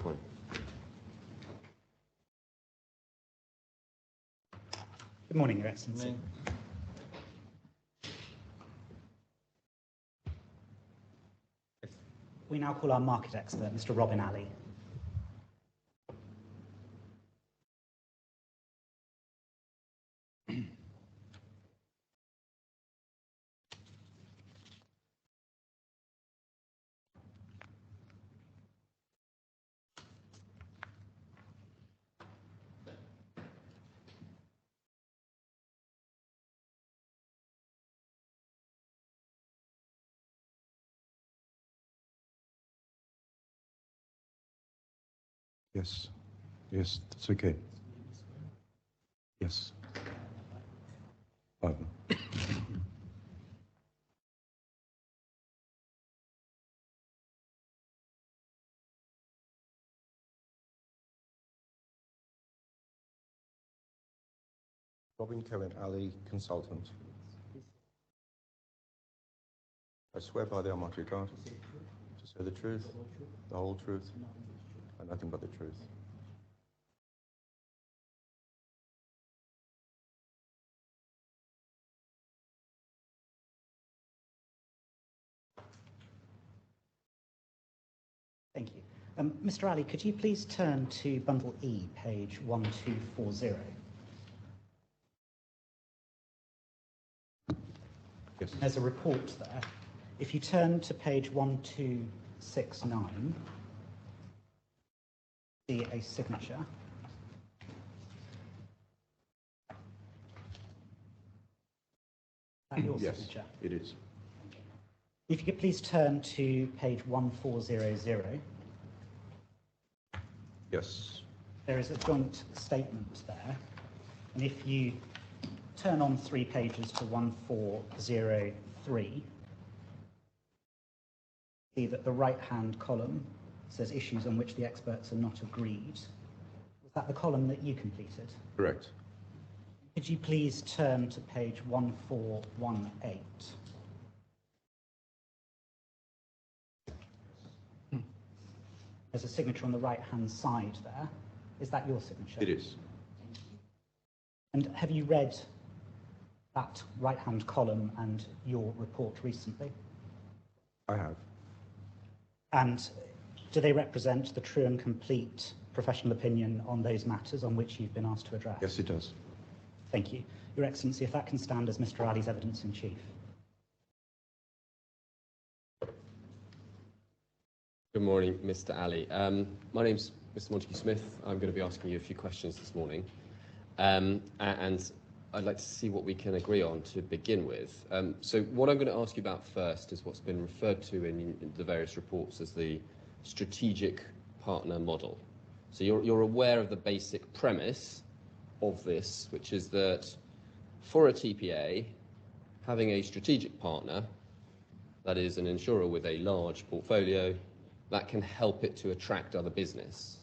Morning. Good morning, Your Excellency. We now call our market expert, Mr. Robin Alley. Yes, yes, that's okay. Yes. Pardon. Robin Cohen Alley, consultant. I swear by the Almighty God to say the truth, the whole truth, and nothing but the truth. Thank you. Mr. Alley, could you please turn to Bundle E, page 1240? Yes. There's a report there. If you turn to page 1269, see a signature. Is that your signature? It is. If you could please turn to page 1400. Yes. There is a joint statement there. And if you turn on 3 pages to 1403, see that the right-hand column says issues on which the experts are not agreed. Was that the column that you completed? Correct. Could you please turn to page 1418? There's a signature on the right-hand side there. Is that your signature? It is. And have you read that right-hand column and your report recently? I have. And do they represent the true and complete professional opinion on those matters on which you've been asked to address? Yes, it does. Thank you. Your Excellency, if that can stand as Mr. Alley's evidence in chief. Good morning, Mr. Alley. My name's Mr. Montague-Smith. I'm going to be asking you a few questions this morning. And I'd like to see what we can agree on to begin with. So what I'm going to ask you about first is what's been referred to in the various reports as the strategic partner model. So you're aware of the basic premise of this, which is that for a TPA, having a strategic partner, that is an insurer with a large portfolio, that can help it to attract other business.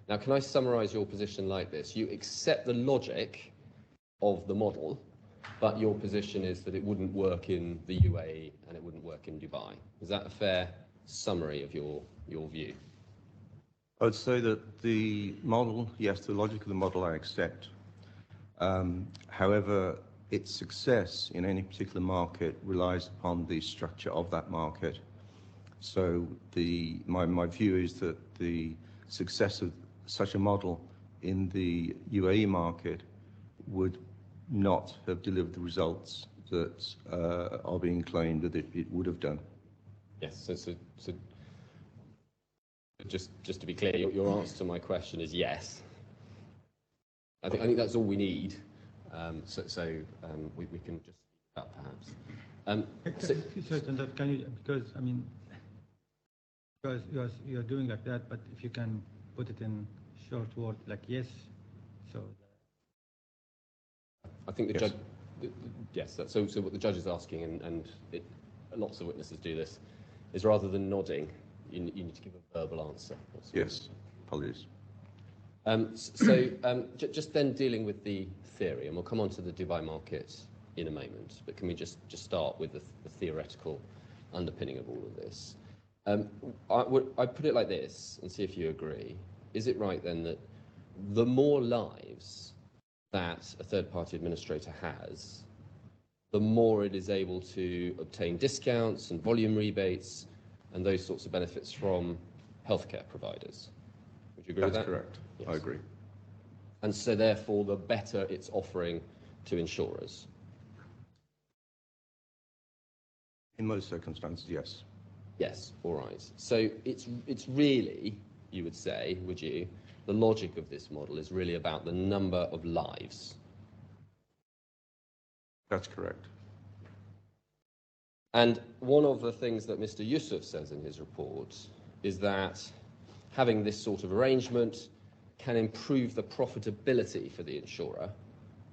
Now, can I summarize your position like this? You accept the logic of the model, but your position is that it wouldn't work in the UAE and it wouldn't work in Dubai. Is that a fair summary of your view? I would say that the model, yes, the logic of the model I accept. However, its success in any particular market relies upon the structure of that market. So my view is that the success of such a model in the UAE market would not have delivered the results that are being claimed that it would have done. Yes, so just to be clear, your answer to my question is yes. I think that's all we need. We can just speak about perhaps. Can you, because I mean, because you're doing like that, but if you can put it in short words like yes, so. I think the judge, yes. So what the judge is asking, and lots of witnesses do this, is rather than nodding, you need to give a verbal answer. Yes, apologies. Just then dealing with the theory, and we'll come on to the Dubai market in a moment, but can we just start with the theoretical underpinning of all of this? I'd put it like this and see if you agree. Is it right then that the more lives that a third-party administrator has, the more it is able to obtain discounts and volume rebates and those sorts of benefits from healthcare providers? Would you agree with that? That's correct. Yes. I agree. And so therefore the better it's offering to insurers? In most circumstances, yes. Yes, all right. So it's really, you would say, would you, the logic of this model is really about the number of lives. That's correct. And one of the things that Mr. Yusuf says in his report is that having this sort of arrangement can improve the profitability for the insurer,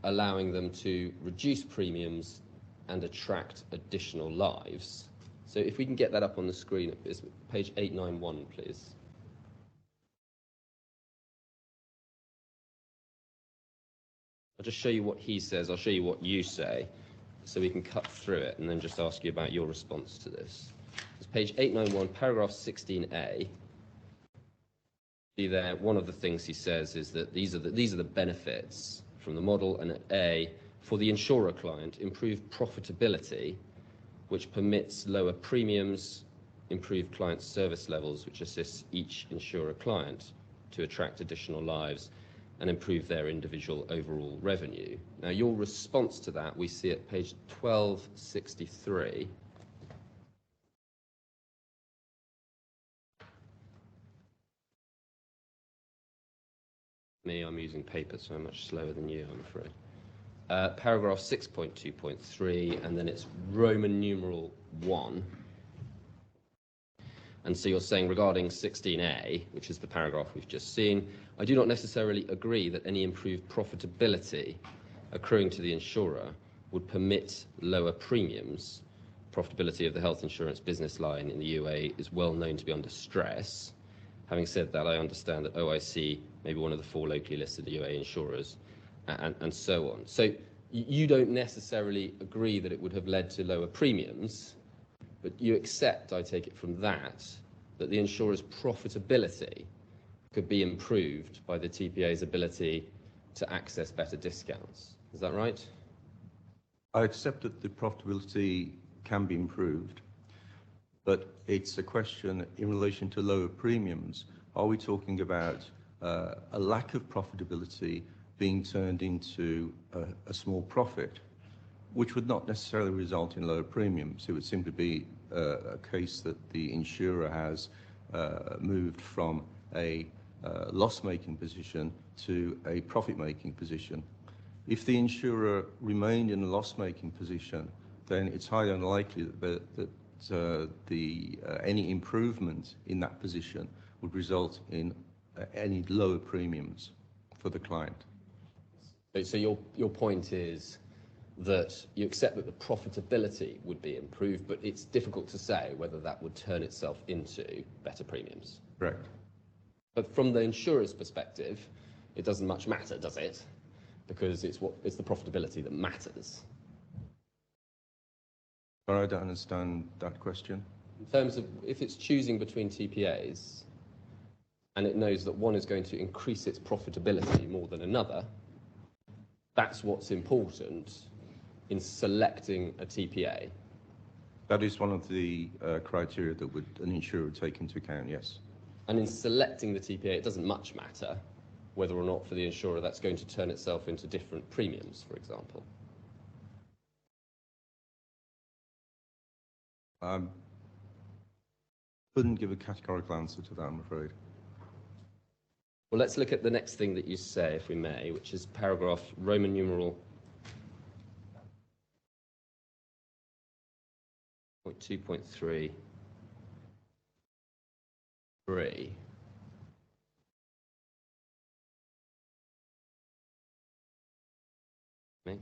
allowing them to reduce premiums and attract additional lives. So if we can get that up on the screen, it's page 891, please. I'll just show you what he says. I'll show you what you say, so we can cut through it and then just ask you about your response to this. It's page 891, paragraph 16A. See there, one of the things he says is that these are the benefits from the model, and at A, for the insurer client, improved profitability, which permits lower premiums, improved client service levels, which assists each insurer client to attract additional lives and improve their individual overall revenue. Now, your response to that, we see at page 1263. I'm using paper, so I'm much slower than you, I'm afraid. Paragraph 6.2.3, and then it's Roman numeral 1. And so you're saying regarding 16A, which is the paragraph we've just seen, I do not necessarily agree that any improved profitability accruing to the insurer would permit lower premiums. Profitability of the health insurance business line in the UAE is well known to be under stress. Having said that, I understand that OIC may be one of the 4 locally listed UAE insurers, and so on. So you don't necessarily agree that it would have led to lower premiums, but you accept, I take it from that the insurer's profitability could be improved by the TPA's ability to access better discounts. Is that right? I accept that the profitability can be improved, but it's a question in relation to lower premiums. Are we talking about a lack of profitability being turned into a small profit, which would not necessarily result in lower premiums? It would seem to be a case that the insurer has moved from a loss-making position to a profit-making position. If the insurer remained in a loss-making position, then it's highly unlikely that any improvement in that position would result in any lower premiums for the client. So your point is that you accept that the profitability would be improved, but it's difficult to say whether that would turn itself into better premiums. Correct. But from the insurer's perspective, it doesn't much matter, does it? Because it's the profitability that matters. But I don't understand that question. In terms of if it's choosing between TPAs and it knows that one is going to increase its profitability more than another, that's what's important in selecting a TPA. That is one of the criteria that an insurer would take into account, yes. And in selecting the TPA, it doesn't much matter whether or not for the insurer that's going to turn itself into different premiums, for example. Couldn't give a categorical answer to that, I'm afraid. Well, let's look at the next thing that you say, if we may, which is paragraph Roman numeral 2.3. 3. Me?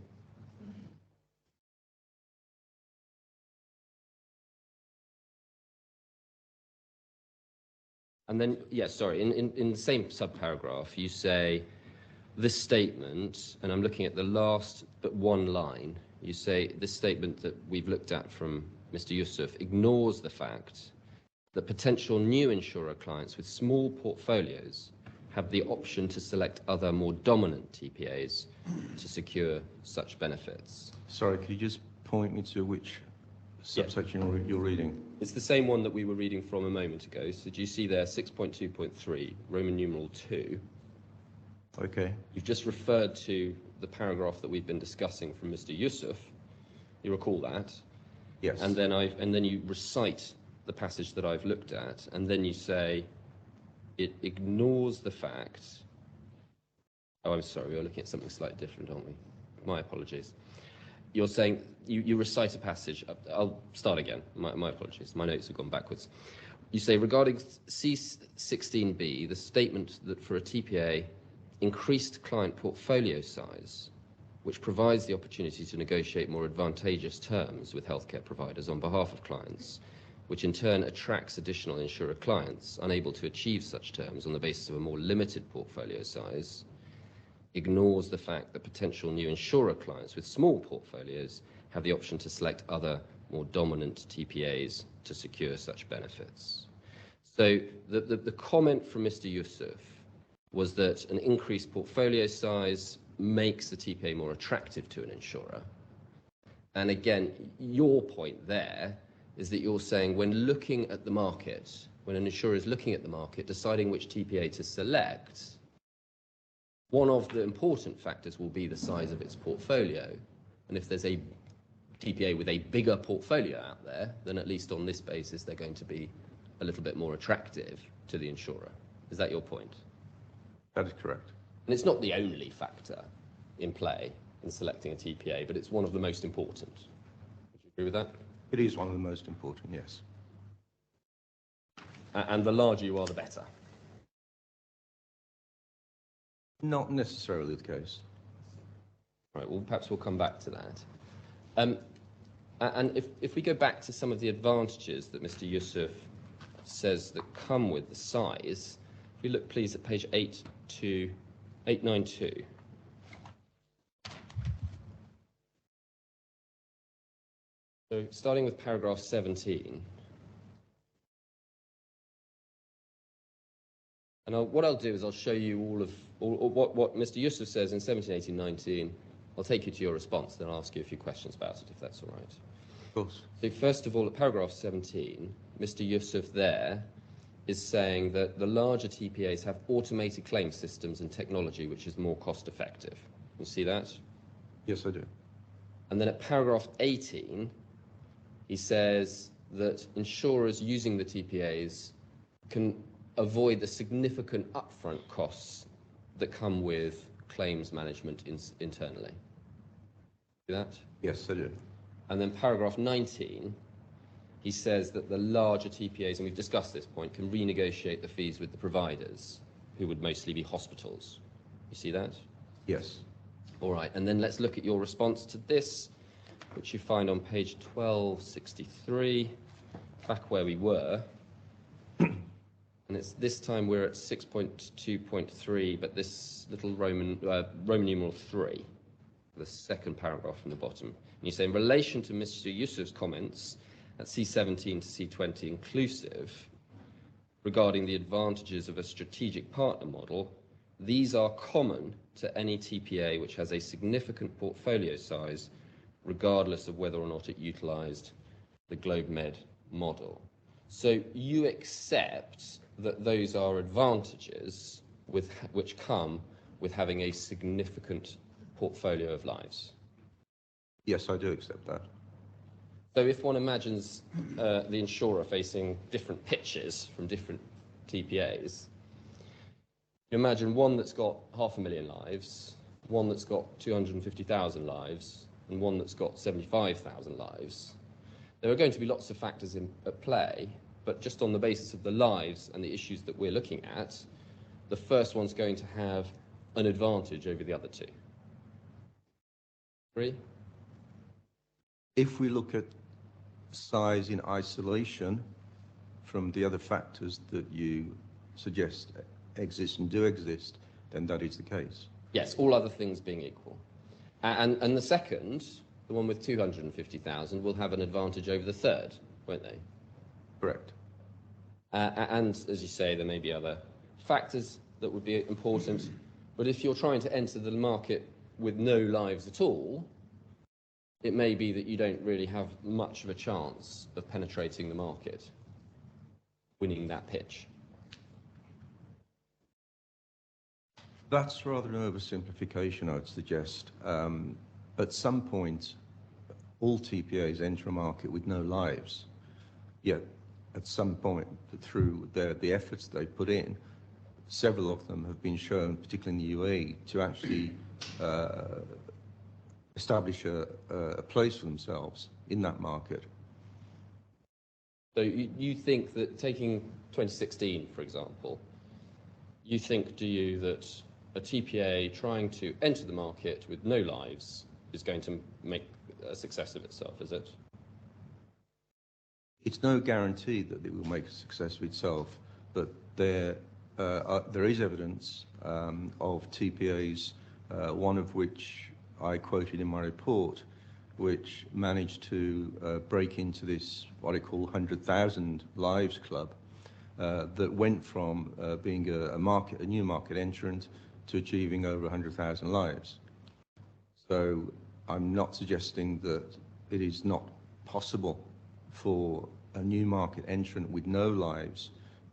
And then, yeah, sorry, in the same subparagraph, you say this statement, and I'm looking at the last but one line, you say this statement that we've looked at from Mr. Yusuf ignores the fact that potential new insurer clients with small portfolios have the option to select other more dominant TPAs to secure such benefits. Sorry, could you just point me to which subsection you're reading? It's the same one that we were reading from a moment ago. So do you see there 6.2.3, Roman numeral 2? Okay. You've just referred to the paragraph that we've been discussing from Mr. Yusuf. You recall that? Yes. And then you recite the passage that I've looked at, and then you say it ignores the fact. Oh, I'm sorry, we're looking at something slightly different, aren't we? My apologies. You're saying you recite a passage. I'll start again. My apologies. My notes have gone backwards. You say regarding C16B, the statement that for a TPA, increased client portfolio size, which provides the opportunity to negotiate more advantageous terms with healthcare providers on behalf of clients, which in turn attracts additional insurer clients unable to achieve such terms on the basis of a more limited portfolio size, ignores the fact that potential new insurer clients with small portfolios have the option to select other more dominant TPAs to secure such benefits. So the comment from Mr. Yusuf was that an increased portfolio size makes the TPA more attractive to an insurer. And again, your point there is that you're saying when looking at the market, when an insurer is looking at the market, deciding which TPA to select, one of the important factors will be the size of its portfolio. And if there's a TPA with a bigger portfolio out there, then at least on this basis, they're going to be a little bit more attractive to the insurer. Is that your point? That is correct. And it's not the only factor in play in selecting a TPA, but it's one of the most important. Would you agree with that? It is one of the most important, yes. And the larger you are, the better. Not necessarily the case. Right, well, perhaps we'll come back to that. And if we go back to some of the advantages that Mr. Yusuf says that come with the size, if we look, please, at page 892. So starting with paragraph 17. And what I'll do is I'll show you all what Mr. Yusuf says in 17, 18, 19. I'll take you to your response, then I'll ask you a few questions about it, if that's all right. Of course. So first of all, at paragraph 17, Mr. Yusuf there is saying that the larger TPAs have automated claim systems and technology which is more cost effective. You see that? Yes, I do. And then at paragraph 18, he says that insurers using the TPAs can avoid the significant upfront costs that come with claims management internally. See that? Yes, I do. And then paragraph 19, he says that the larger TPAs, and we've discussed this point, can renegotiate the fees with the providers, who would mostly be hospitals. You see that? Yes. All right, and then let's look at your response to this, which you find on page 1263, back where we were. And it's this time we're at 6.2.3, but this little Roman numeral 3, the second paragraph from the bottom. And you say, in relation to Mr. Yusuf's comments at C17 to C20 inclusive, regarding the advantages of a strategic partner model, these are common to any TPA which has a significant portfolio size, regardless of whether or not it utilized the GLOBEMED model. So you accept that those are advantages which come with having a significant portfolio of lives? Yes, I do accept that. So if one imagines the insurer facing different pitches from different TPAs, you imagine one that's got 500,000 lives, one that's got 250,000 lives, and one that's got 75,000 lives. There are going to be lots of factors at play, but just on the basis of the lives and the issues that we're looking at, the first one's going to have an advantage over the other two. Agree? If we look at size in isolation from the other factors that you suggest exist and do exist, then that is the case. Yes, all other things being equal. And the second, the one with 250,000, will have an advantage over the third, won't they? Correct. And as you say, there may be other factors that would be important. But if you're trying to enter the market with no lives at all, it may be that you don't really have much of a chance of penetrating the market, winning that pitch. That's rather an oversimplification, I would suggest. At some point, all TPAs enter a market with no lives. Yet, at some point, through the efforts they put in, several of them have been shown, particularly in the UAE, to actually establish a place for themselves in that market. So you think that, taking 2016, for example, you think, do you, that a TPA trying to enter the market with no lives is going to make a success of itself, is it? It's no guarantee that it will make a success of itself, but there is evidence of TPAs, one of which I quoted in my report, which managed to break into this, what I call 100,000 lives club, that went from being a new market entrant to achieving over 100,000 lives. So I'm not suggesting that it is not possible for a new market entrant with no lives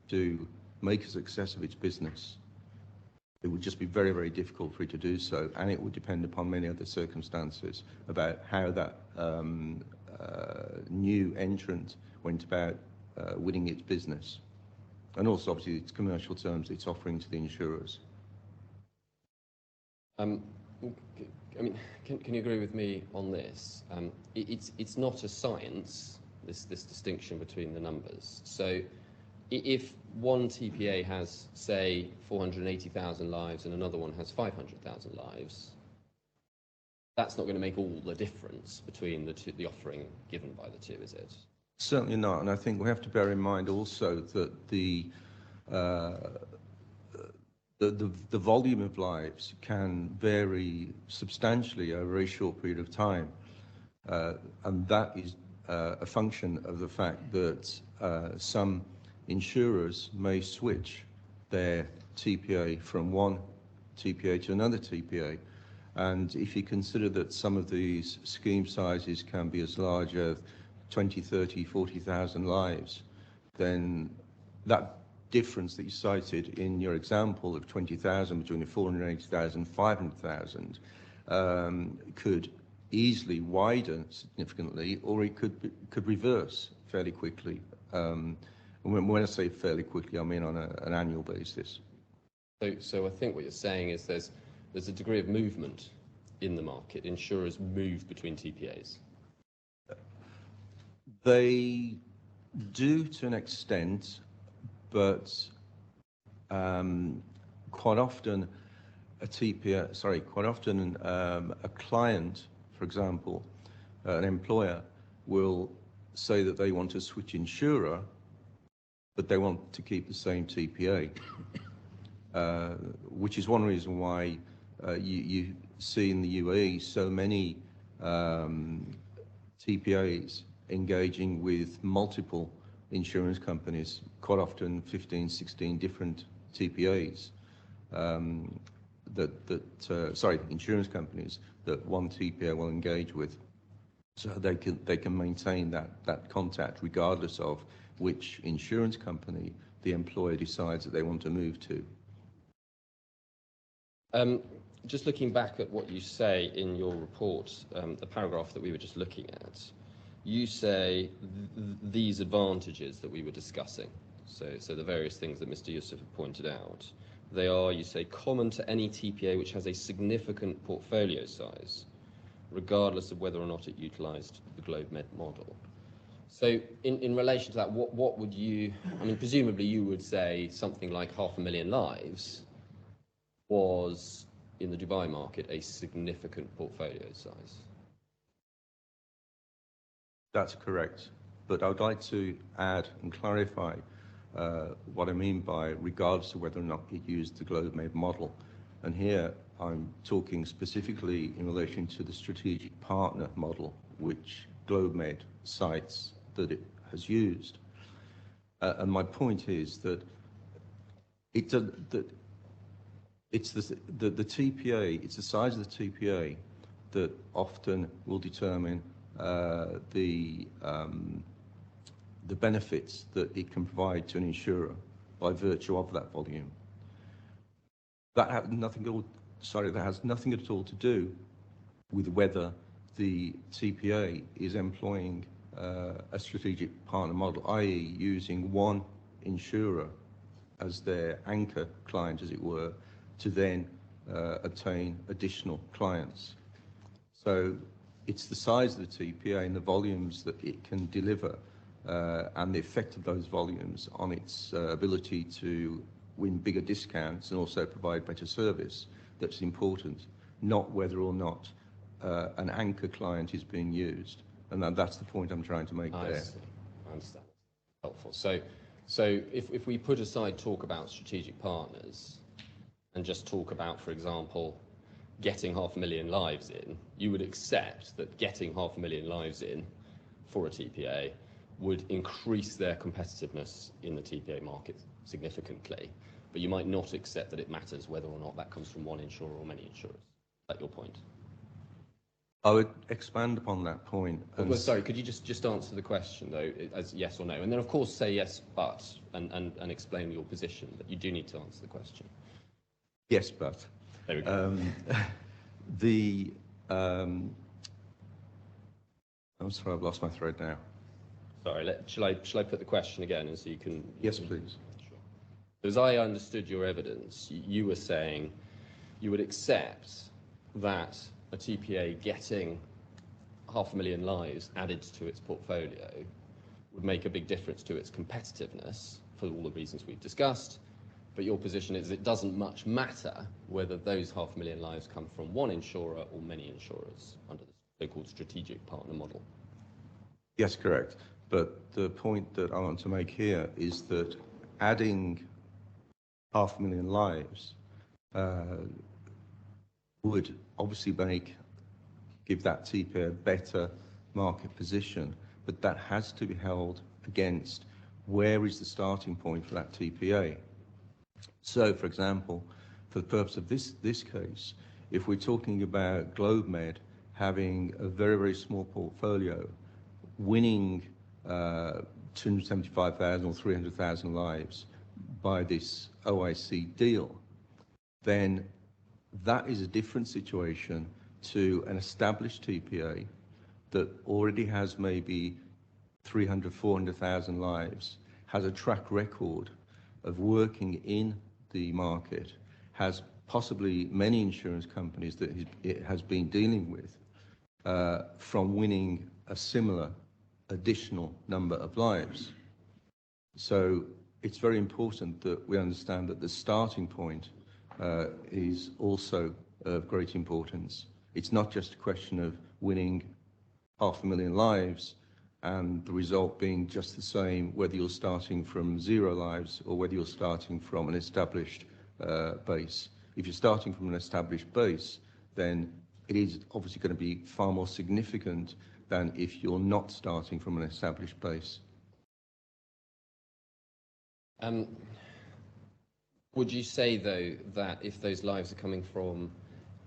to make a success of its business. It would just be very, very difficult for it to do so, and it would depend upon many other circumstances about how that new entrant went about winning its business, and also obviously its commercial terms it's offering to the insurers. I mean, can you agree with me on this? It's not a science, this distinction between the numbers. So if one TPA has, say, 480,000 lives and another one has 500,000 lives, that's not going to make all the difference between the offering given by the two, is it? Certainly not, and I think we have to bear in mind also that the volume of lives can vary substantially over a very short period of time, and that is a function of the fact that some insurers may switch their TPA from one TPA to another TPA. And if you consider that some of these scheme sizes can be as large as 20, 30, 40,000 lives, then that difference that you cited in your example of 20,000 between the 480,000 and 500,000 could easily widen significantly, or it could reverse fairly quickly. When I say fairly quickly, I mean on an annual basis. So I think what you're saying is there's a degree of movement in the market. Insurers move between TPAs. They do to an extent, but quite often a client, for example, an employer will say that they want to switch insurer, but they want to keep the same TPA, which is one reason why you see in the UAE so many TPAs engaging with multiple insurance companies, quite often 15, 16 different TPAs, insurance companies that one TPA will engage with, so they can maintain that contact regardless of which insurance company the employer decides that they want to move to. Just looking back at what you say in your report, the paragraph that we were just looking at, you say these advantages that we were discussing, so the various things that Mr. Yusuf had pointed out, they are, you say, common to any TPA which has a significant portfolio size, regardless of whether or not it utilised the GLOBEMED model. So in relation to that, what would you, I mean, presumably you would say something like 500,000 lives was, in the Dubai market, a significant portfolio size. That's correct, but I would like to add and clarify what I mean by regardless of whether or not it used the GLOBEMED model. And here I'm talking specifically in relation to the strategic partner model, which GLOBEMED cites that it has used. And my point is that it does, that it's the TPA, it's the size of the TPA that often will determine the benefits that it can provide to an insurer by virtue of that volume. That has nothing at all to do with whether the TPA is employing a strategic partner model, i.e. using one insurer as their anchor client, as it were, to then obtain additional clients. So it's the size of the TPA and the volumes that it can deliver and the effect of those volumes on its ability to win bigger discounts and also provide better service that's important, not whether or not an anchor client is being used. And that's the point I'm trying to make there. I understand. Helpful. So if we put aside talk about strategic partners and just talk about, for example, getting 500,000 lives in, you would accept that getting 500,000 lives in for a TPA would increase their competitiveness in the TPA market significantly, but you might not accept that it matters whether or not that comes from one insurer or many insurers. Is that your point? I would expand upon that point. Well, sorry, could you just answer the question, though, as yes or no? And then, of course, say yes, but, and explain your position, but you do need to answer the question. Yes, but. There we go. I'm sorry, I've lost my thread now. Sorry, shall I put the question again, and so you can... Yes, please. Sure. As I understood your evidence, you were saying you would accept that a TPA getting 500,000 lives added to its portfolio would make a big difference to its competitiveness for all the reasons we've discussed, but your position is it doesn't much matter whether those 500,000 lives come from one insurer or many insurers under the so-called strategic partner model. Yes, correct. But the point that I want to make here is that adding 500,000 lives would obviously give that TPA a better market position, but that has to be held against where is the starting point for that TPA. So, for example, for the purpose of this case, if we're talking about GLOBEMED having a very, very small portfolio, winning 275,000 or 300,000 lives by this OIC deal, then that is a different situation to an established TPA that already has maybe 300, 400,000 lives, has a track record of working in the market, has possibly many insurance companies that it has been dealing with from winning a similar additional number of lives. So it's very important that we understand that the starting point is also of great importance. It's not just a question of winning 500,000 lives and the result being just the same whether you're starting from 0 lives or whether you're starting from an established base. If you're starting from an established base, then it is obviously going to be far more significant than if you're not starting from an established base. Would you say, though, that if those lives are coming from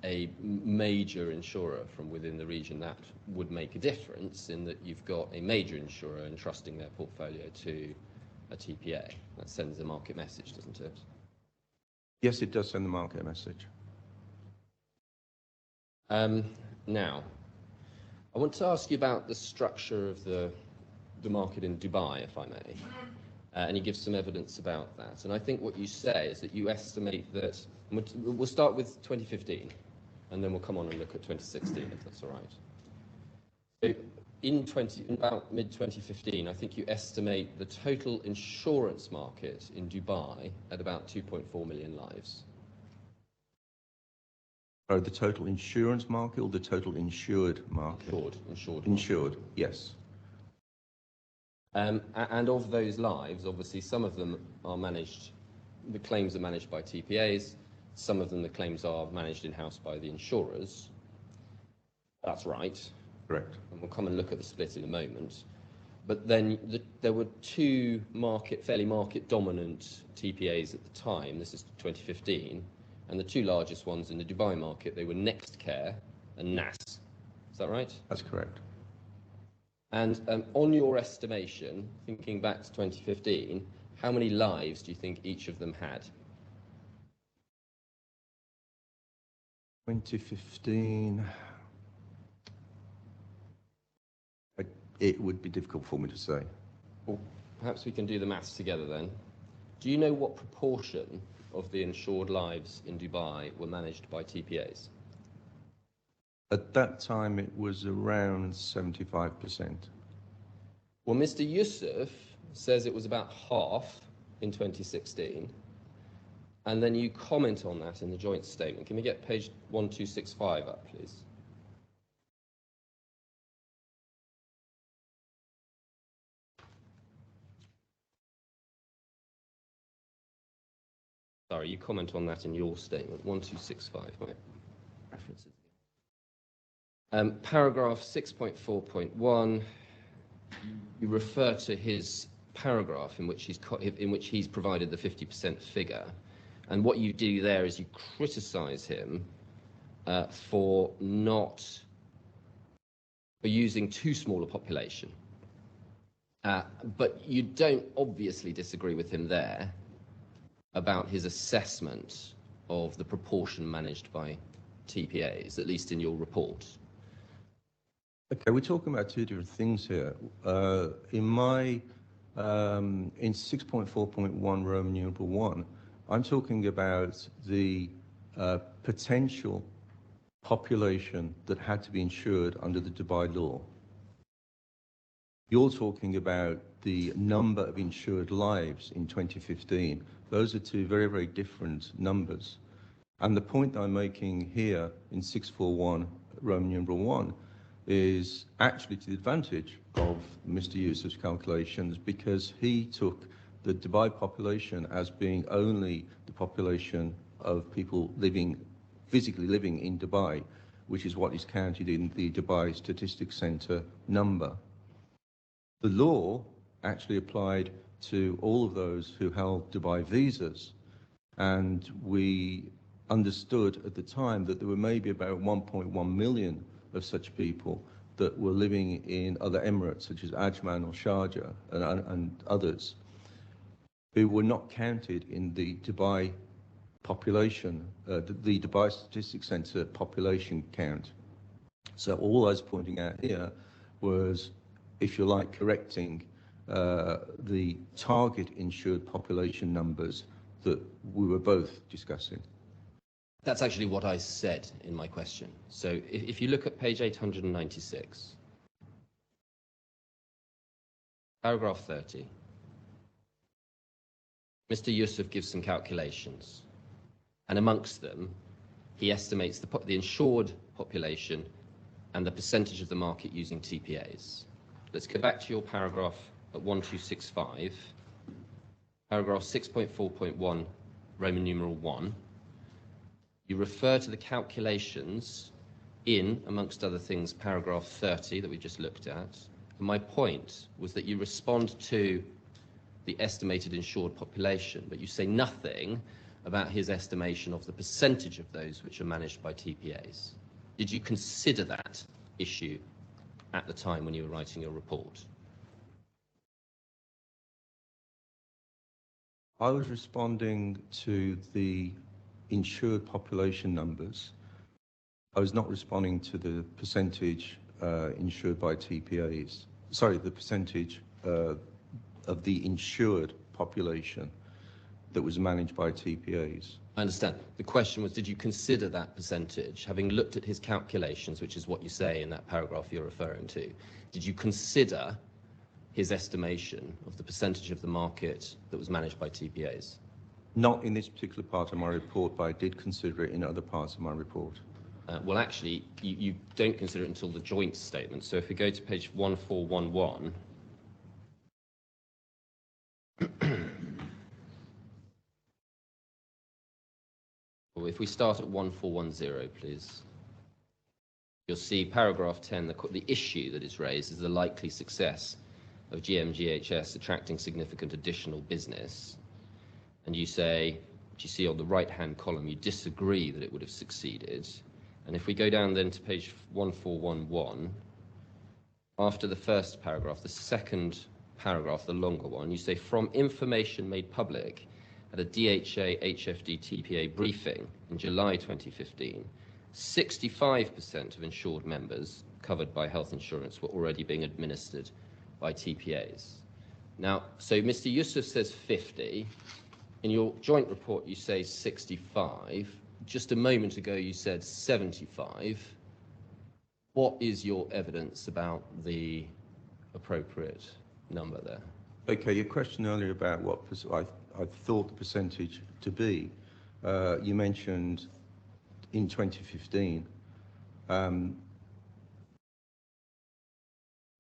a major insurer from within the region, that would make a difference in that you've got a major insurer entrusting their portfolio to a TPA? That sends a market message, doesn't it? Yes, it does send the market message. Now, I want to ask you about the structure of the market in Dubai, if I may. And you give some evidence about that. And I think what you say is that you estimate that, we'll start with 2015, and then we'll come on and look at 2016, if that's all right. So in about mid-2015, I think you estimate the total insurance market in Dubai at about 2.4 million lives. Oh, the total insurance market or the total insured market? Insured, yes. And of those lives, obviously, some of them are managed, the claims are managed by TPAs, some of them the claims are managed in-house by the insurers. That's right. Correct. And we'll come and look at the split in a moment. But then there were two fairly market-dominant TPAs at the time. This is 2015, and the two largest ones in the Dubai market, they were NextCare and NAS. Is that right? That's correct. And on your estimation, thinking back to 2015, how many lives do you think each of them had? 2015, it would be difficult for me to say. Well, perhaps we can do the maths together then. Do you know what proportion of the insured lives in Dubai were managed by TPAs? At that time, it was around 75%. Well, Mr. Yusuf says it was about half in 2016. And then you comment on that in the joint statement. Can we get page 1265 up, please? Sorry, you comment on that in your statement, 1265, right? References. Paragraph 6.4.1, you refer to his paragraph in which he's provided the 50% figure. And what you do there is you criticize him for using too small a population. But you don't obviously disagree with him there about his assessment of the proportion managed by TPAs, at least in your report. Okay, we're talking about two different things here. In 6.4.1 Roman numeral 1, I'm talking about the potential population that had to be insured under the Dubai law. You're talking about the number of insured lives in 2015. Those are two very, very different numbers. And the point that I'm making here in 641 Roman numeral 1 is actually to the advantage of Mr. Yusuf's calculations, because he took the Dubai population as being only the population of people physically living in Dubai, which is what is counted in the Dubai Statistics Centre number. The law actually applied to all of those who held Dubai visas, and we understood at the time that there were maybe about 1.1 million of such people that were living in other emirates such as Ajman or Sharjah and others, who were not counted in the Dubai population, the Dubai Statistics Centre population count. So all I was pointing out here was, if you like, correcting the target insured population numbers that we were both discussing. That's actually what I said in my question. So if you look at page 896, paragraph 30, Mr. Yusuf gives some calculations, and amongst them, he estimates the insured population and the percentage of the market using TPAs. Let's go back to your paragraph at 1265, paragraph 6.4.1, Roman numeral 1. You refer to the calculations in, amongst other things, paragraph 30 that we just looked at. And my point was that you respond to the estimated insured population, but you say nothing about his estimation of the percentage of those which are managed by TPAs. Did you consider that issue at the time when you were writing your report? I was responding to the insured population numbers. I was not responding to the percentage insured by TPAs. Sorry, the percentage of the insured population that was managed by TPAs. I understand. The question was, did you consider that percentage, having looked at his calculations, which is what you say in that paragraph you're referring to, did you consider his estimation of the percentage of the market that was managed by TPAs? Not in this particular part of my report, but I did consider it in other parts of my report. Well, actually, you don't consider it until the joint statement. So if we go to page 1411, well, if we start at 1410, please, you'll see paragraph 10, the issue that is raised is the likely success of GMGHS attracting significant additional business, and you say, which you see on the right-hand column, you disagree that it would have succeeded. And if we go down then to page 1411, after the first paragraph, the second paragraph, the longer one, you say, from information made public at a DHA HFD TPA briefing in July 2015, 65% of insured members covered by health insurance were already being administered by TPAs. Now, so Mr. Yusuf says 50. In your joint report, you say 65. Just a moment ago, you said 75. What is your evidence about the appropriate number there? Okay, your question earlier about what I thought the percentage to be, you mentioned in 2015.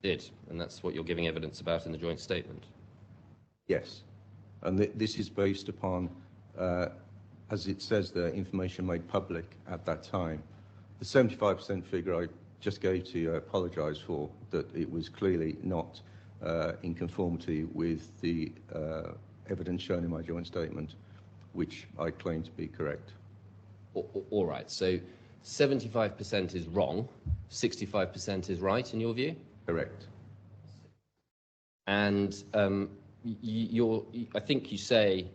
Did, and that's what you're giving evidence about in the joint statement. Yes, and this is based upon, as it says there, information made public at that time. The 75% figure I just gave to you, I apologise for, that it was clearly not in conformity with the evidence shown in my joint statement, which I claim to be correct. All right, so 75% is wrong, 65% is right in your view? Correct. And I think you say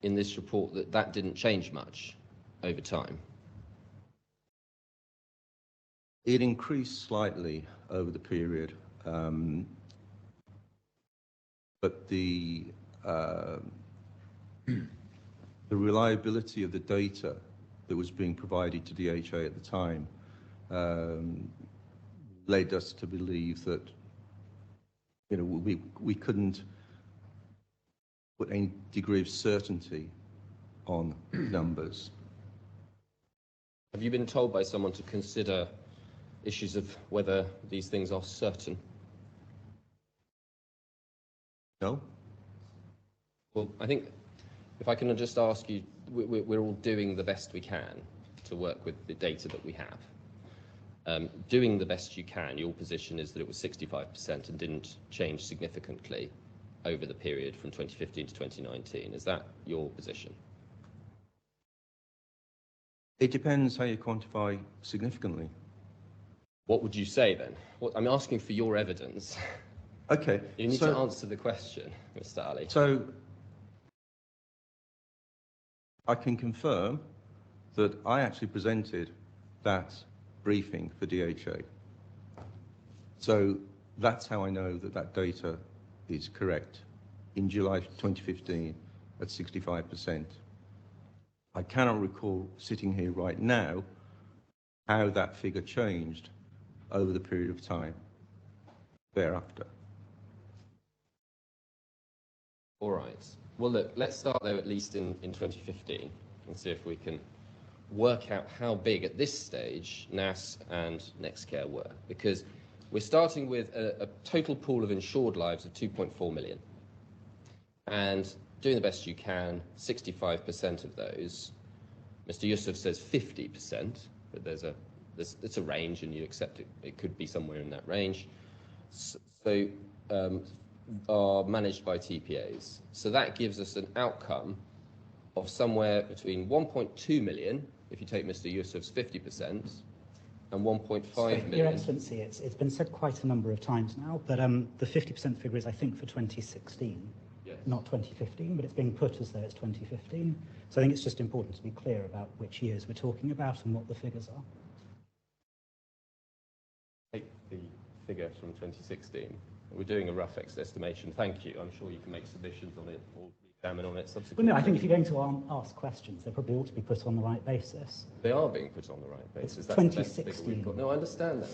in this report that that didn't change much over time. It increased slightly over the period, but the reliability of the data that was being provided to DHA at the time led us to believe that, you know, we couldn't put any degree of certainty on numbers. Have you been told by someone to consider issues of whether these things are certain? No? Well, I think if I can just ask you, we're all doing the best we can to work with the data that we have. Doing the best you can, your position is that it was 65% and didn't change significantly over the period from 2015 to 2019. Is that your position? It depends how you quantify significantly. What would you say then? I'm asking for your evidence. Okay. You need to answer the question, Mr. Ali. So I can confirm that I actually presented that briefing for DHA. So that's how I know that that data is correct. In July 2015, at 65%. I cannot recall sitting here right now how that figure changed over the period of time thereafter. All right. Well, look, let's start there at least in 2015 and see if we can work out how big at this stage NAS and NextCare were, because we're starting with a total pool of insured lives of 2.4 million. And doing the best you can, 65% of those, Mr. Yusuf says 50%, but it's a range and you accept it could be somewhere in that range. So are managed by TPAs. So that gives us an outcome of somewhere between 1.2 million, if you take Mr. Yusuf's 50%, and 1.5 million. Your Excellency, it's been said quite a number of times now, but the 50% figure is, I think, for 2016, yes. Not 2015, but it's being put as though it's 2015. So I think it's just important to be clear about which years we're talking about and what the figures are. Take the figure from 2016. We're doing a rough estimation. Thank you. I'm sure you can make submissions on it or examine on it subsequently. Well, no, I think if you're going to ask questions, they probably ought to be put on the right basis. They are being put on the right basis. It's That's 2016. the best figure we've got. No, I understand that.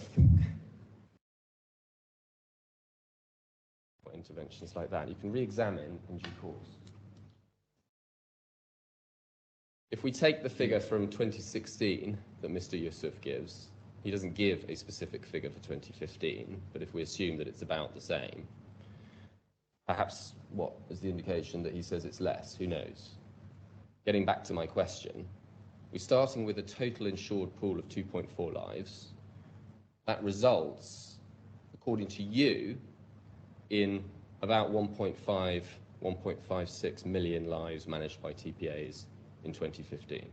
Interventions like that, you can re-examine in due course. If we take the figure from 2016 that Mr. Yusuf gives, he doesn't give a specific figure for 2015, but if we assume that it's about the same, perhaps what is the indication that he says it's less? Who knows? Getting back to my question, we're starting with a total insured pool of 2.4 lives. That results, according to you, in about 1.56 million lives managed by TPAs in 2015.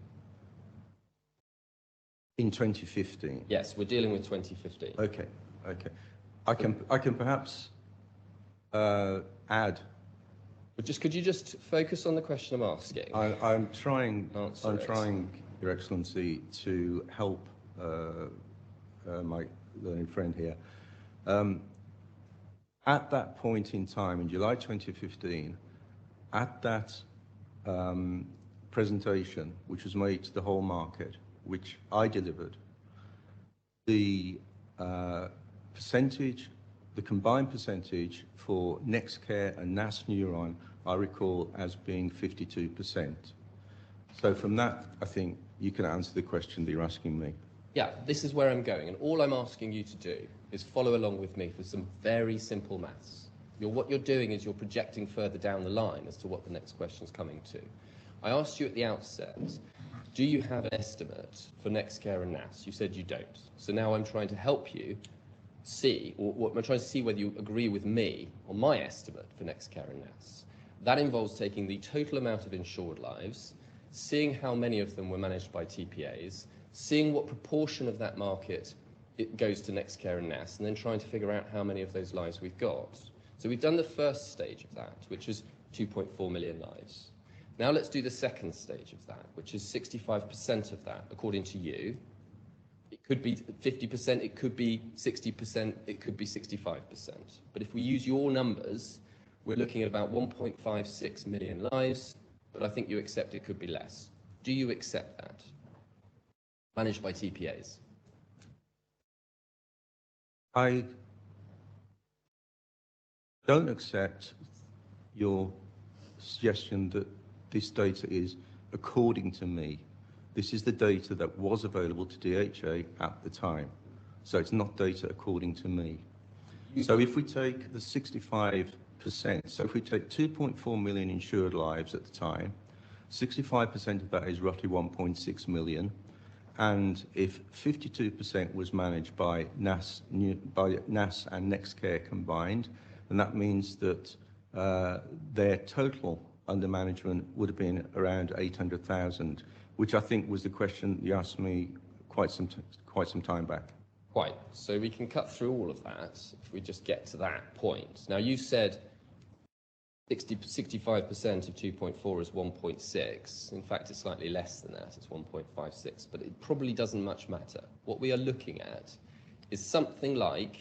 In 2015? Yes, we're dealing with 2015. Okay, okay. I can perhaps add. But could you just focus on the question I'm asking? I'm trying, Answer Your Excellency, to help my learned friend here. At that point in time, in July 2015, at that presentation, which was made to the whole market, which I delivered, the percentage, the combined percentage for NextCare and NAS Neuron, I recall as being 52%. So from that, I think you can answer the question that you're asking me. Yeah, this is where I'm going, and all I'm asking you to do is follow along with me for some very simple maths. What you're doing is you're projecting further down the line as to what the next question's coming to. I asked you at the outset, do you have an estimate for NextCare and NAS? You said you don't. So now I'm trying to help you see, or I'm trying to see whether you agree with me on my estimate for NextCare and NAS. That involves taking the total amount of insured lives, seeing how many of them were managed by TPAs, seeing what proportion of that market it goes to NextCare and NAS, and then trying to figure out how many of those lives we've got. So we've done the first stage of that, which is 2.4 million lives. Now let's do the second stage of that, which is 65% of that, according to you. It could be 50%, it could be 60%, it could be 65%. But if we use your numbers, we're looking at about 1.56 million lives, but I think you accept it could be less. Do you accept that? Managed by TPAs. I don't accept your suggestion that this data is according to me. This is the data that was available to DHA at the time. So it's not data according to me. So if we take the 65%, so if we take 2.4 million insured lives at the time, 65% of that is roughly 1.6 million. And if 52% was managed by NAS and NextCare combined, then that means that their total under management would have been around 800,000, which I think was the question you asked me quite some time back. Quite. So we can cut through all of that if we just get to that point. Now you said 65% of 2.4 is 1.6. In fact, it's slightly less than that. It's 1.56, but it probably doesn't much matter. What we are looking at is something like,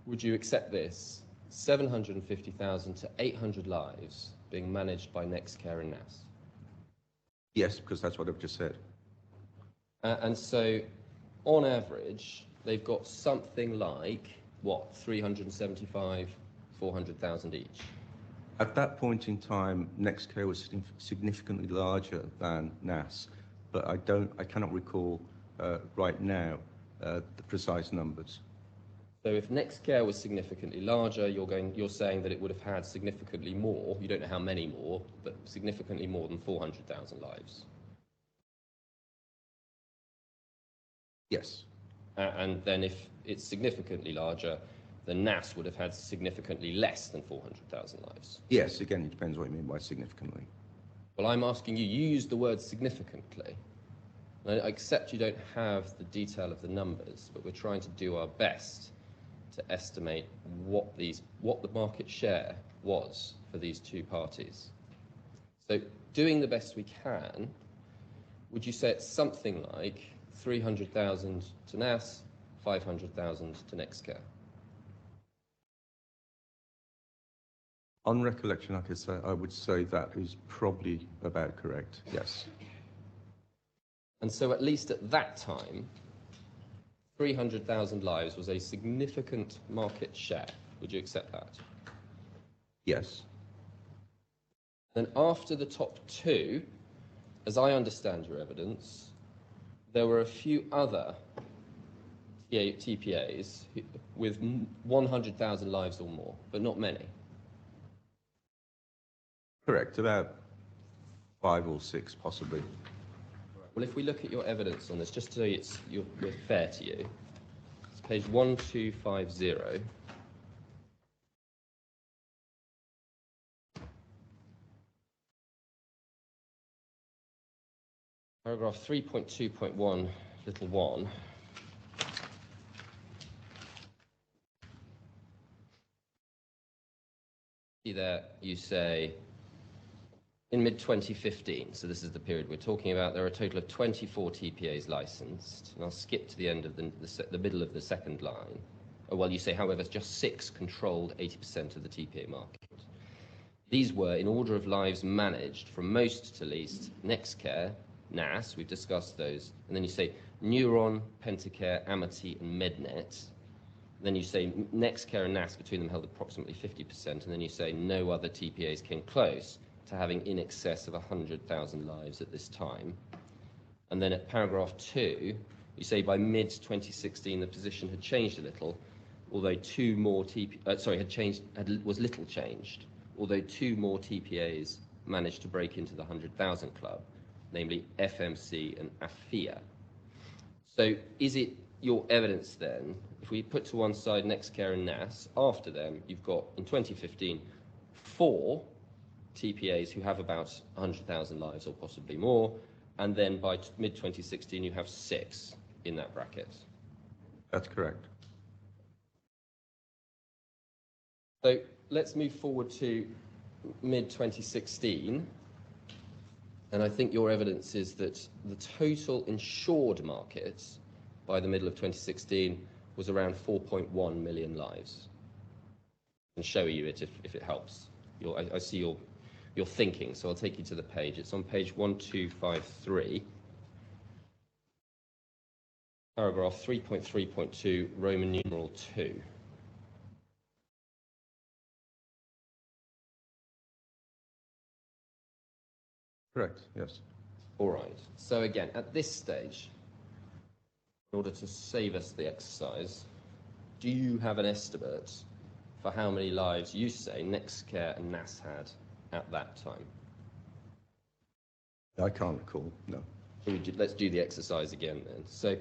would you accept this, 750,000 to 800 lives being managed by NextCare and NAS? Yes, because that's what I've just said. And so, on average, they've got something like, what, 375, 400,000 each? At that point in time, NextCare was significantly larger than NAS, but I cannot recall right now the precise numbers. So if NextCare was significantly larger, you're saying that it would have had significantly more, you don't know how many more, but significantly more than 400,000 lives. Yes. And then if it's significantly larger, then NAS would have had significantly less than 400,000 lives. Yes, again, it depends what you mean by significantly. Well, I'm asking you, you used the word significantly. I accept you don't have the detail of the numbers, but we're trying to do our best to estimate what the market share was for these two parties. So doing the best we can, would you say it's something like 300,000 to NAS, 500,000 to NextCare? On recollection, I would say that is probably about correct, yes. And so at least at that time, 300,000 lives was a significant market share. Would you accept that? Yes. Then after the top two, as I understand your evidence, there were a few other TPAs with 100,000 lives or more, but not many. Correct, about 5 or 6 possibly. Well, if we look at your evidence on this, just so we're fair to you, it's page 1250. Paragraph 3.2.1, little 1. See there, you say, in mid-2015, so this is the period we're talking about, there are a total of 24 TPAs licensed. And I'll skip to the end of the middle of the second line. Oh, well, you say, however, just 6 controlled 80% of the TPA market. These were, in order of lives managed, from most to least, NextCare, NAS, we've discussed those, and then you say Neuron, Pentacare, Amity, and Mednet. Then you say NextCare and NAS between them held approximately 50%, and then you say no other TPAs came close to having in excess of 100,000 lives at this time. And then at paragraph 2, you say by mid-2016 the position had changed a little, although two more was little changed, although 2 more TPAs managed to break into the 100,000 club, namely FMC and AFIA. So is it your evidence then, if we put to one side NextCare and NAS, after them you've got, in 2015, 4 TPAs who have about 100,000 lives or possibly more, and then by mid-2016 you have 6 in that bracket? That's correct. So let's move forward to mid-2016, and I think your evidence is that the total insured market by the middle of 2016 was around 4.1 million lives. I can show you it if it helps. I see your thinking, so I'll take you to the page. It's on page 1253, paragraph 3.3.2, Roman numeral 2. Correct, yes. All right. So again, at this stage, in order to save us the exercise, do you have an estimate for how many lives you say NextCare and NAS had at that time? I can't recall, no. Let's do the exercise again then. So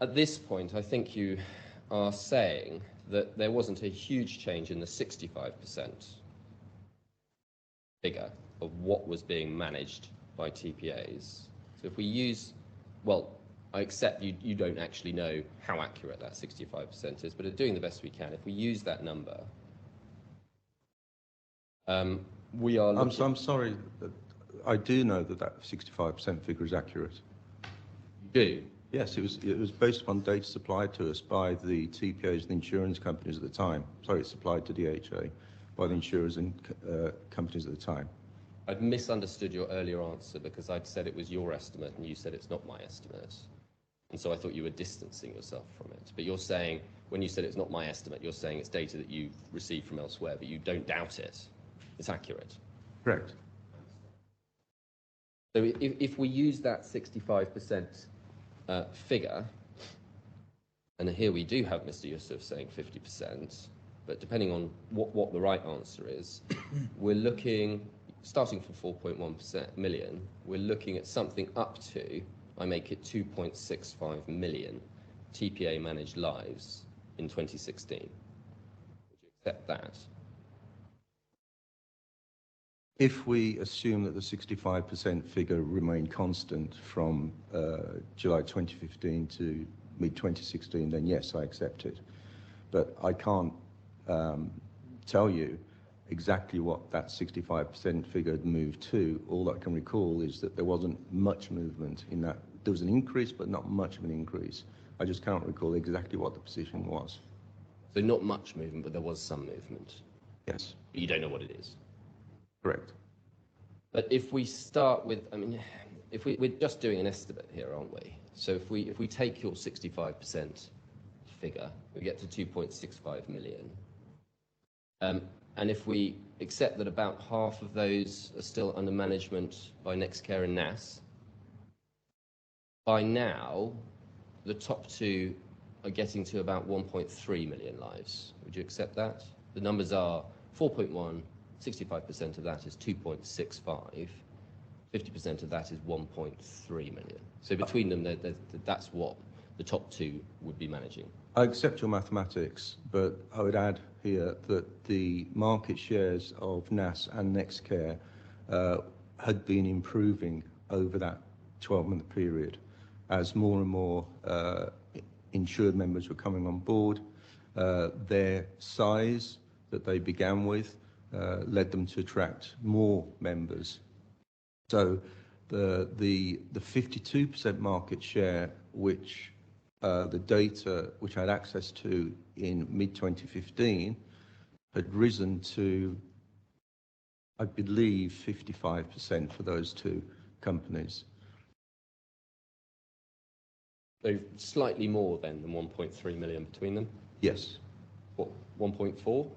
at this point, I think you are saying that there wasn't a huge change in the 65% figure of what was being managed by TPAs. So if we use, well, I accept you don't actually know how accurate that 65% is, but at doing the best we can, if we use that number, we are looking... I'm sorry, I do know that 65% figure is accurate. You do? Yes, it was based upon data supplied to us by the TPAs and the insurance companies at the time. Sorry, it's supplied to DHA by the insurers and companies at the time. I'd misunderstood your earlier answer because I'd said it was your estimate and you said it's not my estimate. And so I thought you were distancing yourself from it. But you're saying, when you said it's not my estimate, you're saying it's data that you've received from elsewhere, but you don't doubt it. It's accurate. Correct. So if we use that 65% figure, and here we do have Mr. Yusuf saying 50%, but depending on what the right answer is, we're looking, starting from 4.1 million, we're looking at something up to, I make it 2.65 million TPA managed lives in 2016. Would you accept that? If we assume that the 65% figure remained constant from July 2015 to mid-2016, then yes, I accept it. But I can't tell you exactly what that 65% figure had moved to. All I can recall is that there wasn't much movement in that. There was an increase, but not much of an increase. I just can't recall exactly what the position was. So not much movement, but there was some movement? Yes. But you don't know what it is? Correct. But if we start with, I mean, if we're just doing an estimate here, aren't we? So if we take your 65% figure, we get to 2.65 million. And if we accept that about half of those are still under management by NextCare and NAS, by now, the top two are getting to about 1.3 million lives. Would you accept that? The numbers are 4.1, 65% of that is 2.65, 50% of that is 1.3 million. So between them, that's what the top two would be managing. I accept your mathematics, but I would add here that the market shares of NAS and NextCare had been improving over that 12-month period, as more and more insured members were coming on board. Their size that they began with led them to attract more members. So the 52% market share, which the data which I had access to in mid-2015, had risen to, I believe, 55% for those two companies. So slightly more then than 1.3 million between them? Yes. What, 1.4?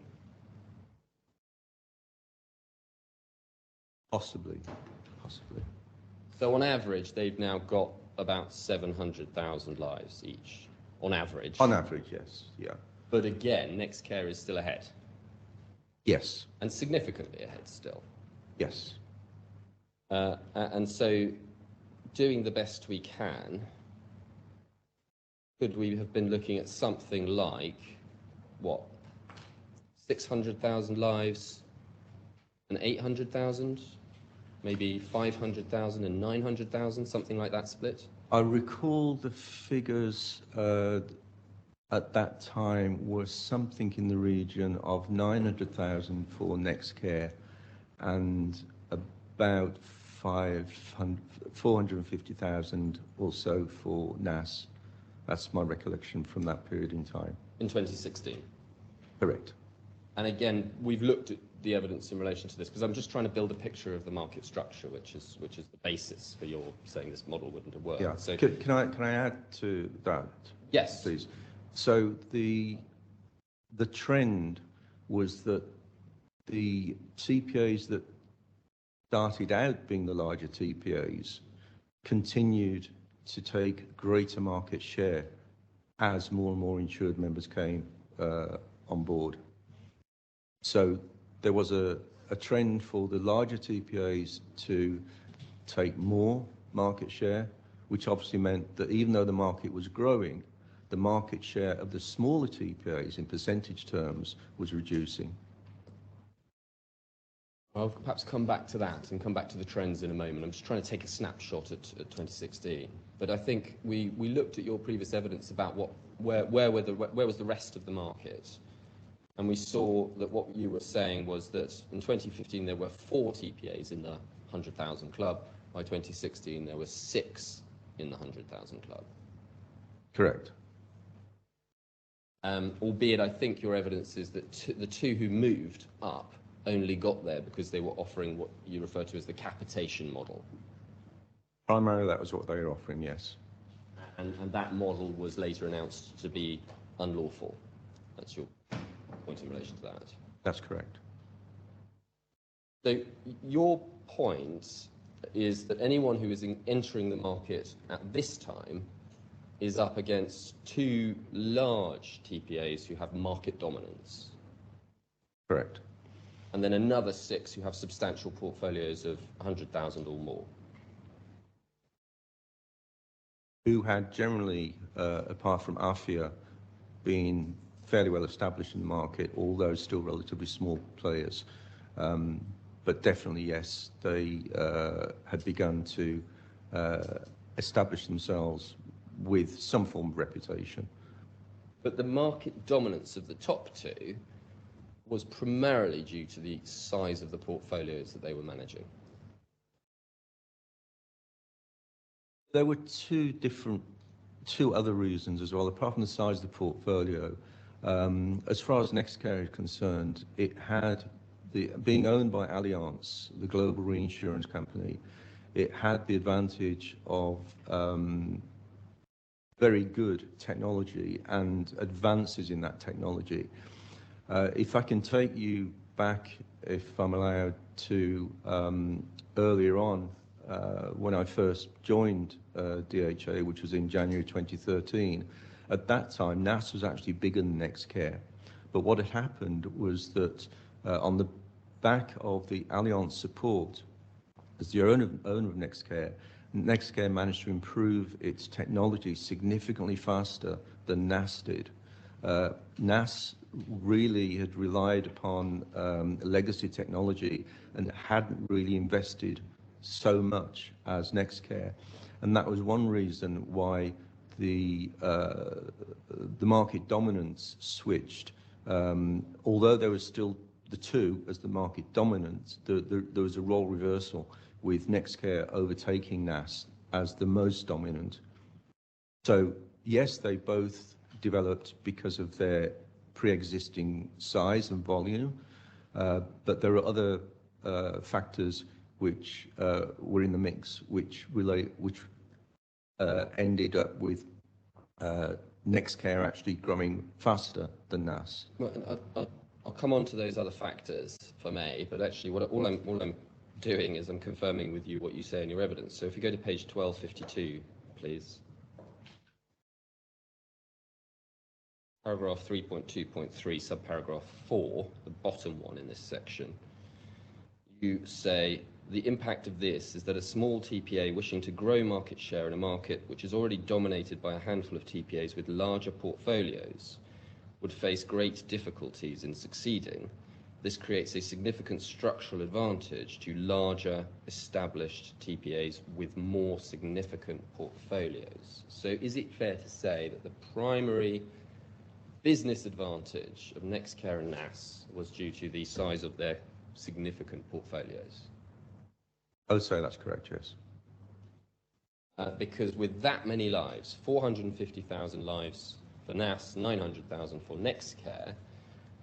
Possibly. So on average, they've now got about 700,000 lives each, on average. On average, yes, yeah. But again, NextCare is still ahead. Yes. And significantly ahead still. Yes. And so, doing the best we can, could we have been looking at something like, what, 600,000 lives and 800,000? Maybe 500,000 and 900,000, something like that split? I recall the figures at that time were something in the region of 900,000 for NextCare and about 450,000 or so for NAS. That's my recollection from that period in time. In 2016? Correct. And again, we've looked at the evidence in relation to this, because I'm just trying to build a picture of the market structure, which is the basis for your saying this model wouldn't have worked. Yeah. So, can I add to that? Yes. Please. So the trend was that the TPAs that started out being the larger TPAs continued to take greater market share as more and more insured members came on board. So there was a trend for the larger TPAs to take more market share, which obviously meant that even though the market was growing, the market share of the smaller TPAs in percentage terms was reducing. I'll perhaps come back to that and come back to the trends in a moment. I'm just trying to take a snapshot at 2016. But I think we looked at your previous evidence about where was the rest of the market. And we saw that what you were saying was that in 2015 there were 4 TPAs in the 100,000 club. By 2016 there were 6 in the 100,000 club. Correct. Albeit I think your evidence is that the two who moved up only got there because they were offering what you refer to as the capitation model. Primarily that was what they were offering, yes. And that model was later announced to be unlawful. That's your point in relation to that. That's correct. So your point is that anyone who is entering the market at this time is up against 2 large TPAs who have market dominance. Correct. And then another 6 who have substantial portfolios of 100,000 or more. Who had generally, apart from AFIA, been fairly well established in the market, although still relatively small players. But definitely, yes, they had begun to establish themselves with some form of reputation. But the market dominance of the top 2 was primarily due to the size of the portfolios that they were managing. There were two other reasons as well, apart from the size of the portfolio. As far as NextCare is concerned, it had being owned by Allianz, the global reinsurance company, it had the advantage of very good technology and advances in that technology. If I can take you back, if I'm allowed to, earlier on, when I first joined DHA, which was in January 2013, at that time, NAS was actually bigger than NextCare. But what had happened was that on the back of the Allianz support, as the owner of NextCare, NextCare managed to improve its technology significantly faster than NAS did. NAS really had relied upon legacy technology and hadn't really invested so much as NextCare. and that was one reason why the market dominance switched. Although there was still the two as the market dominant, there was a role reversal with NextCare overtaking NAS as the most dominant. So yes, they both developed because of their pre-existing size and volume, but there are other factors which were in the mix, which ended up with NextCare actually growing faster than NAS. Well, I'll come on to those other factors, if I may, but actually all I'm doing is I'm confirming with you what you say in your evidence. So if you go to page 1252, please. Paragraph 3.2.3, subparagraph 4, the bottom one in this section. You say, the impact of this is that a small TPA wishing to grow market share in a market which is already dominated by a handful of TPAs with larger portfolios would face great difficulties in succeeding. This creates a significant structural advantage to larger established TPAs with more significant portfolios. So is it fair to say that the primary business advantage of NextCare and NAS was due to the size of their significant portfolios? I would say that's correct, yes. Because with that many lives, 450,000 lives for NAS, 900,000 for NextCare,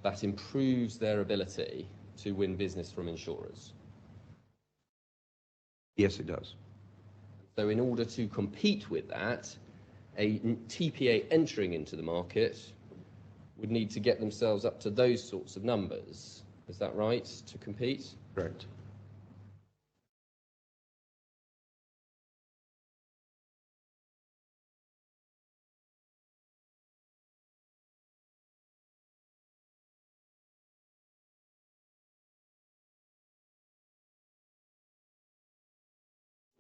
that improves their ability to win business from insurers. Yes, it does. So in order to compete with that, a TPA entering into the market would need to get themselves up to those sorts of numbers. Is that right, to compete? Correct.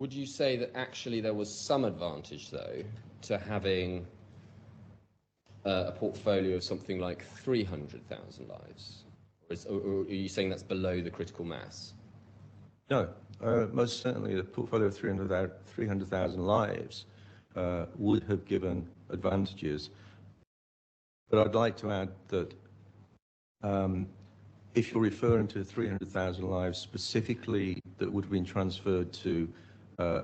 Would you say that actually there was some advantage, though, to having a portfolio of something like 300,000 lives? Or are you saying that's below the critical mass? No, most certainly the portfolio of 300,000 lives would have given advantages. But I'd like to add that if you're referring to 300,000 lives specifically that would have been transferred to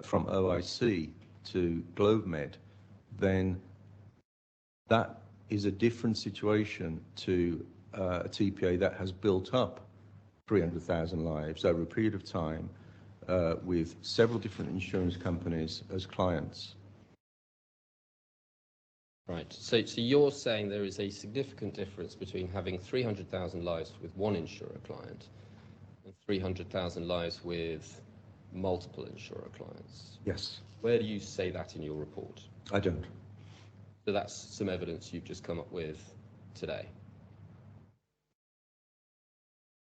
from OIC to GLOBEMED, then that is a different situation to a TPA that has built up 300,000 lives over a period of time with several different insurance companies as clients. Right. So you're saying there is a significant difference between having 300,000 lives with one insurer client and 300,000 lives with multiple insurer clients? Yes. Where do you say that in your report? I don't. So that's some evidence you've just come up with today.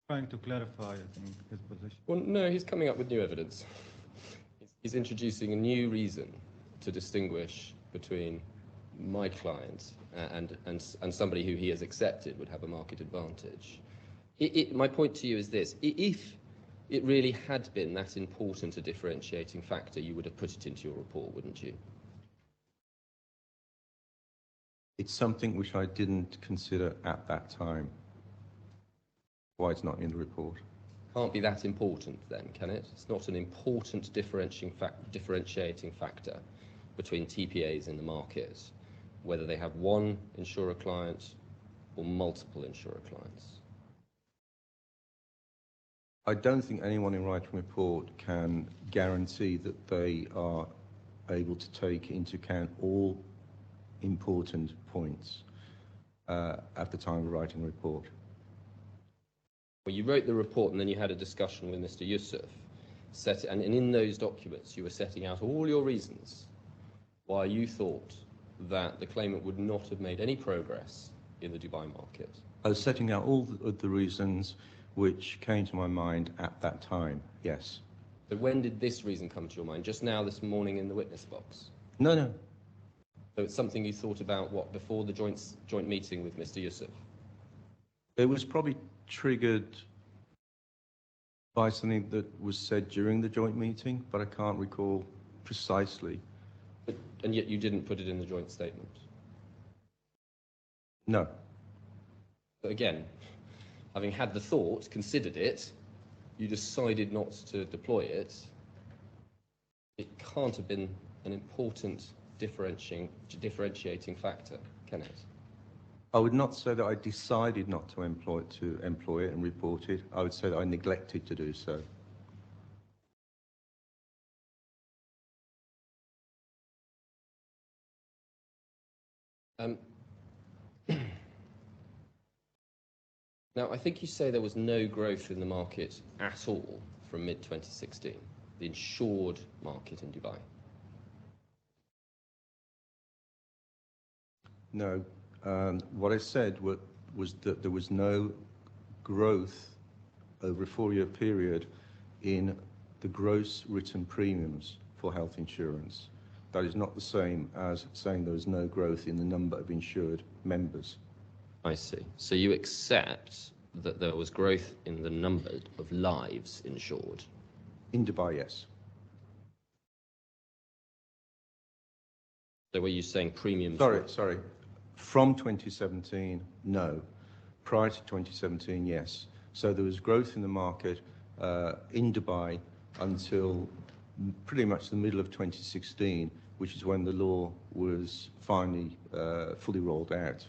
Trying to clarify, I think, his position. Well, no, he's coming up with new evidence. He's introducing a new reason to distinguish between my client and somebody who he has accepted would have a market advantage. My point to you is this: if it really had been that important a differentiating factor, you would have put it into your report, wouldn't you? It's something which I didn't consider at that time. Why it's not in the report? Can't be that important then, can it? It's not an important differentiating factor between TPAs in the market, whether they have one insurer client or multiple insurer clients. I don't think anyone in writing a report can guarantee that they are able to take into account all important points at the time of writing a report. Well, you wrote the report and then you had a discussion with Mr. Yusuf, and in those documents you were setting out all your reasons why you thought that the claimant would not have made any progress in the Dubai market. I was setting out all the reasons which came to my mind at that time, yes. So when did this reason come to your mind? Just now, this morning in the witness box? No. So it's something you thought about, what, before the joint meeting with Mr. Yusuf? It was probably triggered by something that was said during the joint meeting, but I can't recall precisely And yet you didn't put it in the joint statement. No. But again, having had the thought, considered it, you decided not to deploy it. It can't have been an important differentiating factor, can it? I would not say that I decided not to employ it and report it. I would say that I neglected to do so. Now, I think you say there was no growth in the market at all from mid-2016, the insured market in Dubai. No. What I said was that there was no growth over a 4-year period in the gross written premiums for health insurance. That is not the same as saying there was no growth in the number of insured members. I see. So you accept that there was growth in the number of lives insured? In Dubai, yes. So were you saying premiums? Sorry. From 2017, no. Prior to 2017, yes. So there was growth in the market in Dubai until pretty much the middle of 2016, which is when the law was finally fully rolled out.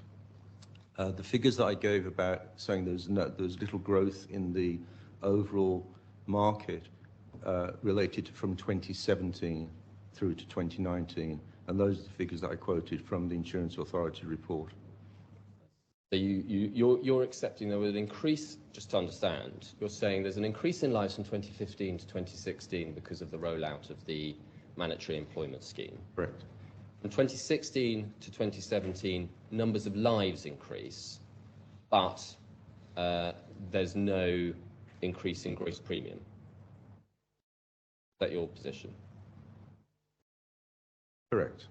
The figures that I gave about saying there was little growth in the overall market related from 2017 through to 2019, and those are the figures that I quoted from the Insurance Authority report. So you're accepting there was an increase, just to understand, you're saying there's an increase in lives from 2015 to 2016 because of the rollout of the mandatory employment scheme. Correct. From 2016 to 2017, numbers of lives increase, but there's no increase in gross premium. Is that your position? Correct.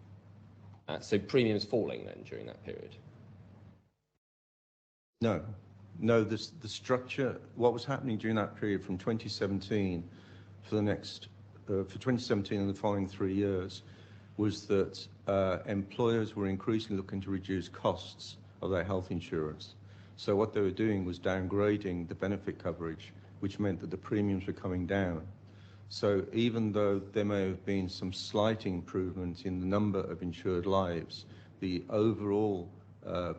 So premiums falling then during that period? No, the structure, what was happening during that period from 2017 for 2017 and the following 3 years was that employers were increasingly looking to reduce costs of their health insurance. So what they were doing was downgrading the benefit coverage, which meant that the premiums were coming down. So even though there may have been some slight improvement in the number of insured lives, the overall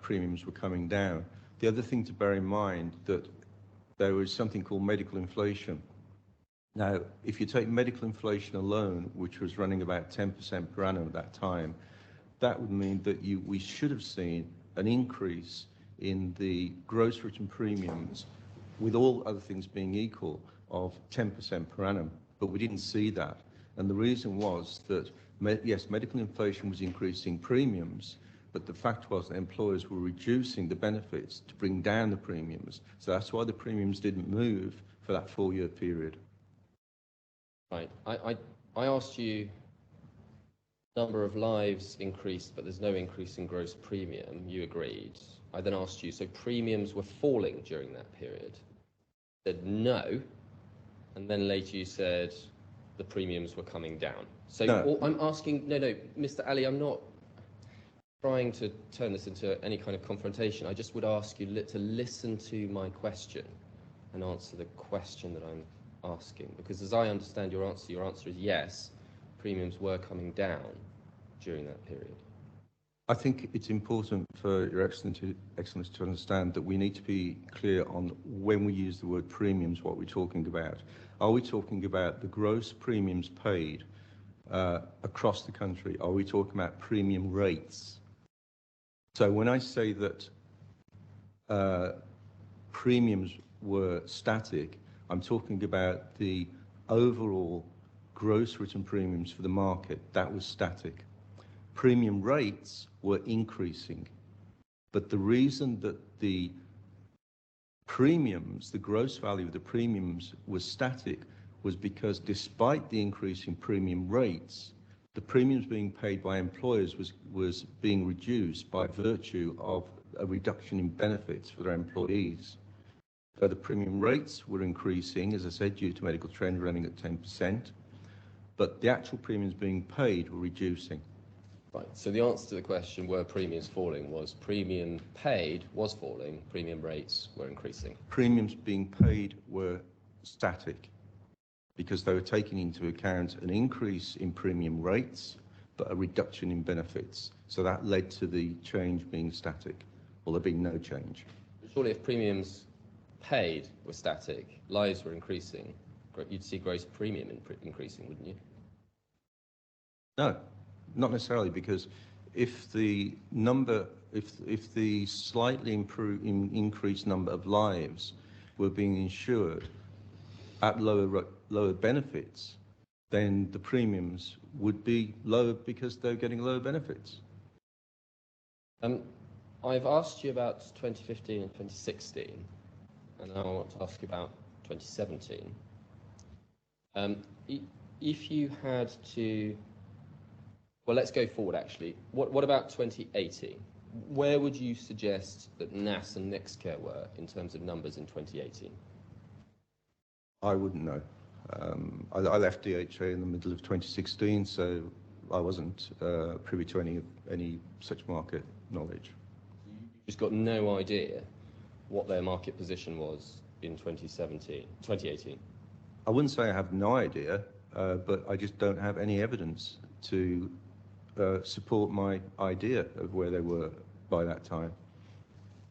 premiums were coming down. The other thing to bear in mind that there was something called medical inflation. Now, if you take medical inflation alone, which was running about 10% per annum at that time, that would mean that we should have seen an increase in the gross written premiums, with all other things being equal, of 10% per annum. But we didn't see that. And the reason was that, yes, medical inflation was increasing premiums, but the fact was that employers were reducing the benefits to bring down the premiums. So that's why the premiums didn't move for that 4-year period. Right. I asked you number of lives increased, but there's no increase in gross premium. You agreed. I then asked you, so premiums were falling during that period? You said no, and then later you said the premiums were coming down. So no. I'm asking, no, Mr. Ali, I'm not trying to turn this into any kind of confrontation. I just would ask you to listen to my question and answer the question that I'm asking, because as I understand your answer is yes, premiums were coming down during that period. I think it's important for Your Excellency to understand that we need to be clear on when we use the word premiums, what we're talking about. Are we talking about the gross premiums paid across the country? Are we talking about premium rates? So when I say that premiums were static, I'm talking about the overall gross written premiums for the market. That was static. Premium rates were increasing, but the reason that the premiums, the gross value of the premiums, was static was because despite the increase in premium rates, the premiums being paid by employers was being reduced by virtue of a reduction in benefits for their employees. So the premium rates were increasing, as I said, due to medical trend running at 10%, but the actual premiums being paid were reducing. Right, so the answer to the question, were premiums falling, was premium paid was falling, premium rates were increasing. Premiums being paid were static because they were taking into account an increase in premium rates but a reduction in benefits. So that led to the change being static, or there being no change. Surely if premiums paid were static, lives were increasing, you'd see gross premium increasing, wouldn't you? No, not necessarily, because if the number, if the slightly increased number of lives were being insured at lower benefits, then the premiums would be lower because they're getting lower benefits. I've asked you about 2015 and 2016, and now I want to ask you about 2017. If you had to, well, let's go forward actually. What about 2018? Where would you suggest that NAS and NextCare were in terms of numbers in 2018? I wouldn't know. I left DHA in the middle of 2016, so I wasn't privy to any such market knowledge. You've just got no idea what their market position was in 2018? I wouldn't say I have no idea, but I just don't have any evidence to support my idea of where they were by that time.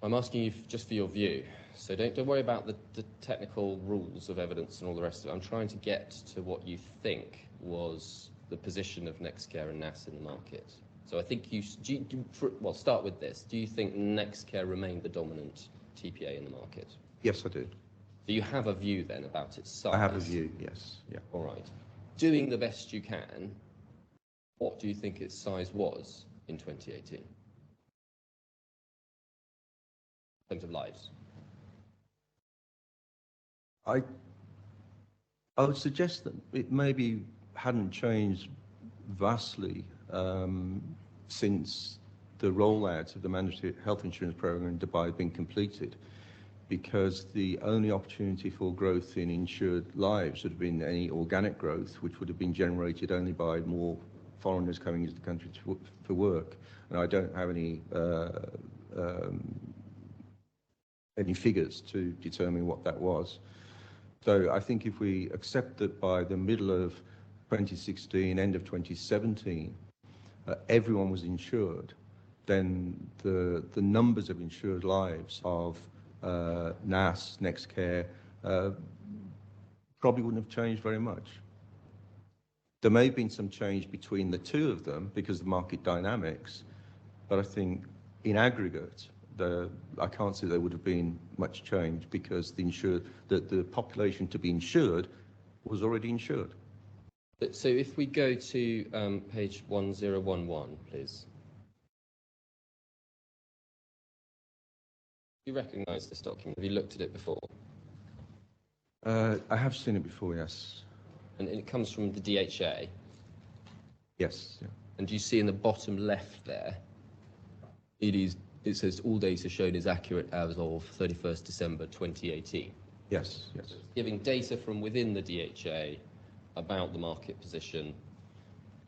I'm asking you just for your view, so don't worry about the technical rules of evidence and all the rest of it. I'm trying to get to what you think was the position of NextCare and NAS in the market. So I think well, start with this. Do you think NextCare remained the dominant TPA in the market? Yes, I do. Do you have a view then about its size? I have a view, yes. Yeah. All right. Doing the best you can, what do you think its size was in 2018? In terms of lives? I would suggest that it maybe hadn't changed vastly since the rollout of the mandatory health insurance program in Dubai had been completed, because the only opportunity for growth in insured lives would have been any organic growth, which would have been generated only by more foreigners coming into the country for work. And I don't have any figures to determine what that was. So I think if we accept that by the middle of 2016, end of 2017, everyone was insured, then the numbers of insured lives of NAS, NextCare, probably wouldn't have changed very much. There may have been some change between the two of them because of market dynamics, but I think in aggregate, I can't say there would have been much change because the population to be insured was already insured. So if we go to page 1011, please. Do you recognise this document? Have you looked at it before? I have seen it before, yes. And it comes from the DHA? Yes. Yeah. And do you see in the bottom left there, it says all data shown is accurate as of 31st December 2018? Yes, yes. So it's giving data from within the DHA about the market position,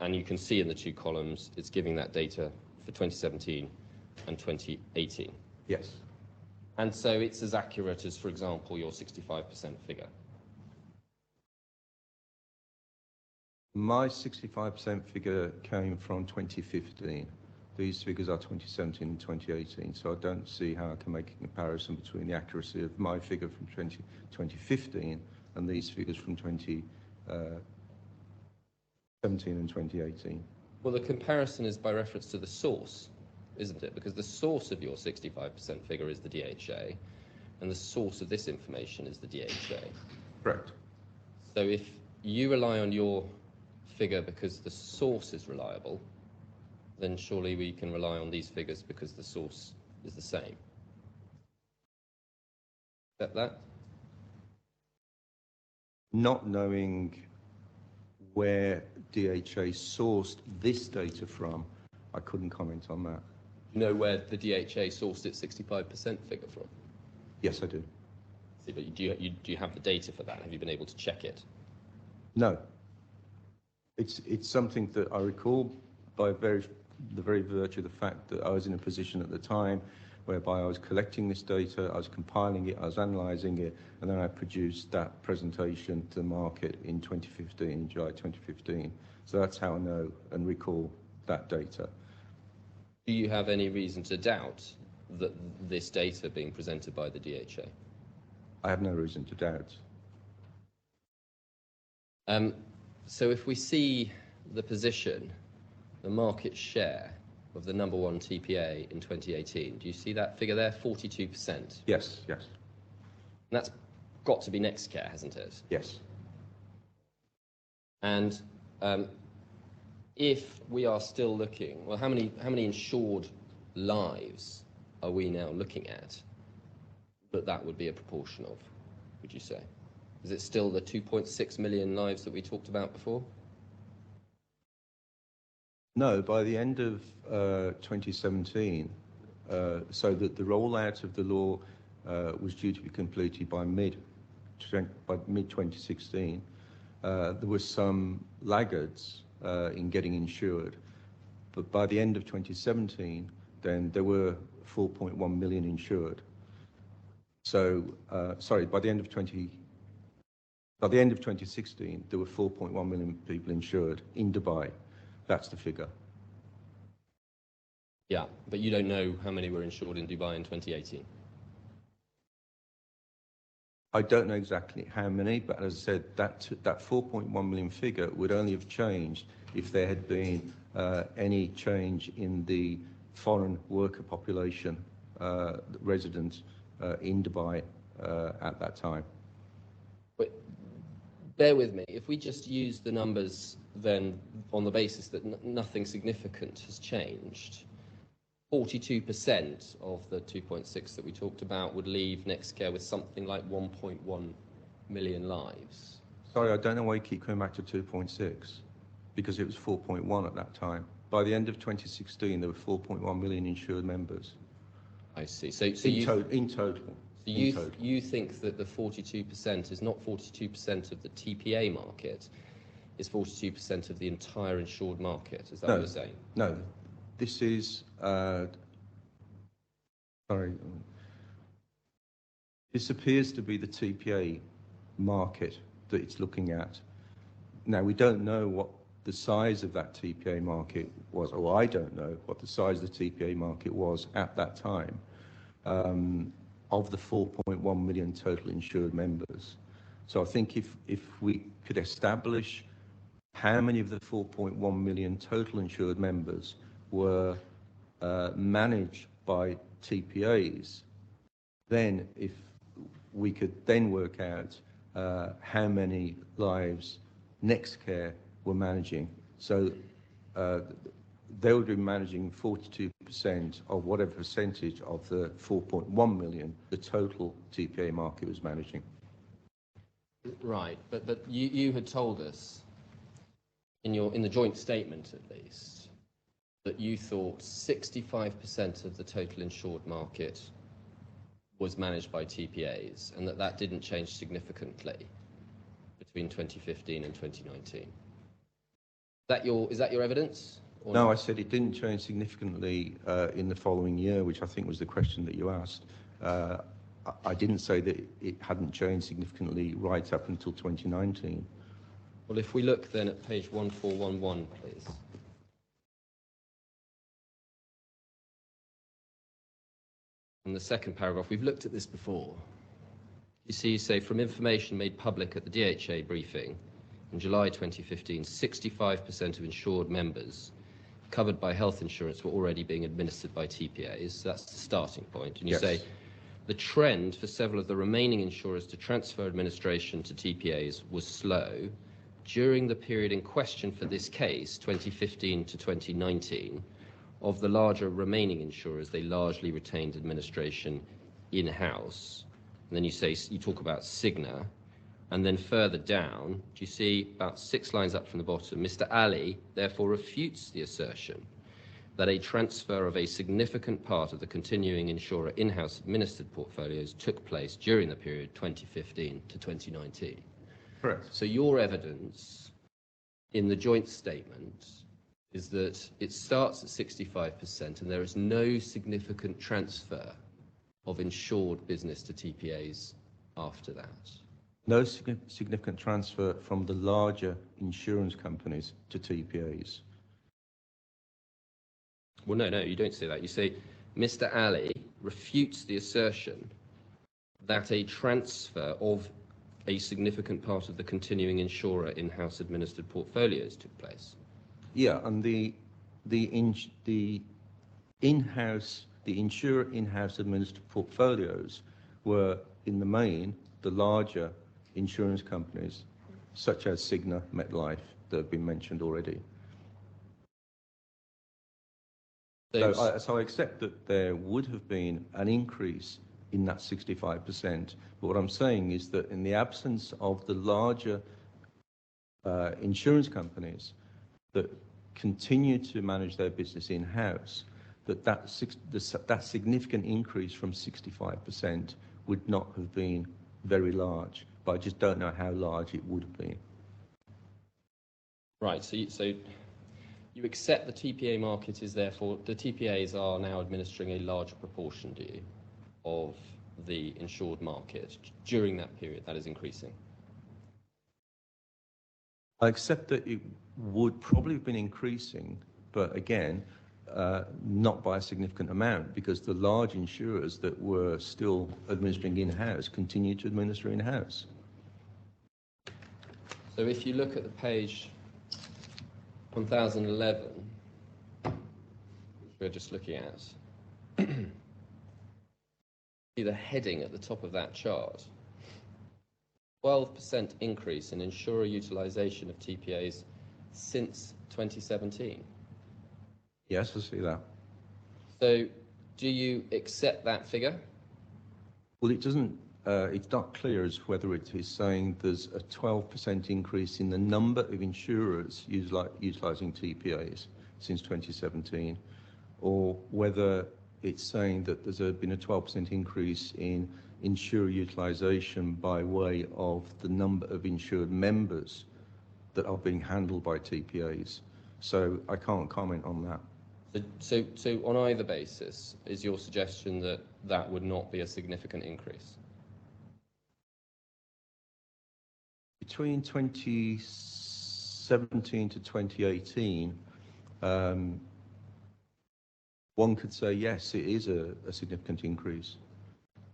and you can see in the two columns it's giving that data for 2017 and 2018. Yes. And so it's as accurate as, for example, your 65% figure. My 65% figure came from 2015. These figures are 2017 and 2018, so I don't see how I can make a comparison between the accuracy of my figure from 2015 and these figures from 2017 and 2018. Well, the comparison is by reference to the source, isn't it? Because the source of your 65% figure is the DHA, and the source of this information is the DHA. Correct. So if you rely on your figure because the source is reliable, then surely we can rely on these figures because the source is the same. Accept that? Not knowing where DHA sourced this data from, I couldn't comment on that. You know where the DHA sourced its 65% figure from? Yes, I do. See, but do you have the data for that? Have you been able to check it? No. It's something that I recall by the very virtue of the fact that I was in a position at the time whereby I was collecting this data, I was compiling it, I was analysing it, and then I produced that presentation to the market in 2015, in July 2015. So that's how I know and recall that data. Do you have any reason to doubt that this data being presented by the DHA? I have no reason to doubt. So if we see the position, the market share of the number one TPA in 2018, do you see that figure there, 42%? Yes, yes. And that's got to be Nextcare, hasn't it? Yes. And if we are still looking, well, how many insured lives are we now looking at that would be a proportion of, would you say? Is it still the 2.6 million lives that we talked about before? No, by the end of 2017, so that the rollout of the law was due to be completed by mid-2016, there were some laggards in getting insured, but by the end of 2017, then there were 4.1 million insured. So, sorry, by the end of 2016, there were 4.1 million people insured in Dubai. That's the figure. Yeah, but you don't know how many were insured in Dubai in 2018? I don't know exactly how many, but as I said, that 4.1 million figure would only have changed if there had been any change in the foreign worker population residents in Dubai at that time. But bear with me, if we just use the numbers then on the basis that nothing significant has changed, 42% of the 2.6 that we talked about would leave Nextcare with something like 1.1 million lives. Sorry, I don't know why you keep coming back to 2.6, because it was 4.1 at that time. By the end of 2016, there were 4.1 million insured members. I see. In total. You think that the 42% is not 42% of the TPA market, it's 42% of the entire insured market. Is that what you're saying? No. This is, this appears to be the TPA market that it's looking at. Now, we don't know what the size of that TPA market was, or I don't know what the size of the TPA market was at that time, of the 4.1 million total insured members. So I think if we could establish how many of the 4.1 million total insured members were managed by TPAs, then if we could then work out how many lives Nextcare were managing. So they would be managing 42% of whatever percentage of the 4.1 million the total TPA market was managing. Right, but you had told us in the joint statement at least that you thought 65% of the total insured market was managed by TPAs, and that didn't change significantly between 2015 and 2019. Is that your evidence? No, I said it didn't change significantly in the following year, which I think was the question that you asked. I didn't say that it hadn't changed significantly right up until 2019. Well, if we look then at page 1411, please. In the second paragraph, we've looked at this before. You say, from information made public at the DHA briefing in July 2015, 65% of insured members covered by health insurance were already being administered by TPAs. So that's the starting point. And you say, the trend for several of the remaining insurers to transfer administration to TPAs was slow. During the period in question for this case, 2015 to 2019, of the larger remaining insurers, they largely retained administration in-house. And then you talk about Cigna. And then further down, do you see about 6 lines up from the bottom, Mr. Ali therefore refutes the assertion that a transfer of a significant part of the continuing insurer in-house administered portfolios took place during the period 2015 to 2019. Correct. So your evidence in the joint statement is that it starts at 65% and there is no significant transfer of insured business to TPAs after that. No significant transfer from the larger insurance companies to TPAs. Well, no, you don't say that. You say, Mr. Ali refutes the assertion that a transfer of a significant part of the continuing insurer in-house administered portfolios took place. Yeah, and the insurer in-house administered portfolios were, in the main, the larger insurance companies, such as Cigna, MetLife, that have been mentioned already. So I accept that there would have been an increase in that 65%, but what I'm saying is that in the absence of the larger insurance companies that continue to manage their business in-house, that significant increase from 65% would not have been very large, but I just don't know how large it would have been. Right, so you accept the TPA market is therefore, the TPAs are now administering a larger proportion, do you, of the insured market during that period that is increasing? I accept that it would probably have been increasing, but again, not by a significant amount, because the large insurers that were still administering in-house continue to administer in-house. So if you look at the page 1011, which we're just looking at, see the heading at the top of that chart, 12% increase in insurer utilization of TPAs since 2017. Yes, I see that. So do you accept that figure? Well, it doesn't, it's not clear as whether it is saying there's a 12% increase in the number of insurers utilizing TPAs since 2017, or whether it's saying that there's been a 12% increase in insurer utilization by way of the number of insured members that are being handled by TPAs. So I can't comment on that. So on either basis, is your suggestion that that would not be a significant increase? Between 2017 to 2018, one could say, yes, it is a significant increase,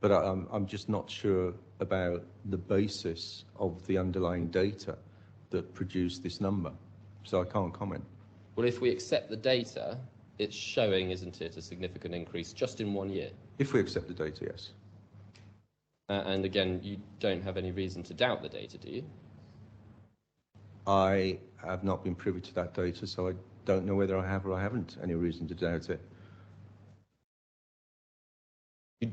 but I'm just not sure about the basis of the underlying data that produced this number, so I can't comment. Well, if we accept the data, it's showing, isn't it, a significant increase just in 1 year? If we accept the data, yes. And again, you don't have any reason to doubt the data, do you? I have not been privy to that data, so I don't know whether I have or I haven't any reason to doubt it.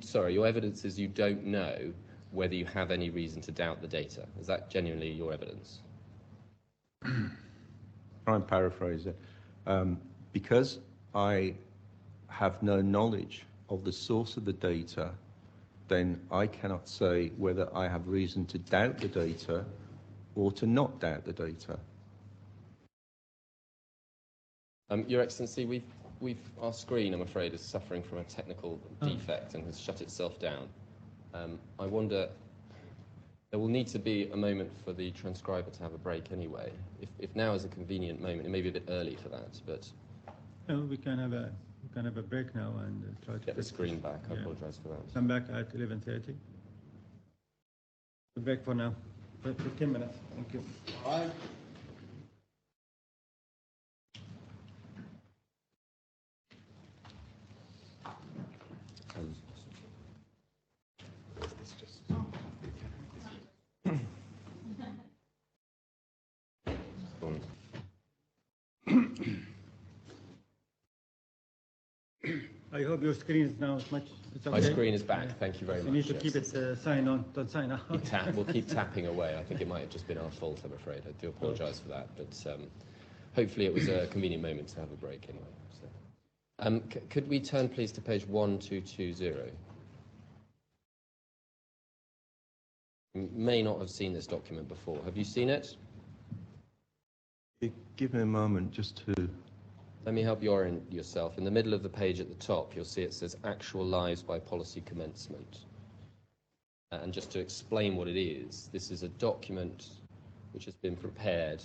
Sorry, your evidence is you don't know whether you have any reason to doubt the data. Is that genuinely your evidence? Try and paraphrase it. Because I have no knowledge of the source of the data, then I cannot say whether I have reason to doubt the data or to not doubt the data. Your Excellency, our screen, I'm afraid, is suffering from a technical defect and has shut itself down. I wonder, there will need to be a moment for the transcriber to have a break anyway. If now is a convenient moment, it may be a bit early for that, but... No, we can have a break now and try to get the screen back. I apologise for that. Come back at 11:30. A break for now. For 15 minutes. Thank you. All right. I hope your screen is now as much. It's okay. My screen is back. Thank you very much. You need to keep it sign on. Don't sign out. We'll keep tapping away. I think it might have just been our fault, I'm afraid. I do apologise for that, but hopefully it was a convenient moment to have a break anyway. So. Could we turn, please, to page 1220? You may not have seen this document before. Have you seen it? Give me a moment just to Let me help you orient yourself. In the middle of the page at the top, you'll see it says actual lives by policy commencement. And just to explain what it is, this is a document which has been prepared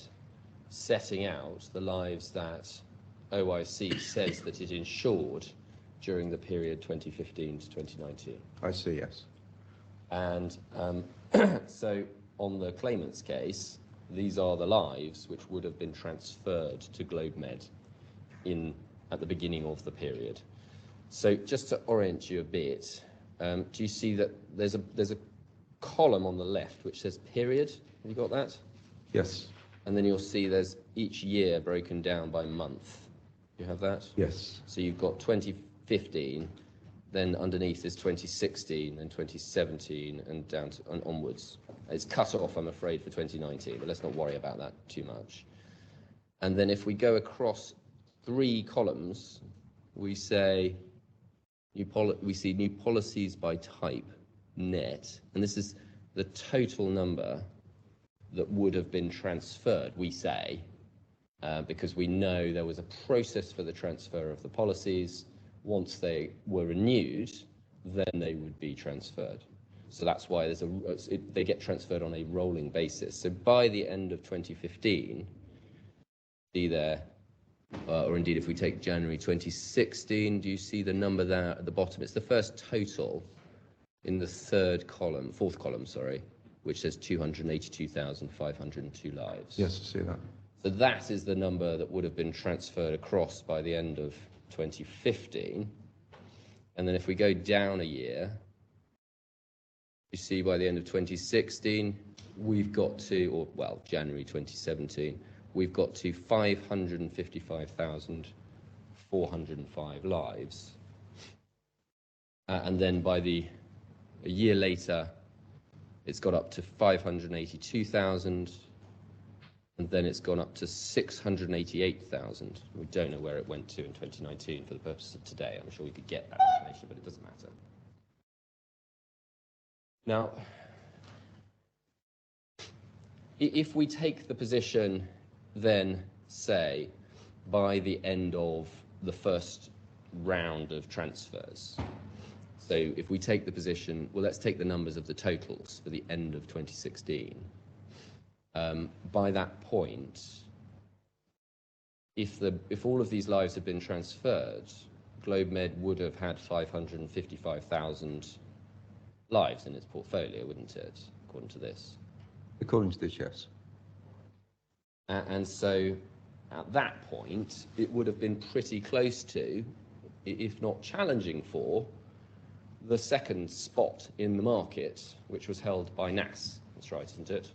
setting out the lives that OIC says that it insured during the period 2015 to 2019. I see, yes. And so on the claimant's case, these are the lives which would have been transferred to GLOBEMED at the beginning of the period. So just to orient you a bit, do you see that there's a column on the left which says period? Have you got that? Yes. And then you'll see there's each year broken down by month. You have that? Yes. So you've got 2015, then underneath is 2016 and 2017 and down to, and onwards. It's cut off, I'm afraid, for 2019, but let's not worry about that too much. And then if we go across 3 columns, we say we see new policies by type net, and this is the total number that would have been transferred, we say, because we know there was a process for the transfer of the policies. Once they were renewed, then they would be transferred. So that's why they get transferred on a rolling basis. So by the end of 2015, see there, or indeed if we take January 2016, do you see the number there at the bottom? It's the first total in the fourth column, sorry, which says 282,502 lives. Yes, I see that. So that is the number that would have been transferred across by the end of 2015. And then if we go down a year, you see by the end of 2016, we've got to, or well, January 2017, we've got to 555,405 lives. And then by a year later, it's got up to 582,000, and then it's gone up to 688,000. We don't know where it went to in 2019 for the purpose of today. I'm sure we could get that information, but it doesn't matter. Now, if we take the position, then say, by the end of the first round of transfers, so if we take the position, well, let's take the numbers of the totals for the end of 2016. By that point, if all of these lives had been transferred, GLOBEMED would have had 555,000 lives in its portfolio, wouldn't it, according to this? According to this, yes. And so at that point, it would have been pretty close to, if not challenging for, the second spot in the market, which was held by NAS. That's right, isn't it?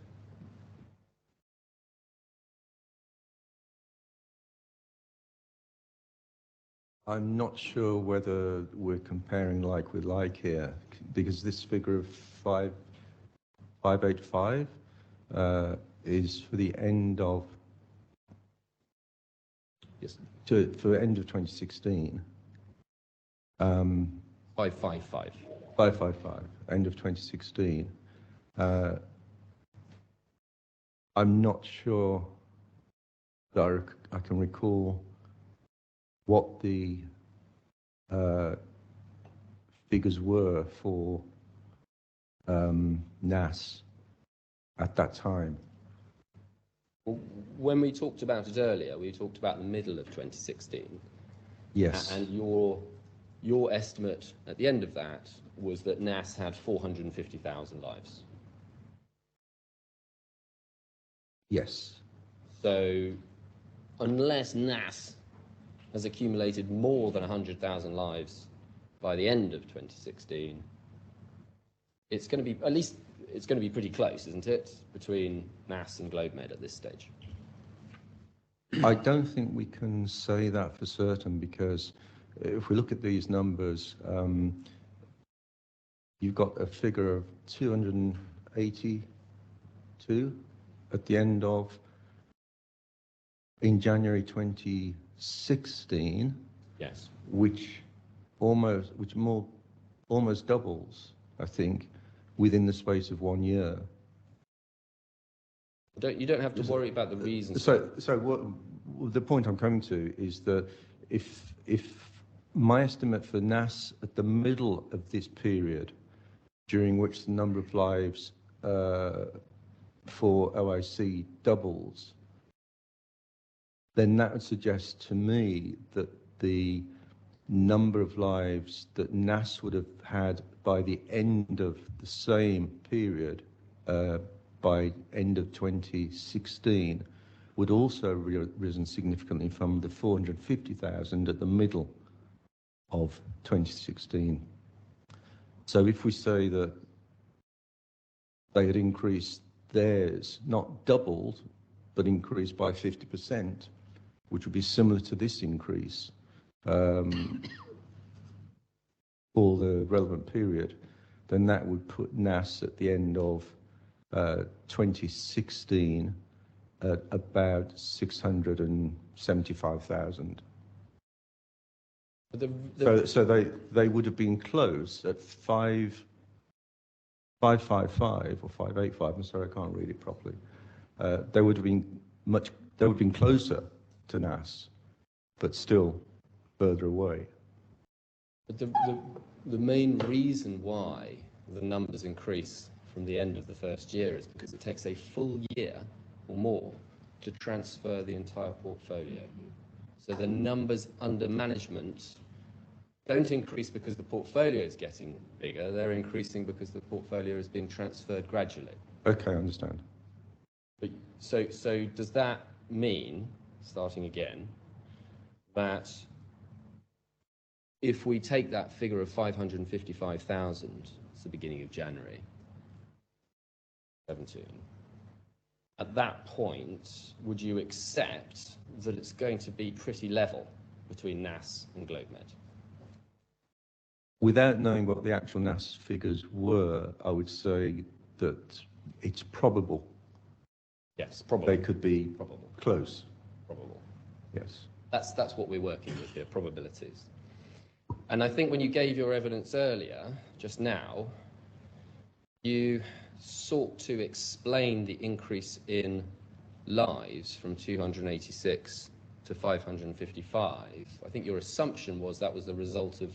I'm not sure whether we're comparing like with like here, because this figure of 585 is for the end of, Yes. For end of 2016. 555. 555, end of 2016. I'm not sure that I can recall what the figures were for NAS at that time. When we talked about it earlier, we talked about the middle of 2016. Yes. And your estimate at the end of that was that NAS had 450,000 lives. Yes. So unless NAS has accumulated more than 100,000 lives by the end of 2016, it's going to be, at least it's going to be pretty close, isn't it, between NAS and GLOBEMED at this stage? I don't think we can say that for certain, because if we look at these numbers, you've got a figure of 282 at the end of, in January 2016. Yes. Which almost doubles, I think, within the space of 1 year. You don't have to worry about the reasons. So the point I'm coming to is that if my estimate for NAS at the middle of this period, during which the number of lives for OIC doubles, then that would suggest to me that the number of lives that NAS would have had by the end of the same period, by end of 2016, would also risen significantly from the 450,000 at the middle of 2016. So if we say that they had increased theirs, not doubled, but increased by 50%, which would be similar to this increase for the relevant period, then that would put NAS at the end of 2016 at about 675,000. So they would have been close at 555 or 585. I'm sorry, I can't read it properly. They would have been closer to NAS, but still further away. But the main reason why the numbers increase from the end of the first year is because it takes a full year or more to transfer the entire portfolio. So the numbers under management don't increase because the portfolio is getting bigger. They're increasing because the portfolio is being transferred gradually. Okay, I understand. But so does that mean, starting again, that if we take that figure of 555,000, it's the beginning of January 17, at that point, would you accept that it's going to be pretty level between NAS and GLOBEMED? Without knowing what the actual NAS figures were, I would say that it's probable. Yes, probable. They could be probable. Close. Probable. Yes. That's what we're working with here, probabilities. And I think when you gave your evidence earlier, just now, you sought to explain the increase in lives from 286 to 555. I think your assumption was that was the result of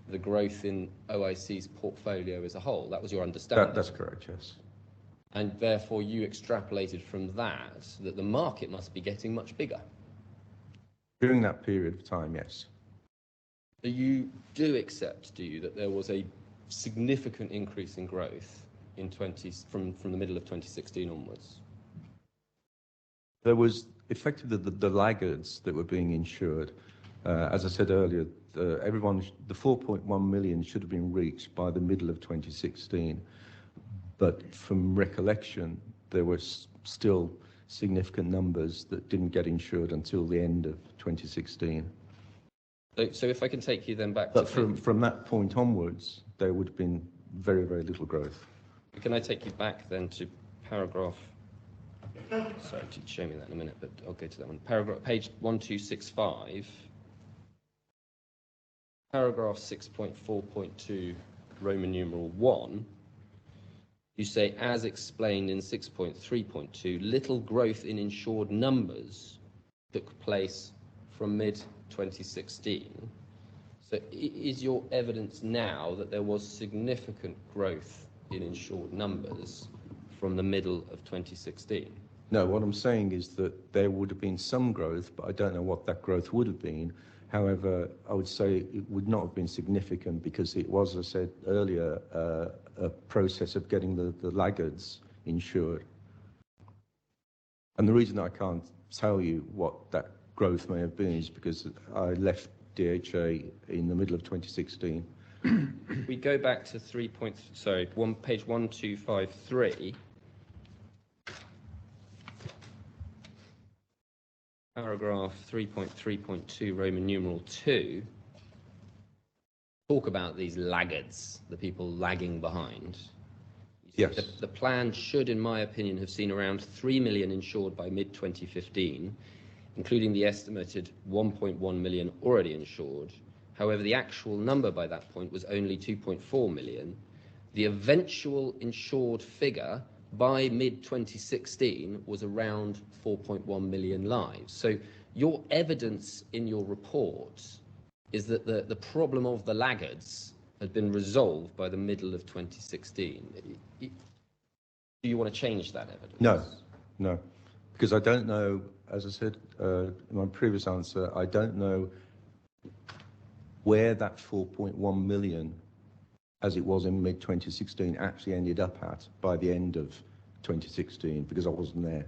the growth in OIC's portfolio as a whole. That was your understanding. That's correct, yes. And therefore you extrapolated from that the market must be getting much bigger. During that period of time, yes. So you do accept, do you, that there was a significant increase in growth in from the middle of 2016 onwards? There was effectively the laggards that were being insured. As I said earlier, the 4.1 million should have been reached by the middle of 2016. But from recollection, there were still significant numbers that didn't get insured until the end of 2016. So if I can take you then back but from that point onwards, there would have been very, very little growth. Can I take you back then to paragraph, sorry, to show me that in a minute, but I'll go to that one. Page 1265, paragraph 6.4.2, Roman numeral 1, you say, as explained in 6.3.2, little growth in insured numbers took place from mid-2016. So is your evidence now that there was significant growth in insured numbers from the middle of 2016? No, what I'm saying is that there would have been some growth, but I don't know what that growth would have been. However, I would say it would not have been significant because it was, as I said earlier, a process of getting the laggards insured. And the reason I can't tell you what that growth may have been is because I left DHA in the middle of 2016. We go back to page 1253. Paragraph 3.3.2, Roman numeral 2, talk about these laggards, the people lagging behind. Yes. The plan should, in my opinion, have seen around 3 million insured by mid-2015, including the estimated 1.1 million already insured. However, the actual number by that point was only 2.4 million. The eventual insured figure by mid-2016 was around 4.1 million lives. So Your evidence in your report is that the problem of the laggards had been resolved by the middle of 2016. Do you want to change that evidence? No, no, because I don't know, as I said in my previous answer, I don't know where that 4.1 million, as it was in mid-2016, actually ended up at by the end of 2016, because I wasn't there.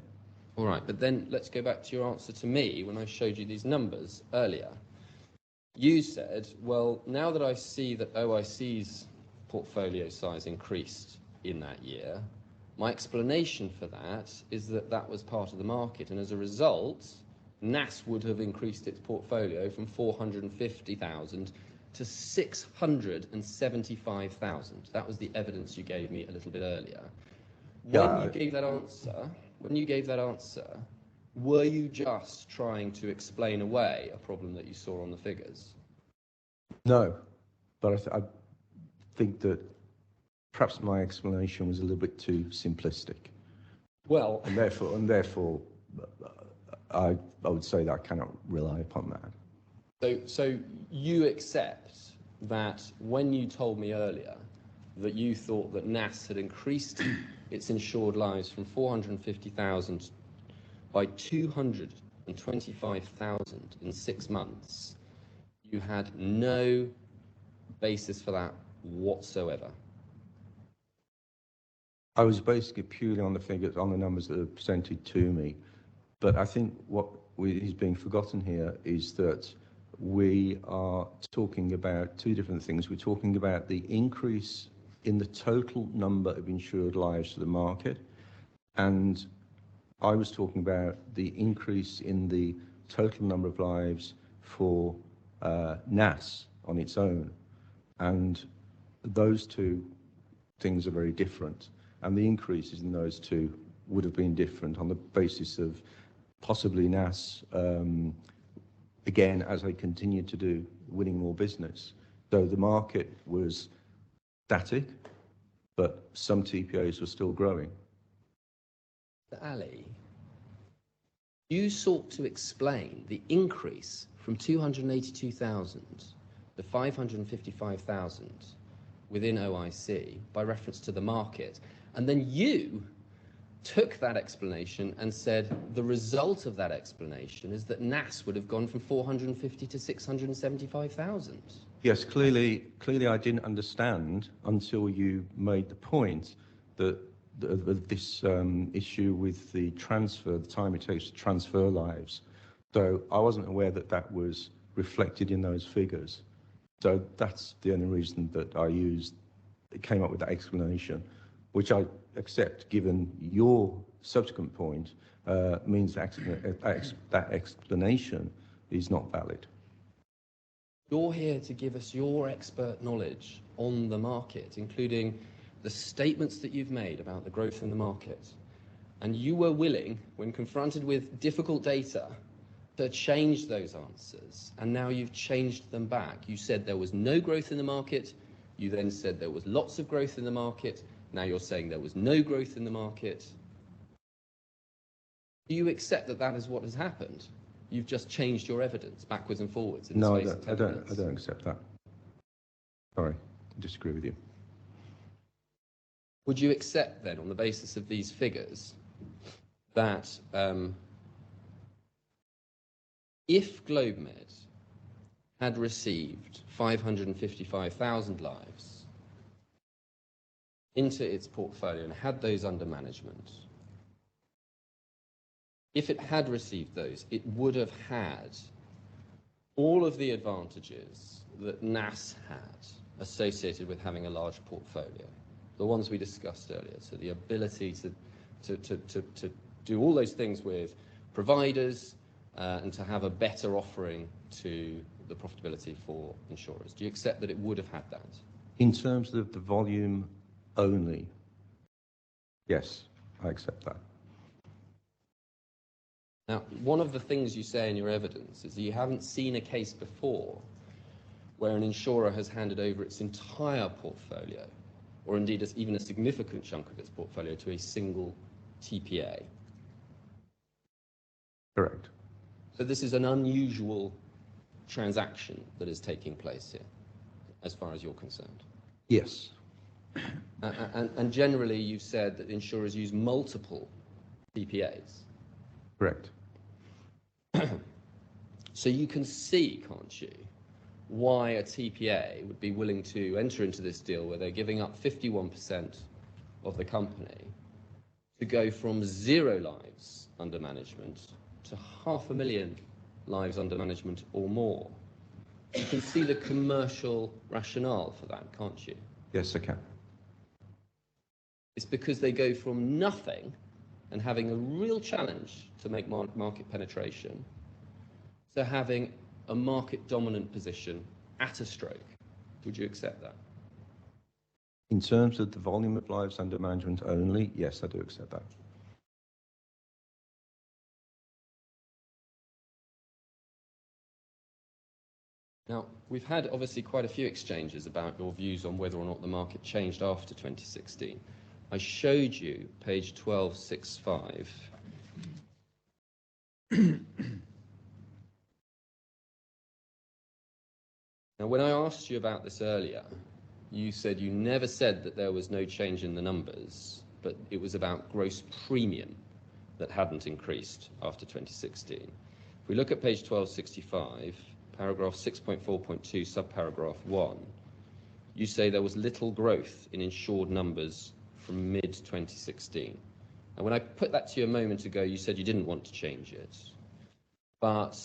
All right, but then let's go back to your answer to me when I showed you these numbers earlier. You said, well, now that I see that OIC's portfolio size increased in that year, my explanation for that is that that was part of the market, and as a result, NAS would have increased its portfolio from 450,000 to 675,000. That was the evidence you gave me a little bit earlier. When you gave that answer, were you just trying to explain away a problem that you saw on the figures? No, but I think that perhaps my explanation was a little bit too simplistic. Well, and therefore, I would say that I cannot rely upon that. So you accept that when you told me earlier that you thought that NAS had increased its insured lives from 450,000 by 225,000 in 6 months, you had no basis for that whatsoever? I was basically purely on the figures, on the numbers that are presented to me. But I think what is being forgotten here is that we are talking about two different things. We're talking about the increase in the total number of insured lives to the market, and I was talking about the increase in the total number of lives for NAS on its own. And those two things are very different. And the increases in those two would have been different on the basis of possibly NAS, again, as they continue to do, winning more business. So the market was static, but some TPAs were still growing. Ali, you sought to explain the increase from 282,000 to 555,000 within OIC by reference to the market, and then you took that explanation and said the result of that explanation is that NAS would have gone from 450 to 675,000. Yes, clearly I didn't understand until you made the point that this issue with the transfer, the time it takes to transfer lives. So I wasn't aware that that was reflected in those figures. So that's the only reason that I came up with that explanation, which I accept, given your subsequent point, means that explanation is not valid. You're here to give us your expert knowledge on the market, including the statements that you've made about the growth in the market. And you were willing, when confronted with difficult data, to change those answers. And now you've changed them back. You said there was no growth in the market. You then said there was lots of growth in the market. Now you're saying there was no growth in the market. Do you accept that that is what has happened? You've just changed your evidence backwards and forwards in the space of 10 minutes. I don't accept that. Sorry, I disagree with you. Would you accept then, on the basis of these figures, that if GLOBEMED had received 555,000 lives into its portfolio and had those under management, if it had received those, it would have had all of the advantages that NAS had associated with having a large portfolio, the ones we discussed earlier. So the ability to do all those things with providers and to have a better offering to the profitability for insurers. Do you accept that it would have had that? In terms of the volume only, yes, I accept that. Now, one of the things you say in your evidence is that you haven't seen a case before where an insurer has handed over its entire portfolio, or indeed even a significant chunk of its portfolio, to a single TPA. Correct. So this is an unusual transaction that is taking place here, as far as you're concerned. Yes. And generally, you've said that insurers use multiple TPAs. Correct. So you can see, can't you, why a TPA would be willing to enter into this deal where they're giving up 51% of the company to go from 0 lives under management to 500,000 lives under management or more. You can see the commercial rationale for that, can't you? Yes, I can. It's because they go from nothing and having a real challenge to make market penetration to having a market dominant position at a stroke. Would you accept that? In terms of the volume of lives under management only, yes, I do accept that. Now, we've had obviously quite a few exchanges about your views on whether or not the market changed after 2016. I showed you page 1265. Now, when I asked you about this earlier, you said you never said that there was no change in the numbers, but it was about gross premium that hadn't increased after 2016. If we look at page 1265, paragraph 6.4.2, subparagraph 1, you say there was little growth in insured numbers from mid-2016. And when I put that to you a moment ago, you said you didn't want to change it. But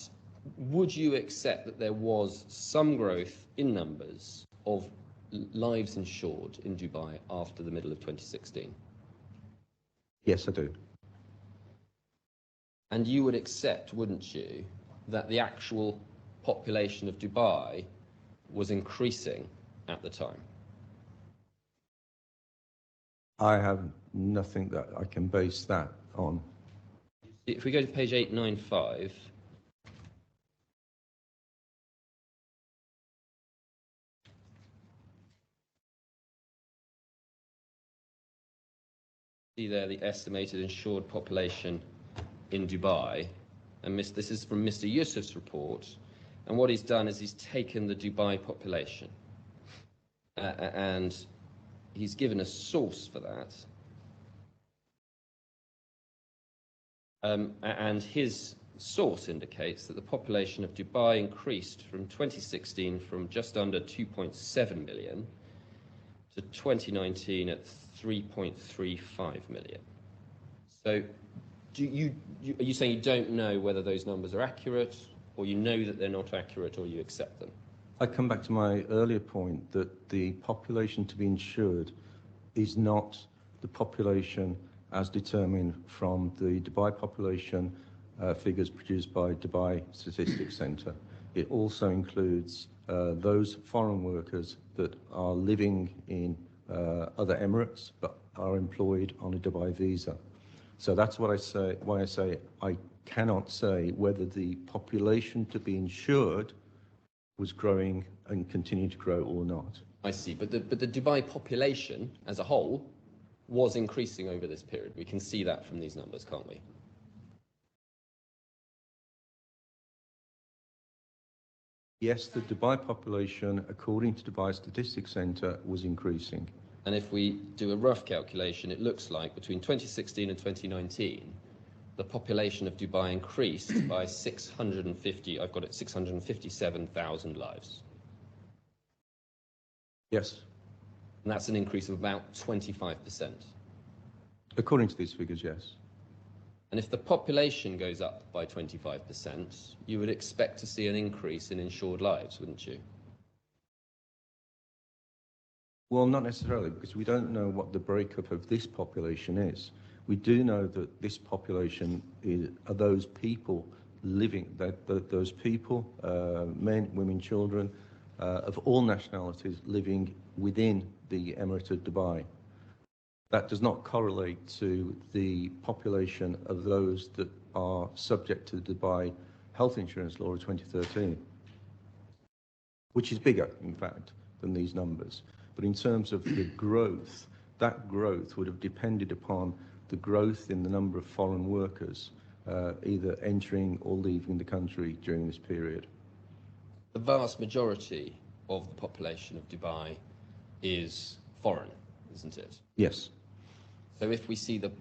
would you accept that there was some growth in numbers of lives insured in Dubai after the middle of 2016? Yes, I do. And you would accept, wouldn't you, that the actual population of Dubai was increasing at the time? I have nothing that I can base that on. If we go to page 895, see there the estimated insured population in Dubai, and this is from Mr. Yusuf's report, and what he's done is he's taken the Dubai population and he's given a source for that, and his source indicates that the population of Dubai increased from 2016 from just under 2.7 million to 2019 at 3.35 million. So are you saying you don't know whether those numbers are accurate, or you know that they're not accurate, or you accept them? I come back to my earlier point that the population to be insured is not the population as determined from the Dubai population figures produced by Dubai Statistics Centre. It also includes those foreign workers that are living in other Emirates but are employed on a Dubai visa. So that's what I say, why I say I cannot say whether the population to be insured was growing and continued to grow or not. I see, but the Dubai population as a whole was increasing over this period. We can see that from these numbers, can't we? Yes, the Dubai population, according to Dubai Statistics Centre, was increasing. And if we do a rough calculation, it looks like between 2016 and 2019, the population of Dubai increased by 657,000 lives. Yes. And that's an increase of about 25%. According to these figures, yes. And if the population goes up by 25%, you would expect to see an increase in insured lives, wouldn't you? Well, not necessarily, because we don't know what the breakup of this population is. We do know that this population are those people living, those people, men, women, children, of all nationalities living within the Emirate of Dubai. That does not correlate to the population of those that are subject to the Dubai Health Insurance Law of 2013, which is bigger, in fact, than these numbers. But in terms of the growth, that growth would have depended upon the growth in the number of foreign workers either entering or leaving the country during this period. The vast majority of the population of Dubai is foreign, isn't it? Yes. So if we see the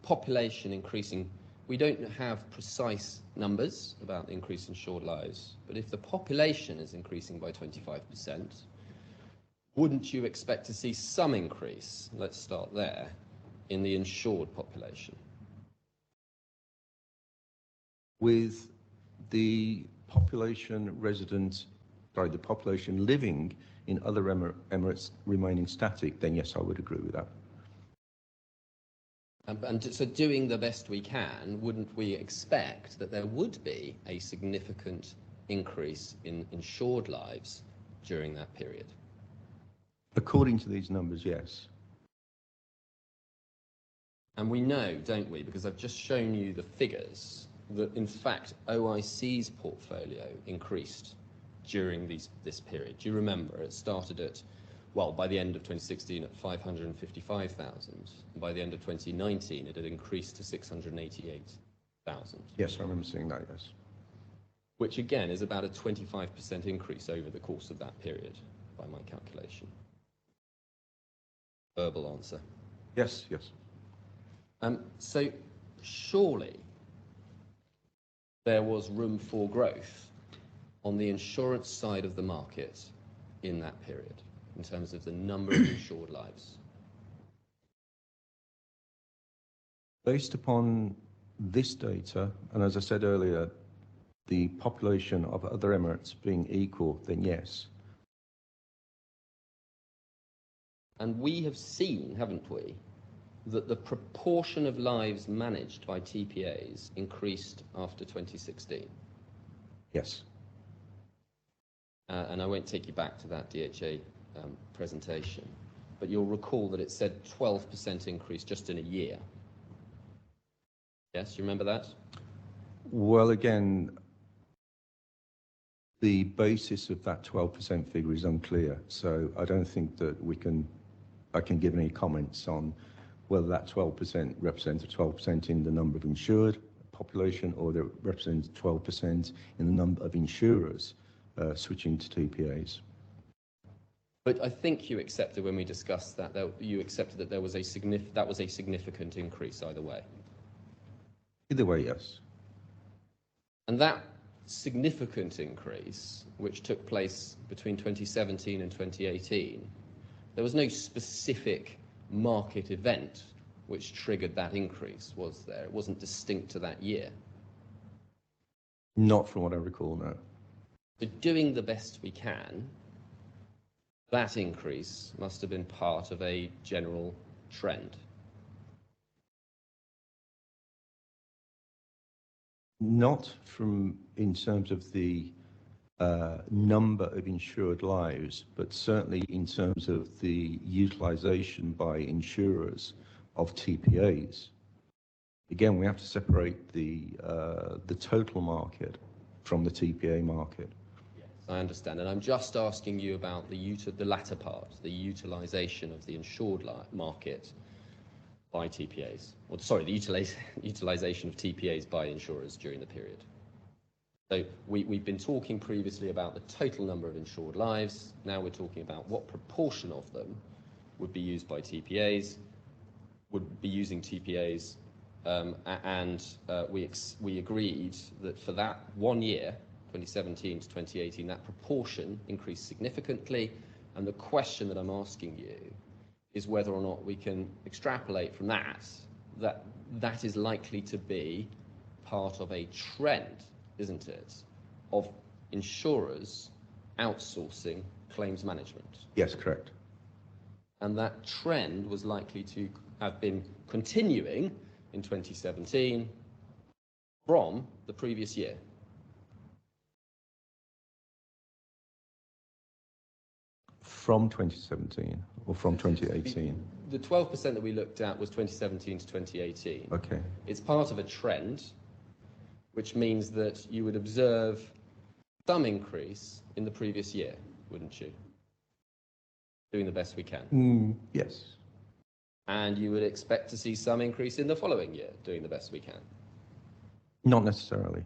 population increasing, we don't have precise numbers about the increase in insured lives, but if the population is increasing by 25%, wouldn't you expect to see some increase, let's start there, in the insured population? With the population the population living in other Emirates remaining static, then yes, I would agree with that. And so doing the best we can, wouldn't we expect that there would be a significant increase in insured lives during that period? According to these numbers, yes. And we know, don't we, because I've just shown you the figures, that in fact OIC's portfolio increased during this period. Do you remember? It started at, well, by the end of 2016 at 555,000. By the end of 2019, it had increased to 688,000. Yes, I remember seeing that, yes. Which again is about a 25% increase over the course of that period, by my calculation. Verbal answer. Yes, yes. So surely there was room for growth on the insurance side of the market in that period, in terms of the number of insured lives. Based upon this data, and as I said earlier, the population of other Emirates being equal, then yes. And we have seen, haven't we, that the proportion of lives managed by TPAs increased after 2016. Yes. And I won't take you back to that DHA presentation, but you'll recall that it said 12% increase just in a year. Yes, you remember that? Well, again, the basis of that 12% figure is unclear, so I don't think that I can give any comments on whether that 12% represents a 12% in the number of insured population or that it represents 12% in the number of insurers switching to TPAs. But I think you accepted when we discussed that, you accepted that there was a significant increase either way. Either way, yes. And that significant increase, which took place between 2017 and 2018, there was no specific market event which triggered that increase, was there? It wasn't distinct to that year. Not from what I recall, no. But doing the best we can, that increase must have been part of a general trend. Not from in terms of the number of insured lives, but certainly in terms of the utilization by insurers of TPAs. Again, we have to separate the total market from the TPA market. Yes, I understand, and I'm just asking you about the latter part, the utilization of the insured market by TPAs, or sorry, the utilization of TPAs by insurers during the period. So we've been talking previously about the total number of insured lives. Now we're talking about what proportion of them would be used by TPAs, would be using TPAs, and we agreed that for that 1 year, 2017 to 2018, that proportion increased significantly. And the question that I'm asking you is whether or not we can extrapolate from that is likely to be part of a trend, isn't it, of insurers outsourcing claims management. Yes, correct. And that trend was likely to have been continuing in 2017 from the previous year. From 2017 or from 2018? The 12% that we looked at was 2017 to 2018. Okay. It's part of a trend, which means that you would observe some increase in the previous year, wouldn't you? Doing the best we can. Yes. And you would expect to see some increase in the following year, doing the best we can. Not necessarily.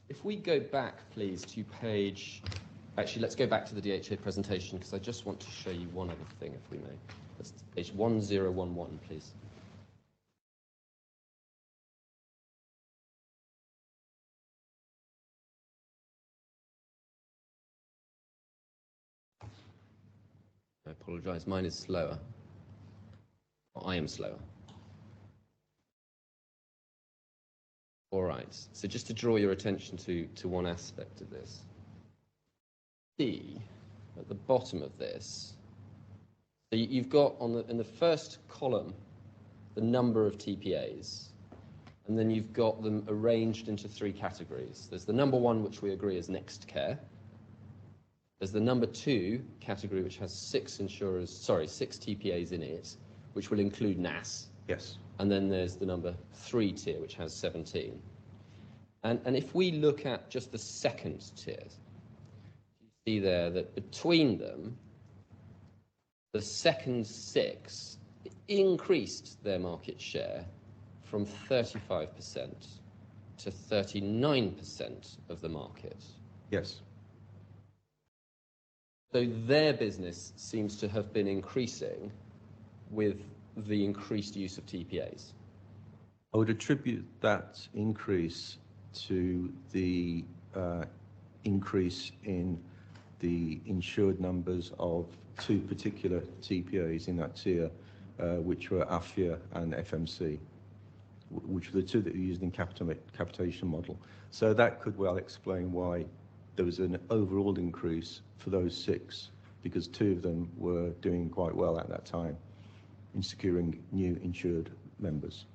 If we go back, please, to page... Actually, let's go back to the DHA presentation, because I just want to show you one other thing, if we may. That's page 1011, please. I apologise, mine is slower. Or I am slower. All right, so just to draw your attention to one aspect of this. See, at the bottom of this, so you've got in the first column the number of TPAs, and then you've got them arranged into three categories. There's the number one, which we agree is next care. There's the number two category, which has six TPAs in it, which will include NAS. Yes. And then there's the number three tier, which has 17. And if we look at just the second tier, you see there that between them, the second six increased their market share from 35% to 39% of the market. Yes. So their business seems to have been increasing with the increased use of TPAs. I would attribute that increase to the increase in the insured numbers of two particular TPAs in that tier, which were AFIA and FMC, which were the two that were used in capitation model. So that could well explain why there was an overall increase for those six, because two of them were doing quite well at that time in securing new insured members.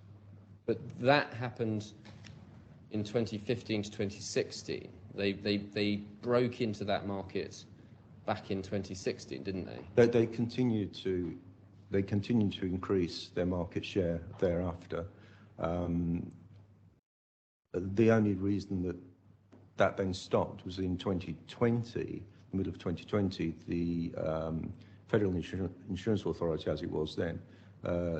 But that happened in 2015 to 2016. They broke into that market back in 2016, didn't they? They continued to increase their market share thereafter. The only reason that then stopped was in 2020, the middle of 2020, the Federal Insurance Authority, as it was then,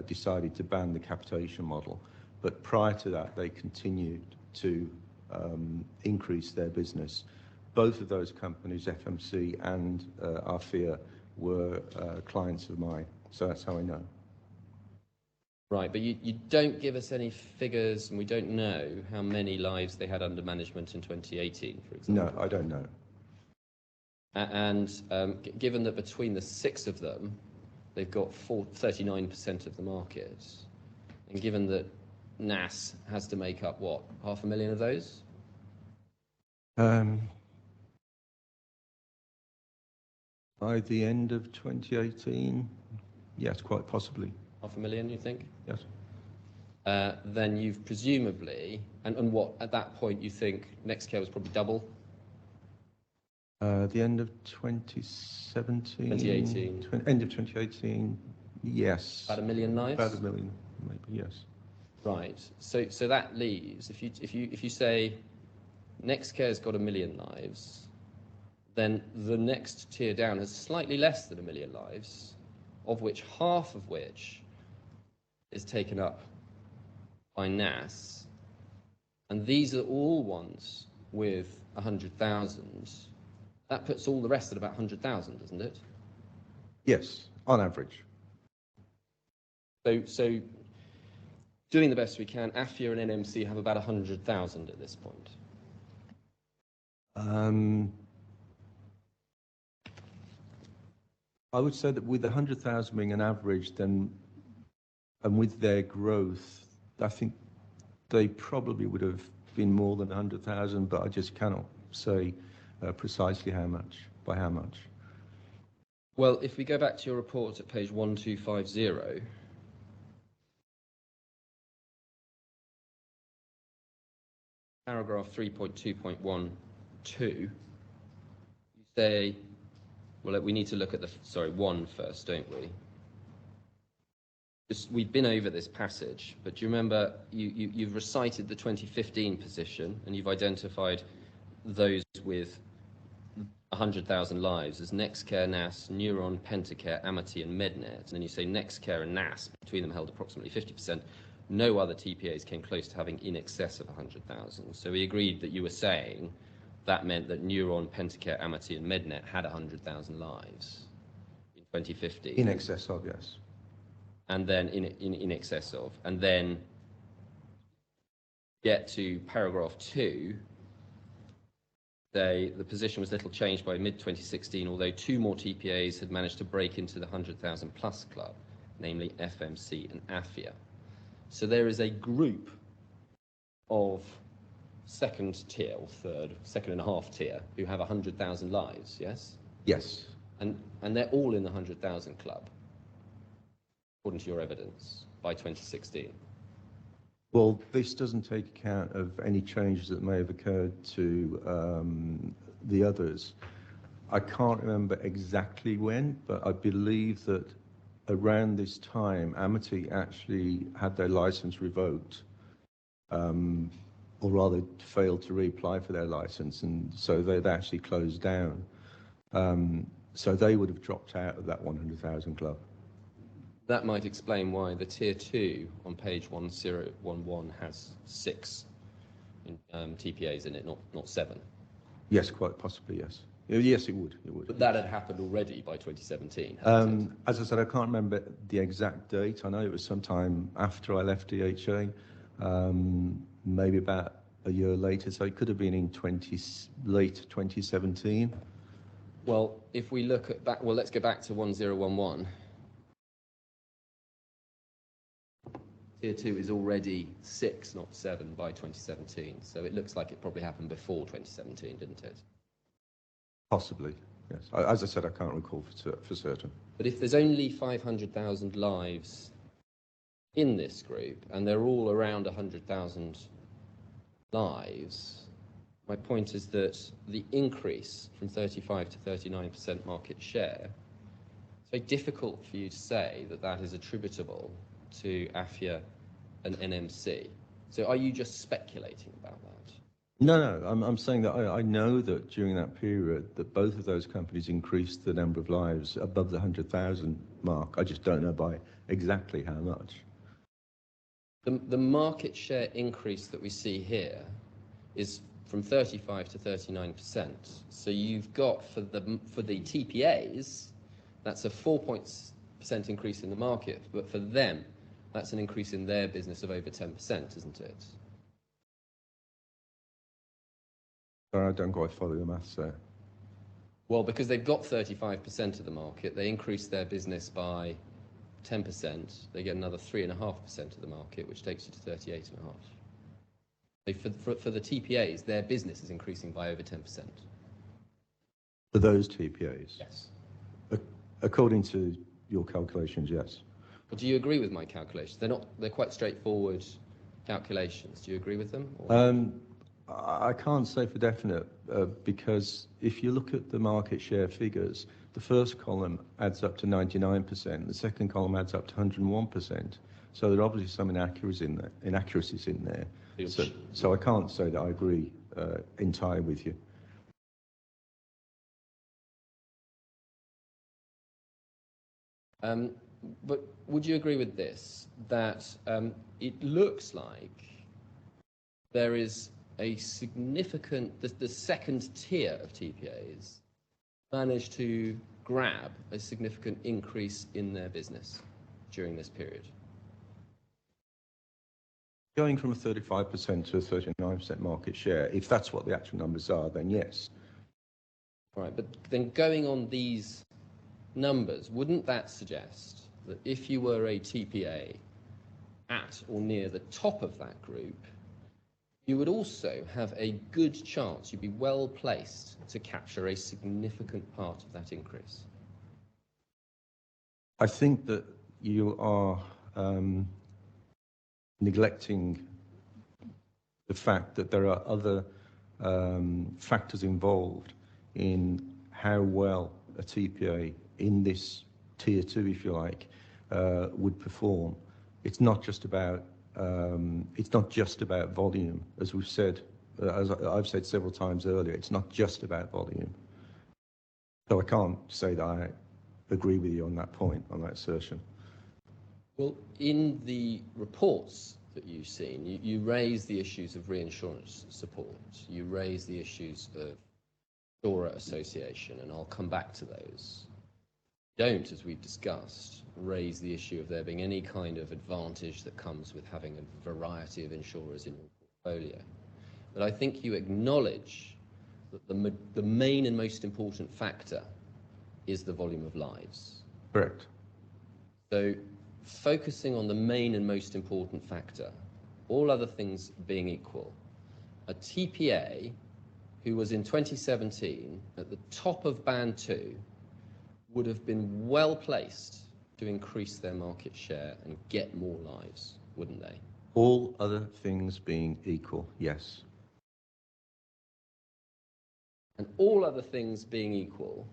decided to ban the capitation model. But prior to that, they continued to increase their business. Both of those companies, FMC and AFIA, were clients of mine, so that's how I know. Right, but you don't give us any figures, and we don't know how many lives they had under management in 2018, for example. No, I don't know. And given that between the six of them, they've got 39% of the market, and given that NAS has to make up, what, 500,000 of those? By the end of 2018, yes, quite possibly. 500,000, you think? Yes. Then you've presumably, and what, at that point you think Nextcare was probably double? The end of 2017. 2018. End of 2018, yes. About 1 million lives? About 1 million, maybe, yes. Right. So that leaves, if you say Nextcare's got 1 million lives, then the next tier down has slightly less than 1 million lives, of which half of which is taken up by NAS, and these are all ones with 100,000. That puts all the rest at about 100,000, doesn't it? Yes, on average. So doing the best we can, AFIA and NMC have about 100,000 at this point. I would say that with 100,000 being an average, then, and with their growth, I think they probably would have been more than 100,000, but I just cannot say precisely how much, by how much. Well, if we go back to your report at page 1250, paragraph 3.2.12, you say, well, we need to look at the, one first, don't we? We've been over this passage, but do you remember you've recited the 2015 position, and you've identified those with 100,000 lives as Nextcare, NAS, Neuron, Pentacare, Amity, and Mednet. And then you say Nextcare and NAS, between them held approximately 50%. No other TPAs came close to having in excess of 100,000. So we agreed that you were saying that meant that Neuron, Pentacare, Amity, and Mednet had 100,000 lives in 2015. In excess of, yes. And then in excess of. And then get to paragraph 2. The position was little changed by mid-2016, although 2 more TPAs had managed to break into the 100,000 plus club, namely FMC and AFIA. So there is a group of second tier or third, second and a half tier who have 100,000 lives, yes? Yes. And they're all in the 100,000 club, according to your evidence, by 2016. Well, this doesn't take account of any changes that may have occurred to the others. I can't remember exactly when, but I believe that around this time, Amity actually had their license revoked, or rather failed to reapply for their license, and so they actually closed down. So they would have dropped out of that 100,000 club. That might explain why the tier 2 on page 1011 has 6 TPAs in it, not 7. Yes, quite possibly, yes. Yes, it would. But that had happened already by 2017. As I said, I can't remember the exact date. I know it was sometime after I left DHA, maybe about a year later. So it could have been in late 2017. Well, if we look at that, well, let's go back to 1011. Tier 2 is already 6, not 7, by 2017. So it looks like it probably happened before 2017, didn't it? Possibly, yes. As I said, I can't recall for certain. But if there's only 500,000 lives in this group, and they're all around 100,000 lives, my point is that the increase from 35 to 39% market share, it's very difficult for you to say that that is attributable to AFIA and NMC. So are you just speculating about that? No, I'm saying that I know that during that period that both of those companies increased the number of lives above the 100,000 mark. I just don't know by exactly how much. The market share increase that we see here is from 35 to 39%. So you've got for the TPAs, that's a 4% increase in the market, but for them, that's an increase in their business of over 10%, isn't it? I don't quite follow the maths there. Well, because they've got 35% of the market, they increase their business by 10%, they get another 3.5% of the market, which takes you to 38.5%. For the TPAs, their business is increasing by over 10%. For those TPAs? Yes. According to your calculations, yes. But do you agree with my calculations? They're quite straightforward calculations. Do you agree with them? I can't say for definite because if you look at the market share figures, the first column adds up to 99%, the second column adds up to 101%. So there are obviously some inaccuracies in there. So I can't say that I agree entirely with you. But would you agree with this, that it looks like there is a significant, the second tier of TPAs managed to grab a significant increase in their business during this period? Going from a 35% to a 39% market share, if that's what the actual numbers are, then yes. Right, but then going on these numbers, wouldn't that suggest that if you were a TPA at or near the top of that group, you would also have a good chance, you'd be well placed to capture a significant part of that increase? I think that you are neglecting the fact that there are other factors involved in how well a TPA in this tier 2, if you like, would perform. It's not just about volume, as we've said, as I've said several times earlier. It's not just about volume. So I can't say that I agree with you on that point, on that assertion. Well, in the reports that you've seen, you raise the issues of reinsurance support. You raise the issues of insurer association, and I'll come back to those. Don't, as we've discussed, raise the issue of there being any kind of advantage that comes with having a variety of insurers in your portfolio. But I think you acknowledge that the main and most important factor is the volume of lives. Correct. So focusing on the main and most important factor, all other things being equal, a TPA who was in 2017 at the top of band 2 would have been well placed to increase their market share and get more lives, wouldn't they? All other things being equal, yes. And all other things being equal,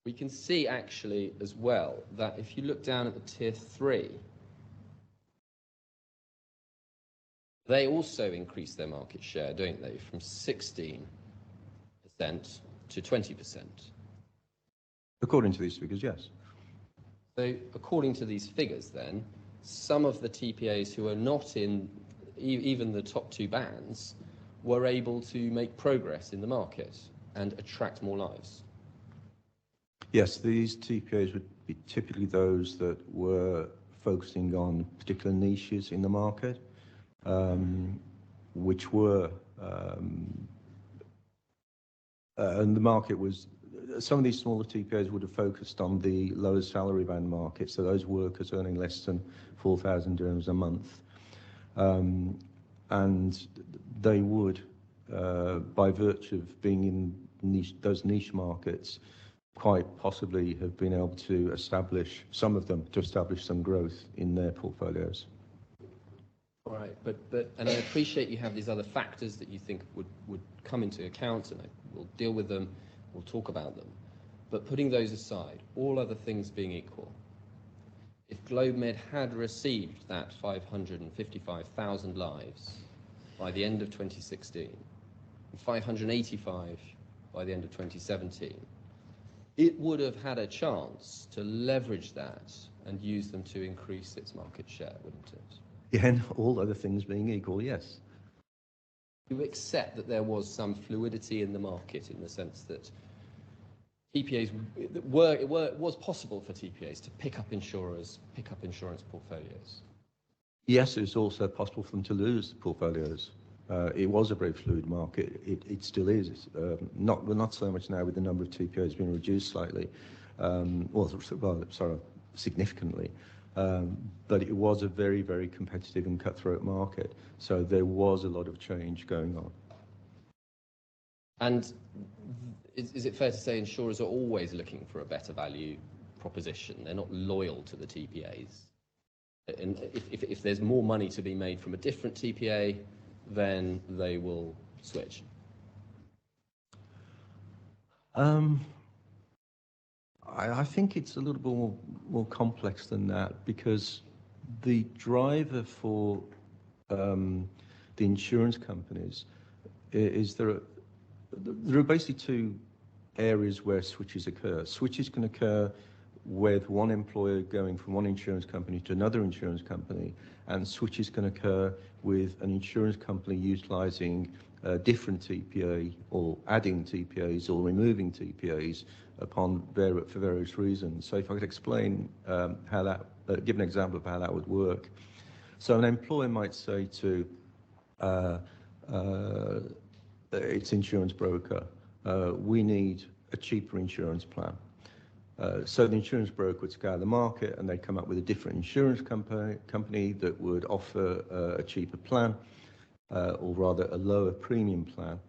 we can see actually as well that if you look down at the tier 3, they also increase their market share, don't they, from 16% to 20%. According to these figures, yes. So according to these figures then, some of the TPAs who are not in even the top 2 bands were able to make progress in the market and attract more lives. Yes, these TPAs would be typically those that were focusing on particular niches in the market, which were, and the market was, some of these smaller TPAs would have focused on the lower salary band market, so those workers earning less than 4,000 dirhams a month. And they would, by virtue of being in those niche markets, quite possibly have been able to establish, some of them, to establish some growth in their portfolios. All right, and I appreciate you have these other factors that you think would come into account, and we'll deal with them, we'll talk about them. But putting those aside, all other things being equal, if GLOBEMED had received that 555,000 lives by the end of 2016, and 585 by the end of 2017, it would have had a chance to leverage that and use them to increase its market share, wouldn't it? Again, all other things being equal, yes. You accept that there was some fluidity in the market in the sense that TPAs it was possible for TPAs to pick up insurance portfolios. Yes, it's also possible for them to lose portfolios. It was a very fluid market. It still is. Not so much now with the number of TPOs being reduced slightly, significantly. But it was a very, very competitive and cutthroat market. So there was a lot of change going on. And is it fair to say insurers are always looking for a better value proposition? They're not loyal to the TPAs. And if there's more money to be made from a different TPA, then they will switch. I think it's a little bit more complex than that, because the driver for the insurance companies is there are basically 2 areas where switches occur. Switches can occur with one employer going from one insurance company to another insurance company, and switches can occur with an insurance company utilising a different TPA or adding TPAs or removing TPAs for various reasons. So if I could explain how that, give an example of how that would work. So an employer might say to its insurance broker, we need a cheaper insurance plan. So the insurance broker would scour the market and they'd come up with a different insurance company that would offer a cheaper plan, or rather a lower premium plan.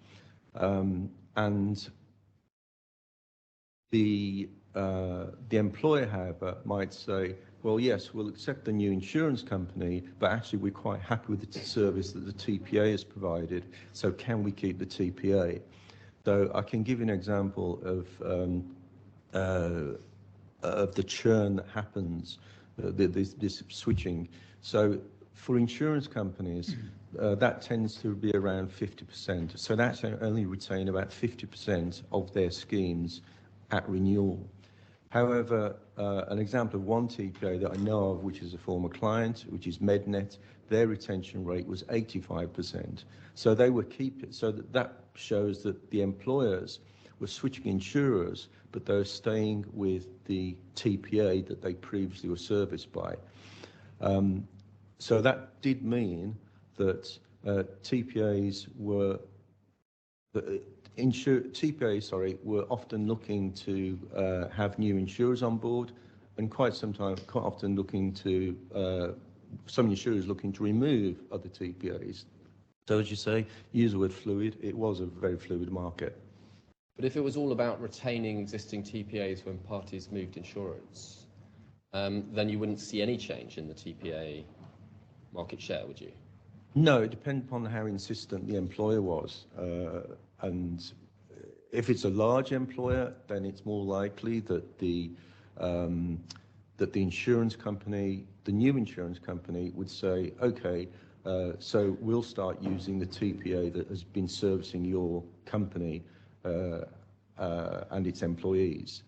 And the employer, however, might say, well, yes, we'll accept the new insurance company, but actually we're quite happy with the service that the TPA has provided, so can we keep the TPA? So I can give you an example of the churn that happens, this switching. So For insurance companies, that tends to be around 50%. So that's only retain about 50% of their schemes at renewal. However, an example of one TPA that I know of, which is a former client, which is MedNet, their retention rate was 85%. So they were keeping, so that shows that the employers were switching insurers, but they were staying with the TPA that they previously were serviced by. So that did mean that TPAs were were often looking to have new insurers on board, and quite often looking to some insurers looking to remove other TPAs. So as you say, use the word fluid. It was a very fluid market. But if it was all about retaining existing TPAs when parties moved insurance, then you wouldn't see any change in the TPA market share, would you? No, it depends upon how insistent the employer was. And if it's a large employer, then it's more likely that the insurance company, the new insurance company, would say, okay, so we'll start using the TPA that has been servicing your company and its employees.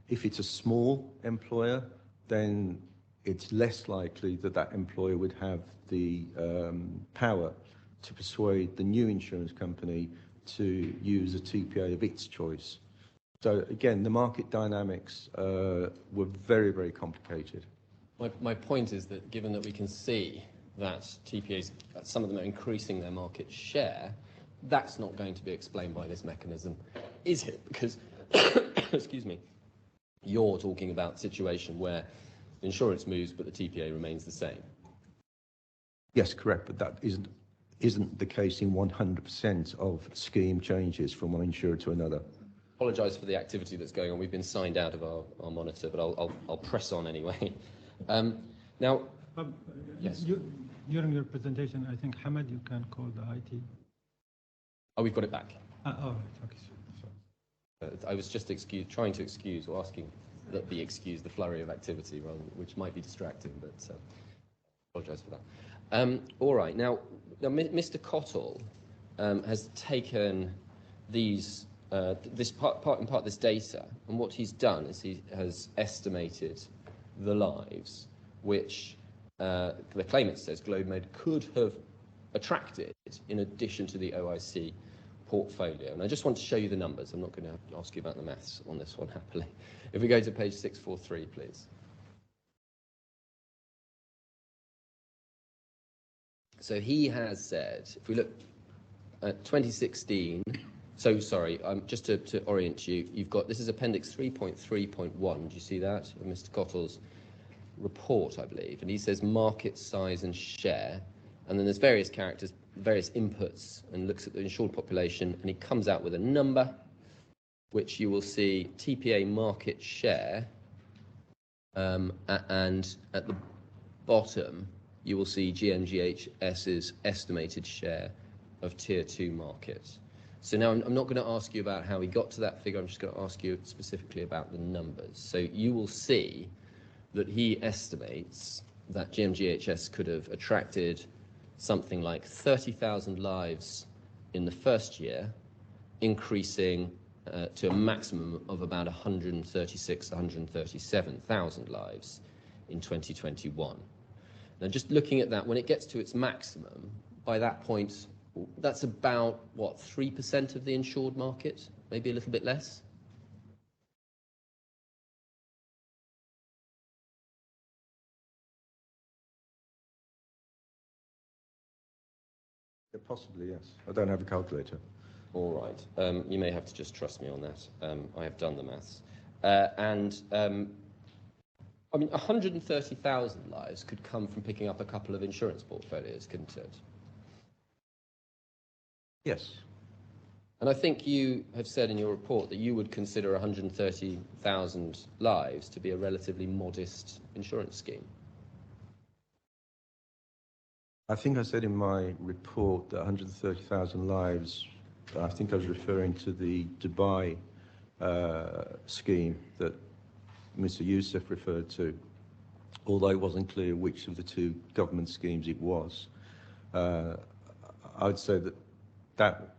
If it's a small employer, then it's less likely that that employer would have the power to persuade the new insurance company to use a TPA of its choice. So again, the market dynamics were very, very complicated. My point is that given that we can see that TPAs, some of them are increasing their market share, that's not going to be explained by this mechanism, is it? Because, excuse me, you're talking about a situation where insurance moves, but the TPA remains the same. Yes, correct, but that isn't the case in 100% of scheme changes from one insurer to another. Apologise for the activity that's going on. We've been signed out of our monitor, but I'll press on anyway. Now, yes. During your presentation, I think, Hamad, you can call the IT. Oh, we've got it back. Oh, right. Okay. Sorry. I was just trying to excuse or asking that be excused the flurry of activity, which might be distracting, but apologise for that. All right. Now Mr. Cottle has taken these this part this data, and what he's done is he has estimated the lives which the claimant says GLOBEMED could have attracted in addition to the OIC portfolio. And I just want to show you the numbers. I'm not going to ask you about the maths on this one, happily. If we go to page 643, please. So he has said, if we look at 2016, so sorry, just to orient you, you've got, this is Appendix 3.3.1, do you see that? Of Mr. Cottle's report, I believe, and he says market size and share, and then there's various characters, various inputs, and looks at the insured population, and he comes out with a number, which you will see TPA market share, and at the bottom, you will see GMGHS's estimated share of Tier 2 markets. So now I'm not going to ask you about how he got to that figure, I'm just going to ask you specifically about the numbers. So you will see that he estimates that GMGHS could have attracted something like 30,000 lives in the first year, increasing to a maximum of about 136, 137,000 lives in 2021. Now, just looking at that, when it gets to its maximum, by that point, that's about, what, 3% of the insured market? Maybe a little bit less? Yeah, possibly, yes. I don't have a calculator. All right. You may have to just trust me on that. I have done the maths. I mean, 130,000 lives could come from picking up a couple of insurance portfolios, couldn't it? Yes. And I think you have said in your report that you would consider 130,000 lives to be a relatively modest insurance scheme. I think I said in my report that 130,000 lives, I think I was referring to the Dubai scheme that Mr. Youssef referred to. although it wasn't clear which of the two government schemes it was. I would say that that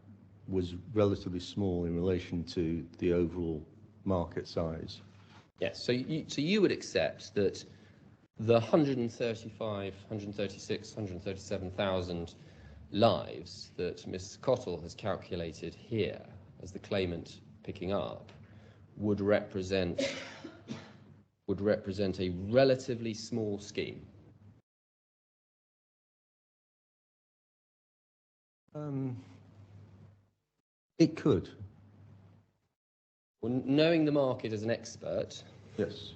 was relatively small in relation to the overall market size. Yes, so you would accept that the 135, 136, 137,000 lives that Ms. Cottle has calculated here as the claimant picking up would represent a relatively small scheme. It could. Well, knowing the market as an expert, Yes.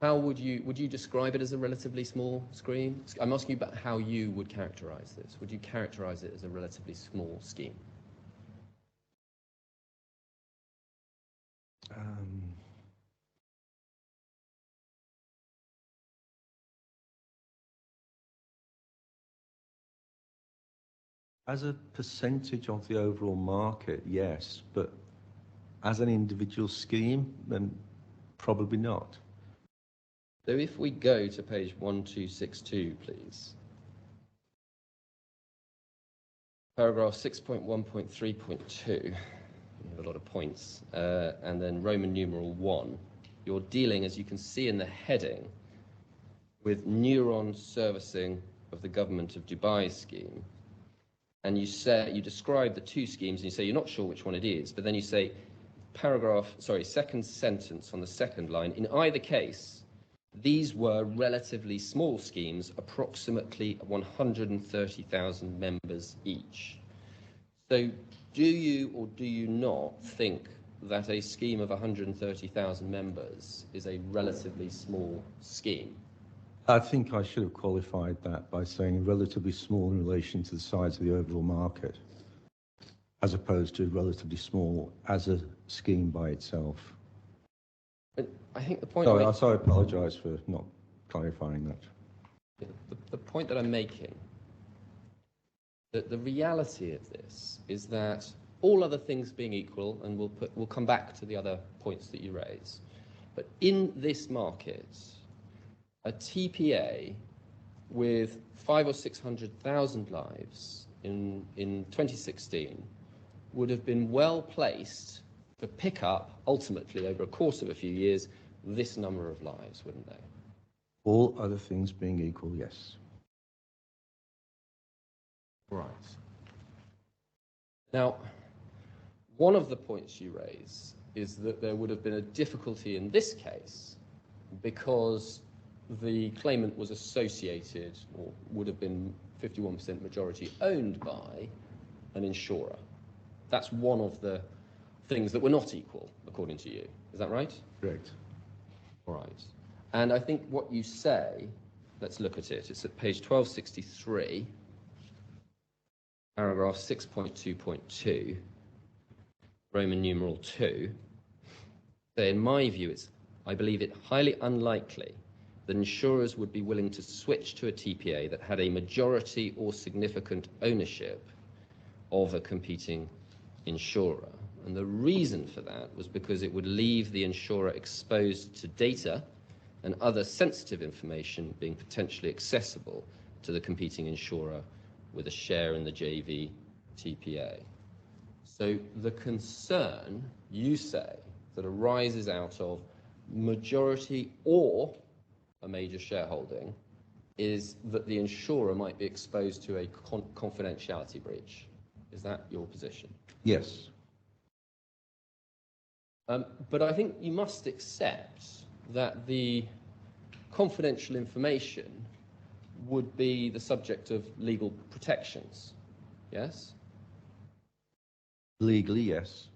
how would you describe it as a relatively small scheme? I'm asking you about how you would characterise this. Would you characterise it as a relatively small scheme? As a percentage of the overall market, yes, but as an individual scheme, then probably not. So if we go to page 1262, please. Paragraph 6.1.3.2, you have a lot of points, and then Roman numeral 1. You're dealing, as you can see in the heading, with neuron servicing of the Government of Dubai scheme. And you describe the two schemes, and you say you're not sure which one it is, but then you say, second sentence on the second line, in either case, these were relatively small schemes, approximately 130,000 members each. So do you or do you not think that a scheme of 130,000 members is a relatively small scheme? I think I should have qualified that by saying relatively small in relation to the size of the overall market, as opposed to relatively small as a scheme by itself. I think the point... Sorry, I apologise for not clarifying that. The point that I'm making, that the reality of this is that all other things being equal, and we'll come back to the other points that you raise, but in this market, a TPA with 500,000 or 600,000 lives in 2016 would have been well placed to pick up, ultimately, over a course of a few years, this number of lives, wouldn't they? All other things being equal, yes. Right. Now, one of the points you raise is that there would have been a difficulty in this case because the claimant was associated, or would have been 51% majority owned by an insurer. That's one of the things that were not equal, according to you. Is that right? Correct. All right. And I think what you say, let's look at it. It's at page 1263, paragraph 6.2.2, Roman numeral 2. So in my view, I believe it highly unlikely that insurers would be willing to switch to a TPA that had a majority or significant ownership of a competing insurer. And the reason for that was because it would leave the insurer exposed to data and other sensitive information being potentially accessible to the competing insurer with a share in the JV TPA. So the concern, you say, that arises out of majority or a major shareholding is that the insurer might be exposed to a confidentiality breach. Is that your position? Yes. But I think you must accept that the confidential information would be the subject of legal protections, yes? Legally, yes.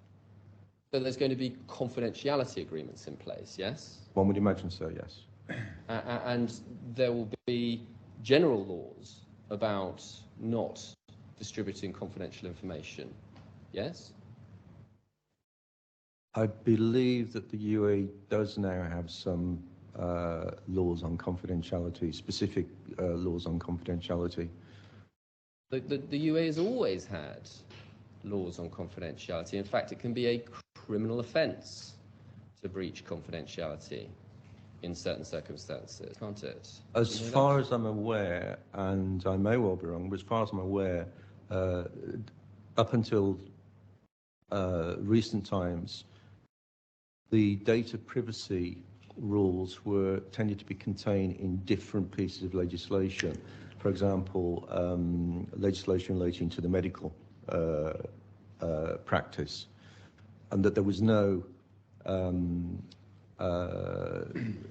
So there's going to be confidentiality agreements in place, yes? One would imagine so, yes. And there will be general laws about not distributing confidential information, yes? I believe that the UAE does now have some laws on confidentiality, specific laws on confidentiality. The UAE has always had laws on confidentiality. In fact, it can be a criminal offence to breach confidentiality in certain circumstances, can't it? As far as I'm aware, and I may well be wrong, but as far as I'm aware, up until recent times, the data privacy rules tended to be contained in different pieces of legislation. For example, legislation relating to the medical practice, and that there was no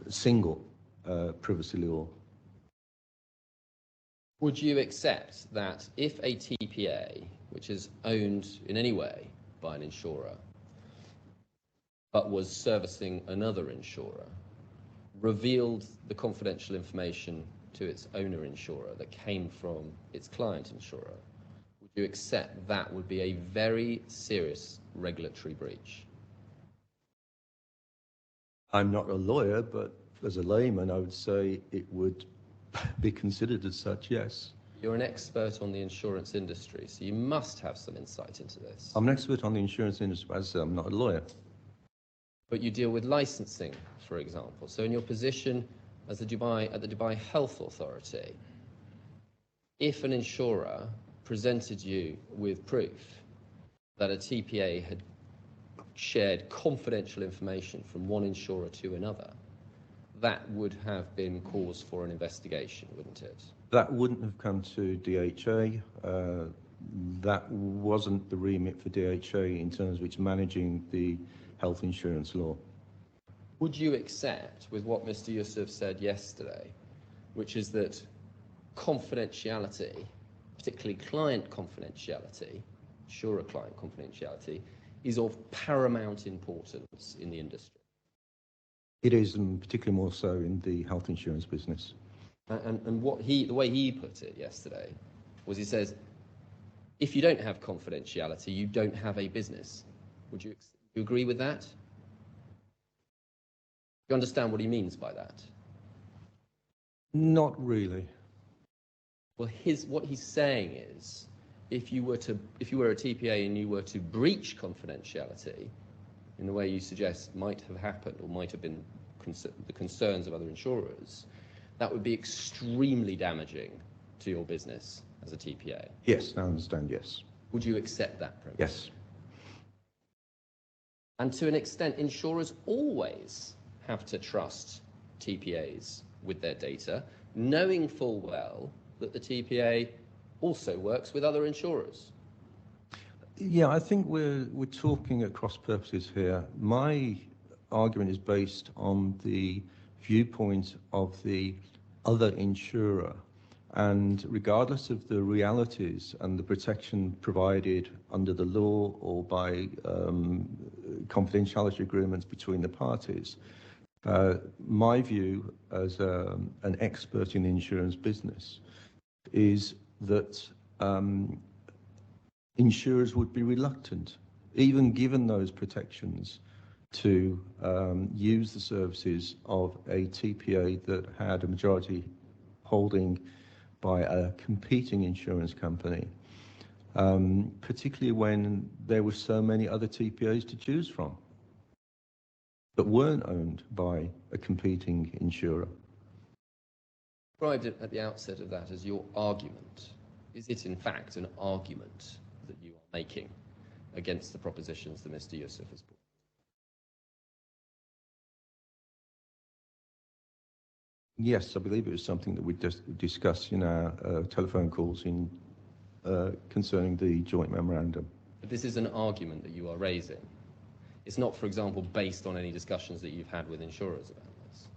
single privacy law. Would you accept that if a TPA, which is owned in any way by an insurer, but was servicing another insurer, revealed the confidential information to its owner insurer that came from its client insurer, would you accept that would be a very serious regulatory breach? I'm not a lawyer, but as a layman, I would say it would be considered as such, yes. You're an expert on the insurance industry, so you must have some insight into this. I'm an expert on the insurance industry, but as I say, I'm not a lawyer. But you deal with licensing, for example. So in your position as at the Dubai Health Authority, if an insurer presented you with proof that a TPA had shared confidential information from one insurer to another, that would have been cause for an investigation, wouldn't it? That wouldn't have come to DHA. That wasn't the remit for DHA in terms of its managing the health insurance law. Would you accept with what Mr. Yusuf said yesterday, which is that confidentiality, particularly client confidentiality, insurer client confidentiality, is of paramount importance in the industry? It is, and particularly more so in the health insurance business. And the way he put it yesterday was, he says, if you don't have confidentiality, you don't have a business. Would you agree with that? Do you understand what he means by that? Not really. Well, what he's saying is, if you were a TPA and you were to breach confidentiality in the way you suggest might have happened or might have been the concerns of other insurers, that would be extremely damaging to your business as a TPA. Yes, I understand, yes. Would you accept that premise? Yes. And to an extent, insurers always have to trust TPAs with their data, knowing full well that the TPA also works with other insurers. Yeah, I think we're talking at cross purposes here. My argument is based on the viewpoint of the other insurer, and regardless of the realities and the protection provided under the law or by confidentiality agreements between the parties, my view as an expert in the insurance business is that insurers would be reluctant, even given those protections, to use the services of a TPA that had a majority holding by a competing insurance company, particularly when there were so many other TPAs to choose from that weren't owned by a competing insurer. Described it at the outset of that as your argument. Is it in fact an argument that you are making against the propositions that Mr. Yusuf has put? Yes, I believe it was something that we discussed in our telephone calls concerning the joint memorandum. But this is an argument that you are raising. It's not, for example, based on any discussions that you've had with insurers about this.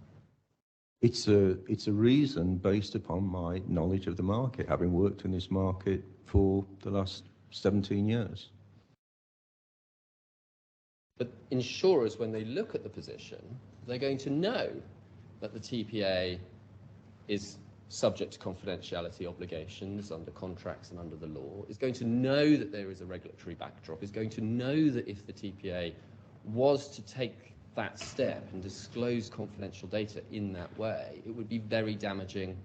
It's a reason based upon my knowledge of the market, having worked in this market for the last 17 years. But insurers, when they look at the position, they're going to know that the TPA is subject to confidentiality obligations under contracts and under the law, is going to know that there is a regulatory backdrop, is going to know that if the TPA was to take that step and disclose confidential data in that way, it would be very damaging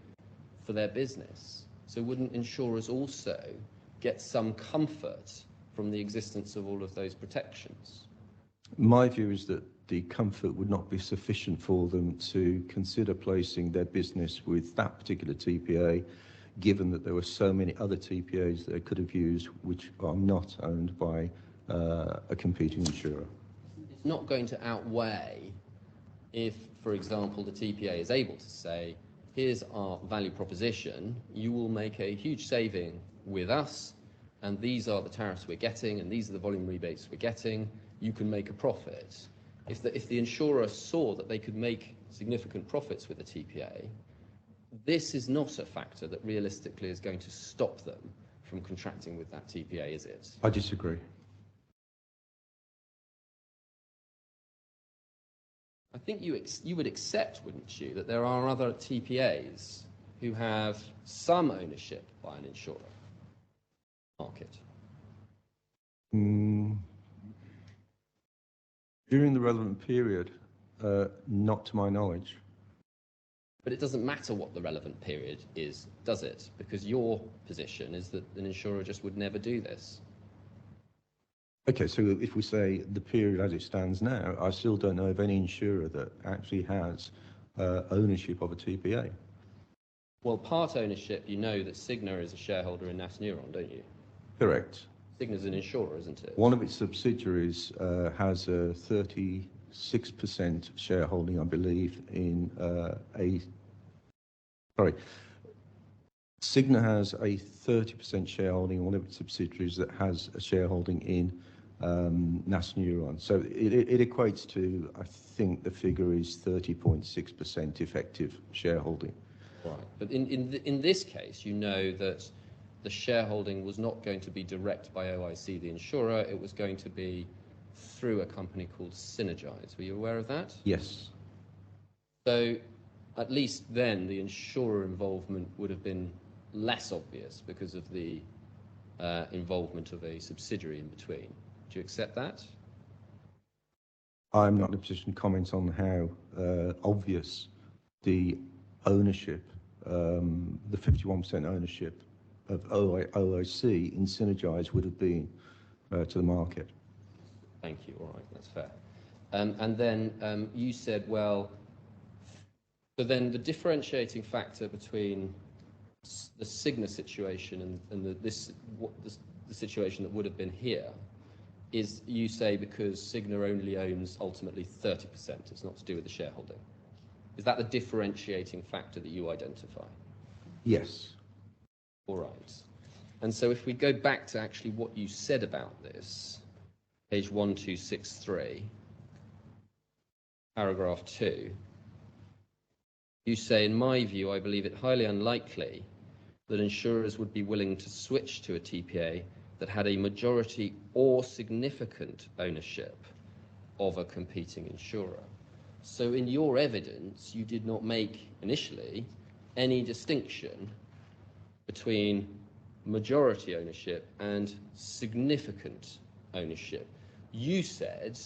for their business. So wouldn't insurers also get some comfort from the existence of all of those protections? My view is that the comfort would not be sufficient for them to consider placing their business with that particular TPA, given that there were so many other TPAs that they could have used which are not owned by a competing insurer. It's not going to outweigh if, for example, the TPA is able to say, here's our value proposition, you will make a huge saving with us, and these are the tariffs we're getting, and these are the volume rebates we're getting, you can make a profit. If the insurer saw that they could make significant profits with the TPA, this is not a factor that realistically is going to stop them from contracting with that TPA, is it? I disagree. I think you would accept, wouldn't you, that there are other TPAs who have some ownership by an insurer market? During the relevant period, not to my knowledge. But it doesn't matter what the relevant period is, does it? Because your position is that an insurer just would never do this. Okay, so if we say the period as it stands now, I still don't know of any insurer that actually has ownership of a TPA. Well, part ownership, you know that Cigna is a shareholder in Nass Neuron, don't you? Correct. Cigna's an insurer, isn't it? One of its subsidiaries has a 36% shareholding, I believe, in Cigna has a 30% shareholding in one of its subsidiaries that has a shareholding in Nass Neuron. So it equates to, I think the figure is 30.6% effective shareholding. Right. But in this case, you know that the shareholding was not going to be direct by OIC, the insurer. It was going to be through a company called Synergize. Were you aware of that? Yes. So at least then the insurer involvement would have been less obvious because of the involvement of a subsidiary in between. Do you accept that? I'm not in a position to comment on how obvious the ownership, the 51% ownership of OIC in Synergize would have been to the market. Thank you. All right, that's fair. And then you said, well, so then the differentiating factor between the Cigna situation and the situation that would have been here is, you say, because Cigna only owns ultimately 30%. It's not to do with the shareholding. Is that the differentiating factor that you identify? Yes. All right. And so if we go back to actually what you said about this, page 1263, paragraph 2, you say, in my view, I believe it highly unlikely that insurers would be willing to switch to a TPA that had a majority or significant ownership of a competing insurer. So in your evidence, you did not make initially any distinction between majority ownership and significant ownership. You said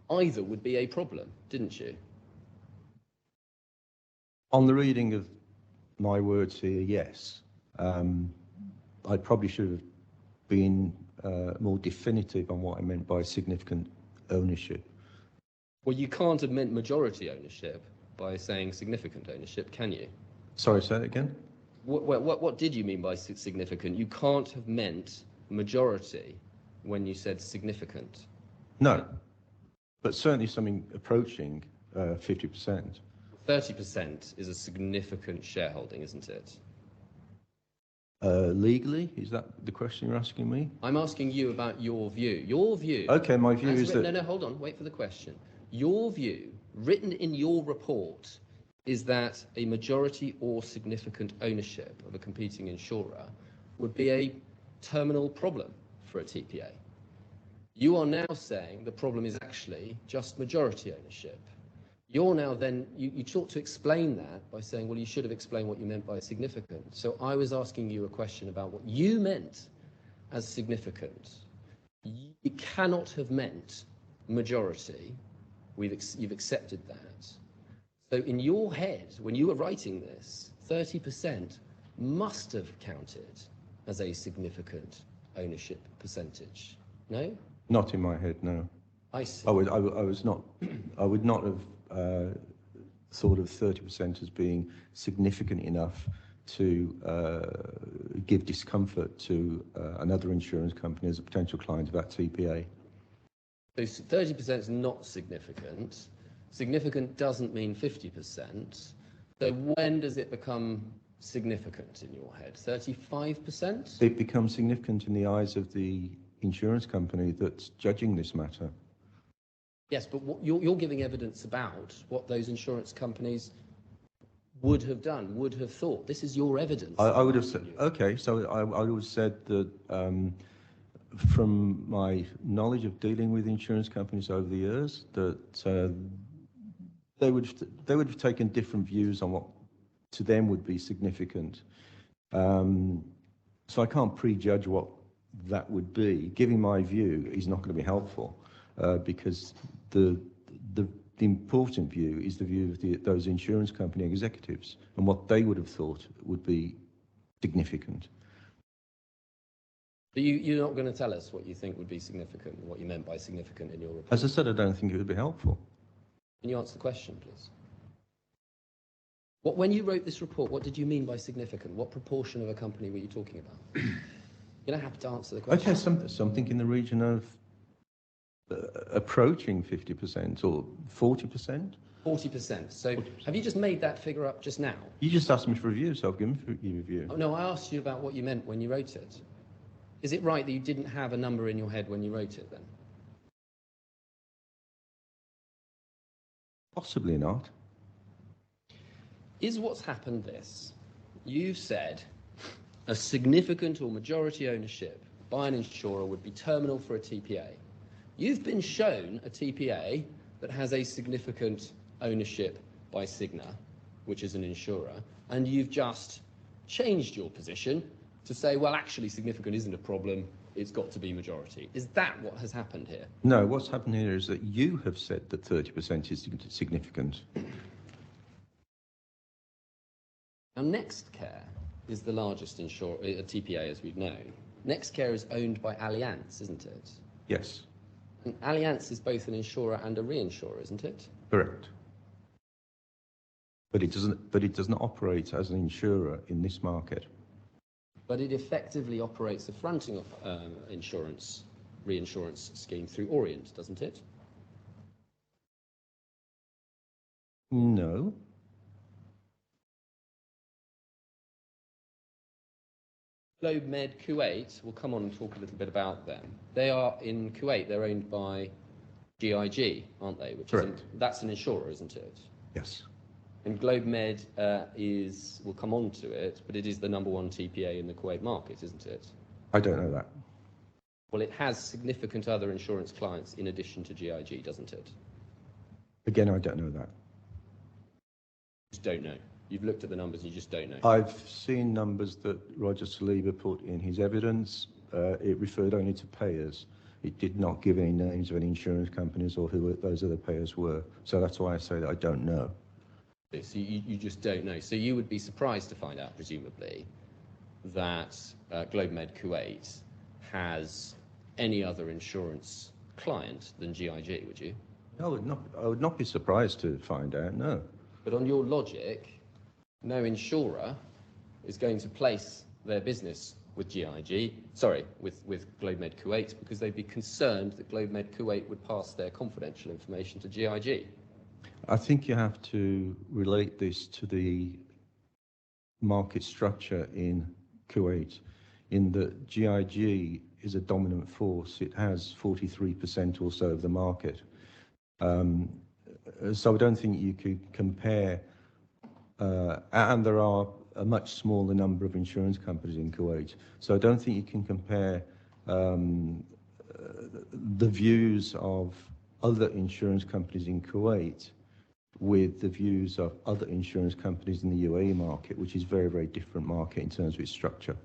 either would be a problem, didn't you? On the reading of my words here, yes. I probably should have been more definitive on what I meant by significant ownership. Well, you can't have meant majority ownership by saying significant ownership, can you? Sorry, say that again? What did you mean by significant? You can't have meant majority when you said significant. No, but certainly something approaching 50%. 30% is a significant shareholding, isn't it? Legally? Is that the question you're asking me? I'm asking you about your view. Your view... Okay, my view is that... No, hold on, wait for the question. Your view, written in your report, is that a majority or significant ownership of a competing insurer would be a terminal problem for a TPA. You are now saying the problem is actually just majority ownership. You're now then, you sought to explain that by saying, well, you should have explained what you meant by significant. So I was asking you a question about what you meant as significant. You cannot have meant majority. You've accepted that. So in your head, when you were writing this, 30% must have counted as a significant ownership percentage. No? Not in my head, no. I see. I would not have thought of 30% as being significant enough to give discomfort to another insurance company as a potential client of that TPA. So 30% is not significant. Significant doesn't mean 50%. So when does it become significant in your head? 35%? It becomes significant in the eyes of the insurance company that's judging this matter. Yes, but you're giving evidence about what those insurance companies would have done, would have thought. This is your evidence. I would have said, okay, so I would have said that from my knowledge of dealing with insurance companies over the years, that they would have taken different views on what to them would be significant. So I can't prejudge what that would be. Giving my view is not going to be helpful because the important view is the view of those insurance company executives and what they would have thought would be significant. But you're not going to tell us what you think would be significant, what you meant by significant in your report? As I said, I don't think it would be helpful. Can you answer the question, please? When you wrote this report, what did you mean by significant? What proportion of a company were you talking about? You're going to have to answer the question. Okay, something in the region of approaching 50% or 40%. 40%. So 40%. Have you just made that figure up just now? You just asked me for a review, so I've given you a review. Oh, no, I asked you about what you meant when you wrote it. Is it right that you didn't have a number in your head when you wrote it then? Possibly not. Is what's happened this? You've said a significant or majority ownership by an insurer would be terminal for a TPA. You've been shown a TPA that has a significant ownership by Cigna, which is an insurer, and you've just changed your position to say, well, actually significant isn't a problem, it's got to be majority. Is that what has happened here? No, what's happened here is that you have said that 30% is significant. Now, NextCare is the largest insurer, TPA as we've known. NextCare is owned by Allianz, isn't it? Yes. And Allianz is both an insurer and a reinsurer, isn't it? Correct. But it doesn't operate as an insurer in this market. But it effectively operates a fronting of reinsurance scheme through Orient, doesn't it? No. GLOBEMED Kuwait, we'll come on and talk a little bit about them. They are in Kuwait, they're owned by GIG, aren't they? That's an insurer, isn't it? Yes. And GLOBEMED we'll come on to it, but it is the #1 TPA in the Kuwait market, isn't it? I don't know that. Well, it has significant other insurance clients in addition to GIG, doesn't it? Again, I don't know that. You just don't know. You've looked at the numbers and you just don't know. I've seen numbers that Roger Saliba put in his evidence. It referred only to payers. It did not give any names of any insurance companies or who those other payers were. So that's why I say that I don't know. So you just don't know. So you would be surprised to find out, presumably, that GLOBEMED Kuwait has any other insurance client than GIG, would you? No, I would not be surprised to find out, no. But on your logic, no insurer is going to place their business with GIG, with GLOBEMED Kuwait, because they'd be concerned that GLOBEMED Kuwait would pass their confidential information to GIG. I think you have to relate this to the market structure in Kuwait, in that GIG is a dominant force. It has 43% or so of the market. So I don't think you could compare, and there are a much smaller number of insurance companies in Kuwait. So I don't think you can compare the views of other insurance companies in Kuwait with the views of other insurance companies in the UAE market, which is a very, very different market in terms of its structure.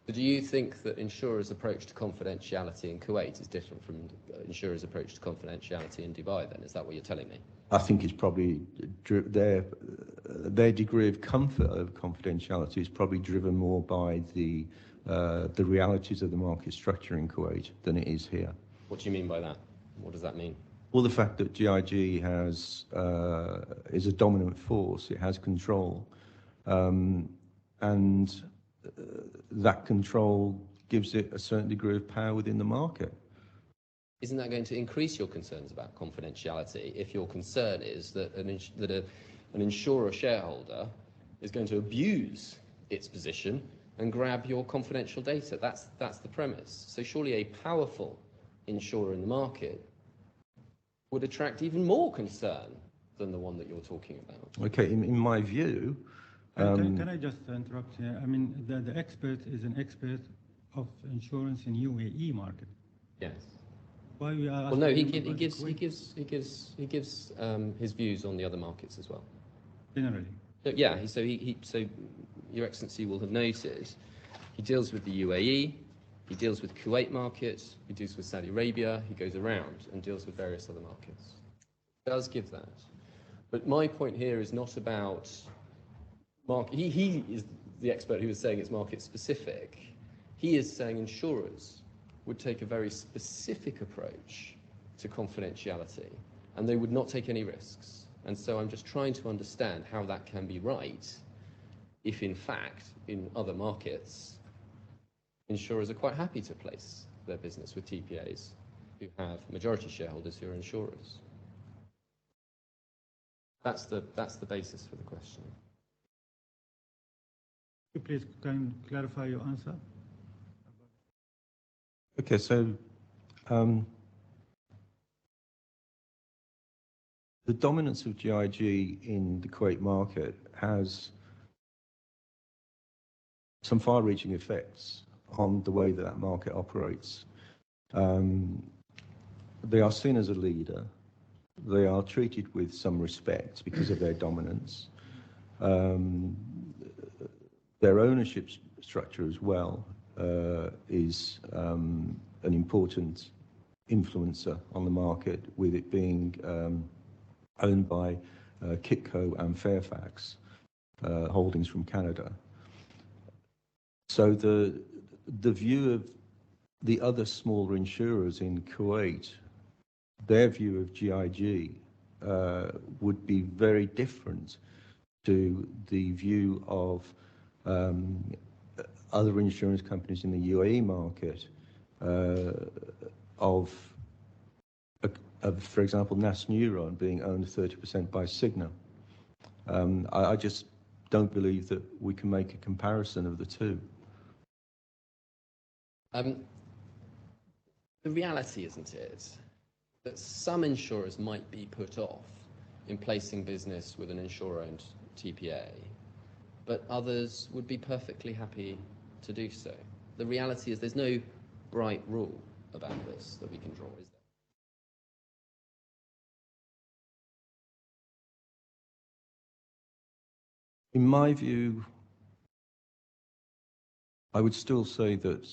So do you think that insurers' approach to confidentiality in Kuwait is different from insurers' approach to confidentiality in Dubai then? Is that what you're telling me? I think it's probably their degree of comfort over confidentiality is probably driven more by the realities of the market structure in Kuwait than it is here. What do you mean by that? What does that mean? Well, the fact that GIG is a dominant force, it has control, and that control gives it a certain degree of power within the market. Isn't that going to increase your concerns about confidentiality if your concern is that an insurer shareholder is going to abuse its position and grab your confidential data? That's the premise. So surely a powerful insurer in the market would attract even more concern than the one that you're talking about. Okay, in my view... Can I just interrupt here? I mean, the expert is an expert of insurance in UAE market. Yes. Why we are? Well, no, he gives his views on the other markets as well. Generally. So, yeah. So Your Excellency will have noted he deals with the UAE, he deals with Kuwait markets, he deals with Saudi Arabia, he goes around and deals with various other markets. He does give that. But my point here is not about market. He is the expert who is saying it's market specific. He is saying insurers would take a very specific approach to confidentiality and they would not take any risks. And so I'm just trying to understand how that can be right if in fact in other markets insurers are quite happy to place their business with TPAs who have majority shareholders who are insurers. That's the basis for the question. Please can clarify your answer. Okay, so the dominance of GIG in the Kuwait market has some far-reaching effects on the way that that market operates. They are seen as a leader. They are treated with some respect because of their dominance. Their ownership structure as well is an important influencer on the market, with it being owned by Kitco and Fairfax holdings from Canada. So the view of the other smaller insurers in Kuwait, their view of GIG would be very different to the view of other insurance companies in the UAE market, for example, Nas Neuron being owned 30% by Cigna. I just don't believe that we can make a comparison of the two. The reality, isn't it, that some insurers might be put off in placing business with an insurer-owned TPA, but others would be perfectly happy to do so. The reality is there's no bright rule about this that we can draw, is there? In my view, I would still say that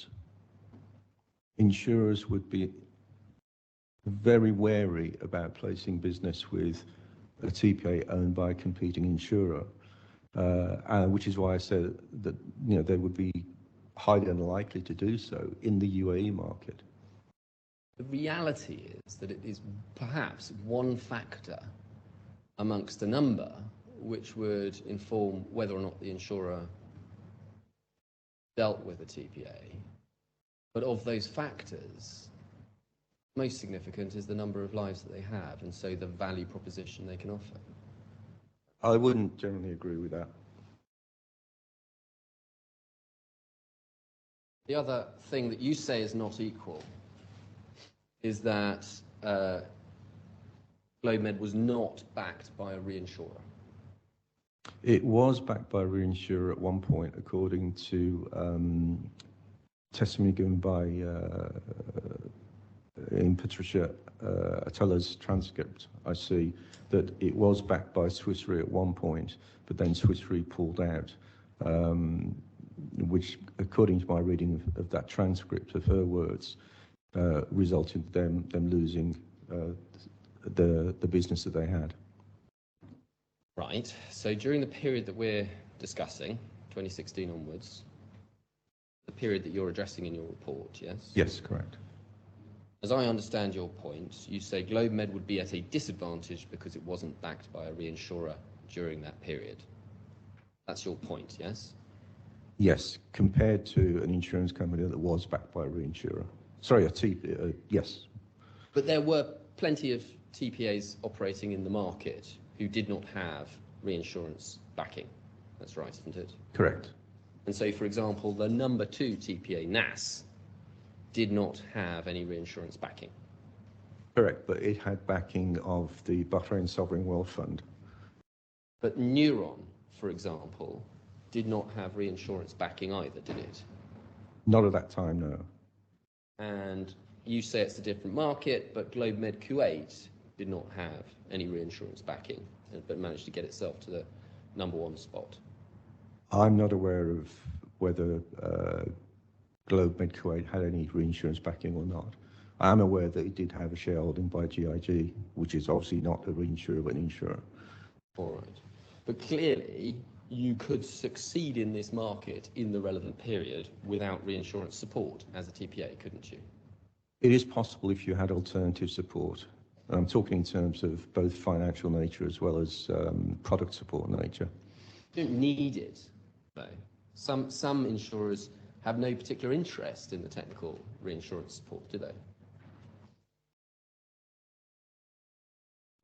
insurers would be very wary about placing business with a TPA owned by a competing insurer, which is why I said that they would be highly unlikely to do so in the UAE market. The reality is that it is perhaps one factor amongst a number which would inform whether or not the insurer dealt with a TPA. But of those factors, most significant is the number of lives that they have, and so the value proposition they can offer. I wouldn't generally agree with that. The other thing that you say is not equal is that GLOBEMED was not backed by a reinsurer. It was backed by a reinsurer at one point, according to testimony given by in Patricia Atala's transcript. I see that it was backed by Swiss Re at one point, but then Swiss Re pulled out, which, according to my reading of that transcript of her words, resulted in them losing the business that they had. Right. So during the period that we're discussing, 2016 onwards, the period that you're addressing in your report, yes? Yes, correct. As I understand your point, you say GlobeMed would be at a disadvantage because it wasn't backed by a reinsurer during that period. That's your point, yes? Yes, compared to an insurance company that was backed by a reinsurer. Sorry, yes. But there were plenty of TPAs operating in the market who did not have reinsurance backing. That's right, isn't it? Correct. And so, for example, the number 2 TPA, NAS, did not have any reinsurance backing. Correct, but it had backing of the Bahrain Sovereign Wealth Fund. But Neuron, for example, did not have reinsurance backing either, did it? Not at that time, no. And you say it's a different market, but GlobeMed Kuwait did not have any reinsurance backing, but managed to get itself to the number 1 spot. I'm not aware of whether GlobeMed Kuwait had any reinsurance backing or not. I am aware that it did have a shareholding by GIG, which is obviously not a reinsurer but an insurer. All right. But clearly, you could succeed in this market in the relevant period without reinsurance support as a TPA, couldn't you? It is possible if you had alternative support. And I'm talking in terms of both financial nature as well as product support nature. You don't need it, though. Some insurers have no particular interest in the technical reinsurance support, do they?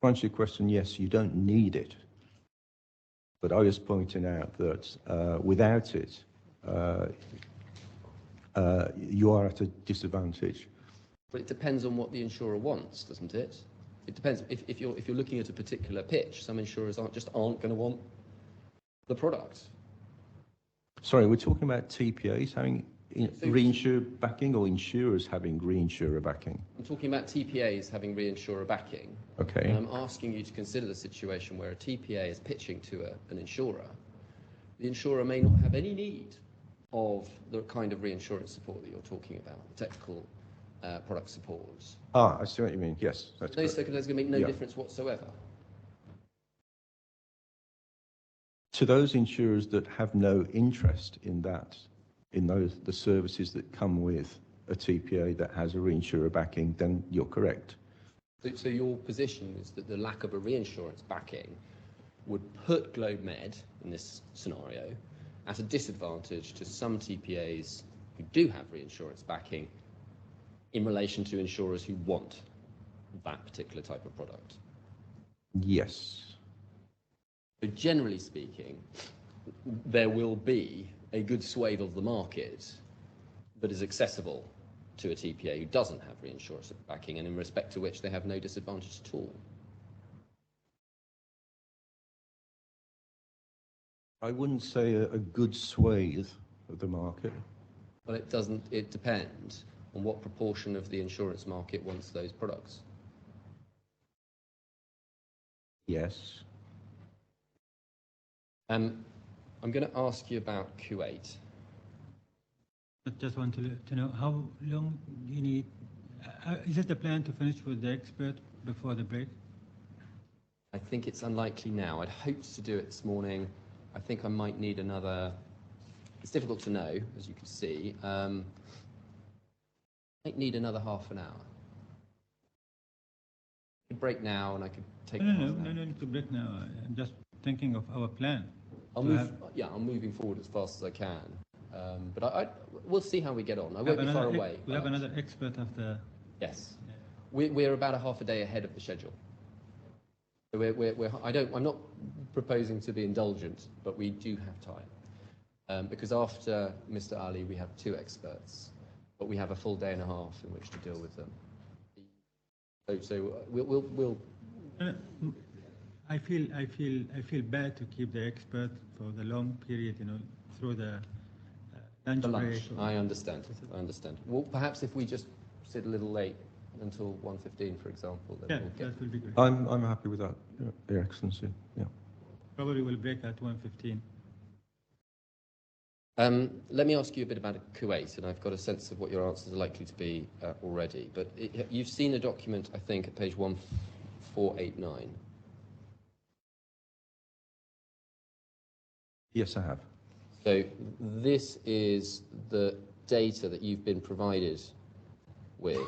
To answer your question, yes, you don't need it. But I was pointing out that without it, you are at a disadvantage. But it depends on what the insurer wants, doesn't it? It depends. If you're looking at a particular pitch, some insurers aren't going to want the product. Sorry, we're talking about TPAs having reinsurer backing or insurers having reinsurer backing? I'm talking about TPAs having reinsurer backing. Okay. And I'm asking you to consider the situation where a TPA is pitching to an insurer. The insurer may not have any need of the kind of reinsurance support that you're talking about, technical product support. Ah, I see what you mean. Yes, that's those correct. circumstances are going to make no difference whatsoever. To those insurers that have no interest in that, the services that come with a TPA that has a reinsurer backing, then you're correct. So your position is that the lack of a reinsurance backing would put GlobeMed, in this scenario, at a disadvantage to some TPAs who do have reinsurance backing in relation to insurers who want that particular type of product? Yes. So generally speaking, there will be a good swathe of the market that is accessible to a TPA who doesn't have reinsurance backing and in respect to which they have no disadvantage at all. I wouldn't say a good swathe of the market. Well, it depends on what proportion of the insurance market wants those products. Yes. I'm going to ask you about Kuwait. I just want to know how long do you need? Is it the plan to finish with the expert before the break? I think it's unlikely now. I'd hoped to do it this morning. I think I might need another. It's difficult to know, as you can see. I might need another half an hour. I could break now, and I could take. No need to break now. I'm just thinking of our plan. I'm moving forward as fast as I can. But we'll see how we get on. I won't be far away. We have another expert after. Yes. We're about a half a day ahead of the schedule. So I'm not proposing to be indulgent, but we do have time. Because after Mr. Ali, we have 2 experts, but we have a full day and a half in which to deal with them. So we'll. I feel bad to keep the expert for the long period, through the lunch break. I understand. Well, perhaps if we just sit a little late until 1:15, for example, then that will be great. I'm happy with that, Your Excellency. Yeah. Probably will break at 1:15. Let me ask you a bit about Kuwait, and I've got a sense of what your answers are likely to be already. But you've seen a document, I think, at page 1489. Yes, I have. So this is the data that you've been provided with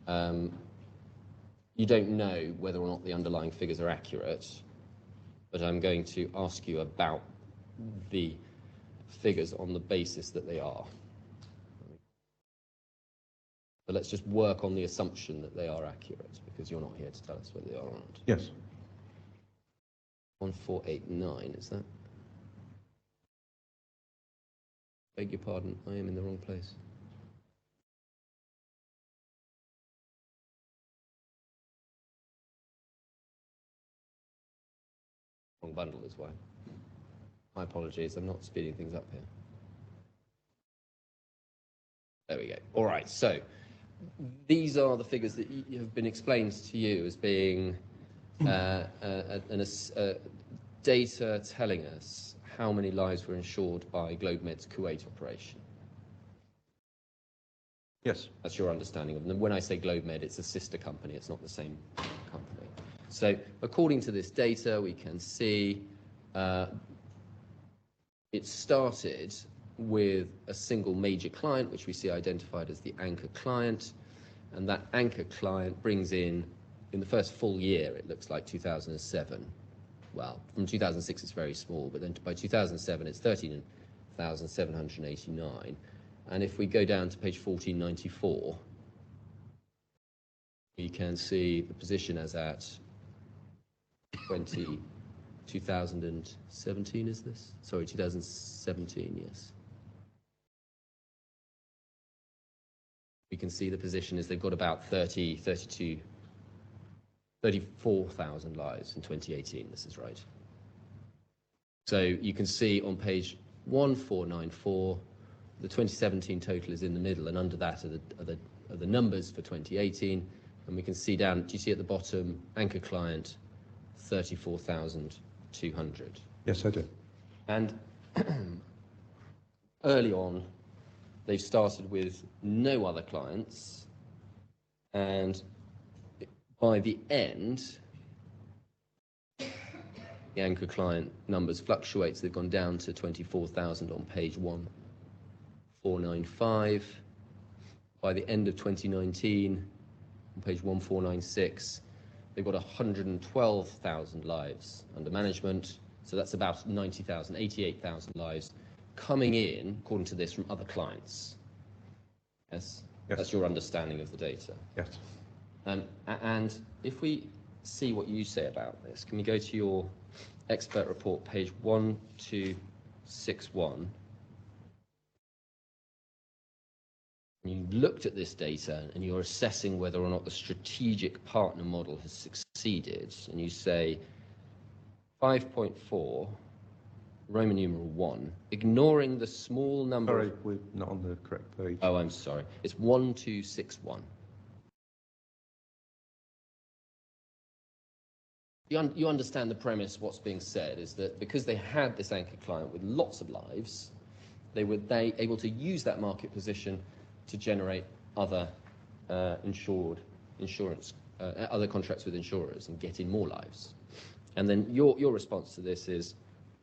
You don't know whether or not the underlying figures are accurate, but I'm going to ask you about the figures on the basis that they are. But let's just work on the assumption that they are accurate, because you're not here to tell us whether they are or not. Yes. 1489, is that? Beg your pardon, I am in the wrong place. Wrong bundle is why. My apologies, I'm not speeding things up here. There we go. All right, so these are the figures that have been explained to you as being data telling us how many lives were insured by GLOBEMED's Kuwait operation. Yes. That's your understanding of them. When I say GLOBEMED, it's a sister company, it's not the same company. So according to this data, we can see it started with a single major client, which we see identified as the anchor client, and that anchor client brings in the first full year, it looks like 2007. Well, from 2006 it's very small, but then by 2007 it's 13,789. And if we go down to page 1494, we can see the position as at 2017, is this? Sorry, 2017, yes. We can see the position is they've got about 34,000 lives in 2018, this is right. So you can see on page 1494, the 2017 total is in the middle, and under that are the numbers for 2018, and we can see down, do you see at the bottom, anchor client, 34,200. Yes, I do. And early on, they've started with no other clients, and by the end, the anchor client numbers fluctuate. So they've gone down to 24,000 on page 1495. By the end of 2019, on page 1496, they've got 112,000 lives under management. So that's about 90,000, 88,000 lives coming in, according to this, from other clients. Yes? Yes. That's your understanding of the data. Yes. And if we see what you say about this, can we go to your expert report, page 1261? You looked at this data and you're assessing whether or not the strategic partner model has succeeded, and you say 5.4, Roman numeral 1, ignoring the small number. Sorry, we're not on the correct page. Oh, I'm sorry. It's 1261. You understand the premise. What's being said is that because they had this anchor client with lots of lives, they were able to use that market position to generate other insurance, other contracts with insurers and get in more lives. And then your response to this is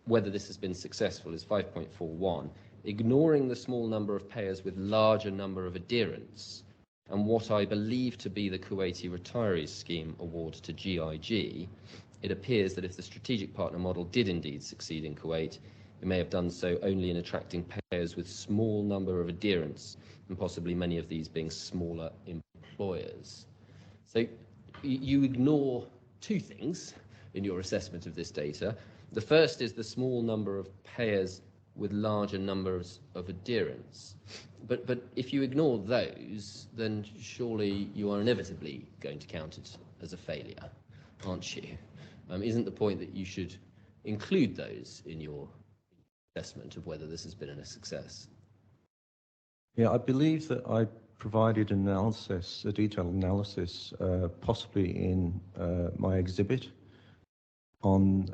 whether this has been successful is 5.41, ignoring the small number of payers with larger number of adherents, and what I believe to be the Kuwaiti Retirees Scheme award to GIG, it appears that if the strategic partner model did indeed succeed in Kuwait, it may have done so only in attracting payers with small number of adherents, and possibly many of these being smaller employers. So you ignore two things in your assessment of this data. The first is the small number of payers with larger numbers of adherents. But if you ignore those, then surely you are inevitably going to count it as a failure, aren't you? Isn't the point that you should include those in your assessment of whether this has been a success? Yeah, I believe that I provided an analysis, a detailed analysis, possibly in my exhibit on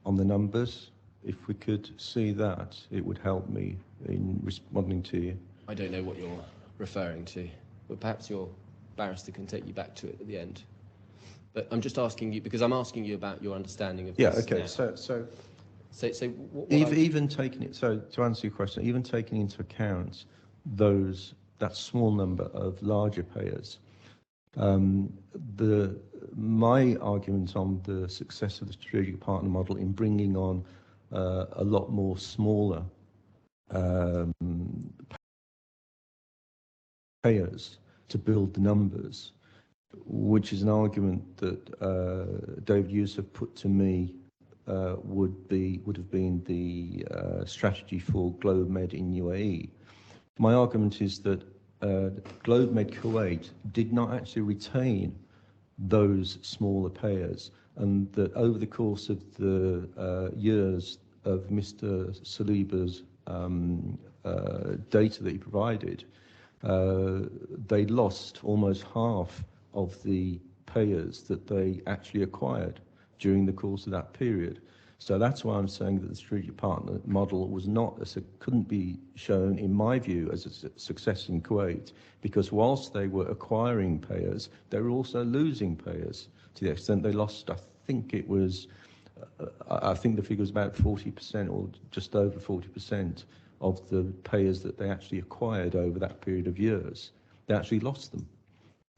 the numbers. If we could see that, it would help me in responding to you. I don't know what you're referring to, but perhaps your barrister can take you back to it at the end. But I'm just asking you, because I'm asking you about your understanding of yeah, this. okay, now. so what even taking it, so to answer your question, even taking into account those that small number of larger payers. My argument on the success of the strategic partner model in bringing on a lot more smaller payers to build the numbers, which is an argument that David Youssef put to me, would have been the strategy for GLOBEMED in UAE. My argument is that GLOBEMED Kuwait did not actually retain those smaller payers, and that over the course of the years of Mr. Saliba's data that he provided, they lost almost half of the payers that they actually acquired during the course of that period. So that's why I'm saying that the strategic partner model couldn't be shown, in my view, as a success in Kuwait, because whilst they were acquiring payers, they were also losing payers to the extent they lost. I think the figure was about 40% or just over 40% of the payers that they actually acquired over that period of years. They actually lost them.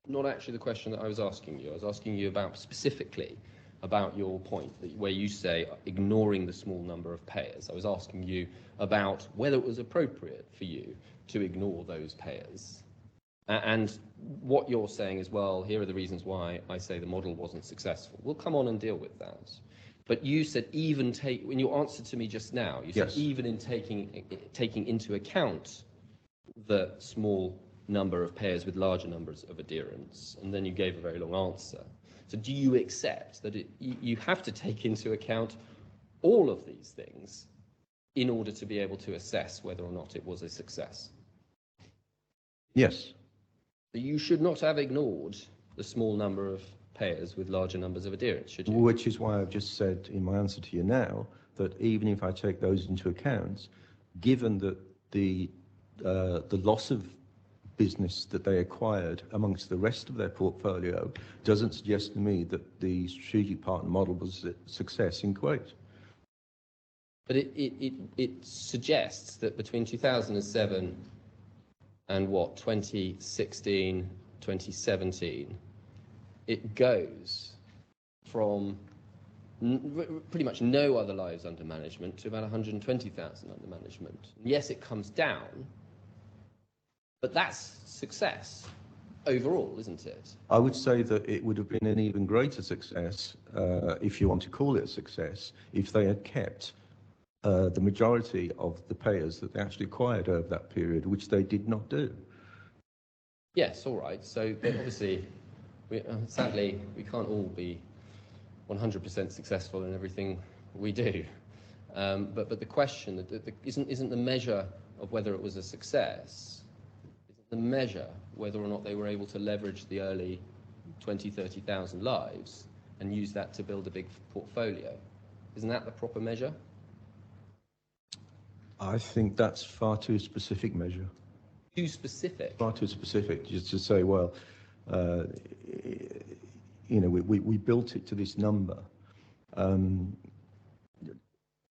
Not actually the question that I was asking you. I was asking you about specifically about your point where you say ignoring the small number of payers. I was asking you about whether it was appropriate for you to ignore those payers. And what you're saying is, well, here are the reasons why I say the model wasn't successful. We'll come on and deal with that. But you said in your answer to me just now, you said yes, even in taking into account the small number of payers with larger numbers of adherents, and then you gave a very long answer. So do you accept that you have to take into account all of these things in order to be able to assess whether or not it was a success? Yes. You should not have ignored the small number of payers with larger numbers of adherents, should you? Which is why I've just said in my answer to you now that even if I take those into account, given that the loss of business that they acquired amongst the rest of their portfolio doesn't suggest to me that the strategic partner model was a success in Kuwait. But it suggests that between 2007 and 2016, 2017, it goes from pretty much no other lives under management to about 120,000 under management. Yes, it comes down, but that's success overall, isn't it? I would say that it would have been an even greater success, if you want to call it a success, if they had kept the majority of the payers that they actually acquired over that period, which they did not do. Yes, all right. So obviously, sadly, we can't all be 100% successful in everything we do. But the question isn't the measure of whether it was a success, the measure whether or not they were able to leverage the early 20,000, 30,000 lives and use that to build a big portfolio. Isn't that the proper measure? I think that's far too specific measure. Too specific? Far too specific, just to say, well, we built it to this number.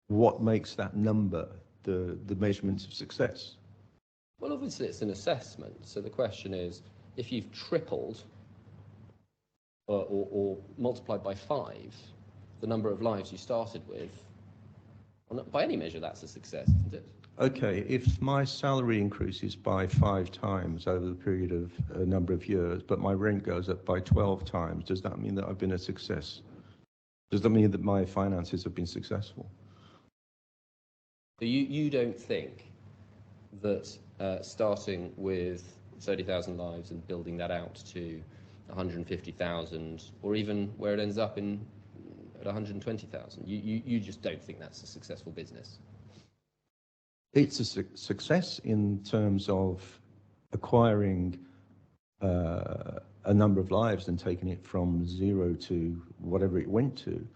What makes that number the measurement of success? Well, obviously it's an assessment. So the question is, if you've tripled or multiplied by 5 the number of lives you started with, well, by any measure that's a success, isn't it? Okay, if my salary increases by 5 times over the period of a number of years, but my rent goes up by 12 times, does that mean that I've been a success? Does that mean that my finances have been successful? So you don't think that starting with 30,000 lives and building that out to 150,000, or even where it ends up at 120,000, you just don't think that's a successful business? It's a success in terms of acquiring a number of lives and taking it from 0 to whatever it went to.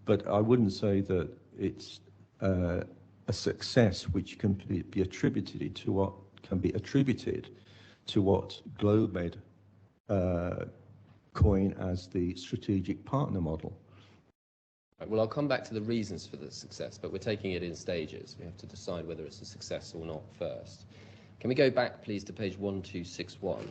But I wouldn't say that it's a success which can be attributed to what GLOBEMED coin as the strategic partner model. Right, well, I'll come back to the reasons for the success, but we're taking it in stages. We have to decide whether it's a success or not first. Can we go back, please, to page 1261?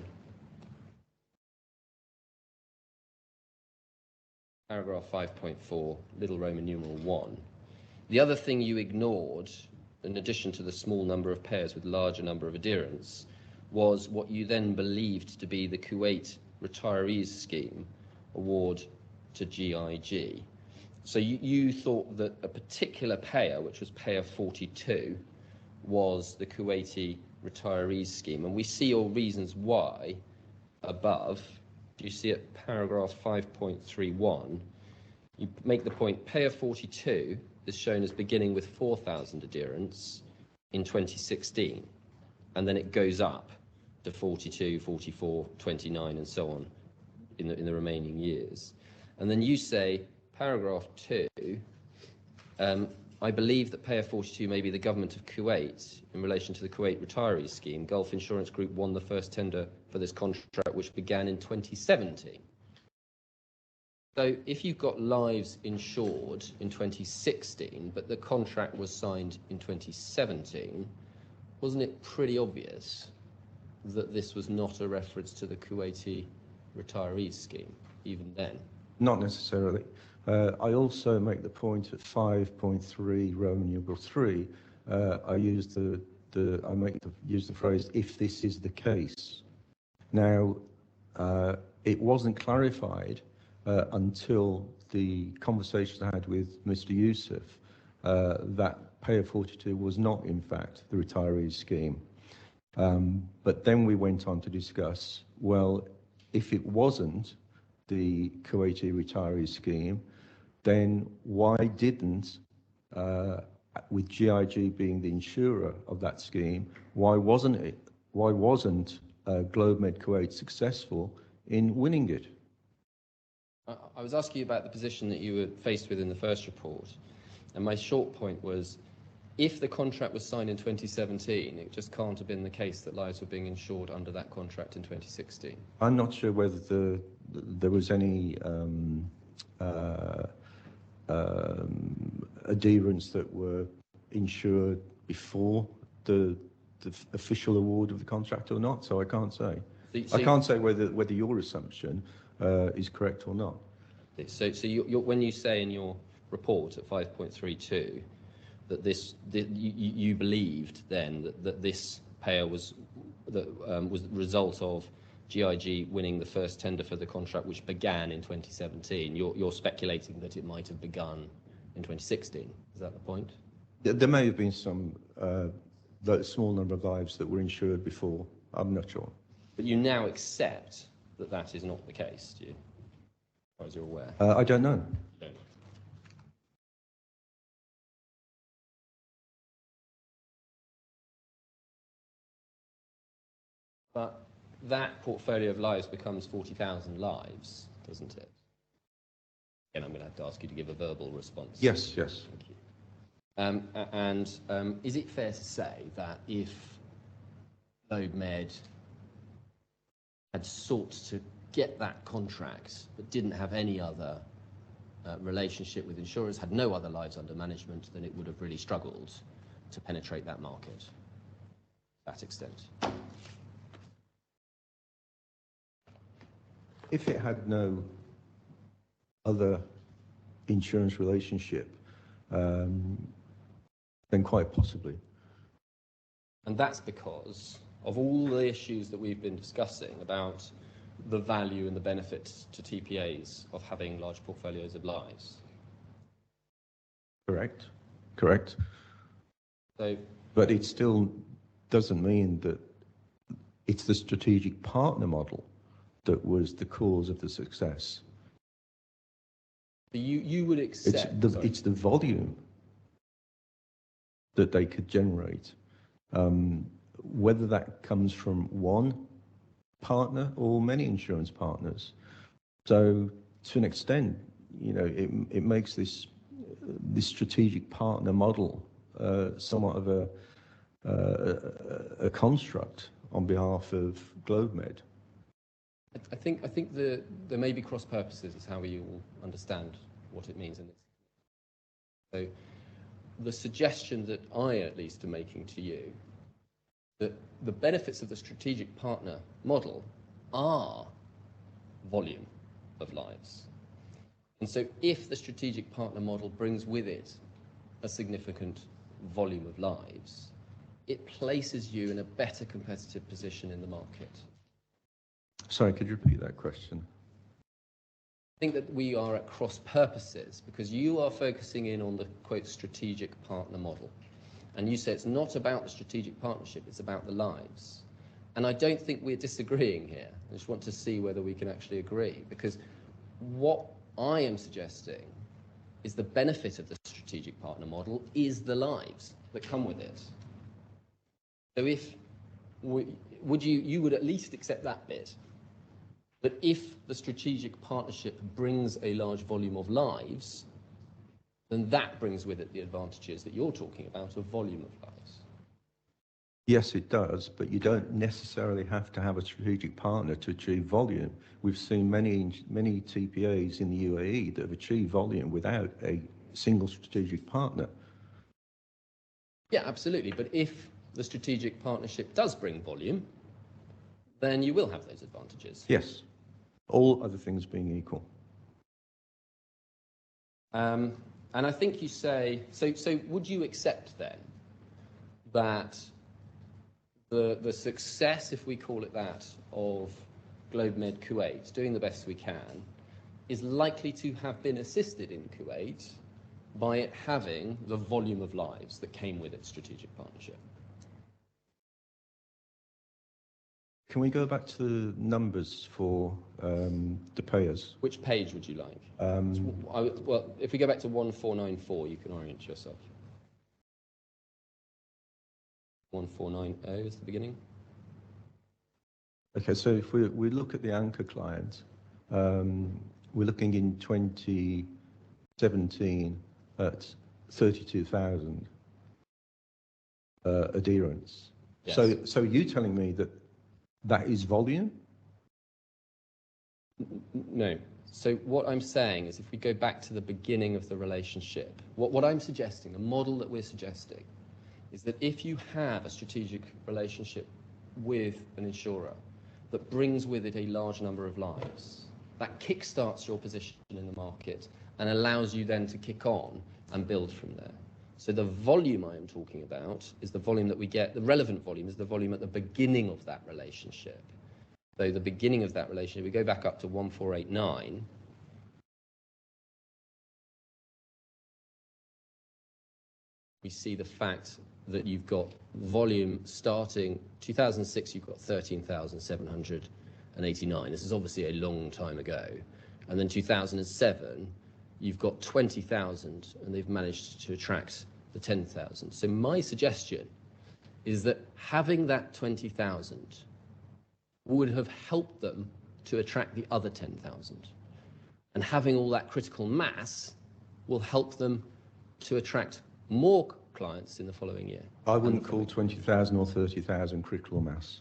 Paragraph 5.4, little Roman numeral 1. The other thing you ignored, in addition to the small number of payers with larger number of adherents, was what you then believed to be the Kuwait Retirees Scheme award to GIG. So you thought that a particular payer, which was payer 42, was the Kuwaiti Retirees Scheme. And we see your reasons why above. Do you see it, paragraph 5.31? You make the point, payer 42 is shown as beginning with 4,000 adherents in 2016, and then it goes up to 42, 44, 29, and so on in the remaining years. And then you say, paragraph 2, I believe that payer 42 may be the government of Kuwait in relation to the Kuwait Retirees Scheme. Gulf Insurance Group won the first tender for this contract, which began in 2017. So if you've got lives insured in 2016, but the contract was signed in 2017, wasn't it pretty obvious that this was not a reference to the Kuwaiti Retirees Scheme, even then? Not necessarily. I also make the point at 5.3 Roman numeral 3. I use the phrase "if this is the case." Now, it wasn't clarified until the conversation I had with Mr. Youssef that payer 42 was not, in fact, the retirees scheme. But then we went on to discuss, well, if it wasn't the Kuwaiti retiree scheme, then why didn't, with GIG being the insurer of that scheme, why wasn't GLOBEMED Kuwait successful in winning it? I was asking you about the position that you were faced with in the first report, and my short point was, if the contract was signed in 2017, it just can't have been the case that lives were being insured under that contract in 2016. I'm not sure whether there was any adherents that were insured before the official award of the contract or not, so I can't say. I can't say whether your assumption is correct or not. So when you say in your report at 5.32 that you believed then that this payer was the result of GIG winning the first tender for the contract, which began in 2017, you're speculating that it might have begun in 2016. Is that the point? There may have been some small number of lives that were insured before. I'm not sure. But you now accept that that is not the case, do you? As far as you're aware. I don't know. You don't. But that portfolio of lives becomes 40,000 lives, doesn't it? And I'm going to have to ask you to give a verbal response. Yes, yes. Thank you. Is it fair to say that if GLOBEMED had sought to get that contract but didn't have any other relationship with insurers, had no other lives under management, then it would have really struggled to penetrate that market to that extent? If it had no other insurance relationship, then quite possibly. And that's because of all the issues that we've been discussing about the value and the benefits to TPAs of having large portfolios of lives. Correct, correct. So, but it still doesn't mean that it's the strategic partner model that was the cause of the success. You would accept... It's the volume that they could generate, whether that comes from one partner or many insurance partners. So to an extent, you know, it makes this strategic partner model somewhat of a construct on behalf of GLOBEMED. I think there may be cross purposes is how we all understand what it means in this. So the suggestion that I at least am making to you, that the benefits of the strategic partner model are volume of lives. And so if the strategic partner model brings with it a significant volume of lives, it places you in a better competitive position in the market. Sorry, could you repeat that question? I think that we are at cross purposes because you are focusing in on the, quote, strategic partner model. And you say it's not about the strategic partnership, it's about the lives. And I don't think we're disagreeing here. I just want to see whether we can actually agree, because what I am suggesting is the benefit of the strategic partner model is the lives that come with it. So if, you would at least accept that bit, that if the strategic partnership brings a large volume of lives, then that brings with it the advantages that you're talking about of volume of lives. Yes, it does, but you don't necessarily have to have a strategic partner to achieve volume. We've seen many TPAs in the UAE that have achieved volume without a single strategic partner. Yeah, absolutely. But if the strategic partnership does bring volume, then you will have those advantages. Yes, all other things being equal. And I think you say, so would you accept then that the success, if we call it that, of GlobeMed Kuwait, doing the best we can, is likely to have been assisted in Kuwait by it having the volume of lives that came with its strategic partnership? Can we go back to the numbers for the payers? Which page would you like? Well, if we go back to 1494, you can orient yourself. 1490 is the beginning. Okay, so if we look at the anchor client, we're looking in 2017 at 32,000 adherents. Yes. So you telling me that is volume? No. So what I'm saying is if we go back to the beginning of the relationship, what I'm suggesting, the model that we're suggesting, is that if you have a strategic relationship with an insurer that brings with it a large number of lives, that kickstarts your position in the market and allows you then to kick on and build from there. So the volume I am talking about is the volume that we get, the relevant volume is the volume at the beginning of that relationship. So the beginning of that relationship, we go back up to 1489, we see the fact that you've got volume starting 2006, you've got 13,789. This is obviously a long time ago. And then 2007, you've got 20,000, and they've managed to attract the 10,000. So my suggestion is that having that 20,000 would have helped them to attract the other 10,000. And having all that critical mass will help them to attract more clients in the following year. I wouldn't call 20,000 or 30,000 critical mass.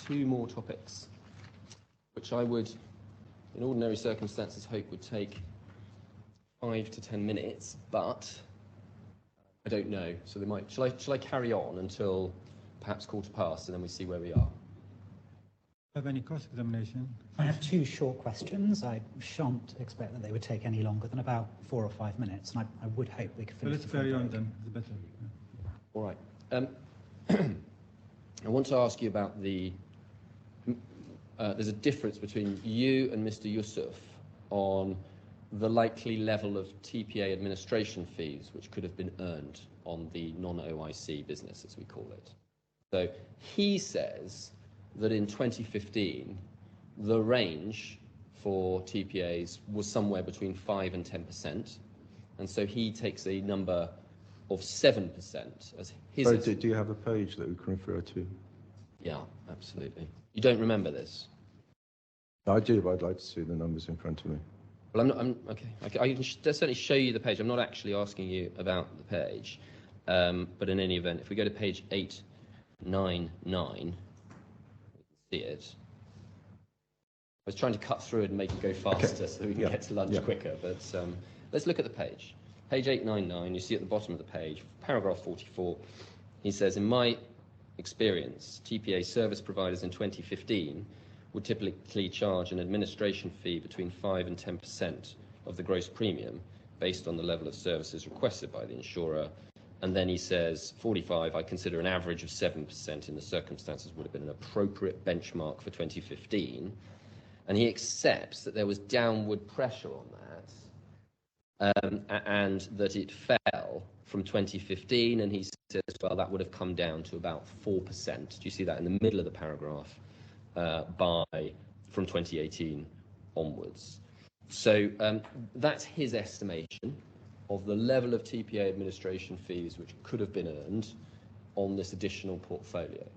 Two more topics, which I would, in ordinary circumstances, hope would take 5 to 10 minutes, but I don't know. So they might. Shall I carry on until perhaps 15:15, and then we see where we are? Have any cross-examination? I have two short questions. I shan't expect that they would take any longer than about 4 or 5 minutes, and I would hope we could So finish. let's carry on then, it's better. All right. I want to ask you about the, there's a difference between you and Mr. Yusuf on the likely level of TPA administration fees which could have been earned on the non-OIC business, as we call it. So he says that in 2015, the range for TPAs was somewhere between 5 and 10%. And so he takes a number of 7% as his... So do you have a page that we can refer to? Yeah, absolutely. You don't remember this? I do, but I'd like to see the numbers in front of me. Well, okay. I can certainly show you the page. I'm not actually asking you about the page. But in any event, if we go to page 899, we can see it. was trying to cut through it and make it go faster so we can get to lunch quicker, but let's look at the page. Page 899, you see at the bottom of the page, paragraph 44, he says, in my experience, TPA service providers in 2015 would typically charge an administration fee between 5 and 10% of the gross premium based on the level of services requested by the insurer. And then he says, 45, I consider an average of 7% in the circumstances would have been an appropriate benchmark for 2015. And he accepts that there was downward pressure on that, and that it fell from 2015, and he says, well, that would have come down to about 4%. Do you see that in the middle of the paragraph? From 2018 onwards. So that's his estimation of the level of TPA administration fees which could have been earned on this additional portfolio.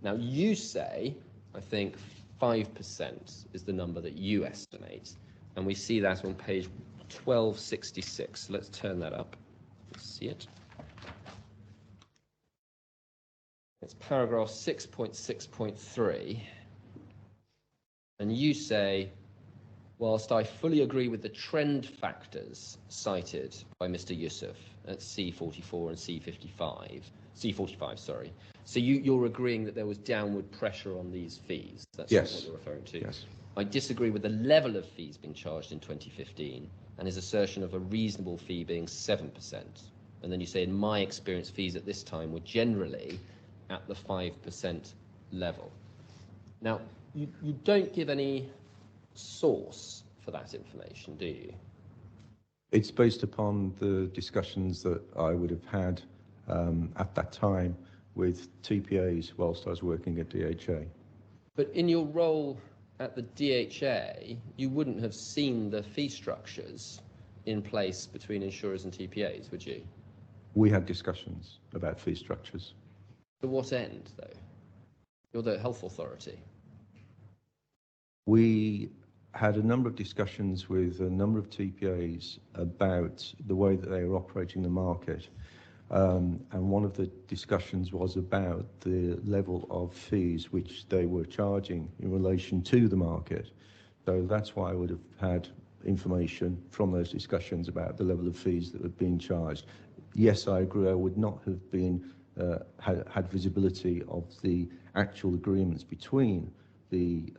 Now you say, I think 5% is the number that you estimate, and we see that on page 1266. Let's turn that up. Let's see it. It's paragraph 6.6.3. And you say, whilst I fully agree with the trend factors cited by Mr. Yusuf at C44 and C45, sorry. So you're agreeing that there was downward pressure on these fees. That's what you're referring to. Yes. I disagree with the level of fees being charged in 2015 and his assertion of a reasonable fee being 7%. And then you say, in my experience, fees at this time were generally at the 5% level. Now, you don't give any source for that information, do you? It's based upon the discussions that I would have had at that time with TPAs whilst I was working at DHA. But in your role at the DHA, you wouldn't have seen the fee structures in place between insurers and TPAs, would you? We had discussions about fee structures. To what end, though? You're the health authority. We had a number of discussions with a number of TPAs about the way that they were operating the market. And one of the discussions was about the level of fees which they were charging in relation to the market. So that's why I would have had information from those discussions about the level of fees that were being charged. Yes, I agree, I would not have been had visibility of the actual agreements between the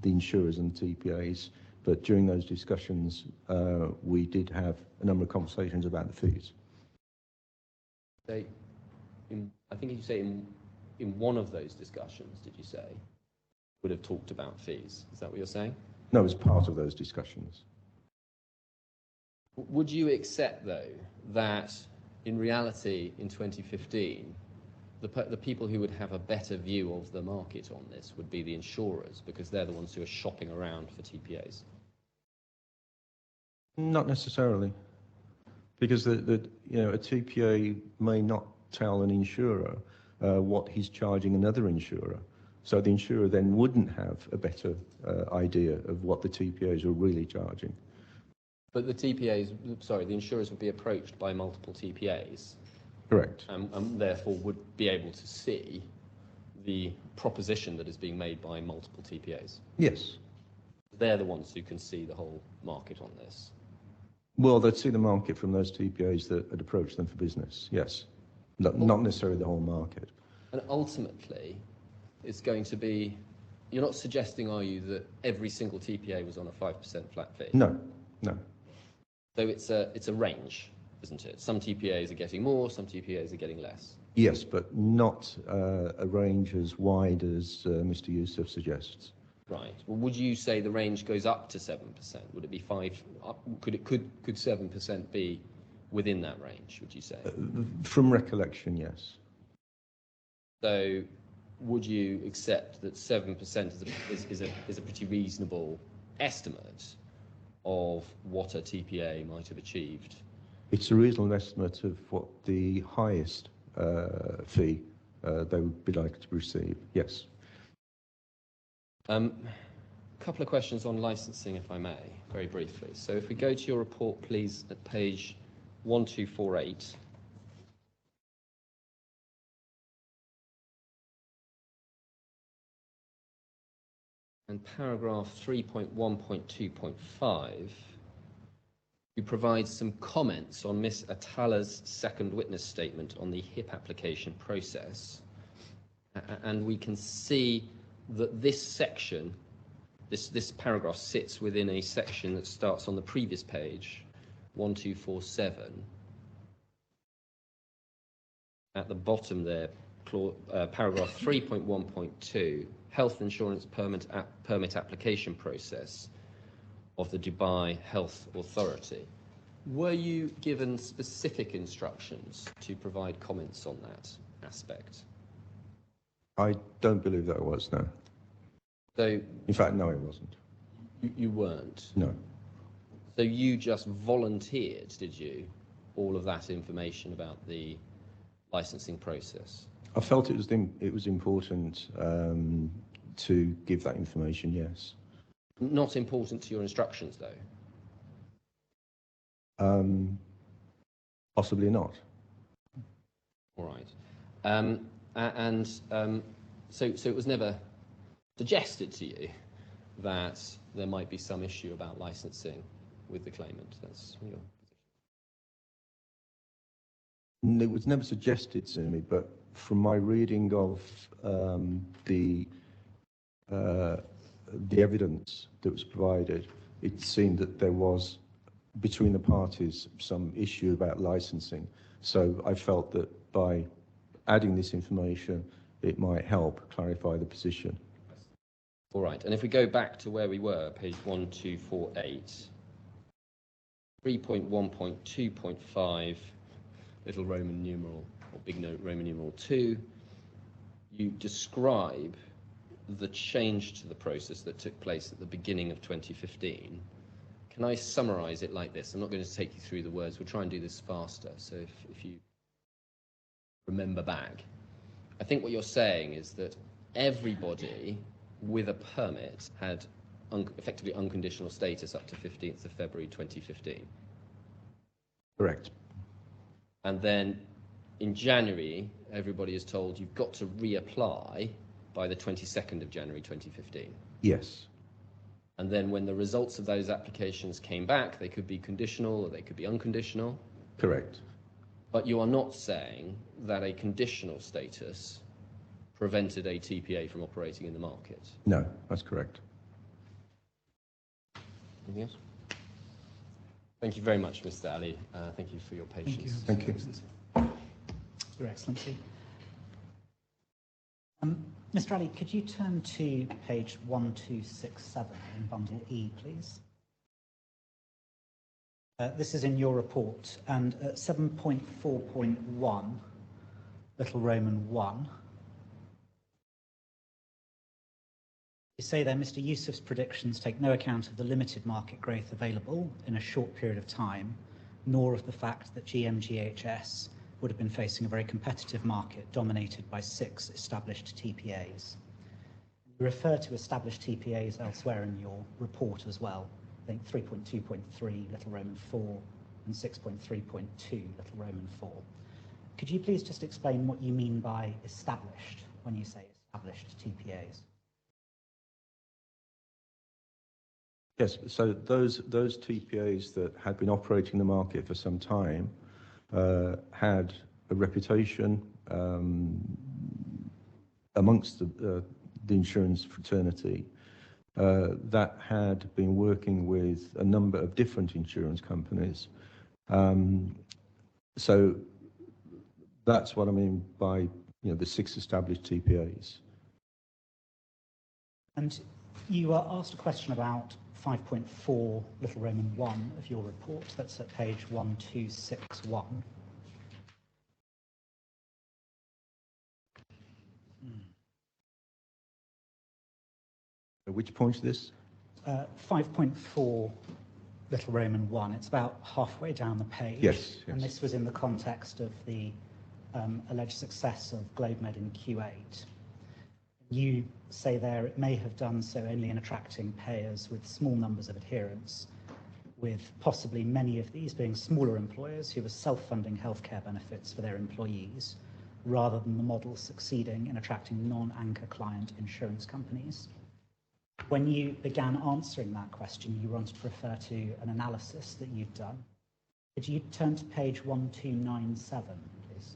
insurers and TPAs, but during those discussions, we did have a number of conversations about the fees. I think you say in one of those discussions, did you say, would have talked about fees? Is that what you're saying? No, it was part of those discussions. Would you accept, though, that in reality, in 2015, the people who would have a better view of the market on this would be the insurers, because they're the ones who are shopping around for TPAs? Not necessarily, because a TPA may not tell an insurer what he's charging another insurer. So the insurer then wouldn't have a better idea of what the TPAs are really charging. But the insurers would be approached by multiple TPAs. Correct. And therefore would be able to see the proposition that is being made by multiple TPAs. Yes. They're the ones who can see the whole market on this. Well, they'd see the market from those TPAs that had approached them for business, yes. Not necessarily the whole market. And ultimately, it's going to be, you're not suggesting, are you, that every single TPA was on a 5% flat fee? No. So it's a range, isn't it? Some TPAs are getting more, some TPAs are getting less. Yes, but not a range as wide as Mr. Yusuf suggests. Right. Well, would you say the range goes up to 7%? Would it be 5? Could 7% be within that range? Would you say? From recollection, yes. So, would you accept that 7% is a pretty reasonable estimate of what a TPA might have achieved? It's a reasonable estimate of what the highest fee they would be likely to receive, yes. A couple of questions on licensing, if I may, very briefly. So if we go to your report, please, at page 1248. and paragraph 3.1.2.5, you provide some comments on Miss Atala's second witness statement on the HIP application process. And we can see that this section, this paragraph sits within a section that starts on the previous page, 1247. At the bottom there, paragraph 3.1.2, health insurance permit application process of the Dubai Health Authority. Were you given specific instructions to provide comments on that aspect? I don't believe that I was, no. So, in fact, no, it wasn't. You weren't? No. So you just volunteered, did you, all of that information about the licensing process? I felt it was important to give that information, yes. Not important to your instructions, though? Possibly not. All right. So it was never suggested to you that there might be some issue about licensing with the claimant? That's your position. It was never suggested to me, but from my reading of the evidence that was provided, it seemed that there was, between the parties, some issue about licensing. So I felt that by adding this information, it might help clarify the position. All right, and if we go back to where we were, page 1248, 3.1.2.5, little Roman numeral, or big note Roman numeral 2, you describe the change to the process that took place at the beginning of 2015. Can I summarize it like this? I'm not going to take you through the words. We'll try and do this faster. So if you remember back, I think what you're saying is that everybody with a permit had effectively unconditional status up to 15th of February 2015. Correct. And then in January, everybody is told you've got to reapply by the 22nd of January 2015. Yes. And then when the results of those applications came back, they could be conditional or they could be unconditional. Correct. But you are not saying that a conditional status prevented a TPA from operating in the market? No, that's correct. Anything else? Thank you very much, Mr. Ali. Thank you for your patience. Thank you. Your Excellency. Mr. Ali, could you turn to page 1267 in Bundle E, please? This is in your report, and at 7.4.1, little Roman 1, you say there, Mr. Yusuf's predictions take no account of the limited market growth available in a short period of time, nor of the fact that GMGHS would have been facing a very competitive market dominated by 6 established TPAs. You refer to established TPAs elsewhere in your report as well. I think 3.2.3, little Roman 4, and 6.3.2, little Roman 4. Could you please just explain what you mean by established when you say established TPAs? Yes, so those TPAs that had been operating the market for some time had a reputation amongst the insurance fraternity that had been working with a number of different insurance companies. So that's what I mean by the 6 established TPAs. And you were asked a question about 5.4, little Roman 1 of your report. That's at page 1261. Which point is this? 5.4, little Roman 1. It's about halfway down the page. Yes. And this was in the context of the alleged success of GLOBEMED in Q8. You say there it may have done so only in attracting payers with small numbers of adherents, with possibly many of these being smaller employers who were self-funding healthcare benefits for their employees, rather than the model succeeding in attracting non-anchor client insurance companies. When you began answering that question, you wanted to refer to an analysis that you'd done. Could you turn to page 1297, please?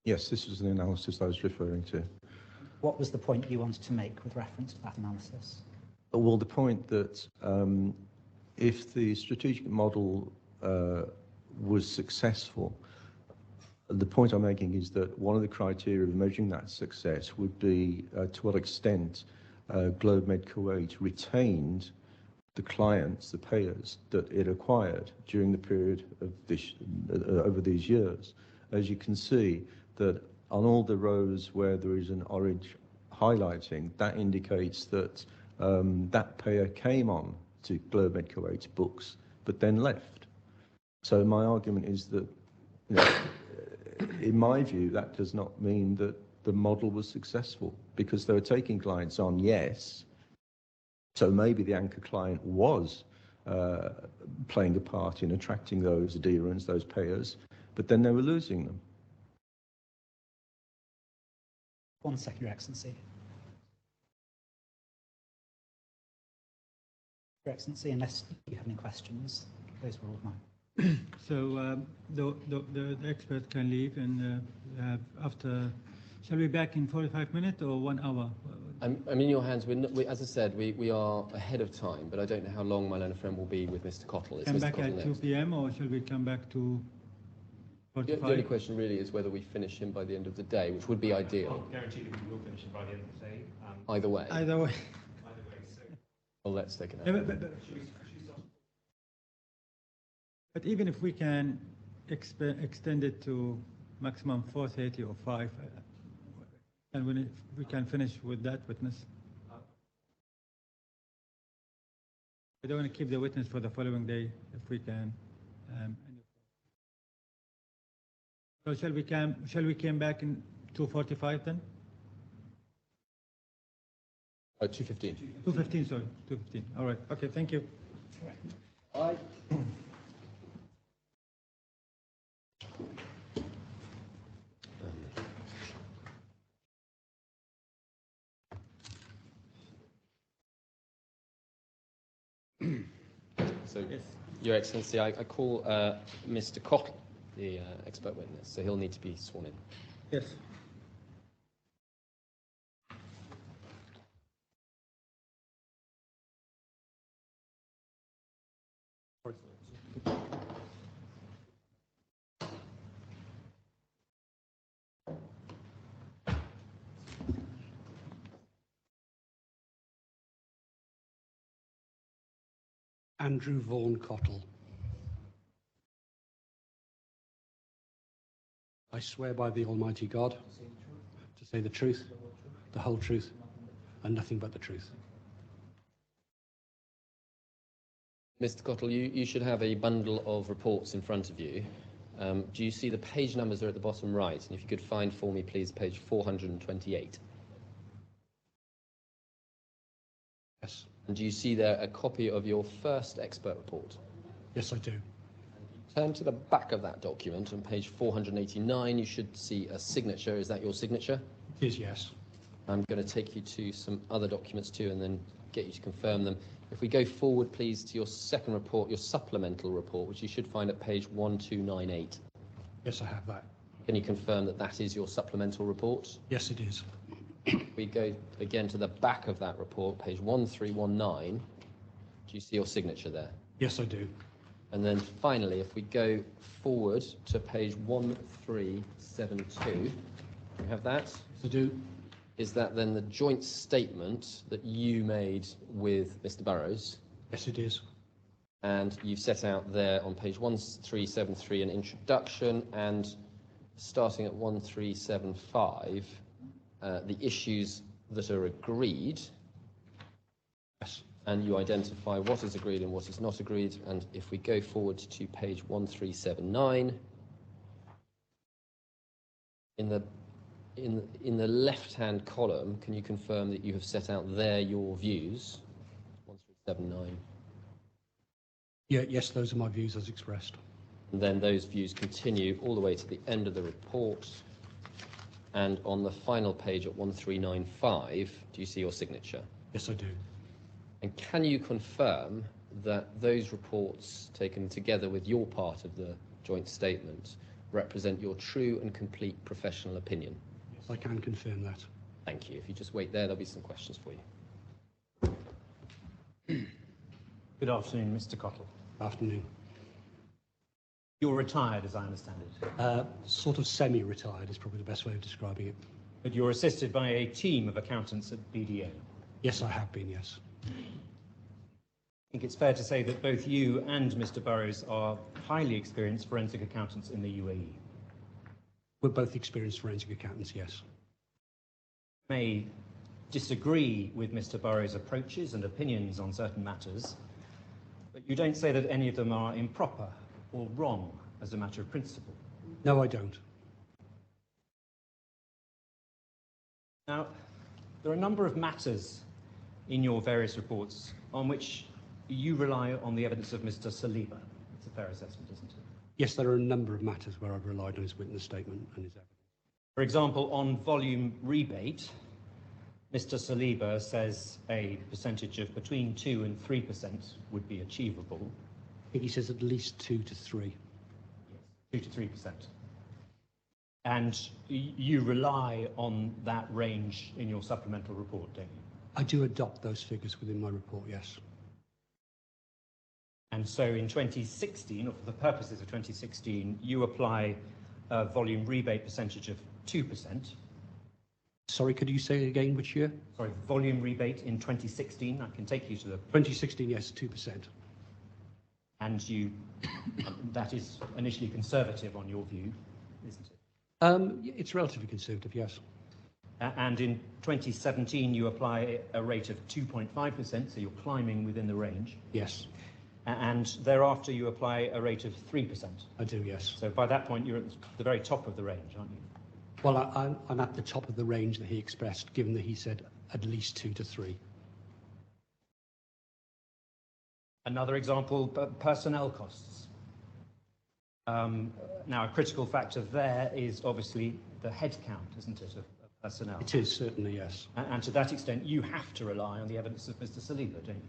Yes, this was the analysis I was referring to. What was the point you wanted to make with reference to that analysis? Well, the point that if the strategic model was successful, the point I'm making is that one of the criteria of measuring that success would be to what extent GLOBEMED Kuwait retained the clients, the payers that it acquired during the period of this, over these years. As you can see, that on all the rows where there is an orange highlighting, that indicates that that payer came on to GLOBEMED Kuwait's books, but then left. So my argument is that, you know, in my view, that does not mean that the model was successful, because they were taking clients on, yes. So maybe the anchor client was playing a part in attracting those adherents, those payers, but then they were losing them. One second, Your Excellency. Your Excellency, unless you have any questions, those were all mine. So the expert can leave, and after, shall we be back in 45 minutes or 1 hour? I'm in your hands. As I said, we are ahead of time, but I don't know how long my learned friend will be with Mr. Cottle. It's Come Mr. back Cottle at next. 2 p.m. or shall we come back to 45? The only question really is whether we finish him by the end of the day, which would be ideal. I guarantee that we will finish him by the end of the day. Either way. Either way. So Well, let's take it Yeah, out. but even if we can extend it to maximum 4:30 or 5, and when we can finish with that witness. We don't want to keep the witness for the following day if we can. So shall we come back in 2:45 then? 2:15. 2:15, sorry, 2:15. All right. Okay, thank you. Aye. So, Yes. Your Excellency, I call Mr. Cottle, the expert witness, so he'll need to be sworn in. Yes. Andrew Vaughan Cottle. I swear by the Almighty God to say the truth, the whole truth, and nothing but the truth. Mr. Cottle, you should have a bundle of reports in front of you. Do you see the page numbers are at the bottom right? And if you could find for me, please, page 428. Yes. And do you see there a copy of your first expert report? Yes, I do. Turn to the back of that document on page 489. You should see a signature. Is that your signature? It is, yes. I'm going to take you to some other documents too and then get you to confirm them. If we go forward, please, to your second report, your supplemental report, which you should find at page 1298. Yes, I have that. Can you confirm that that is your supplemental report? Yes, it is. We go again to the back of that report, page 1319. Do you see your signature there? Yes, I do. And then finally, if we go forward to page 1372, you have that? Yes, I do. Is that then the joint statement that you made with Mr. Burrows? Yes, it is. And you've set out there on page 1373 an introduction, and starting at 1375, the issues that are agreed. Yes. And you identify what is agreed and what is not agreed. And if we go forward to page 1379, in the left-hand column, can you confirm that you have set out there your views? 1379. Yeah, yes, those are my views as expressed. And then those views continue all the way to the end of the report. And on the final page at 1395, do you see your signature? Yes, I do. And can you confirm that those reports taken together with your part of the joint statement represent your true and complete professional opinion? Yes, I can confirm that. Thank you. If you just wait there, there'll be some questions for you. Good afternoon, Mr. Cottle. Afternoon. You're retired, as I understand it. Sort of semi-retired is probably the best way of describing it. But you're assisted by a team of accountants at BDO. Yes, I have been, yes. I think it's fair to say that both you and Mr. Burrows are highly experienced forensic accountants in the UAE. We're both experienced forensic accountants, yes. You may disagree with Mr. Burrows' approaches and opinions on certain matters, but you don't say that any of them are improper or wrong as a matter of principle. No, I don't. Now, there are a number of matters in your various reports on which you rely on the evidence of Mr. Saliba. It's a fair assessment, isn't it? Yes, there are a number of matters where I've relied on his witness statement and his evidence. For example, on volume rebate, Mr. Saliba says a percentage of between 2 and 3% would be achievable. I think he says at least 2 to 3. 2 to 3%. And you rely on that range in your supplemental report, don't you? I do adopt those figures within my report, yes. And so in 2016, or for the purposes of 2016, you apply a volume rebate percentage of 2%. Sorry, could you say again which year? Sorry, volume rebate in 2016. I can take you to the... 2016, yes, 2%. And you, that is initially conservative on your view, isn't it? It's relatively conservative, yes. And in 2017, you apply a rate of 2.5%, so you're climbing within the range. Yes. And thereafter, you apply a rate of 3%. I do, yes. So by that point, you're at the very top of the range, aren't you? Well, I'm at the top of the range that he expressed, given that he said at least 2 to 3. Another example, personnel costs. Now, a critical factor there is obviously the head count, isn't it, of personnel? It is, certainly, yes. And to that extent, you have to rely on the evidence of Mr. Saliba, don't you?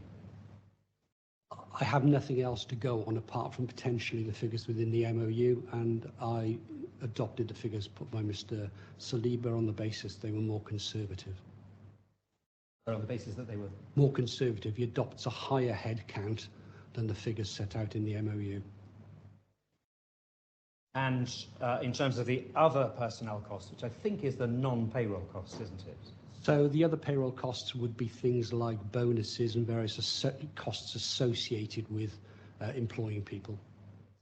I have nothing else to go on apart from potentially the figures within the MOU, and I adopted the figures put by Mr. Saliba on the basis they were more conservative. Or on the basis that they were... More conservative. He adopts a higher head count than the figures set out in the MOU. And in terms of the other personnel costs, which I think is the non-payroll costs, isn't it? So the other payroll costs would be things like bonuses and various costs associated with employing people.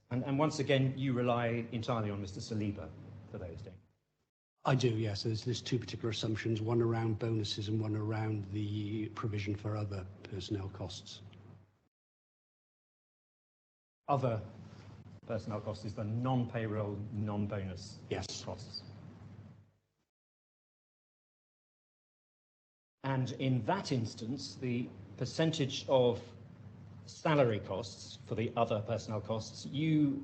And once again, you rely entirely on Mr. Saliba for those, don't you? I do, yes. There's two particular assumptions, one around bonuses and one around the provision for other personnel costs. Other personnel costs is the non-payroll, non-bonus Yes. costs. And in that instance, the percentage of salary costs for the other personnel costs, you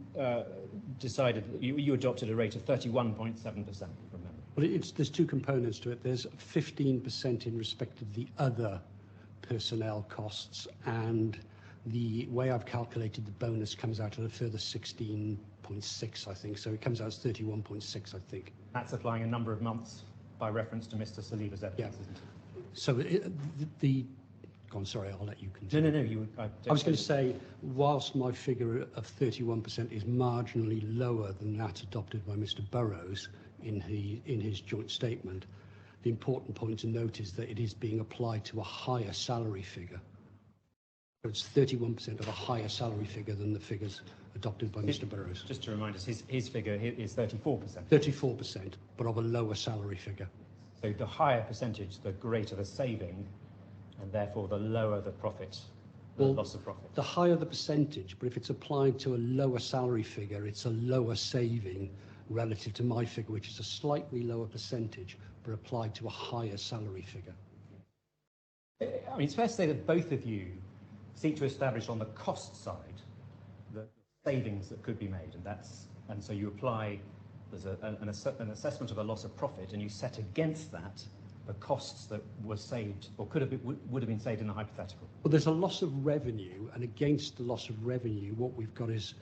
decided, you adopted a rate of 31.7%, remember? Well, there's two components to it. There's 15% in respect of the other personnel costs, and the way I've calculated the bonus comes out at a further 16.6, I think. So it comes out as 31.6, I think. That's applying a number of months by reference to Mr. Saliba's evidence, isn't it? So go on, sorry, I'll let you continue. No. I was going to say, whilst my figure of 31% is marginally lower than that adopted by Mr. Burrows in his joint statement, the important point to note is that it is being applied to a higher salary figure. So it's 31% of a higher salary figure than the figures adopted by Mr. Burrows. Just to remind us, his figure is 34%. 34%, but of a lower salary figure. So the higher percentage, the greater the saving, and therefore the lower the profit, the loss of profit. The higher the percentage, but if it's applied to a lower salary figure, it's a lower saving relative to my figure, which is a slightly lower percentage, but applied to a higher salary figure. I mean, it's fair to say that both of you seek to establish on the cost side the savings that could be made, and so you apply There's an assessment of a loss of profit, and you set against that the costs that were saved or would have been saved in the hypothetical. Well, there's a loss of revenue, and against the loss of revenue, what we've got is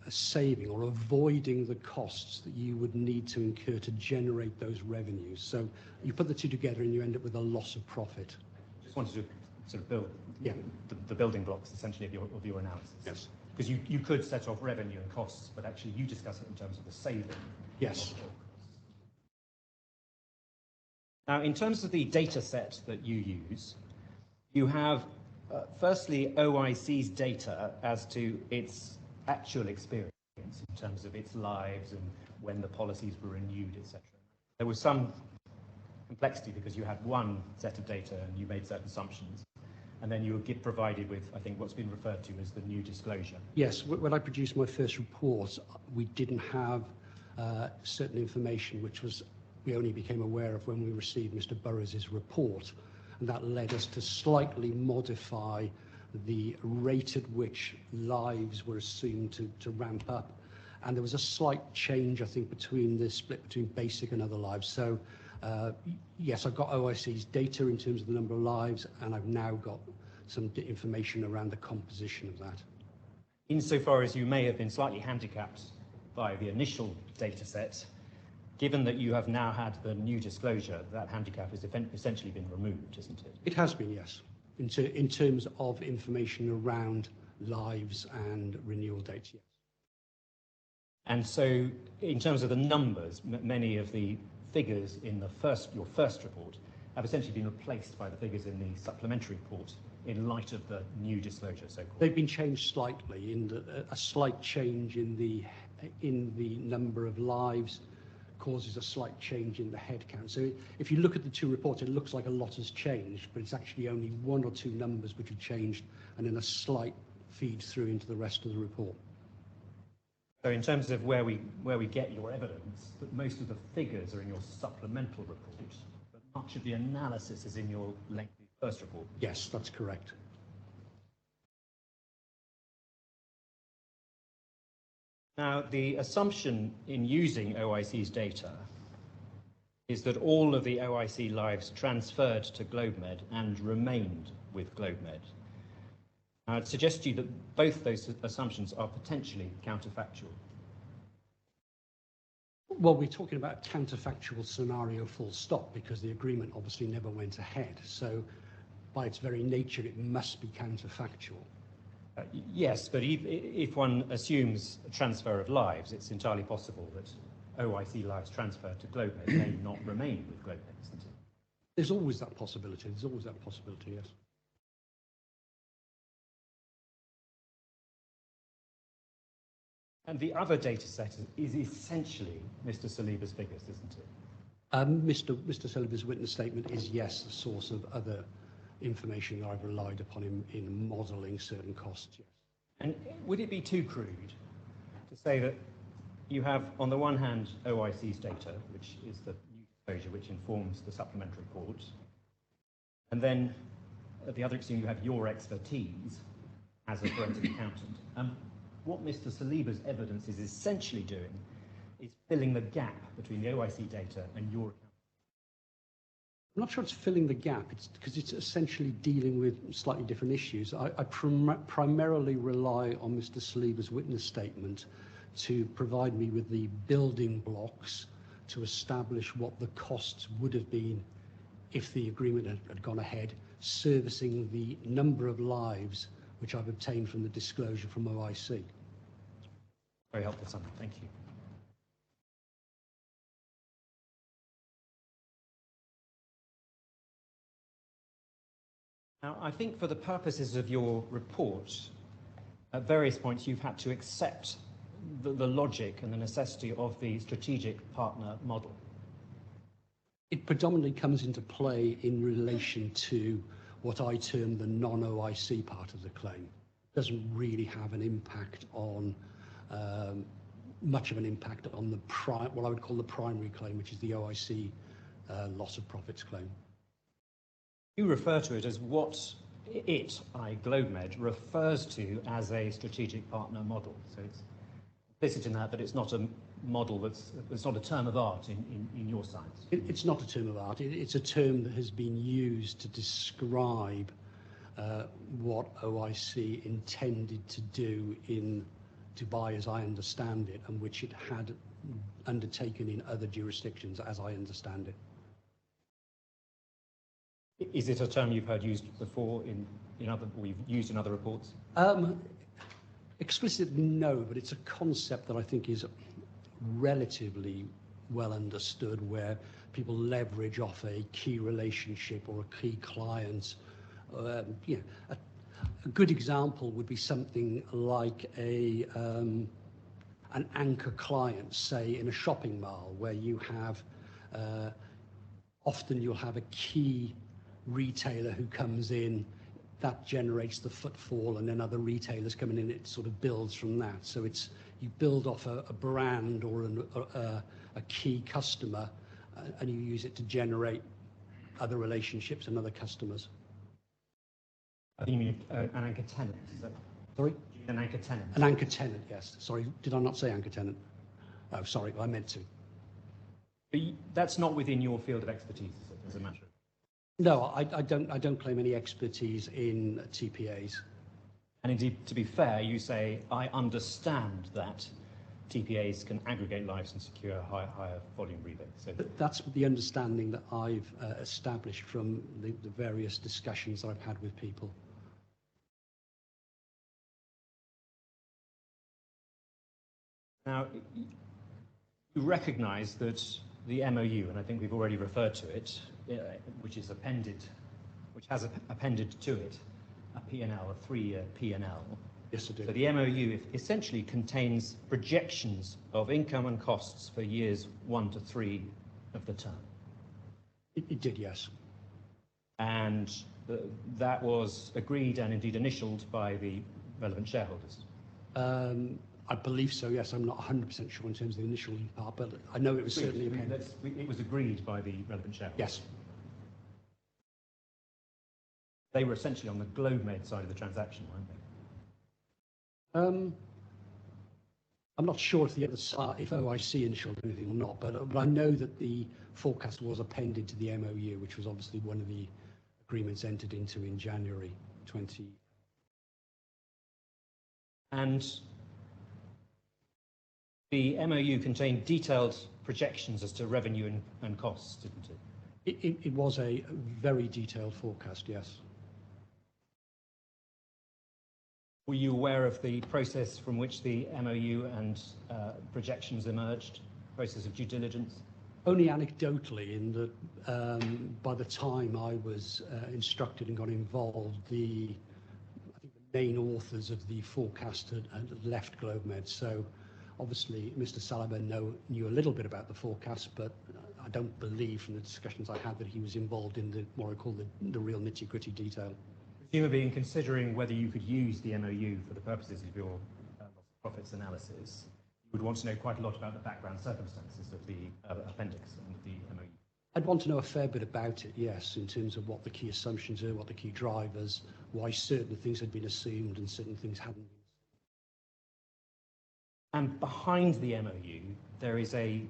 a saving or avoiding the costs that you would need to incur to generate those revenues. So you put the two together and you end up with a loss of profit. Just wanted to sort of build the building blocks, essentially, of your analysis. Yes. Because you could set off revenue and costs, but actually you discuss it in terms of the saving. Yes. Now, in terms of the data set that you use, you have, firstly, OIC's data as to its actual experience in terms of its lives and when the policies were renewed, etc. There was some complexity because you had one set of data and you made certain assumptions, and then you were provided with, I think, what's been referred to as the new disclosure. Yes, when I produced my first report, we didn't have certain information, which we only became aware of when we received Mr. Burrows' report, and that led us to slightly modify the rate at which lives were assumed to ramp up. And there was a slight change, I think, between the split between basic and other lives. So, yes, I've got OIC's data in terms of the number of lives, and I've now got some information around the composition of that. Insofar as you may have been slightly handicapped by the initial data set, given that you have now had the new disclosure, that handicap has essentially been removed, isn't it? It has been, yes, in terms of information around lives and renewal dates, yes. And so, in terms of the numbers, many of the figures in your first report have essentially been replaced by the figures in the supplementary report in light of the new disclosure, so-called. They've been changed slightly, in a slight change in the number of lives causes a slight change in the head count. So if you look at the two reports, it looks like a lot has changed, but it's actually only one or two numbers which have changed, and then a slight feed through into the rest of the report. So in terms of where we get your evidence, that most of the figures are in your supplemental report, but much of the analysis is in your lengthy first report. Yes, that's correct. Now, the assumption in using OIC's data is that all of the OIC lives transferred to GLOBEMED and remained with GLOBEMED. I'd suggest to you that both those assumptions are potentially counterfactual. Well, we're talking about a counterfactual scenario full stop, because the agreement obviously never went ahead. So by its very nature, it must be counterfactual. Yes, but if one assumes a transfer of lives, it's entirely possible that OIC lives transferred to GLOBEMED may not remain with GLOBEMED, isn't it? There's always that possibility. There's always that possibility, yes. And the other data set is essentially Mr. Saliba's figures, isn't it? Mr. Saliba's witness statement is, yes, the source of other information that I've relied upon in modelling certain costs, yes. And would it be too crude to say that you have, on the one hand, OIC's data, which is the new disclosure which informs the supplementary report, and then at the other extreme you have your expertise as a forensic accountant? What Mr. Saliba's evidence is essentially doing is filling the gap between the OIC data and your account. I'm not sure it's filling the gap, because it's essentially dealing with slightly different issues. I primarily rely on Mr. Saliba's witness statement to provide me with the building blocks to establish what the costs would have been if the agreement had gone ahead, servicing the number of lives which I've obtained from the disclosure from OIC. Very helpful, Simon. Thank you. Now, I think for the purposes of your report, at various points you've had to accept the logic and the necessity of the strategic partner model. It predominantly comes into play in relation to what I term the non-OIC part of the claim. It doesn't really have an impact on, much of an impact on the what I would call the primary claim, which is the OIC loss of profits claim. You refer to it as what GLOBEMED refers to as a strategic partner model. So it's implicit in that it's not a model it's not a term of art in your science. It's not a term of art. It's a term that has been used to describe what OIC intended to do in Dubai, as I understand it, and which it had undertaken in other jurisdictions, as I understand it. Is it a term you've heard used before or you've used in other reports? Explicitly, no, but it's a concept that I think is relatively well understood, where people leverage off a key relationship or a key client. A good example would be something like an anchor client, say in a shopping mall, where you have often you'll have a key retailer who comes in, that generates the footfall, and then other retailers coming in, it sort of builds from that. So you build off a brand or a key customer, and you use it to generate other relationships and other customers. I think you mean an anchor tenant, is that? Sorry? An anchor tenant. An anchor tenant, yes. Sorry, did I not say anchor tenant? Oh, sorry, I meant to. But that's not within your field of expertise, as a matter of... No, I don't claim any expertise in TPAs. And indeed, to be fair, you say, I understand that TPAs can aggregate lives and secure higher volume rebates. So that's the understanding that I've established from the various discussions that I've had with people. Now, you recognise that the MOU, and I think we've already referred to it, which has appended to it a P&L, a 3-year P&L. Yes, I do. So the MOU essentially contains projections of income and costs for years 1 to 3 of the term. It did, yes. And that was agreed and indeed initialed by the relevant shareholders. I believe so, yes. I'm not 100% sure in terms of the initial part, but I know it was certainly appended. It was agreed by the relevant shareholders. Yes. They were essentially on the GLOBEMED side of the transaction, weren't they? I'm not sure if the other side, if OIC initialed anything or not, but I know that the forecast was appended to the MOU, which was obviously one of the agreements entered into in January 20. And the MOU contained detailed projections as to revenue and costs, didn't it? It was a very detailed forecast, yes. Were you aware of the process from which the MOU and projections emerged, process of due diligence? Only anecdotally, in that by the time I was instructed and got involved, I think the main authors of the forecast had left GLOBEMED. So obviously Mr. Salaban knew a little bit about the forecast, but I don't believe from the discussions I had that he was involved in what I call the real nitty-gritty detail. Presumably, in considering whether you could use the MOU for the purposes of your profits analysis, you would want to know quite a lot about the background circumstances of the appendix and the MOU. I'd want to know a fair bit about it, yes, in terms of what the key assumptions are, what the key drivers, why certain things had been assumed and certain things hadn't been. And behind the MOU, there is a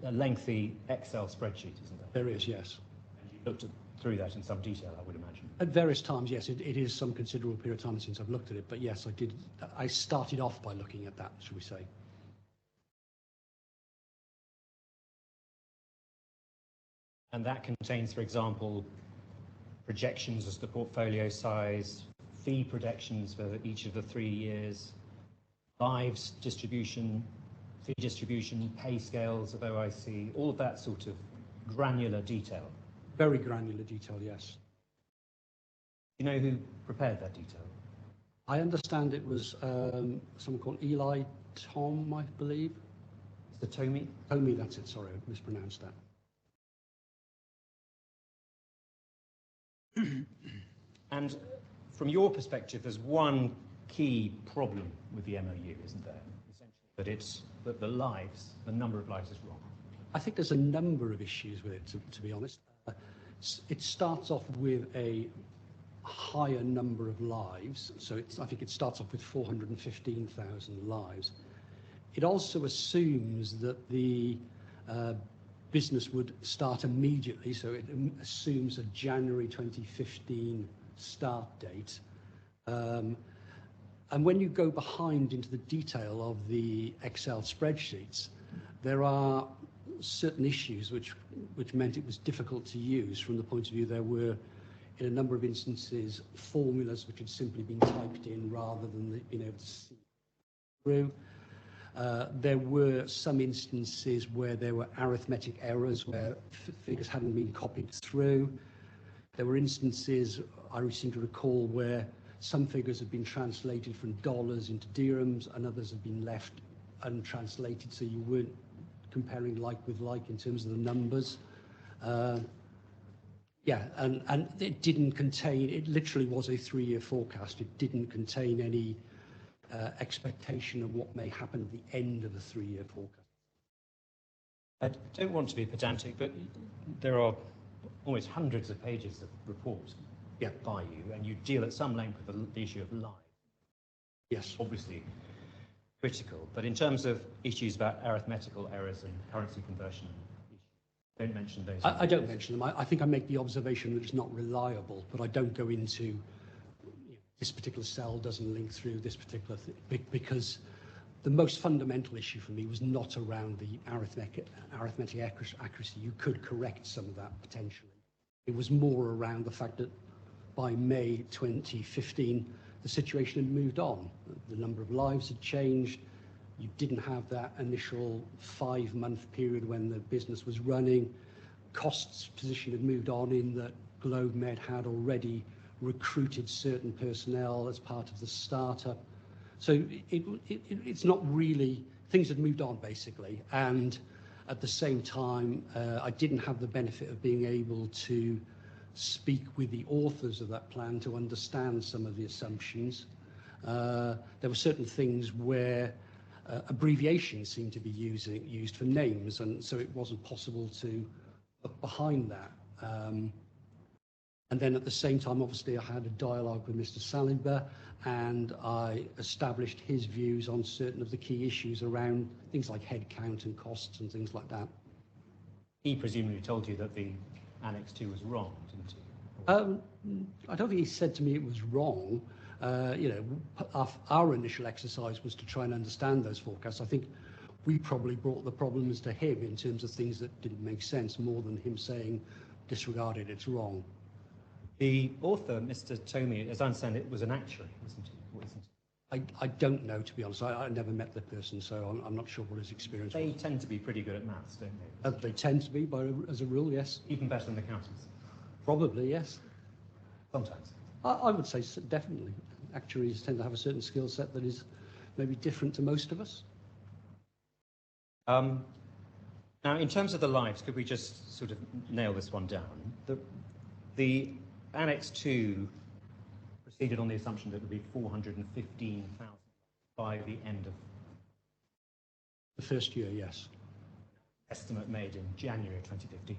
lengthy Excel spreadsheet, isn't there? There is, yes. And you looked through that in some detail, I would imagine. At various times, yes. It is some considerable period of time since I've looked at it, but yes, I did. I started off by looking at that, shall we say. And that contains, for example, projections as to portfolio size, fee projections for each of the 3 years, lives distribution, fee distribution, pay scales of OIC, all of that sort of granular detail. Very granular detail, yes. Do you know who prepared that detail? I understand it was someone called Eli Tom, I believe. Mr. Tomey? Tomey, that's it, sorry, I mispronounced that. And from your perspective, there's one key problem with the MOU, isn't there? Essentially, that the lives, the number of lives is wrong. I think there's a number of issues with it, to be honest. It starts off with a higher number of lives. So I think it starts off with 415,000 lives. It also assumes that the business would start immediately, so it assumes a January 2015 start date. And when you go behind into the detail of the Excel spreadsheets, there are certain issues which meant it was difficult to use from the point of view there were, in a number of instances, formulas which had simply been typed in rather than being able to see through. There were some instances where there were arithmetic errors, where figures hadn't been copied through. There were instances, I seem to recall, where some figures had been translated from dollars into dirhams and others had been left untranslated, so you weren't comparing like with like in terms of the numbers. Yeah, and it didn't contain, it literally was a 3-year forecast. It didn't contain any expectation of what may happen at the end of a 3-year forecast. I don't want to be pedantic, but there are almost hundreds of pages of reports by you, and you deal at some length with the issue of live. Yes. Obviously critical, but in terms of issues about arithmetical errors and currency conversion, don't mention those. I don't mention them. I think I make the observation that it's not reliable, but I don't go into this particular cell doesn't link through this particular thing, because the most fundamental issue for me was not around the arithmetic accuracy. You could correct some of that potentially. It was more around the fact that by May 2015, the situation had moved on. The number of lives had changed. You didn't have that initial 5-month period when the business was running. Costs position had moved on in that GLOBEMED had already recruited certain personnel as part of the startup. So it's not really, things had moved on basically. And at the same time, I didn't have the benefit of being able to speak with the authors of that plan to understand some of the assumptions. There were certain things where abbreviations seemed to be used for names, and so it wasn't possible to look behind that. And then at the same time, obviously, I had a dialogue with Mr. Saliba, and I established his views on certain of the key issues around things like headcount and costs and things like that. He presumably told you that the Annex 2 was wrong, didn't he? I don't think he said to me it was wrong. Our initial exercise was to try and understand those forecasts. I think we probably brought the problems to him in terms of things that didn't make sense, more than him saying, disregard it, it's wrong. The author, Mr. Tomey, as I understand it, was an actuary, wasn't he? Or isn't he? I don't know, to be honest. I never met the person, so I'm not sure what his experience was. They tend to be pretty good at maths, don't they? They tend to be, as a rule, yes. Even better than accountants? Probably, yes. Sometimes. I would say definitely. Actuaries tend to have a certain skill set that is maybe different to most of us. Now, in terms of the lives, could we just sort of nail this one down? The Annex 2 proceeded on the assumption that it would be 415,000 by the end of the first year, yes. Estimate made in January 2015.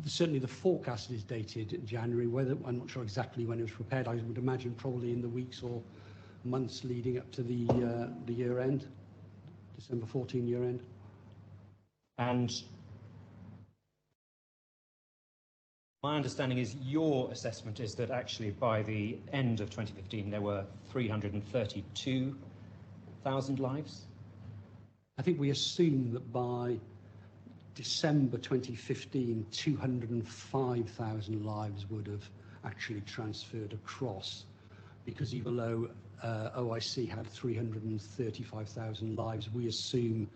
Certainly the forecast is dated January. I'm not sure exactly when it was prepared. I would imagine probably in the weeks or months leading up to the year end, December 14 year end. And my understanding is your assessment is that actually by the end of 2015 there were 332,000 lives? I think we assume that by December 2015, 205,000 lives would have actually transferred across, because even though OIC had 335,000 lives, we assume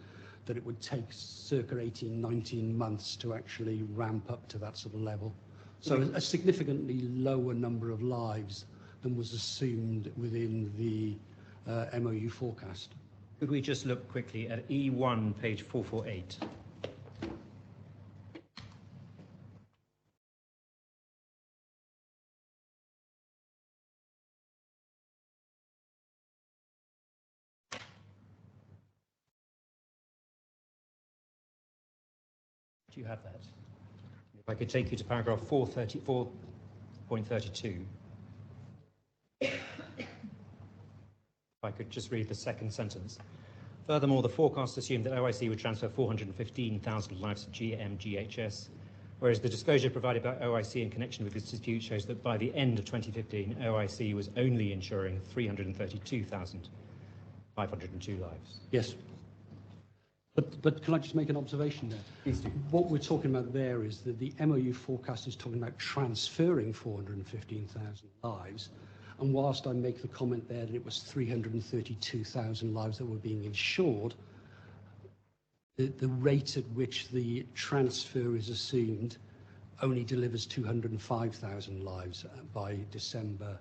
that it would take circa 18, 19 months to actually ramp up to that sort of level. So a significantly lower number of lives than was assumed within the MOU forecast. Could we just look quickly at E1, page 448? Do you have that? If I could take you to paragraph 434.32. If I could just read the second sentence. Furthermore, the forecast assumed that OIC would transfer 415,000 lives to GMGHS, whereas the disclosure provided by OIC in connection with this dispute shows that by the end of 2015, OIC was only insuring 332,502 lives. Yes. But can I just make an observation there? Please do. What we're talking about there is that the MOU forecast is talking about transferring 415,000 lives. And whilst I make the comment there that it was 332,000 lives that were being insured, the rate at which the transfer is assumed only delivers 205,000 lives by December.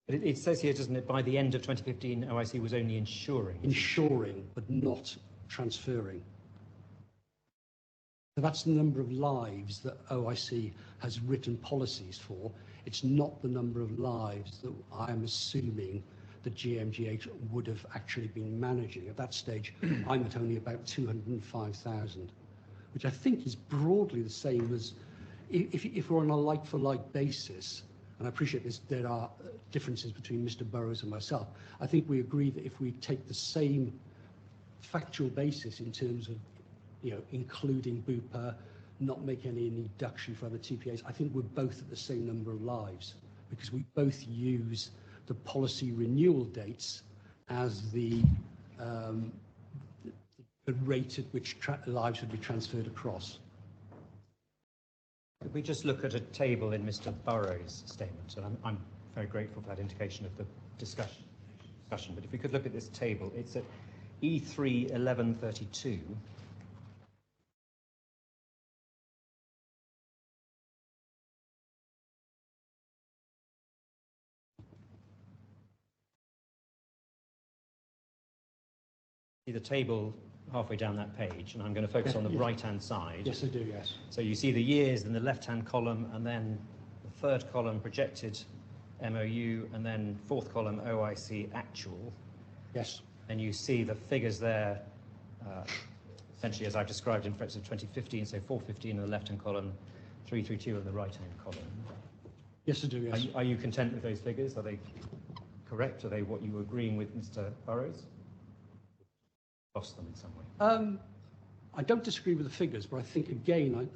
But it says here, doesn't it, by the end of 2015, OIC was only insuring. Insuring, but not transferring. So that's the number of lives that OIC has written policies for. It's not the number of lives that I am assuming the GMGH would have actually been managing. At that stage, I'm at only about 205,000, which I think is broadly the same as if we're on a like-for-like basis, and I appreciate there are differences between Mr. Burrows and myself. I think we agree that if we take the same factual basis in terms of, including Bupa, not make any deduction for other TPAs, I think we're both at the same number of lives because we both use the policy renewal dates as the rate at which lives would be transferred across. If we just look at a table in Mr. Burrows' statement, and I'm very grateful for that indication of the discussion, but if we could look at this table, it's at E3 1132. See the table halfway down that page, and I'm going to focus on the right-hand side. Yes, I do, yes. So you see the years in the left-hand column, and then the third column projected MOU, and then fourth column OIC actual. Yes. And you see the figures there, essentially as I've described in front of 2015, so 415 in the left-hand column, 332 in the right-hand column. Yes, I do, yes. Are you content with those figures? Are they correct? Are they what you were agreeing with Mr. Burrows? Lost them in some way. I don't disagree with the figures, but I think, again,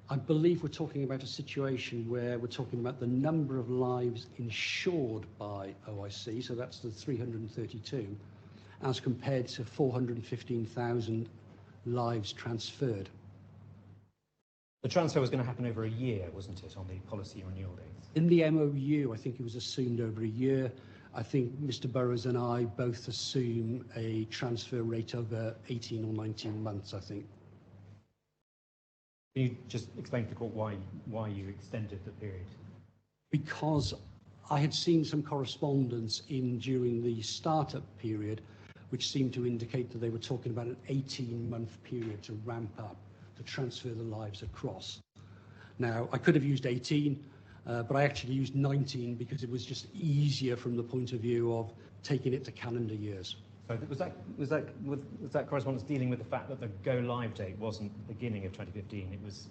I believe we're talking about a situation where we're talking about the number of lives insured by OIC, so that's the 332, as compared to 415,000 lives transferred. The transfer was going to happen over a year, wasn't it, on the policy renewal dates? In the MOU, I think it was assumed over a year. I think Mr. Burrows and I both assume a transfer rate over 18 or 19 months, I think. Can you just explain to the court why you extended the period? Because I had seen some correspondence during the startup period, which seemed to indicate that they were talking about an 18-month period to ramp up, to transfer the lives across. Now, I could have used 18, but I actually used 19 because it was just easier from the point of view of taking it to calendar years. So was that correspondence dealing with the fact that the go live date wasn't the beginning of 2015? It was.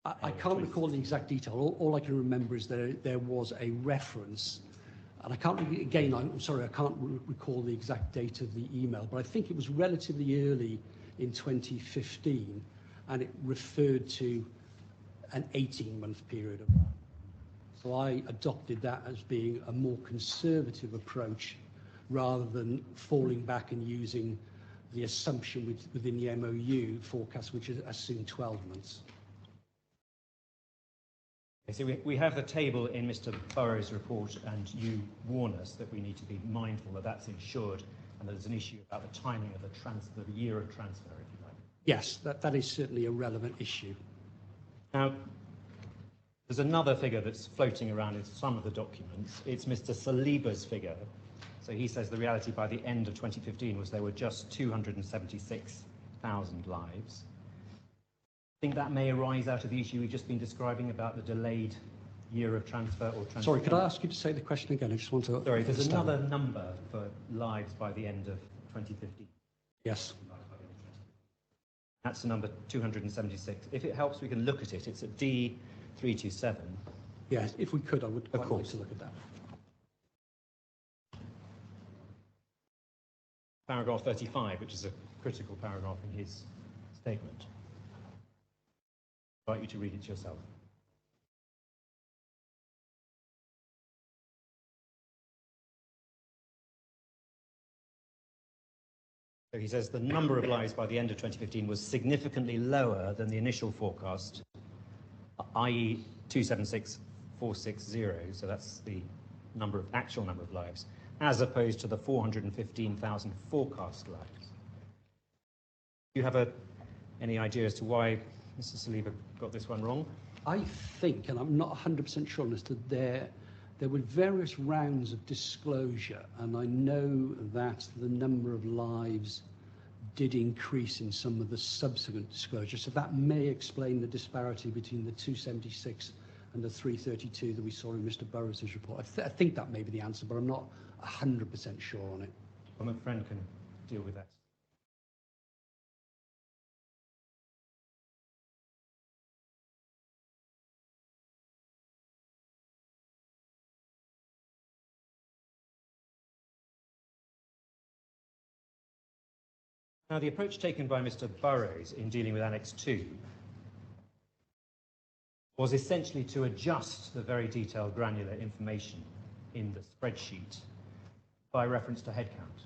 I can't recall the exact detail. All I can remember is that there was a reference, and I can't. Again, I'm sorry, I can't recall the exact date of the email, but I think it was relatively early in 2015. And it referred to an 18-month period of that. So I adopted that as being a more conservative approach rather than falling back and using the assumption within the MOU forecast, which is assumed 12 months. Okay, so we have the table in Mr. Burrows' report, and you warn us that we need to be mindful that that's insured and there's an issue about the timing of the year of transfer, if you like. Yes, that is certainly a relevant issue. Now, there's another figure that's floating around in some of the documents. It's Mr. Saliba's figure. So he says the reality by the end of 2015 was there were just 276,000 lives. I think that may arise out of the issue we've just been describing about the delayed year of transfer or transfer. Sorry, could I ask you to say the question again? I just want to. Sorry, there's another number for lives by the end of 2015. Yes. That's the number 276. If it helps, we can look at it. It's at D327. Yes, if we could, I would quite like to look at that. paragraph 35, which is a critical paragraph in his statement. I'd like you to read it yourself. So he says the number of lives by the end of 2015 was significantly lower than the initial forecast, i.e. 276,460, so that's the actual number of lives, as opposed to the 415,000 forecast lives. Do you have any idea as to why Mr. Saliba got this one wrong? I think, and I'm not 100% sure on this, that there were various rounds of disclosure, and I know that the number of lives did increase in some of the subsequent disclosures, so that may explain the disparity between the 276 and the 332 that we saw in Mr. Burrows' report. I think that may be the answer, but I'm not 100% sure on it. Well, my friend can deal with that. Now, the approach taken by Mr. Burrows in dealing with Annex 2 was essentially to adjust the very detailed granular information in the spreadsheet by reference to headcount.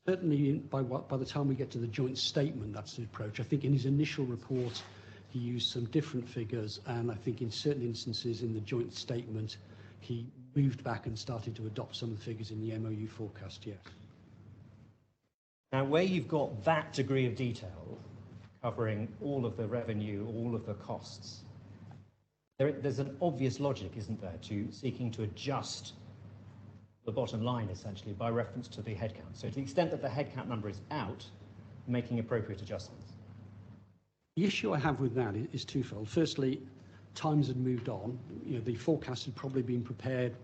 Certainly, by the time we get to the joint statement, that's the approach. I think in his initial report, he used some different figures, and I think in certain instances in the joint statement, he moved back and started to adopt some of the figures in the MOU forecast, yes. Now, where you've got that degree of detail, covering all of the revenue, all of the costs, there's an obvious logic, isn't there, to seeking to adjust the bottom line, essentially, by reference to the headcount. So to the extent that the headcount number is out, making appropriate adjustments. The issue I have with that is twofold. Firstly, times had moved on. You know, the forecast had probably been prepared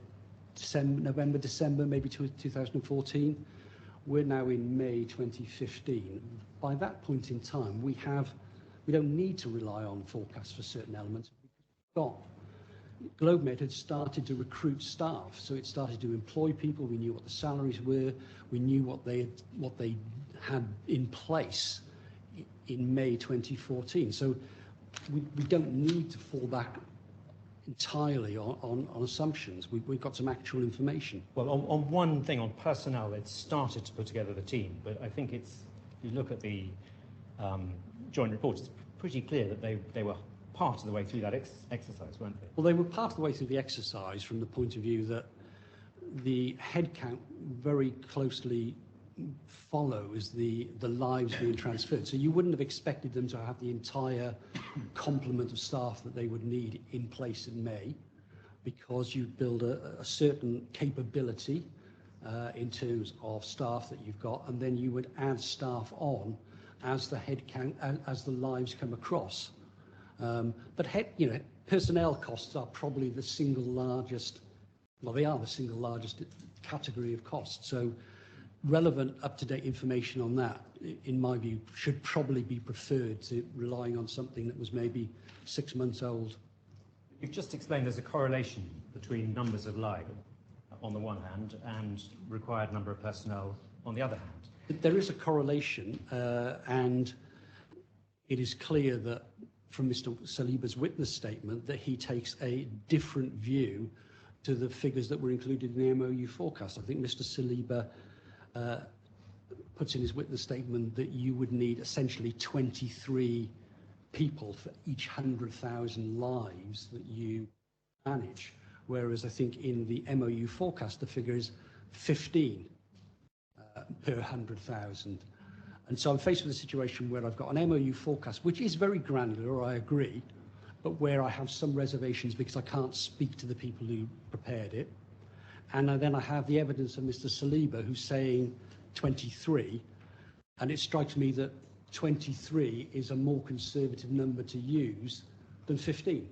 November, December, maybe 2014. We're now in May 2015. By that point in time, we don't need to rely on forecasts for certain elements. GLOBEMED had started to recruit staff, so it started to employ people. We knew what the salaries were. We knew what they had in place in May 2014. So we don't need to fall back entirely on assumptions. We've got some actual information. Well, on one thing, on personnel, it started to put together the team, but I think if you look at the joint report, it's pretty clear that they were part of the way through that exercise, weren't they? Well, they were part of the way through the exercise from the point of view that the headcount very closely follows the lives being transferred. So you wouldn't have expected them to have the entire complement of staff that they would need in place in May, because you build a certain capability in terms of staff that you've got, and then you would add staff on as the headcount, as the lives come across. But personnel costs are probably the single largest, well, they are the single largest category of costs. So relevant, up-to-date information on that, in my view, should probably be preferred to relying on something that was maybe 6 months old. You've just explained there's a correlation between numbers of lives on the one hand and required number of personnel on the other hand. There is a correlation, and it is clear that from Mr. Saliba's witness statement that he takes a different view to the figures that were included in the MOU forecast. I think Mr. Saliba puts in his witness statement that you would need essentially 23 people for each 100,000 lives that you manage, whereas I think in the MOU forecast the figure is 15 per 100,000. And so I'm faced with a situation where I've got an MOU forecast, which is very granular, I agree, but where I have some reservations because I can't speak to the people who prepared it. And then I have the evidence of Mr. Saliba, who's saying 23, and it strikes me that 23 is a more conservative number to use than 15.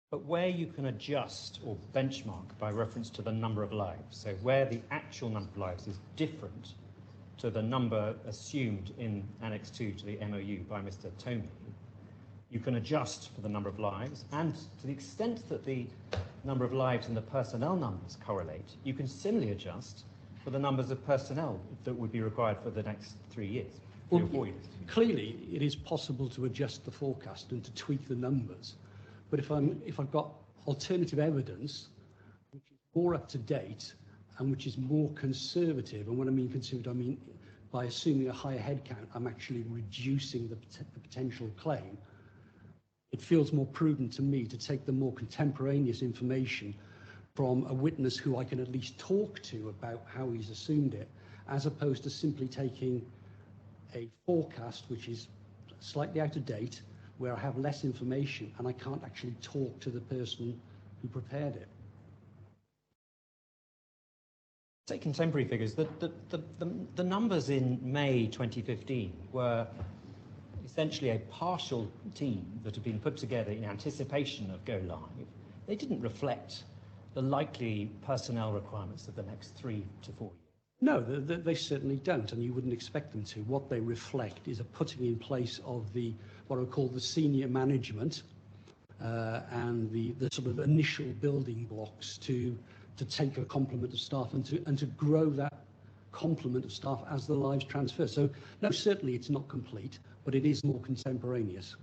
But where you can adjust or benchmark by reference to the number of lives, so where the actual number of lives is different to the number assumed in Annex 2 to the MOU by Mr. Tomey, you can adjust for the number of lives, and to the extent that the number of lives and the personnel numbers correlate, you can similarly adjust for the numbers of personnel that would be required for the next 3 years, 3 or 4 years. Clearly, it is possible to adjust the forecast and to tweak the numbers, but if I've got alternative evidence which is more up to date and which is more conservative, and when I mean conservative, I mean by assuming a higher headcount, I'm actually reducing the potential claim. It feels more prudent to me to take the more contemporaneous information from a witness who I can at least talk to about how he's assumed it, as opposed to simply taking a forecast which is slightly out of date, where I have less information and I can't actually talk to the person who prepared it. Take contemporary figures. The numbers in May 2015 were essentially a partial team that had been put together in anticipation of go live. They didn't reflect the likely personnel requirements of the next 3 to 4 years. No, they certainly don't, and you wouldn't expect them to. What they reflect is a putting in place of what I would call the senior management and the sort of initial building blocks to take a complement of staff and to grow that complement of staff as the lives transfer. So no, certainly it's not complete, but it is more contemporaneous.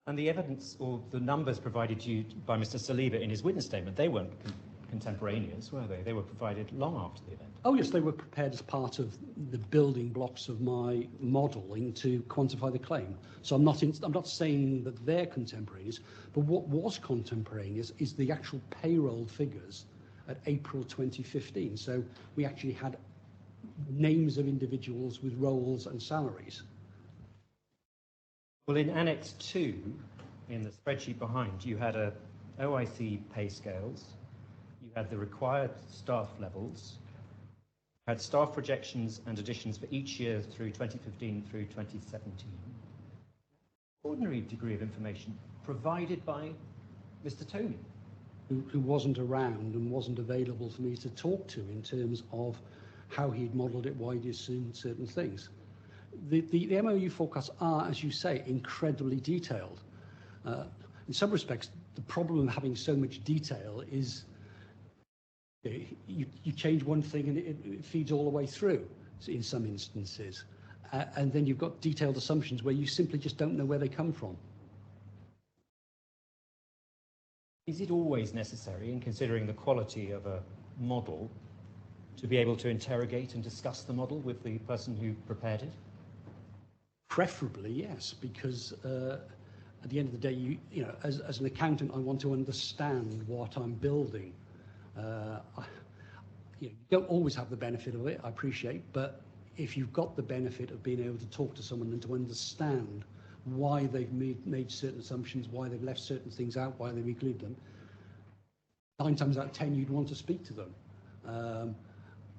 And the evidence or the numbers provided to you by Mr. Saliba in his witness statement, they weren't contemporaneous, were they? They were provided long after the event. Oh yes, they were prepared as part of the building blocks of my modelling to quantify the claim. So I'm not saying that they're contemporaneous, but what was contemporaneous is the actual payroll figures at April 2015. So we actually had names of individuals with roles and salaries. Well, in Annex 2, in the spreadsheet behind, you had a OIC pay scales, you had the required staff levels, you had staff projections and additions for each year through 2015 through 2017. Ordinary degree of information provided by Mr. Tony. Who wasn't around and wasn't available for me to talk to in terms of how he'd modelled it, why he assumed certain things. The MOU forecasts are, as you say, incredibly detailed. In some respects, the problem of having so much detail is you change one thing and it feeds all the way through in some instances. And then you've got detailed assumptions where you simply just don't know where they come from. Is it always necessary, in considering the quality of a model, to be able to interrogate and discuss the model with the person who prepared it? Preferably, yes, because at the end of the day, you know, as an accountant, I want to understand what I'm building. You don't always have the benefit of it, I appreciate, but if you've got the benefit of being able to talk to someone and to understand why they've made certain assumptions, why they've left certain things out, why they've included them, 9 times out of 10 you'd want to speak to them.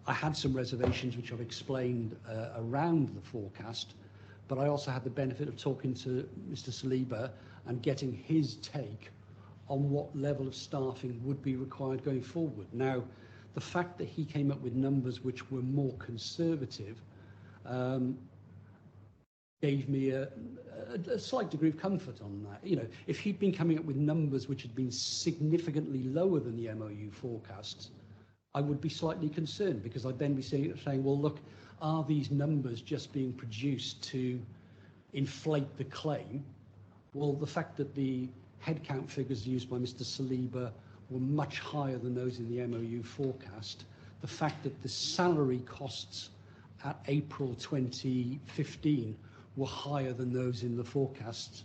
I had some reservations which I've explained around the forecast, but I also had the benefit of talking to Mr. Saliba and getting his take on what level of staffing would be required going forward. Now, the fact that he came up with numbers which were more conservative gave me a slight degree of comfort on that. You know, if he'd been coming up with numbers which had been significantly lower than the MOU forecasts, I would be slightly concerned, because I'd then be saying, well, look, are these numbers just being produced to inflate the claim? Well, the fact that the headcount figures used by Mr. Saliba were much higher than those in the MOU forecast, the fact that the salary costs at April 2015 were higher than those in the forecasts,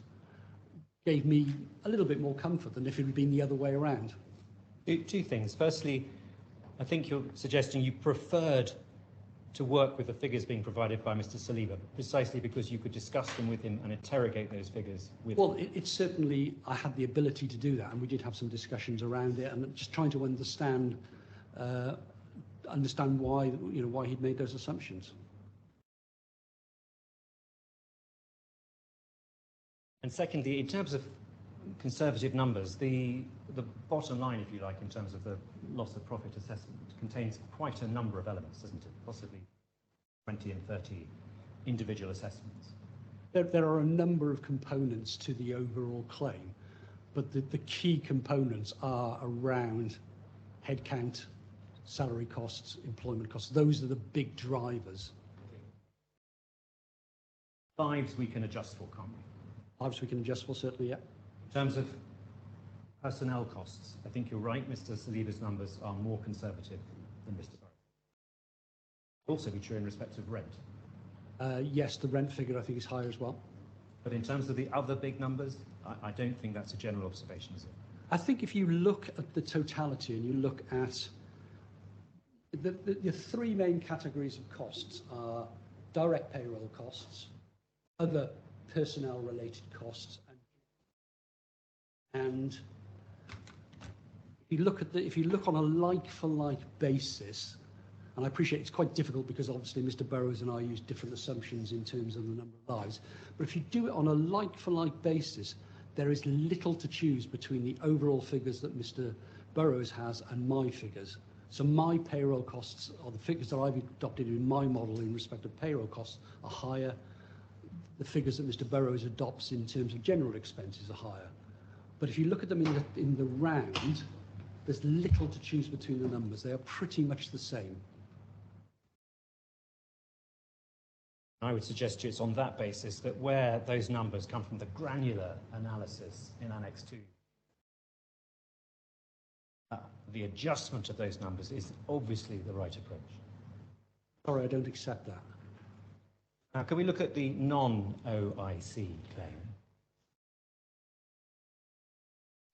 gave me a little bit more comfort than if it had been the other way around. 2 things. Firstly, I think you're suggesting you preferred to work with the figures being provided by Mr. Saliba, precisely because you could discuss them with him and interrogate those figures with him. Well, it's certainly, I had the ability to do that, and we did have some discussions around it, and just trying to understand why, you know, why he'd made those assumptions. And secondly, in terms of conservative numbers. The bottom line, if you like, in terms of the loss of profit assessment, contains quite a number of elements, doesn't it? Possibly 20 and 30 individual assessments. There are a number of components to the overall claim, but the key components are around headcount, salary costs, employment costs. Those are the big drivers. Lives we can adjust for, can't we? Lives we can adjust for, certainly, yeah. In terms of personnel costs, I think you're right, Mr. Saliba's numbers are more conservative than Mr. Burrows. Also be true in respect of rent. Yes, the rent figure I think is higher as well. But in terms of the other big numbers, I don't think that's a general observation, is it? I think if you look at the totality and you look at the three main categories of costs are direct payroll costs, other personnel-related costs, and if you look on a like-for-like basis, and I appreciate it's quite difficult because obviously Mr. Burrows and I use different assumptions in terms of the number of lives, but if you do it on a like-for-like basis, there is little to choose between the overall figures that Mr. Burrows has and my figures. So my payroll costs, or the figures that I've adopted in my model in respect of payroll costs, are higher. The figures that Mr. Burrows adopts in terms of general expenses are higher. But if you look at them in the round, there's little to choose between the numbers. They are pretty much the same. I would suggest to you it's on that basis that where those numbers come from the granular analysis in Annex 2, the adjustment of those numbers is obviously the right approach. Sorry, I don't accept that. Now, can we look at the non-OIC claim?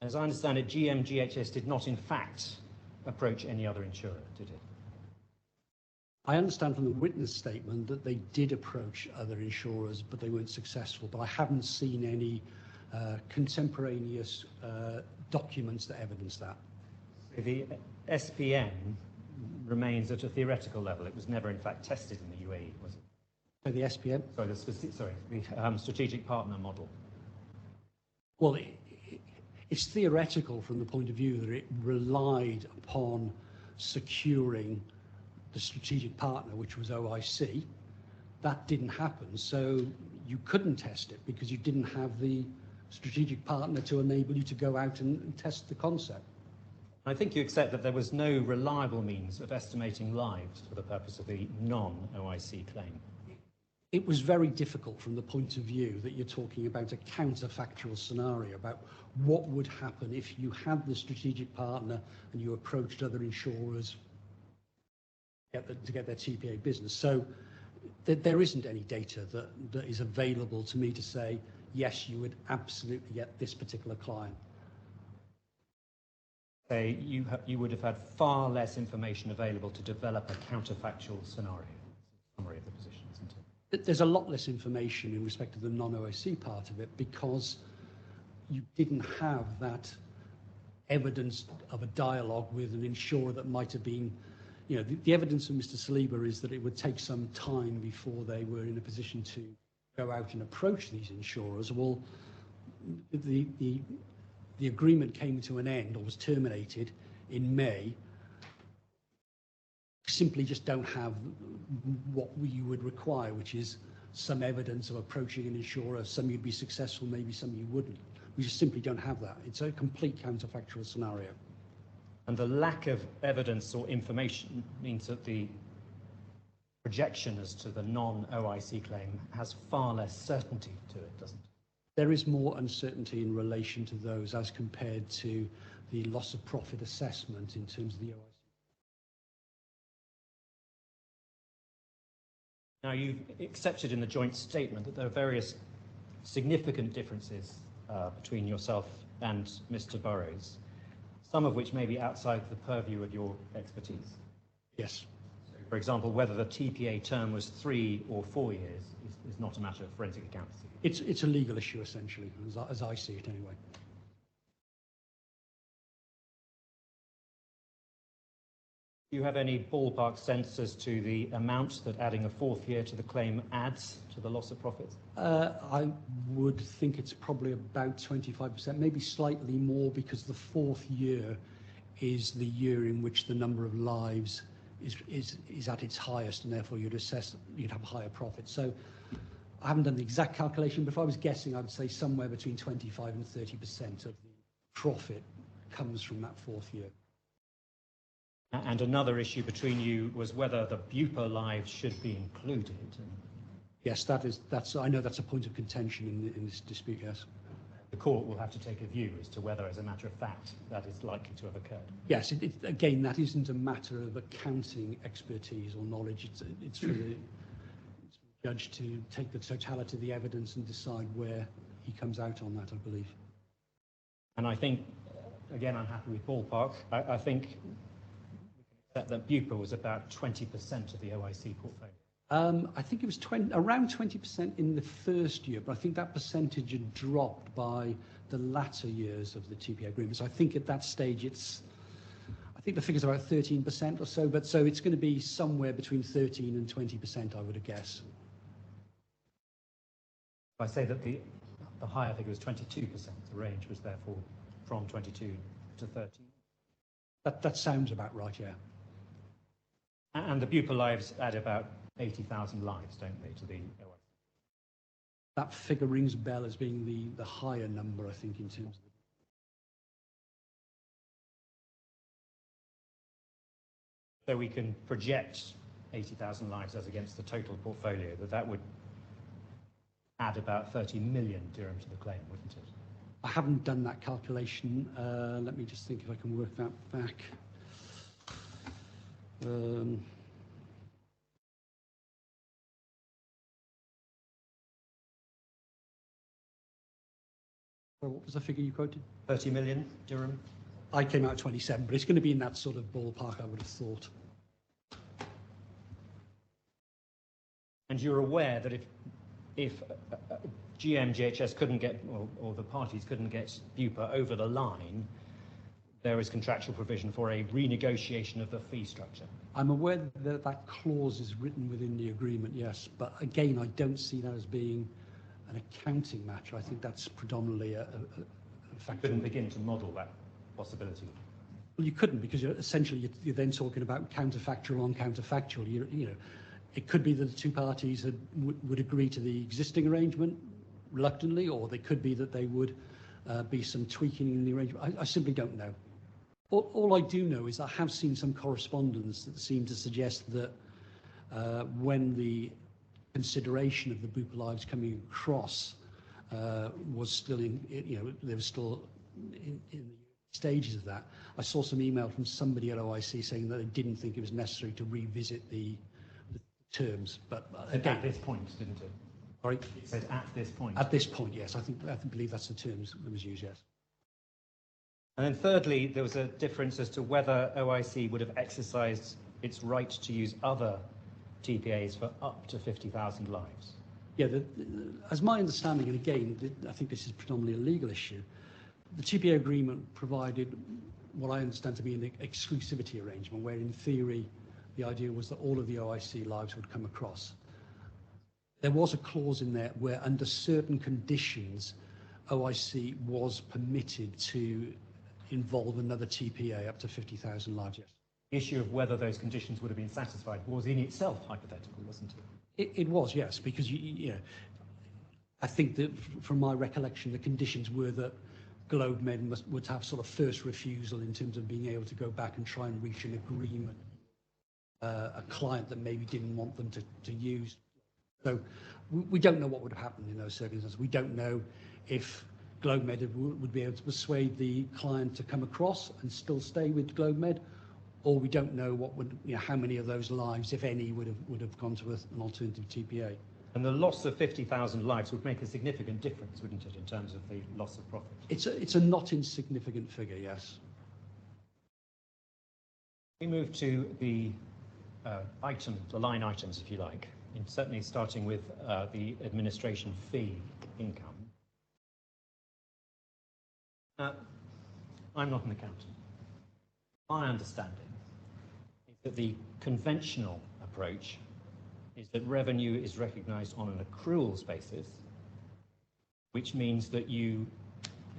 As I understand it, GMGHS did not in fact approach any other insurer, did it? I understand from the witness statement that they did approach other insurers, but they weren't successful. But I haven't seen any contemporaneous documents that evidence that. The SPN remains at a theoretical level. It was never in fact tested in the UAE, was it? So the SPN? Sorry, the strategic partner model. Well, it's theoretical from the point of view that it relied upon securing the strategic partner, which was OIC. That didn't happen, so you couldn't test it because you didn't have the strategic partner to enable you to go out and test the concept. I think you accept that there was no reliable means of estimating lives for the purpose of the non-OIC claim. It was very difficult from the point of view that you're talking about a counterfactual scenario about what would happen if you had the strategic partner and you approached other insurers to get their TPA business. So there isn't any data that is available to me to say, yes, you would absolutely get this particular client. Say you would have had far less information available to develop a counterfactual scenario. Summary of the position, isn't it? There's a lot less information in respect to the non-OIC part of it because you didn't have that evidence of a dialogue with an insurer that might have been, you know, the evidence of Mr. Saliba is that it would take some time before they were in a position to go out and approach these insurers. Well, the agreement came to an end or was terminated in May. Simply just don't have what you would require, which is some evidence of approaching an insurer. Some you'd be successful, maybe some you wouldn't. We just simply don't have that. It's a complete counterfactual scenario. And the lack of evidence or information means that the projection as to the non-OIC claim has far less certainty to it, doesn't it? There is more uncertainty in relation to those as compared to the loss of profit assessment in terms of the OIC. Now, you've accepted in the joint statement that there are various significant differences between yourself and Mr. Burrows, some of which may be outside the purview of your expertise. Yes. So, for example, whether the TPA term was 3 or 4 years is not a matter of forensic accountancy. It's a legal issue, essentially, as I see it anyway. Do you have any ballpark sense as to the amount that adding a fourth year to the claim adds to the loss of profits? I would think it's probably about 25%, maybe slightly more, because the fourth year is the year in which the number of lives is at its highest, and therefore you'd have higher profits. So I haven't done the exact calculation, but if I was guessing, I would say somewhere between 25 and 30% of the profit comes from that fourth year. And another issue between you was whether the BUPA lives should be included. Yes, I know that's a point of contention in this dispute, yes. The court will have to take a view as to whether, as a matter of fact, that is likely to have occurred. Yes, again, that isn't a matter of accounting expertise or knowledge. It's for the judge to take the totality of the evidence and decide where he comes out on that, I believe. And I think, again, I'm happy with ballpark. I think that BUPA was about 20% of the OIC portfolio. I think it was around 20% in the first year, but I think that percentage had dropped by the latter years of the TPA agreement. So I think at that stage I think the figure's about 13% or so, but so it's going to be somewhere between 13 and 20%, I would guess. I say that the higher figure was 22%. The range was therefore from 22 to 13. That sounds about right, yeah. And the BUPA lives add about 80,000 lives, don't they, to the OIC? That figure rings a bell as being the higher number, I think, in terms of... So we can project 80,000 lives as against the total portfolio, that would add about 30 million dirham to the claim, wouldn't it? I haven't done that calculation. Let me just think if I can work that back. What was the figure you quoted? 30 million dirham. I came out 27, but it's going to be in that sort of ballpark, I would have thought. And you're aware that if GMGHS couldn't get, or the parties couldn't get BUPA over the line, there is contractual provision for a renegotiation of the fee structure. I'm aware that that clause is written within the agreement, yes, but again, I don't see that as being an accounting matter. I think that's predominantly a factor. You couldn't begin to model that possibility. Well, you couldn't, because essentially you're then talking about counterfactual on counterfactual. You know, it could be that the two parties would agree to the existing arrangement reluctantly, or they could be that they would be some tweaking in the arrangement. I simply don't know. All I do know is I have seen some correspondence that seem to suggest that when the consideration of the BUPA lives coming across was still there was still in the stages of that. I saw some email from somebody at OIC saying that they didn't think it was necessary to revisit the terms. But again, at this point, didn't it? Sorry? It said at this point. At this point, yes. I believe that's the terms that was used, yes. And then thirdly, there was a difference as to whether OIC would have exercised its right to use other TPAs for up to 50,000 lives. Yeah, as my understanding, and again, I think this is predominantly a legal issue, the TPA agreement provided what I understand to be an exclusivity arrangement, where in theory the idea was that all of the OIC lives would come across. There was a clause in there where under certain conditions OIC was permitted to involve another TPA up to 50,000 lives, yes. The issue of whether those conditions would have been satisfied was in itself hypothetical, wasn't it? It was, yes, because I think that from my recollection, the conditions were that GLOBEMED would have sort of first refusal in terms of being able to go back and try and reach an agreement. A client that maybe didn't want them to use. So we don't know what would have happened in those circumstances. We don't know if GLOBEMED would be able to persuade the client to come across and still stay with GLOBEMED, or we don't know how many of those lives, if any, would have gone to an alternative TPA. And the loss of 50,000 lives would make a significant difference, wouldn't it, in terms of the loss of profit? It's a not insignificant figure, yes. We move to the the line items, if you like, and certainly starting with the administration fee income. I'm not an accountant. My understanding is that the conventional approach is that revenue is recognised on an accruals basis, which means that you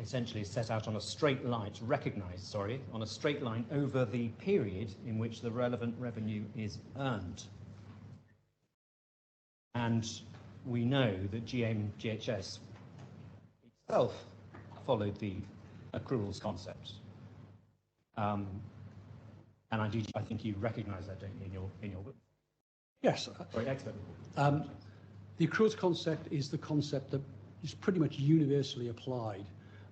essentially set out on a straight line, it's recognised, sorry, on a straight line over the period in which the relevant revenue is earned. And we know that GHS itself followed the accruals concept. And I think you recognise that, don't you, in your book? Yes. Sorry, expert. The accruals concept is the concept that is pretty much universally applied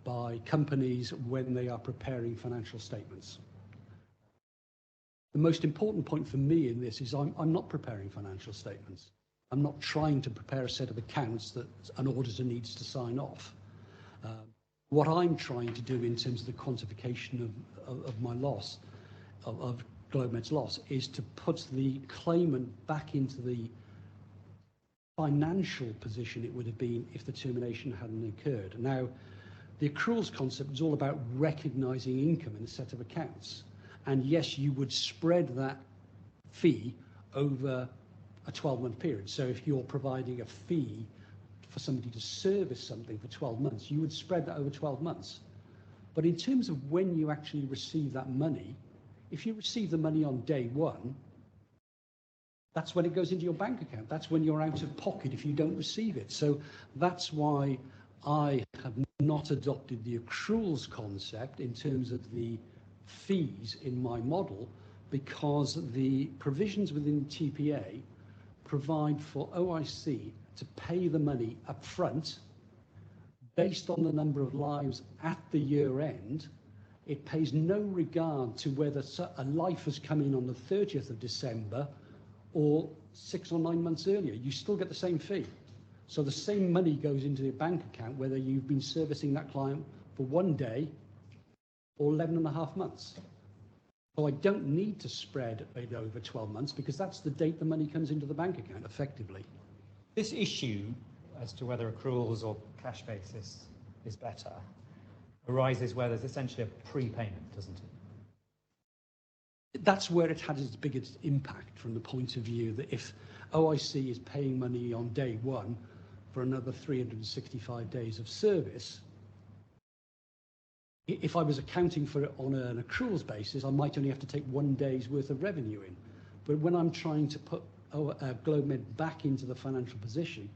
by companies when they are preparing financial statements. The most important point for me in this is I'm not preparing financial statements. I'm not trying to prepare a set of accounts that an auditor needs to sign off. What I'm trying to do in terms of the quantification of my loss, of GLOBEMED's loss, is to put the claimant back into the financial position it would have been if the termination hadn't occurred. Now, the accruals concept is all about recognising income in a set of accounts. And yes, you would spread that fee over a 12-month period. So if you're providing a fee for somebody to service something for 12 months, you would spread that over 12 months. But in terms of when you actually receive that money, if you receive the money on day one, that's when it goes into your bank account. That's when you're out of pocket if you don't receive it. So that's why I have not adopted the accruals concept in terms of the fees in my model, because the provisions within TPA provide for OIC to pay the money up front based on the number of lives at the year end. It pays no regard to whether a life has come in on the 30th of December or 6 or 9 months earlier. You still get the same fee. So the same money goes into your bank account whether you've been servicing that client for 1 day or 11.5 months. So I don't need to spread it over 12 months because that's the date the money comes into the bank account, effectively. This issue as to whether accruals or cash basis is better arises where there's essentially a prepayment, doesn't it? That's where it had its biggest impact from the point of view that if OIC is paying money on day one for another 365 days of service, if I was accounting for it on an accruals basis, I might only have to take 1 day's worth of revenue in. But when I'm trying to put GLOBEMED back into the financial position,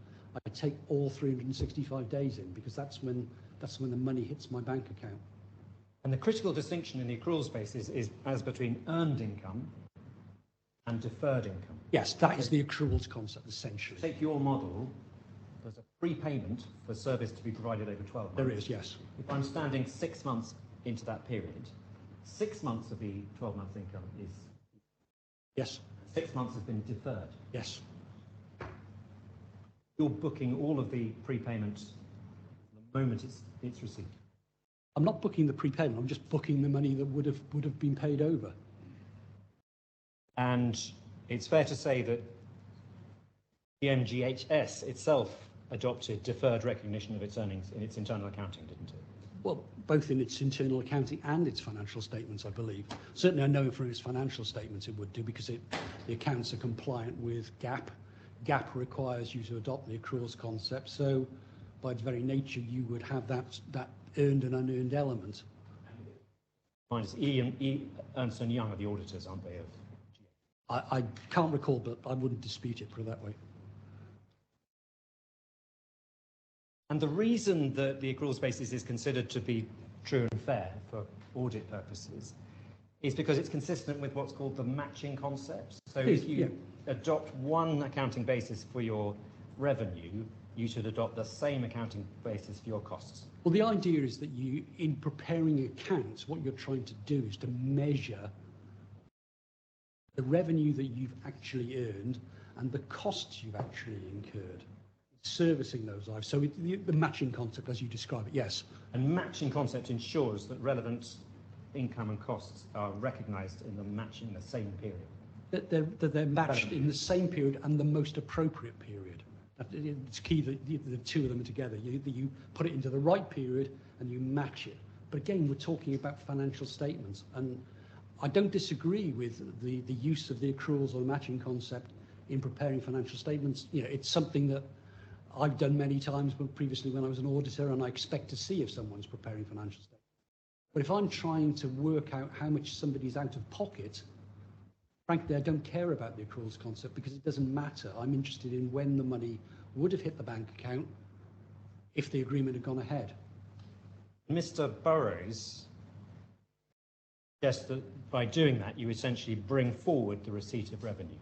I take all 365 days in because that's when the money hits my bank account. And the critical distinction in the accruals basis is as between earned income and deferred income. Yes, that is the accruals concept, essentially. Take your model, there's a prepayment for service to be provided over 12 months. There is, yes. If I'm standing 6 months into that period, 6 months of the 12-month income is... Yes. 6 months has been deferred. Yes. You're booking all of the prepayment the moment it's received. I'm not booking the prepayment, I'm just booking the money that would have been paid over. And it's fair to say that the MGHS itself adopted deferred recognition of its earnings in its internal accounting, didn't it? Well, both in its internal accounting and its financial statements, I believe. Certainly I know from its financial statements it would do because the accounts are compliant with GAAP. GAAP requires you to adopt the accruals concept, so by its very nature you would have that earned and unearned element. Ernst & Young are the auditors, aren't they? I can't recall, but I wouldn't dispute it, put it that way. And the reason that the accruals basis is considered to be true and fair for audit purposes is because it's consistent with what's called the matching concept. So if you adopt one accounting basis for your revenue, you should adopt the same accounting basis for your costs. Well, the idea is that you, in preparing accounts, what you're trying to do is to measure the revenue that you've actually earned and the costs you've actually incurred servicing those lives. So the matching concept, as you describe it, yes. And matching concept ensures that relevant income and costs are recognised in the same period. That they're matched in the same period and the most appropriate period. It's key that the two of them are together. You put it into the right period and you match it. But again, we're talking about financial statements, and I don't disagree with the use of the accruals or matching concept in preparing financial statements. You know, it's something that I've done many times, but previously when I was an auditor, and I expect to see if someone's preparing financial statements. But if I'm trying to work out how much somebody's out of pocket, frankly, I don't care about the accruals concept because it doesn't matter. I'm interested in when the money would have hit the bank account if the agreement had gone ahead. Mr. Burrows suggests that by doing that, you essentially bring forward the receipt of revenue.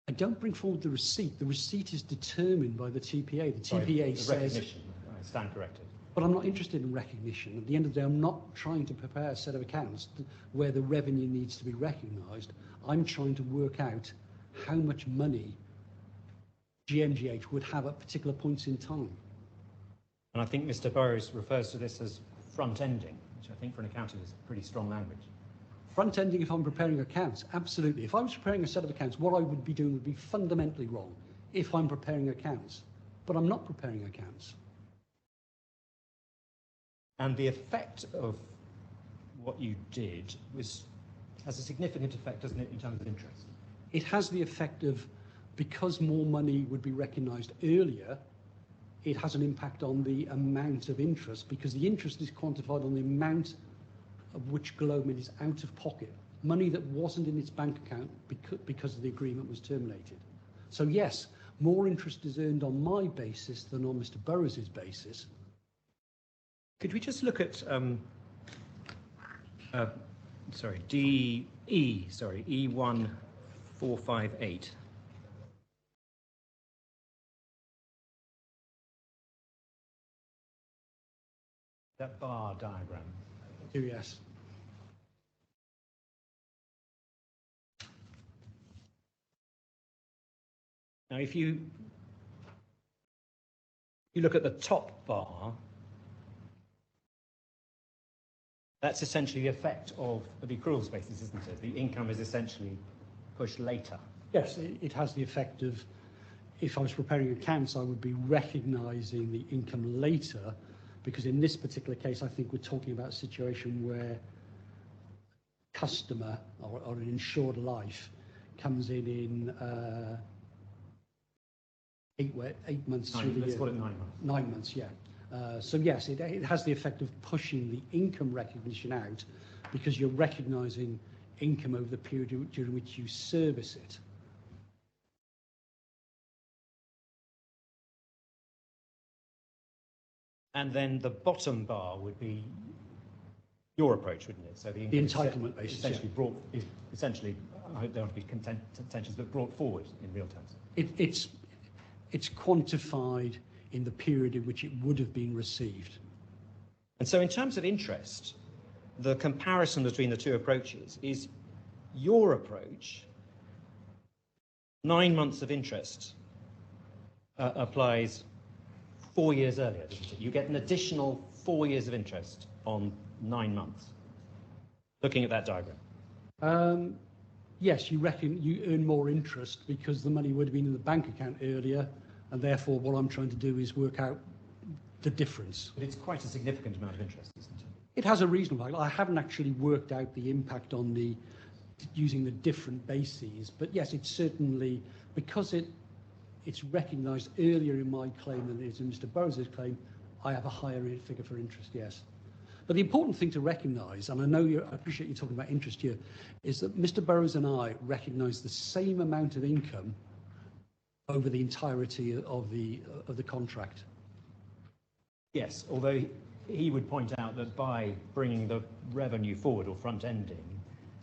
I don't bring forward the receipt. The receipt is determined by the TPA. The TPA says... recognition. I stand corrected. But I'm not interested in recognition. At the end of the day, I'm not trying to prepare a set of accounts where the revenue needs to be recognised. I'm trying to work out how much money GMGH would have at particular points in time. And I think Mr. Burrows refers to this as front-ending, which I think for an accountant is pretty strong language. Front-ending if I'm preparing accounts, absolutely. If I was preparing a set of accounts, what I would be doing would be fundamentally wrong if I'm preparing accounts. But I'm not preparing accounts. And the effect of what you did has a significant effect, doesn't it, in terms of interest? It has the effect of, because more money would be recognised earlier, it has an impact on the amount of interest, because the interest is quantified on the amount of which GLOBEMED is out of pocket, money that wasn't in its bank account because the agreement was terminated. So yes, more interest is earned on my basis than on Mr. Burrows' basis. Could we just look at E1458? That bar diagram. Yes. Now, if you look at the top bar, that's essentially the effect of the accruals basis, isn't it? The income is essentially pushed later. Yes, it has the effect of, if I was preparing accounts, I would be recognising the income later, because in this particular case, I think we're talking about a situation where customer or an insured life comes in 8 months through the year. Let's call it 9 months. 9 months, yeah. So yes, it has the effect of pushing the income recognition out because you're recognising income over the period during which you service it. And then the bottom bar would be your approach, wouldn't it? So the entitlement basis, essentially essentially, I hope there won't be contentions, but brought forward in real terms. It's quantified in the period in which it would have been received. And so in terms of interest, the comparison between the two approaches is your approach, 9 months of interest applies 4 years earlier, doesn't it? You get an additional 4 years of interest on 9 months, looking at that diagram. Yes, you earn more interest because the money would have been in the bank account earlier, and therefore what I'm trying to do is work out the difference. But it's quite a significant amount of interest, isn't it? It has a reasonable. I haven't actually worked out the impact on using the different bases, but yes, it's certainly, because it's recognised earlier in my claim than it is in Mr. Burrows' claim, I have a higher figure for interest, yes. But the important thing to recognise, and I appreciate you talking about interest here, is that Mr. Burrows and I recognise the same amount of income over the entirety of the contract. Yes, although he would point out that by bringing the revenue forward or front-ending,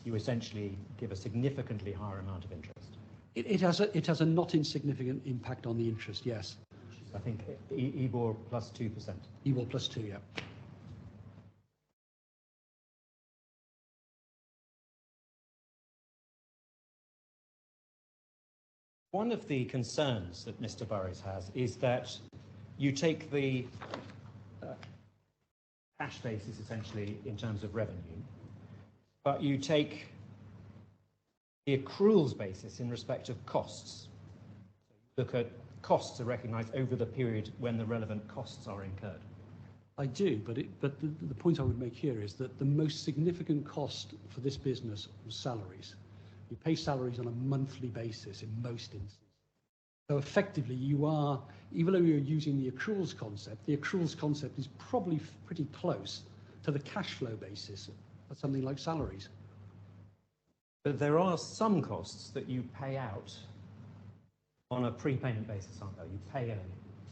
you essentially give a significantly higher amount of interest. It has a not insignificant impact on the interest, yes. I think EBOR plus 2%. EBOR plus 2, yeah. One of the concerns that Mr. Burrows has is that you take the cash basis essentially in terms of revenue, but you take the accruals basis in respect of costs. So you look at costs are recognised over the period when the relevant costs are incurred. I do, but the point I would make here is that the most significant cost for this business was salaries. You pay salaries on a monthly basis in most instances. So effectively, you are, even though you're using the accruals concept is probably pretty close to the cash flow basis for something like salaries. But there are some costs that you pay out on a prepayment basis, aren't there? You pay early.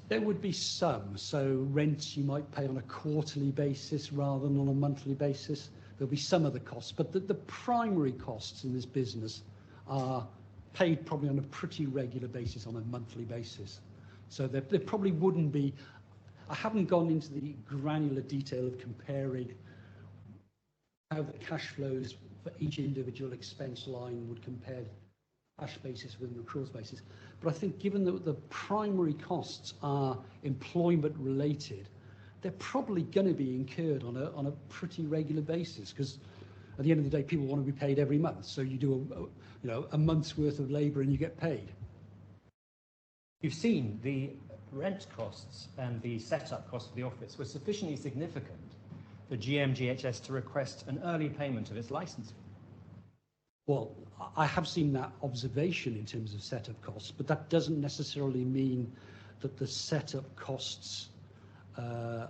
There would be some. So rent you might pay on a quarterly basis rather than on a monthly basis. There'll be some of the costs, but the primary costs in this business are paid probably on a pretty regular basis on a monthly basis. So there probably wouldn't be, I haven't gone into the granular detail of comparing how the cash flows for each individual expense line would compare cash basis with an accruals basis. But I think given that the primary costs are employment related, they're probably going to be incurred on a pretty regular basis, because at the end of the day, people want to be paid every month. So you do a month's worth of labour and you get paid. You've seen the rent costs and the setup costs of the office were sufficiently significant for GMGHS to request an early payment of its licence fee. Well, I have seen that observation in terms of setup costs, but that doesn't necessarily mean that the setup costs are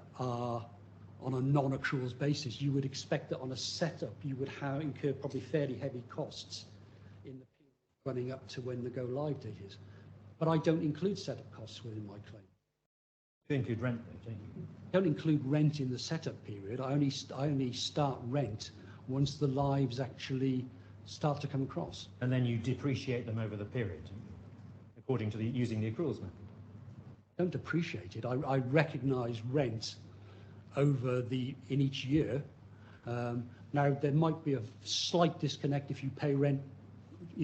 on a non-accruals basis. You would expect that on a setup you would incur probably fairly heavy costs in the period running up to when the go-live date is. But I don't include setup costs within my claim. You include rent, though, don't you? I don't include rent in the setup period. I only start rent once the lives actually start to come across. And then you depreciate them over the period, according to using the accruals method. I don't depreciate it. I recognise rent in each year. Now there might be a slight disconnect if you pay rent,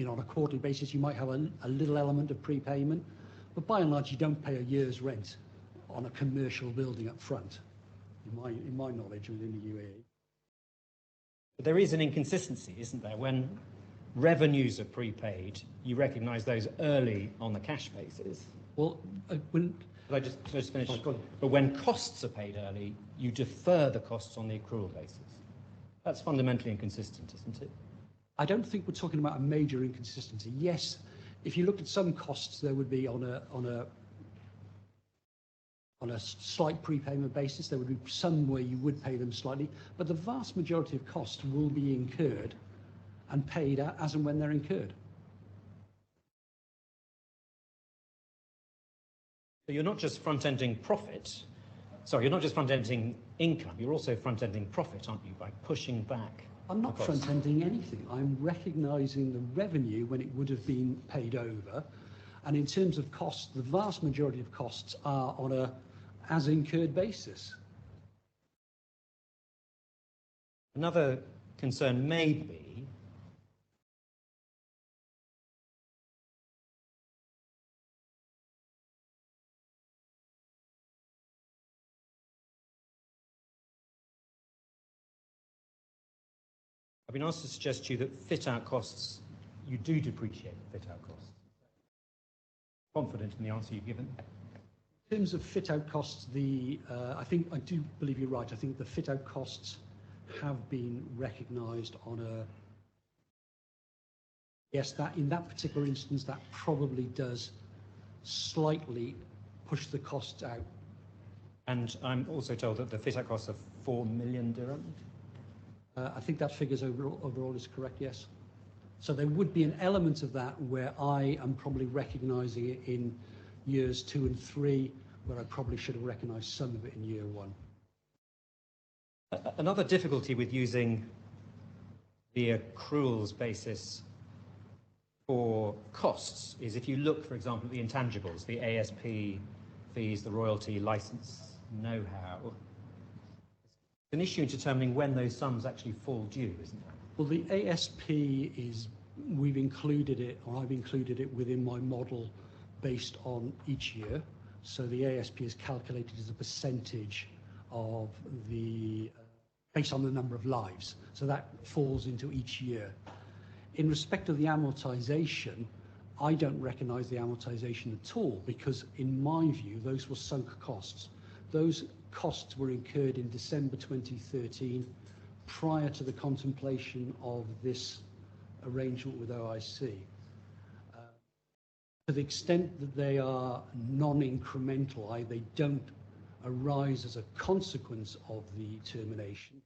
on a quarterly basis. You might have a little element of prepayment, but by and large you don't pay a year's rent on a commercial building up front, in my knowledge within the UAE. But there is an inconsistency, isn't there? When revenues are prepaid, you recognise those early on the cash basis. Well, Could I just finish? But when costs are paid early, you defer the costs on the accrual basis. That's fundamentally inconsistent, isn't it? I don't think we're talking about a major inconsistency. Yes, if you looked at some costs, there would be on a slight prepayment basis. There would be some where you would pay them slightly, but the vast majority of costs will be incurred and paid as and when they're incurred. So you're not just front-ending you're not just front-ending income, you're also front-ending profit, aren't you, by pushing back? I'm not front-ending anything. I'm recognising the revenue when it would have been paid over. And in terms of costs, the vast majority of costs are on a as-incurred basis. Another concern may be I've been asked to suggest to you that fit-out costs, you do depreciate fit-out costs. Confident in the answer you've given? In terms of fit-out costs, I do believe you're right. I think the fit-out costs have been recognised on a... Yes, that in that particular instance, that probably does slightly push the costs out. And I'm also told that the fit-out costs are 4 million dirham. I think that figure overall is correct, yes. So there would be an element of that where I am probably recognising it in years 2 and 3, where I probably should have recognised some of it in year 1. Another difficulty with using the accruals basis for costs is if you look, for example, at the intangibles, the ASP fees, the royalty, licence, know-how. It's an issue in determining when those sums actually fall due, isn't it? Well, the ASP is, I've included it within my model based on each year. So the ASP is calculated as a percentage of based on the number of lives. So that falls into each year. In respect of the amortization, I don't recognise the amortization at all, because in my view, those were sunk costs. Those costs were incurred in December 2013, prior to the contemplation of this arrangement with OIC. To the extent that they are non-incremental, i.e. they don't arise as a consequence of the termination,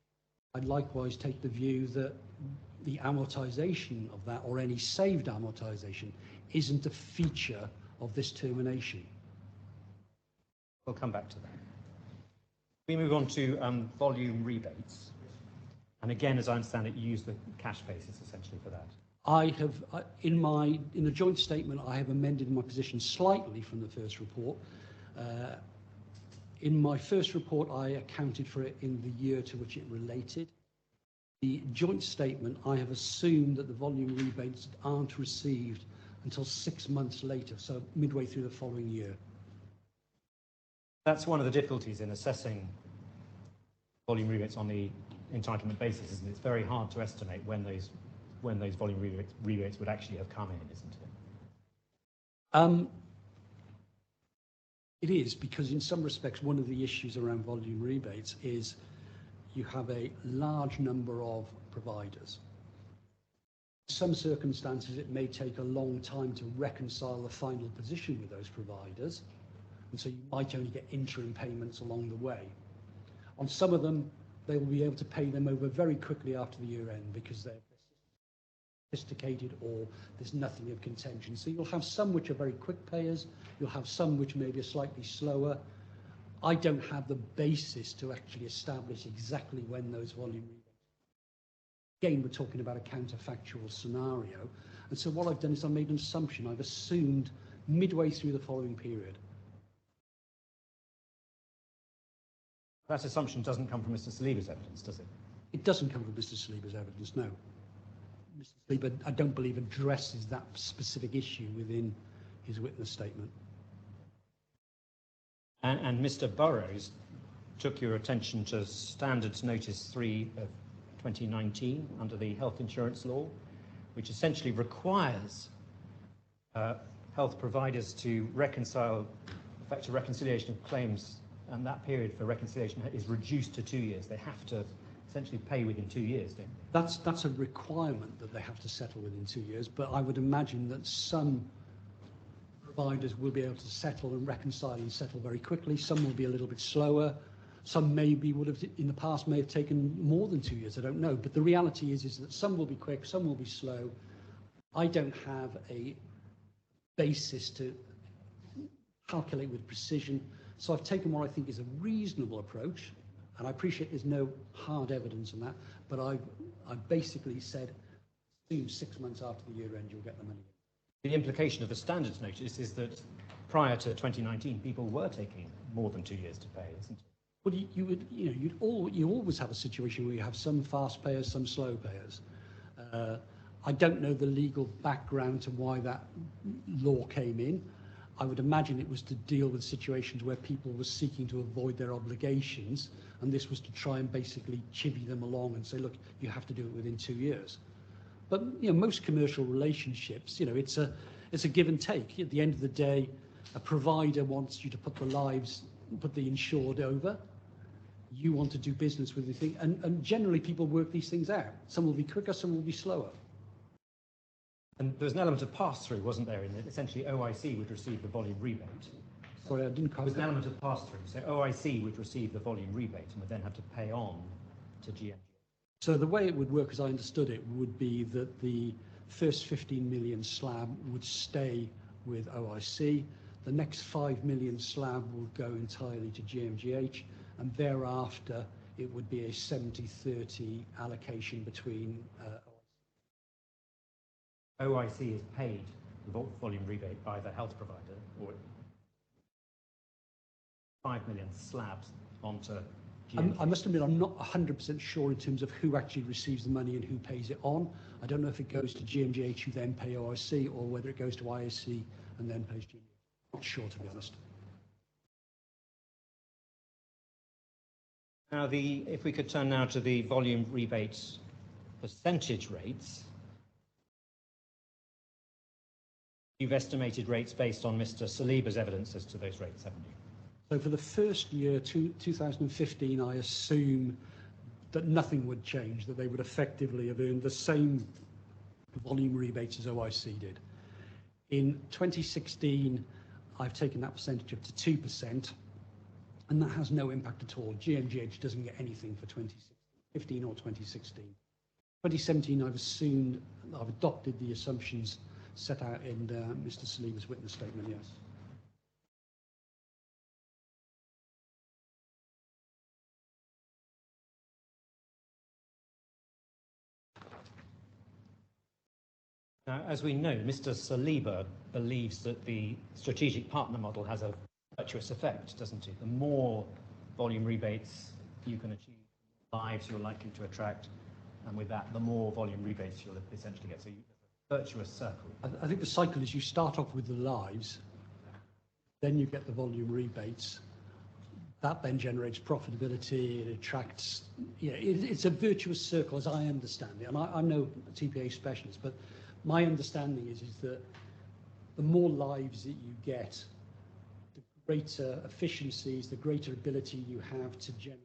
I'd likewise take the view that the amortization of that, or any saved amortization, isn't a feature of this termination. We'll come back to that. We move on to volume rebates. And again, as I understand it, you use the cash basis essentially for that. I have, in the joint statement, I have amended my position slightly from the first report. In my first report, I accounted for it in the year to which it related. The joint statement, I have assumed that the volume rebates aren't received until 6 months later, so midway through the following year. That's one of the difficulties in assessing volume rebates on the entitlement basis, isn't it? It's very hard to estimate when those volume rebates would actually have come in, isn't it? It is, because in some respects, one of the issues around volume rebates is you have a large number of providers. In some circumstances, it may take a long time to reconcile the final position with those providers, and so you might only get interim payments along the way. On some of them, they will be able to pay them over very quickly after the year end because they're sophisticated or there's nothing of contention. So you'll have some which are very quick payers, you'll have some which maybe are slightly slower. I don't have the basis to actually establish exactly when those volume rebates. Again, we're talking about a counterfactual scenario. And so what I've done is I've made an assumption. I've assumed midway through the following period. That assumption doesn't come from Mr. Saliba's evidence, does it? It doesn't come from Mr. Saliba's evidence, no. Mr. Saliba, I don't believe, addresses that specific issue within his witness statement. And Mr. Burrows took your attention to Standards Notice 3 of 2019 under the health insurance law, which essentially requires health providers to reconcile, effect a reconciliation of claims, and that period for reconciliation is reduced to 2 years. They have to essentially pay within 2 years, don't they? That's a requirement that they have to settle within 2 years, but I would imagine that some providers will be able to settle and reconcile and settle very quickly. Some will be a little bit slower. Some maybe would have, in the past, may have taken more than 2 years. I don't know. But the reality is that some will be quick, some will be slow. I don't have a basis to calculate with precision. So I've taken what I think is a reasonable approach, and I appreciate there's no hard evidence on that, but I've basically said, assume 6 months after the year end, you'll get the money. The implication of the standards notice is that prior to 2019, people were taking more than 2 years to pay, isn't it? Well, you always have a situation where you have some fast payers, some slow payers. I don't know the legal background to why that law came in. I would imagine it was to deal with situations where people were seeking to avoid their obligations, and this was to try and basically chivvy them along and say, look, you have to do it within 2 years. But most commercial relationships, it's a give and take. At the end of the day, a provider wants you to put the insured over. You want to do business with the thing, and generally people work these things out. Some will be quicker, some will be slower. And there's an element of pass-through, wasn't there, in that essentially OIC would receive the volume rebate. Sorry, I didn't quite. There was an element of pass-through. So OIC would receive the volume rebate and would then have to pay on to GMG. So the way it would work, as I understood it, would be that the first 15 million slab would stay with OIC. The next 5 million slab would go entirely to GMGH, and thereafter it would be a 70-30 allocation between OIC is paid the volume rebate by the health provider, or 5 million slabs onto GMG. I must admit, I'm not 100% sure in terms of who actually receives the money and who pays it on. I don't know if it goes to GMGH who then pay OIC, or whether it goes to IAC and then pays GMGH. Not sure, to be honest. Now, if we could turn now to the volume rebate percentage rates. You've estimated rates based on Mr. Saliba's evidence as to those rates, haven't you? So for the first year, 2015, I assume that nothing would change, that they would effectively have earned the same volume rebates as OIC did. In 2016, I've taken that percentage up to 2%, and that has no impact at all. GMGH doesn't get anything for 2015 or 2016. 2017, I've adopted the assumptions set out in Mr. Saliba's witness statement, yes. Now, as we know, Mr. Saliba believes that the strategic partner model has a virtuous effect, doesn't it? The more volume rebates you can achieve, the lives you're likely to attract, and with that, the more volume rebates you'll essentially get. So a virtuous circle. I think the cycle is you start off with the lives, then you get the volume rebates. That then generates profitability, it attracts, it's a virtuous circle as I understand it. And I'm no TPA specialist, but my understanding is that the more lives that you get, the greater efficiencies, the greater ability you have to generate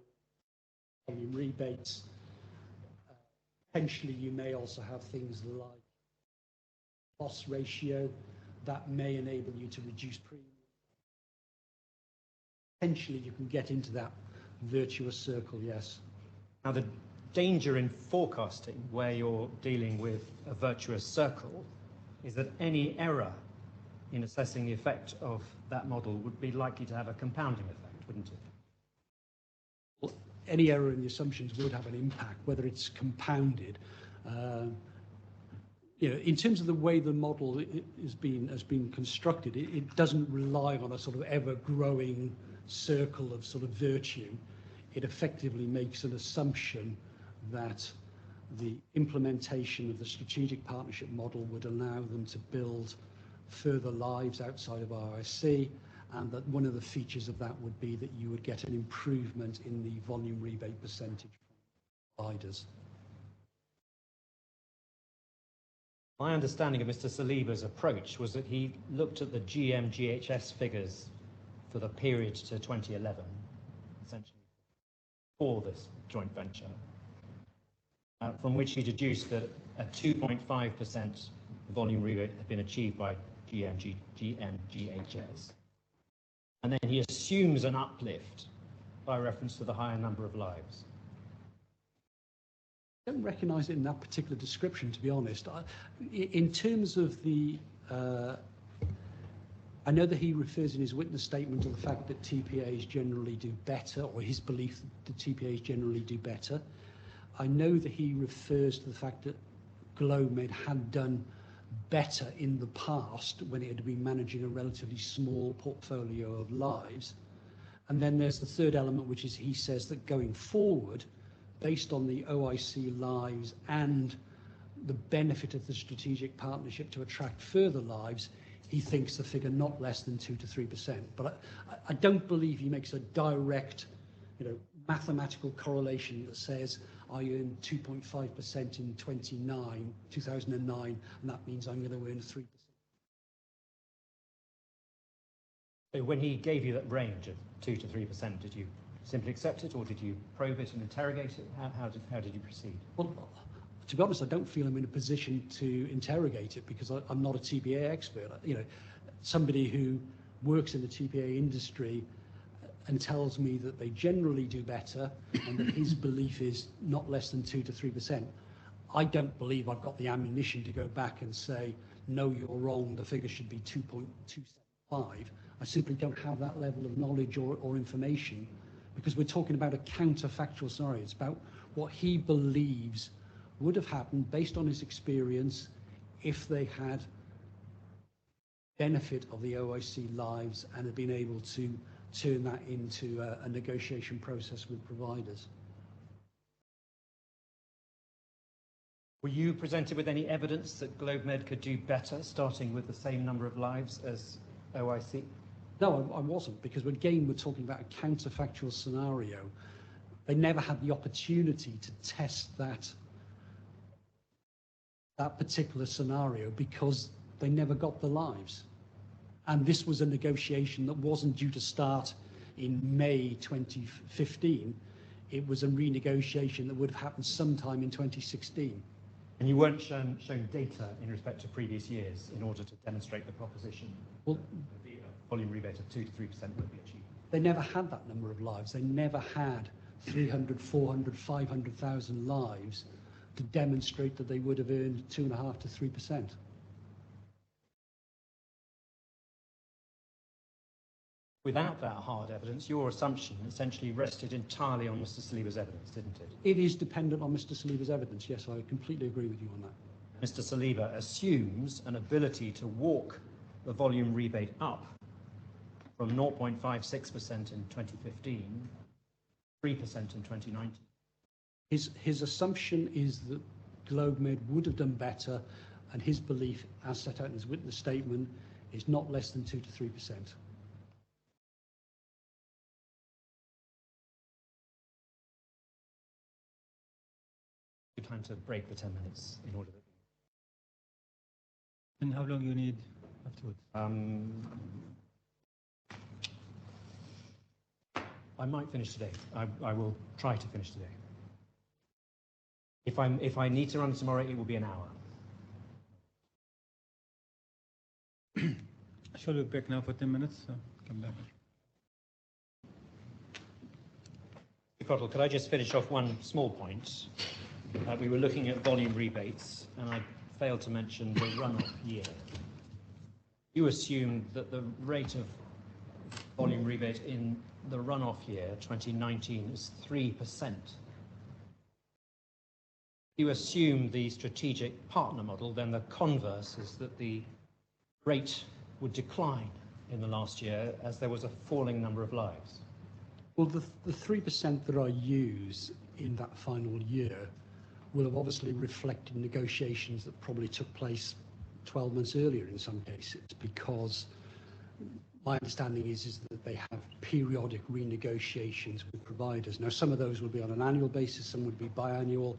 volume rebates. Potentially, you may also have things like loss ratio that may enable you to reduce premium. Potentially, you can get into that virtuous circle, yes. Now, the danger in forecasting, where you're dealing with a virtuous circle, is that any error in assessing the effect of that model would be likely to have a compounding effect, wouldn't it? Well, any error in the assumptions would have an impact, whether it's compounded. In terms of the way the model has been constructed, it doesn't rely on a sort of ever-growing circle of sort of virtue. It effectively makes an assumption that the implementation of the strategic partnership model would allow them to build further lives outside of RIC, and that one of the features of that would be that you would get an improvement in the volume rebate percentage from providers. My understanding of Mr. Saliba's approach was that he looked at the GM-GHS figures for the period to 2011, essentially, for this joint venture, from which he deduced that a 2.5% volume rebate had been achieved by GM-GHS. And then he assumes an uplift by reference to the higher number of lives. I don't recognise it in that particular description, to be honest. In terms of the, I know that he refers in his witness statement to the fact that TPAs generally do better, or his belief that TPAs generally do better. I know that he refers to the fact that GLOBEMED had done better in the past when it had been managing a relatively small portfolio of lives. And then there's the third element, which is he says that going forward, based on the OIC lives and the benefit of the strategic partnership to attract further lives, he thinks the figure not less than 2 to 3%. But I don't believe he makes a direct, mathematical correlation that says I earned 2.5% in 2009, and that means I'm going to earn 3%. So when he gave you that range of 2 to 3%, did you simply accept it, or did you probe it and interrogate it? How did you proceed? Well, to be honest, I don't feel I'm in a position to interrogate it because I'm not a TPA expert. Somebody who works in the TPA industry and tells me that they generally do better and that his belief is not less than 2 to 3%. I don't believe I've got the ammunition to go back and say, no, you're wrong, the figure should be 2.275. I simply don't have that level of knowledge or information, because we're talking about a counterfactual scenario. It's about what he believes would have happened based on his experience if they had benefit of the OIC lives and had been able to turn that into a negotiation process with providers. Were you presented with any evidence that GLOBEMED could do better, starting with the same number of lives as OIC? No, I wasn't, because again, we're talking about a counterfactual scenario. They never had the opportunity to test that particular scenario because they never got the lives. And this was a negotiation that wasn't due to start in May 2015, it was a renegotiation that would have happened sometime in 2016. And you weren't shown data in respect to previous years in order to demonstrate the proposition Well, that the volume rebate of 2 to 3% would be achieved. they never had that number of lives. They never had 300, 400, 500,000 lives to demonstrate that they would have earned 2.5 to 3%. Without that hard evidence, your assumption essentially rested entirely on Mr. Saliba's evidence, didn't it? It is dependent on Mr. Saliba's evidence. Yes, I completely agree with you on that. Mr. Saliba assumes an ability to walk the volume rebate up from 0.56% in 2015, 3% in 2019. His assumption is that GLOBEMED would have done better, and his belief, as set out in his witness statement, is not less than 2 to 3%. Good time to break the 10 minutes in order that. And how long you need afterwards? I might finish today. I will try to finish today. If I need to run tomorrow, it will be an hour. Shall we break now for 10 minutes? So come back. Cottle, could I just finish off one small point? We were looking at volume rebates, and I failed to mention the run-off year. You assumed that the rate of volume rebate in the run-off year, 2019, is 3%. You assume the strategic partner model, then the converse is that the rate would decline in the last year as there was a falling number of lives. Well, the 3% that I use in that final year will have obviously reflected negotiations that probably took place 12 months earlier in some cases, because my understanding is that they have periodic renegotiations with providers. Now, some of those will be on an annual basis, some would be biannual.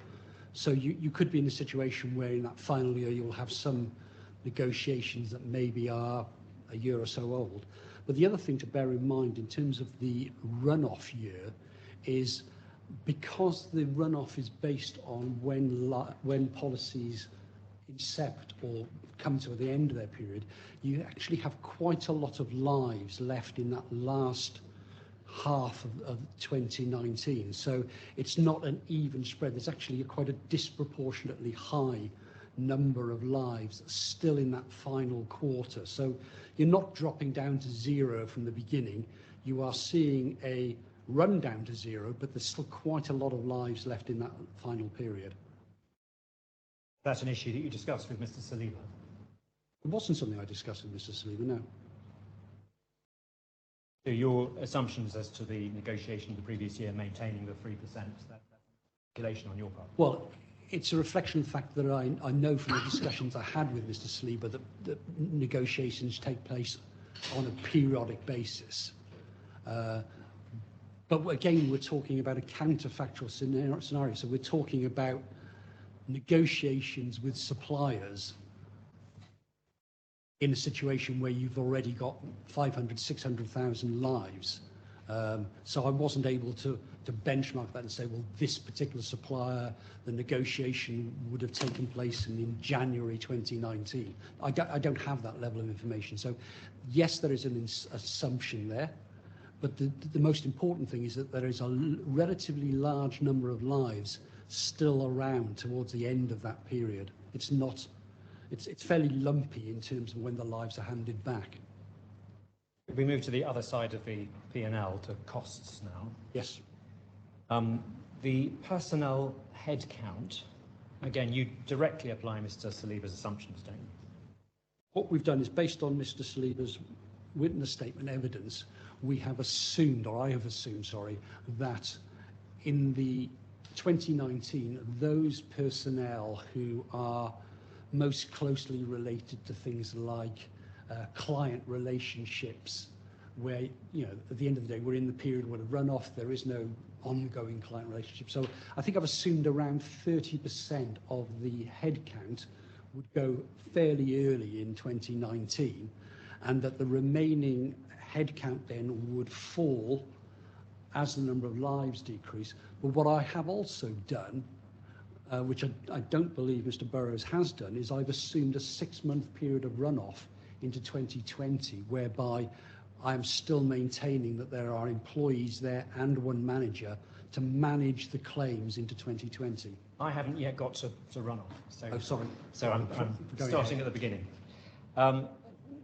So you could be in a situation where in that final year you'll have some negotiations that maybe are a year or so old. But the other thing to bear in mind in terms of the run-off year is because the run-off is based on when policies incept or come to the end of their period, you actually have quite a lot of lives left in that last half of 2019. So it's not an even spread. There's actually quite a disproportionately high number of lives still in that final quarter. So you're not dropping down to zero from the beginning. You are seeing a run down to zero, but there's still quite a lot of lives left in that final period. That's an issue that you discussed with Mr. Saliba. It wasn't something I discussed with Mr. Saliba, no. So your assumptions as to the negotiation of the previous year maintaining the 3%, that's calculation on your part? Well, it's a reflection of the fact that I know from the discussions I had with Mr. Saliba that negotiations take place on a periodic basis. But again, we're talking about a counterfactual scenario. So we're talking about negotiations with suppliers in a situation where you've already got 500, 600,000 lives. So I wasn't able to benchmark that and say, well, this particular supplier, the negotiation would have taken place in January 2019. I don't have that level of information. So yes, there is an assumption there, but the most important thing is that there is a relatively large number of lives still around towards the end of that period. It's fairly lumpy in terms of when the lives are handed back. We move to the other side of the P&L, to costs now. Yes. The personnel headcount, again, you directly apply Mr. Saliba's assumptions, don't you? What we've done is, based on Mr. Saliba's witness statement evidence, we have assumed, or I have assumed, sorry, that in the 2019, those personnel who are most closely related to things like client relationships, where, you know, at the end of the day, we're in the period where the runoff, there is no ongoing client relationship. So I think I've assumed around 30% of the headcount would go fairly early in 2019, and that the remaining headcount then would fall as the number of lives decrease. But what I have also done, which I don't believe Mr. Burrows has done, is I've assumed a 6-month period of runoff into 2020, whereby I am still maintaining that there are employees there and one manager to manage the claims into 2020. I haven't yet got to runoff. So, oh, sorry. So I'm starting at the beginning.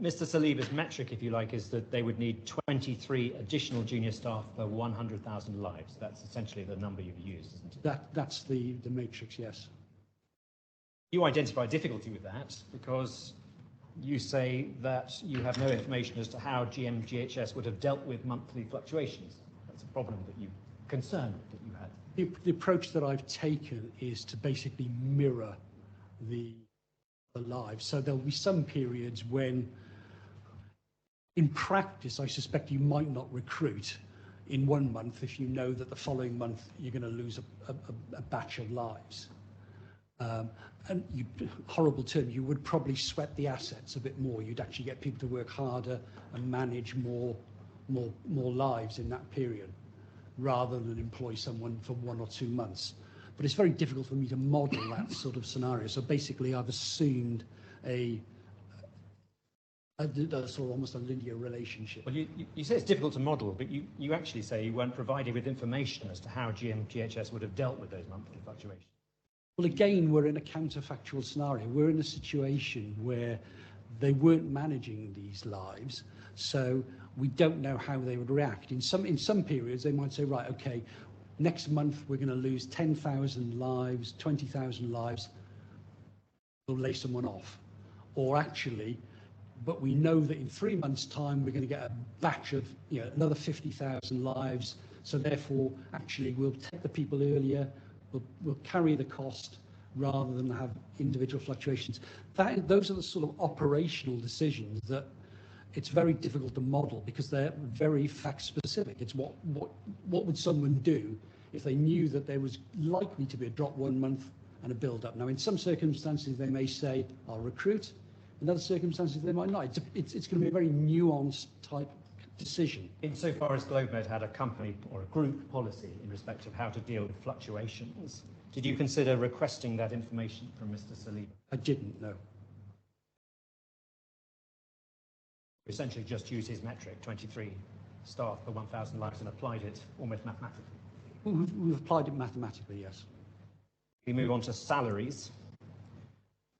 Mr. Saliba's metric, if you like, is that they would need 23 additional junior staff per 100,000 lives. That's essentially the number you've used, isn't it? That's the matrix, yes. You identify difficulty with that because you say that you have no information as to how GMGHS would have dealt with monthly fluctuations. That's a problem that you concern that you had. The approach that I've taken is to basically mirror the lives. So there'll be some periods when, in practice, I suspect you might not recruit in 1 month if you know that the following month you're going to lose a batch of lives. And horrible term, you would probably sweat the assets a bit more. You'd actually get people to work harder and manage more lives in that period, rather than employ someone for 1 or 2 months. But it's very difficult for me to model that sort of scenario. So basically, I've assumed a sort of almost a linear relationship. Well, you say it's difficult to model, but you actually say you weren't provided with information as to how GMGHS would have dealt with those monthly fluctuations. Well, again, we're in a counterfactual scenario. We're in a situation where they weren't managing these lives, so we don't know how they would react. In some periods, they might say, right, okay, next month we're going to lose 10,000 lives, 20,000 lives, we'll lay someone off. Or actually, but we know that in 3 months' time we're going to get a batch of, another 50,000 lives, so therefore, actually, we'll take the people earlier, we'll carry the cost rather than have individual fluctuations. Those are the sort of operational decisions that it's very difficult to model because they're very fact specific. It's what would someone do if they knew that there was likely to be a drop 1 month and a build up. Now, in some circumstances, they may say, I'll recruit. In other circumstances, they might not. It's going to be a very nuanced type decision. Insofar as GLOBEMED had a company or a group policy in respect of how to deal with fluctuations, did you consider requesting that information from Mr. Saliba? I didn't, no. Essentially just used his metric, 23 staff per 1,000 lives, and applied it almost mathematically. We've applied it mathematically, yes. We move on to salaries.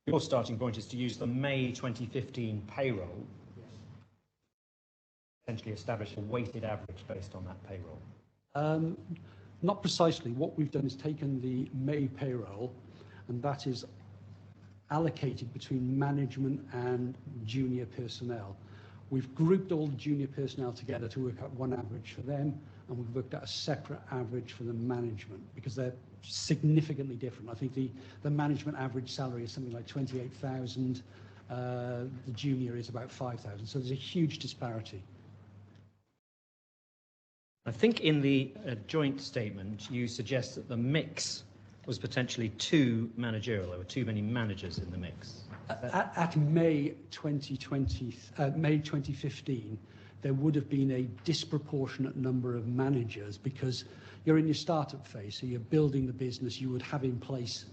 Your starting point is to use the May 2015 payroll, essentially establish a weighted average based on that payroll. Not precisely. What we've done is taken the May payroll, and that is allocated between management and junior personnel. We've grouped all the junior personnel together to work out one average for them, and we've worked out a separate average for the management because they're significantly different. I think the management average salary is something like 28,000. The junior is about 5,000. So there's a huge disparity. I think in the joint statement you suggest that the mix was potentially too managerial. There were too many managers in the mix. At May 2020, May 2015, there would have been a disproportionate number of managers because you're in your startup phase, so you're building the business, you would have in place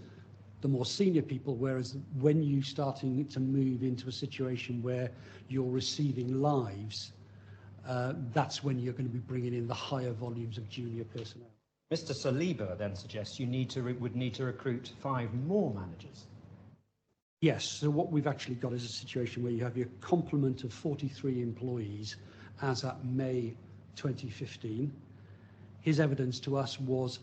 the more senior people, whereas when you're starting to move into a situation where you're receiving lives, that's when you're going to be bringing in the higher volumes of junior personnel. Mr. Saliba then suggests you would need to recruit 5 more managers. Yes, so what we've actually got is a situation where you have your complement of 43 employees as at May 2015. His evidence to us was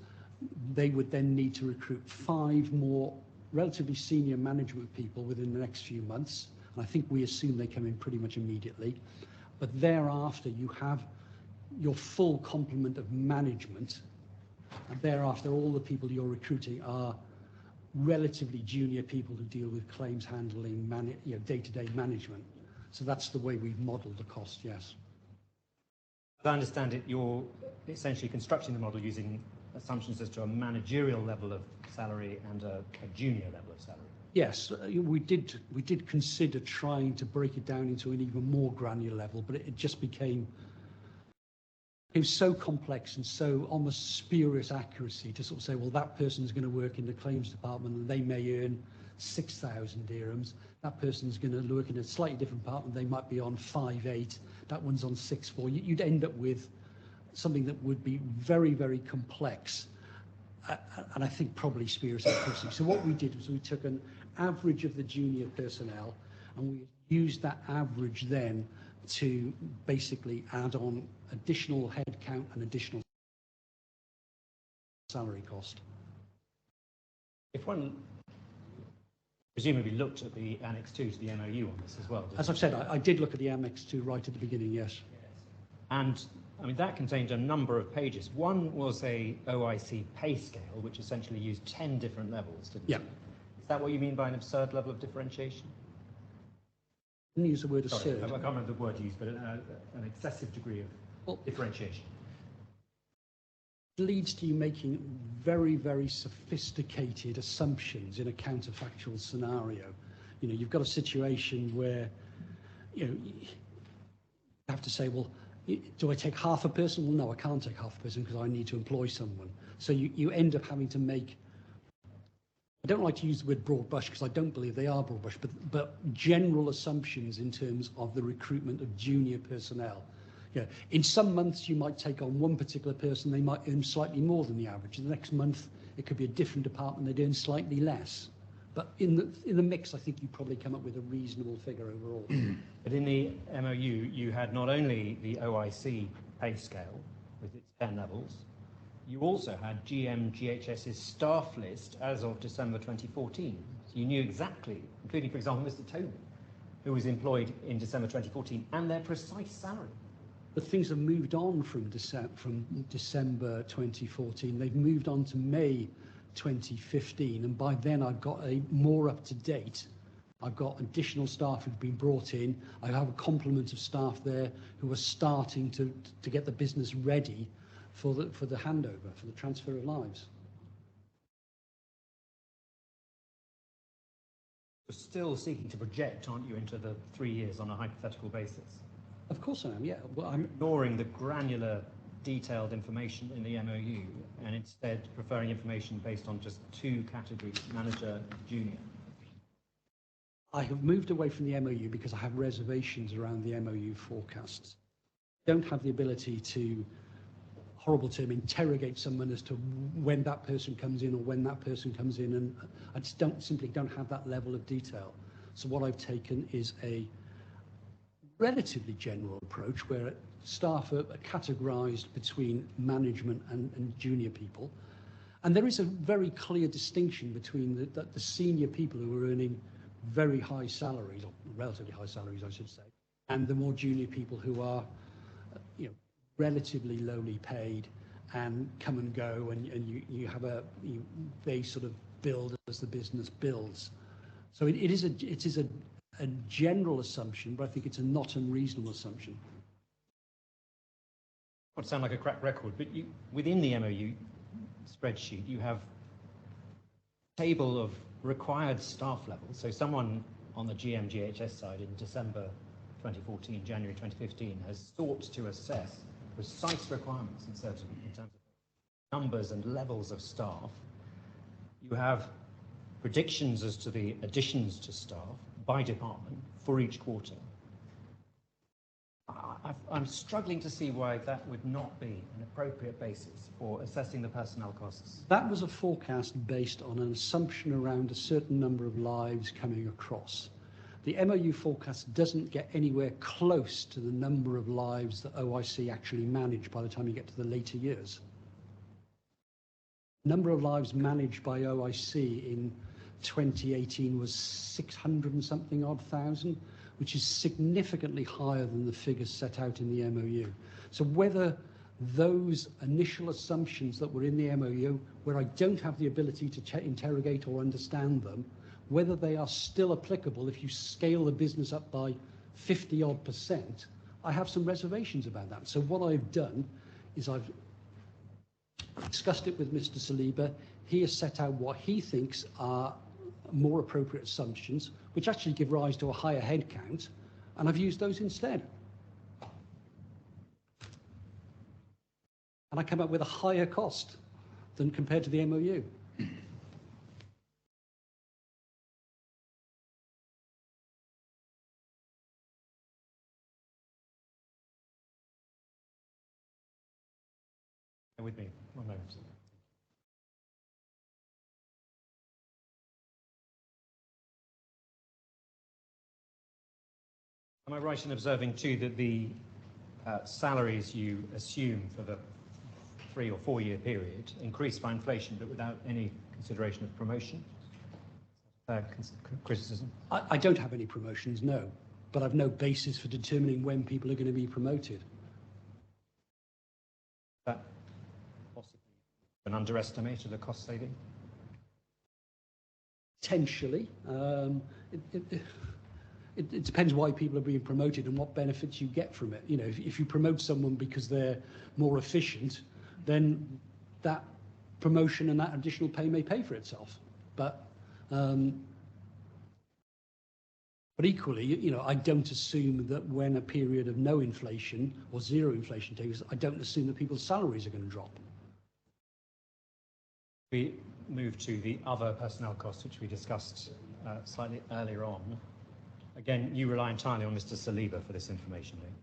they would then need to recruit 5 more relatively senior management people within the next few months. And I think we assume they come in pretty much immediately. But thereafter, you have your full complement of management. And thereafter, all the people you're recruiting are relatively junior people who deal with claims handling, day-to-day management. So that's the way we've modelled the cost, yes. As I understand it, you're essentially constructing the model using assumptions as to a managerial level of salary and a junior level of salary. Yes, we did consider trying to break it down into an even more granular level, but it just became so complex and so almost spurious accuracy to sort of say, well, that person's going to work in the claims department and they may earn 6,000 dirhams. That person's going to work in a slightly different department. They might be on 5.8. That one's on 6.4. You'd end up with something that would be very, very complex. And I think probably spurious accuracy. So what we did was we took an average of the junior personnel and we used that average then to basically add on additional headcount and additional salary cost. If one presumably looked at the Annex 2 to the MOU on this as well. As I've said, I did look at the Annex 2 right at the beginning, yes. And I mean, that contained a number of pages. One was a OIC pay scale, which essentially used 10 different levels, didn't it? Yeah. Is that what you mean by an absurd level of differentiation? I didn't use the word Sorry, absurd. I can't remember the word used, but an excessive degree of differentiation. It leads to you making very, very sophisticated assumptions in a counterfactual scenario. You know, you've got a situation where, you know, you have to say, well, do I take half a person? Well, no, I can't take half a person because I need to employ someone. So you end up having to make, I don't like to use the word broad brush because I don't believe they are broad brush, but general assumptions in terms of the recruitment of junior personnel. You know, in some months you might take on one particular person, they might earn slightly more than the average. The next month it could be a different department, they'd earn slightly less. But in the mix, I think you probably come up with a reasonable figure overall. But in the MOU, you had not only the OIC pay scale with its 10 levels, you also had GMGHS's staff list as of December 2014. So you knew exactly, including, for example, Mr. Toby, who was employed in December 2014, and their precise salary. But things have moved on from December 2014. They've moved on to May 2015, and by then I've got a more up-to-date. I've got additional staff who've been brought in. I have a complement of staff there who are starting to get the business ready for the handover, for the transfer of lives. You're still seeking to project, aren't you, into the 3 years on a hypothetical basis? Of course I am, yeah. Well, I'm ignoring the granular, detailed information in the MOU and instead preferring information based on just two categories, manager, junior. I have moved away from the MOU because I have reservations around the MOU forecasts. I don't have the ability to, horrible term, interrogate someone as to when that person comes in or when that person comes in, and I just simply don't have that level of detail. So what I've taken is a relatively general approach where staff are categorized between management and junior people. And there is a very clear distinction between the senior people who are earning very high salaries, or relatively high salaries, I should say, and the more junior people who are, you know, relatively lowly paid and come and go, and you have they sort of build as the business builds. So it is a general assumption, but I think it's a not unreasonable assumption. It would sound like a crack record, but within the MOU spreadsheet, you have a table of required staff levels. So someone on the GMGHS side in December 2014, January 2015, has sought to assess precise requirements in terms of numbers and levels of staff. You have predictions as to the additions to staff by department for each quarter. I'm struggling to see why that would not be an appropriate basis for assessing the personnel costs. That was a forecast based on an assumption around a certain number of lives coming across. The MOU forecast doesn't get anywhere close to the number of lives that OIC actually manage by the time you get to the later years. Number of lives managed by OIC in 2018 was 600 and something odd thousand, which is significantly higher than the figures set out in the MOU. So whether those initial assumptions that were in the MOU, where I don't have the ability to interrogate or understand them, whether they are still applicable if you scale the business up by 50 odd %, I have some reservations about that. So what I've done is I've discussed it with Mr. Saliba. He has set out what he thinks are more appropriate assumptions, which actually give rise to a higher head count, and I've used those instead. And I come up with a higher cost than compared to the MOU. Bear with me, 1 moment. Am I right in observing too that the salaries you assume for the 3 or 4 year period increase by inflation but without any consideration of promotion? Criticism? I don't have any promotions, no, but I've no basis for determining when people are going to be promoted. That possibly an underestimate of the cost saving? Potentially. It depends why people are being promoted and what benefits you get from it. You know, if you promote someone because they're more efficient, then that promotion and that additional pay may pay for itself. But equally, you know, I don't assume that when a period of no inflation or zero inflation takes, I don't assume that people's salaries are going to drop. We move to the other personnel costs, which we discussed slightly earlier on. Again, you rely entirely on Mr. Saliba for this information, do you?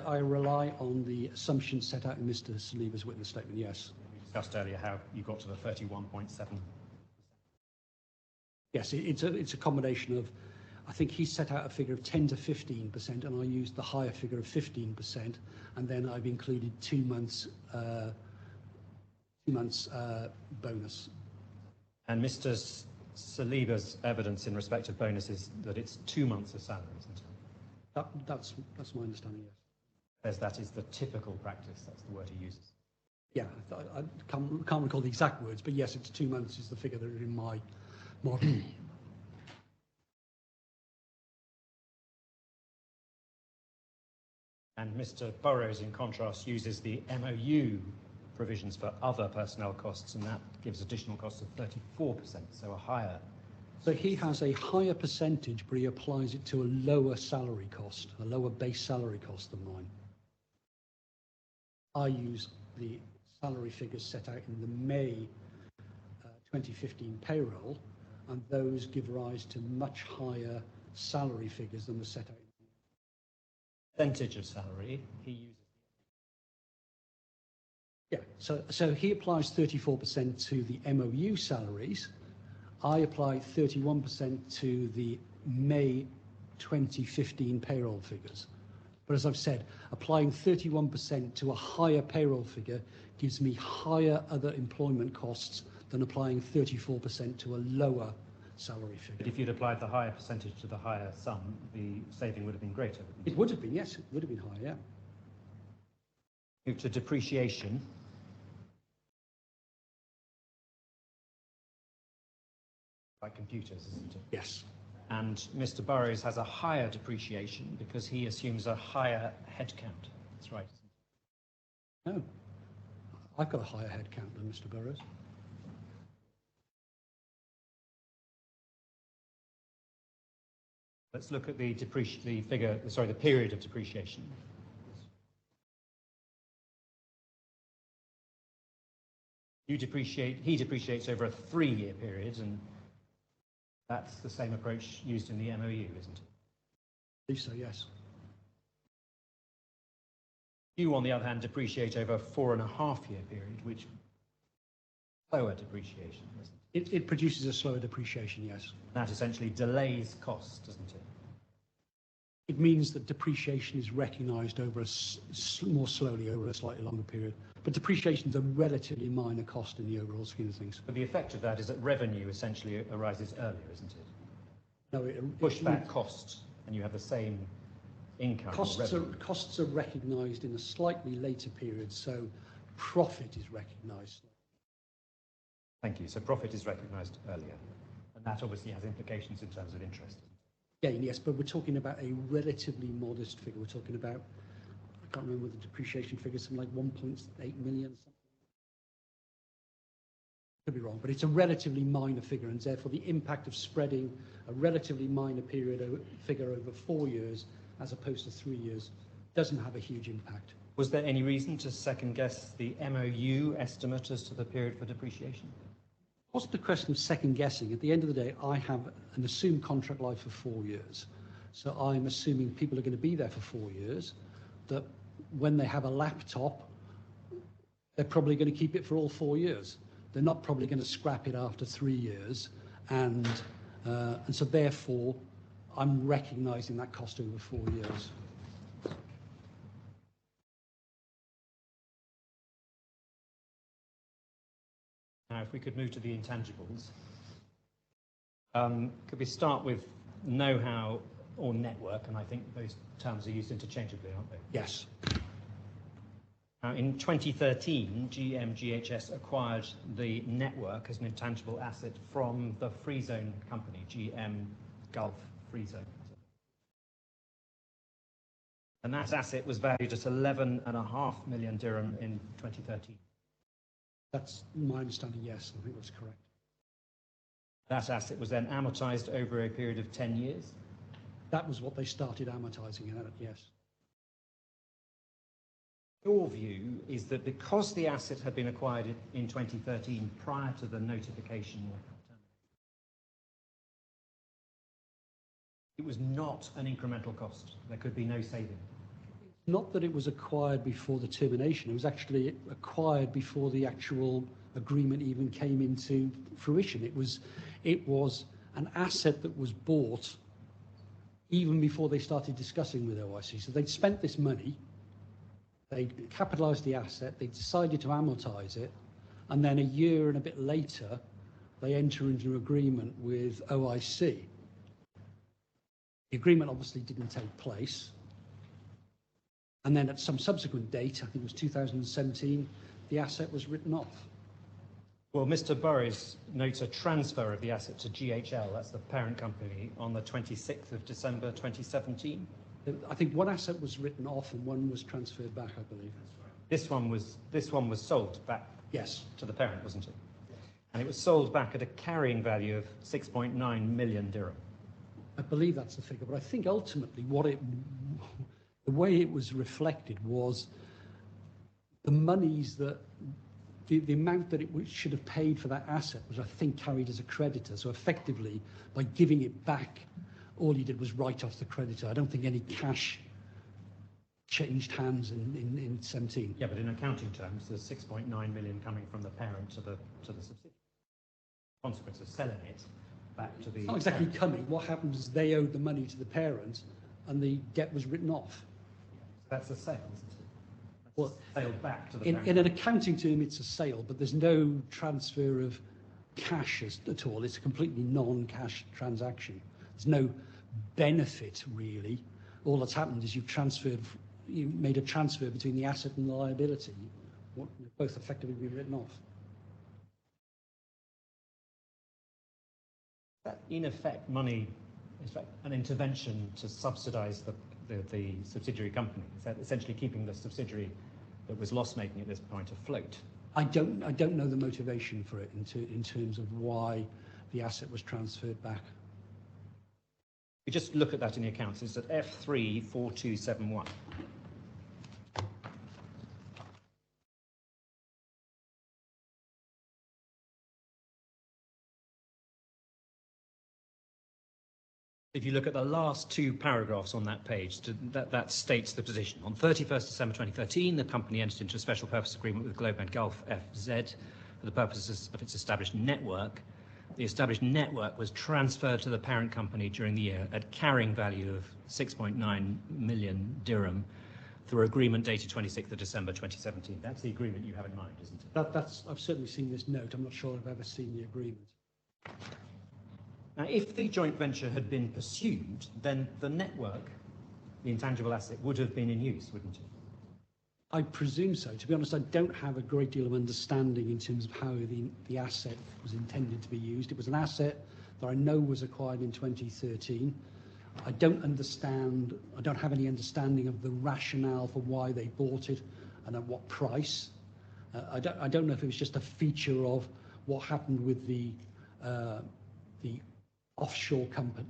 I rely on the assumptions set out in Mr. Saliba's witness statement, yes. We discussed earlier how you got to the 31.7. Yes, it's a combination of, I think he set out a figure of 10 to 15%, and I used the higher figure of 15%, and then I've included 2 months bonus. And Mr. Saliba's evidence in respect of bonuses that it's 2 months of salary, isn't it? That's my understanding, yes. As that is the typical practice, that's the word he uses. Yeah, I can't recall the exact words, but yes, it's 2 months is the figure that are in my model. And Mr. Burrows, in contrast, uses the MOU provisions for other personnel costs, and that gives additional costs of 34%, so a higher. So he has a higher percentage, but he applies it to a lower salary cost, a lower base salary cost than mine. I use the salary figures set out in the May 2015 payroll, and those give rise to much higher salary figures than the set out. Percentage of salary he uses. Yeah, so he applies 34% to the MOU salaries. I apply 31% to the May 2015 payroll figures. But as I've said, applying 31% to a higher payroll figure gives me higher other employment costs than applying 34% to a lower salary figure. But if you'd applied the higher percentage to the higher sum, the saving would have been greater. It would have been, yes, it would have been higher, yeah. Move to depreciation. By computers, isn't it? Yes. And Mr. Burrows has a higher depreciation because he assumes a higher headcount. That's right, isn't it? No. I've got a higher headcount than Mr. Burrows. Let's look at the period of depreciation. He depreciates over a 3-year period, and that's the same approach used in the MOU, isn't it? I believe so, yes. You, on the other hand, depreciate over a 4.5-year period, which is slower depreciation, isn't it? It produces a slower depreciation, yes. That essentially delays cost, doesn't it? It means that depreciation is recognised over more slowly over a slightly longer period. But depreciation is a relatively minor cost in the overall scheme of things. But the effect of that is that revenue essentially arises earlier, isn't it? No, push back costs, and you have the same income. Costs are recognised in a slightly later period, so profit is recognised. Thank you. So profit is recognised earlier, and that obviously has implications in terms of interest. Again, yes, but we're talking about a relatively modest figure. We're talking about, I can't remember the depreciation figure, something like 1.8 million. Could be wrong, but it's a relatively minor figure, and therefore the impact of spreading a relatively minor figure over 4 years as opposed to 3 years doesn't have a huge impact. Was there any reason to second-guess the MOU estimate as to the period for depreciation? It wasn't a question of second-guessing. At the end of the day, I have an assumed contract life of 4 years. So I'm assuming people are going to be there for 4 years, that when they have a laptop, they're probably going to keep it for all 4 years. They're not probably going to scrap it after 3 years. And so therefore, I'm recognising that cost over 4 years. Now, if we could move to the intangibles. Could we start with know-how or network? And I think those terms are used interchangeably, aren't they? Yes. Now, in 2013, GMGHS acquired the network as an intangible asset from the Free Zone company, GM Gulf Free Zone. And that asset was valued at 11.5 million dirham in 2013. That's my understanding, yes. I think that's correct. That asset was then amortized over a period of 10 years? That was what they started amortizing it at, yes. Your view is that because the asset had been acquired in 2013 prior to the notification of termination, it was not an incremental cost. There could be no saving. Not that it was acquired before the termination. It was actually acquired before the actual agreement even came into fruition. It was an asset that was bought even before they started discussing with OIC. So they'd spent this money, they capitalised the asset, they decided to amortise it, and then a year and a bit later, they enter into an agreement with OIC. The agreement obviously didn't take place. And then at some subsequent date, I think it was 2017, the asset was written off. Well, Mr. Burrows notes a transfer of the asset to GHL, that's the parent company, on the 26th of December 2017. I think one asset was written off and one was transferred back, I believe. This one was sold back, yes, to the parent, wasn't it? And it was sold back at a carrying value of 6.9 million dirham. I believe that's the figure, but I think ultimately the way it was reflected was the monies that the amount that it should have paid for that asset was, I think, carried as a creditor. So effectively, by giving it back, all you did was write off the creditor. I don't think any cash changed hands in 17. Yeah, but in accounting terms, there's 6.9 million coming from the parent to the subsidiary. Consequence of selling it back to the... It's not exactly coming. What happens is they owed the money to the parent and the debt was written off. That's a sale, isn't it? Well, sale back to the parent. In an accounting term, it's a sale, but there's no transfer of cash at all. It's a completely non-cash transaction. There's no benefit, really. All that's happened is you made a transfer between the asset and the liability, both effectively be written off. That, in effect, money is an intervention to subsidise the subsidiary company. Is that essentially keeping the subsidiary that was loss-making at this point afloat? I don't know the motivation for it in terms of why the asset was transferred back. We just look at that in the accounts. It's at F34271. If you look at the last two paragraphs on that page, that states the position. On 31st December 2013, the company entered into a special purpose agreement with GLOBEMED Gulf FZ for the purposes of its established network. The established network was transferred to the parent company during the year at carrying value of 6.9 million dirham through agreement dated 26th of December 2017. That's the agreement you have in mind, isn't it? I've certainly seen this note. I'm not sure I've ever seen the agreement. Now, if the joint venture had been pursued, then the network, the intangible asset, would have been in use, wouldn't it? I presume so. To be honest, I don't have a great deal of understanding in terms of how the asset was intended to be used. It was an asset that I know was acquired in 2013. I don't have any understanding of the rationale for why they bought it and at what price. I don't know if it was just a feature of what happened with the offshore company,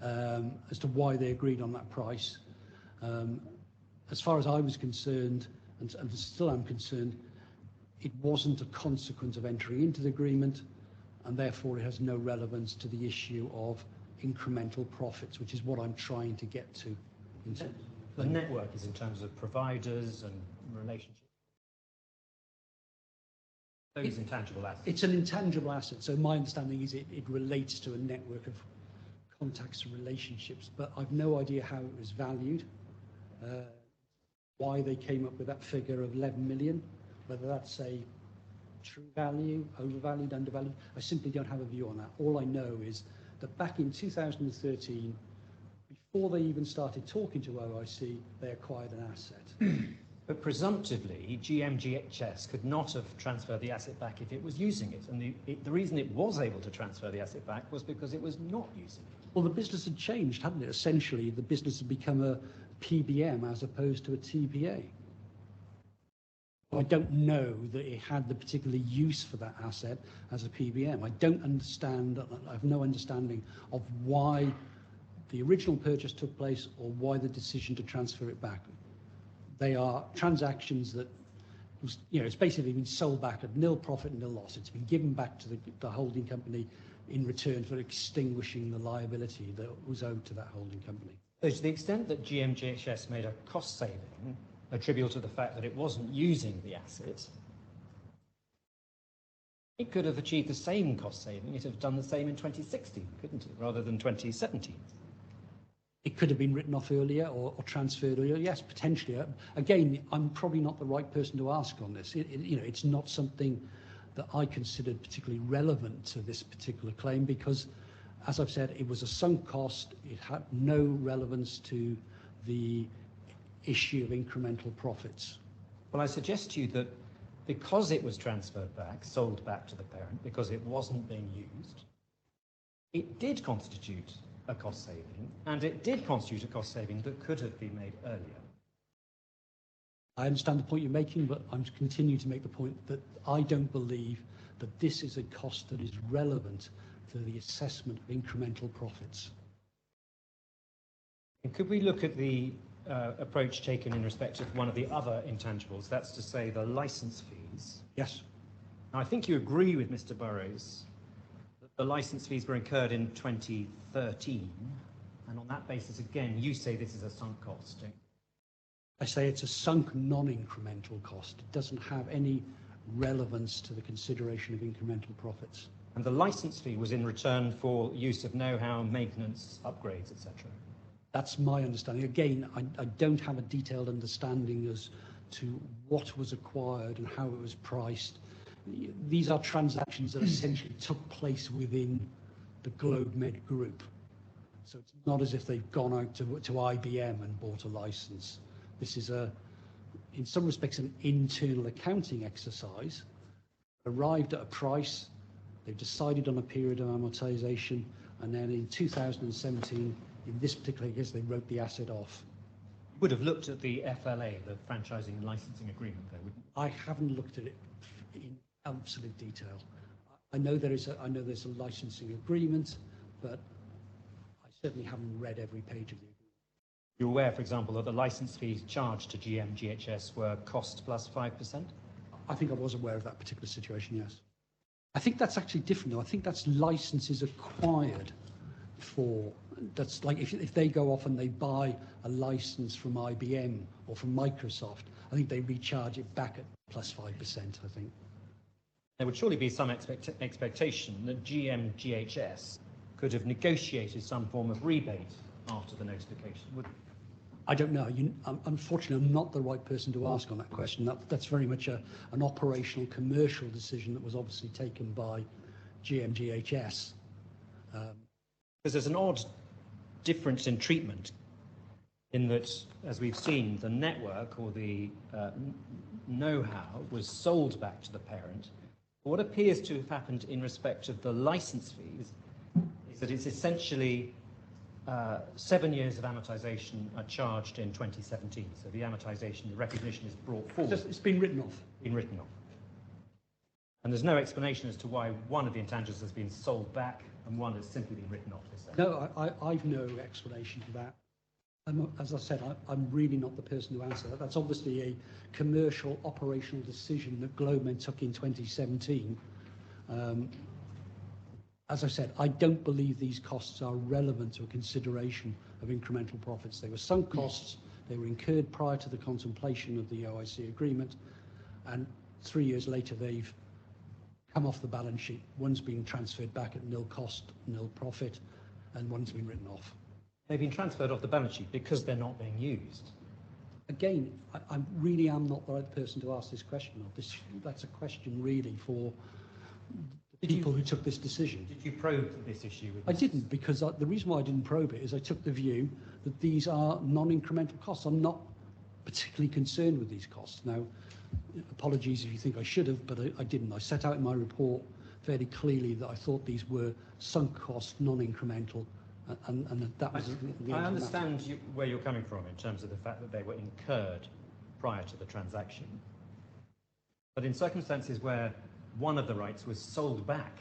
as to why they agreed on that price. As far as I was concerned, and still am concerned, it wasn't a consequence of entering into the agreement, and therefore it has no relevance to the issue of incremental profits, which is what I'm trying to get to. The network is in terms of providers and relationships. Those intangible assets. It's an intangible asset, so my understanding is it relates to a network of contacts and relationships, but I've no idea how it was valued, why they came up with that figure of 11 million, whether that's a true value, overvalued, undervalued. I simply don't have a view on that. All I know is that back in 2013, before they even started talking to OIC, they acquired an asset. But presumptively, GMGHS could not have transferred the asset back if it was using it. And the reason it was able to transfer the asset back was because it was not using it. Well, the business had changed, hadn't it? Essentially, the business had become a PBM as opposed to a TPA. I don't know that it had the particular use for that asset as a PBM. I don't understand, I have no understanding of why the original purchase took place or why the decision to transfer it back. They are transactions that, it's basically been sold back at nil profit, nil loss. It's been given back to the holding company in return for extinguishing the liability that was owed to that holding company. So to the extent that GMGHS made a cost saving attributable to the fact that it wasn't using the asset, it could have achieved the same cost saving. It would have done the same in 2016, couldn't it, rather than 2017? It could have been written off earlier or transferred earlier. Yes, potentially. Again, I'm probably not the right person to ask on this. It's not something that I considered particularly relevant to this particular claim because, as I've said, it was a sunk cost. It had no relevance to the issue of incremental profits. Well, I suggest to you that because it was transferred back, sold back to the parent, because it wasn't being used, it did constitute a cost saving, and it did constitute a cost saving that could have been made earlier. I understand the point you're making, but I'm continuing to make the point that I don't believe that this is a cost that is relevant to the assessment of incremental profits. And could we look at the approach taken in respect of one of the other intangibles, that's to say the license fees? Yes. Now, I think you agree with Mr. Burrows that the license fees were incurred in 2013, and on that basis, again, you say this is a sunk cost, don't you? I say it's a sunk non-incremental cost. It doesn't have any relevance to the consideration of incremental profits. And the license fee was in return for use of know-how, maintenance, upgrades, etc. That's my understanding. Again, I don't have a detailed understanding as to what was acquired and how it was priced. These are transactions that essentially took place within the GLOBEMED group. So it's not as if they've gone out to IBM and bought a license. This is in some respects, an internal accounting exercise. Arrived at a price, they've decided on a period of amortization, and then in 2017, in this particular case, they wrote the asset off. You would have looked at the FLA, the Franchising and Licensing Agreement, though, wouldn't you? I haven't looked at it in absolute detail. I know there's a licensing agreement, but I certainly haven't read every page of the agreement. You're aware, for example, that the license fees charged to GMGHS were cost plus 5%? I think I was aware of that particular situation, yes. I think that's actually different, though. I think that's licenses acquired for, that's like if they go off and they buy a license from IBM or from Microsoft, I think they recharge it back at plus 5%, I think. There would surely be some expectation that GMGHS could have negotiated some form of rebate after the notification, wouldn't it? I don't know. Unfortunately, I'm not the right person to ask on that question. That's very much an operational commercial decision that was obviously taken by GMGHS. Because there's an odd difference in treatment in that, as we've seen, the network or the know-how was sold back to the parent. What appears to have happened in respect of the license fees is that it's essentially 7 years of amortization are charged in 2017. So the amortization, the recognition is brought forward. It's been written off. Been written off. And there's no explanation as to why one of the intangibles has been sold back and one has simply been written off this. No, I've no explanation for that. As I said, I'm really not the person to answer that. That's obviously a commercial, operational decision that GLOBEMED took in 2017. As I said, I don't believe these costs are relevant to a consideration of incremental profits. They were sunk costs, they were incurred prior to the contemplation of the OIC agreement, and 3 years later they've come off the balance sheet. One's been transferred back at nil cost, nil profit, and one's been written off. They've been transferred off the balance sheet because they're not being used. Again, I really am not the right person to ask this question of. That's a question really for the people who took this decision. Did you probe this issue? I didn't, because the reason why I didn't probe it is I took the view that these are non-incremental costs. I'm not particularly concerned with these costs. Now, apologies if you think I should have, but I didn't. I set out in my report fairly clearly that I thought these were sunk costs, non-incremental, and that was the I understand where you're coming from in terms of the fact that they were incurred prior to the transaction. But in circumstances where one of the rights was sold back,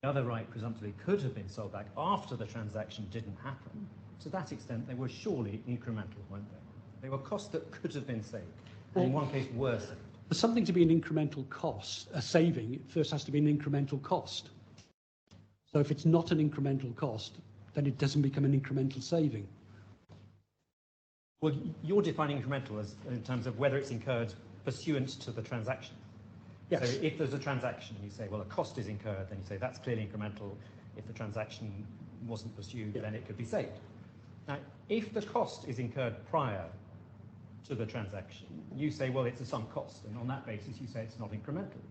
the other right presumptively could have been sold back after the transaction didn't happen. To that extent, they were surely incremental, weren't they? They were costs that could have been saved, and in one case were saved. For something to be an incremental cost, a saving, it first has to be an incremental cost. So if it's not an incremental cost, then it doesn't become an incremental saving. Well, you're defining incremental as in terms of whether it's incurred pursuant to the transaction. Yes. So if there's a transaction and you say, well, a cost is incurred, then you say that's clearly incremental. If the transaction wasn't pursued, then it could be saved. Now, if the cost is incurred prior to the transaction, you say, well, it's a sunk cost, and on that basis you say it's not incremental.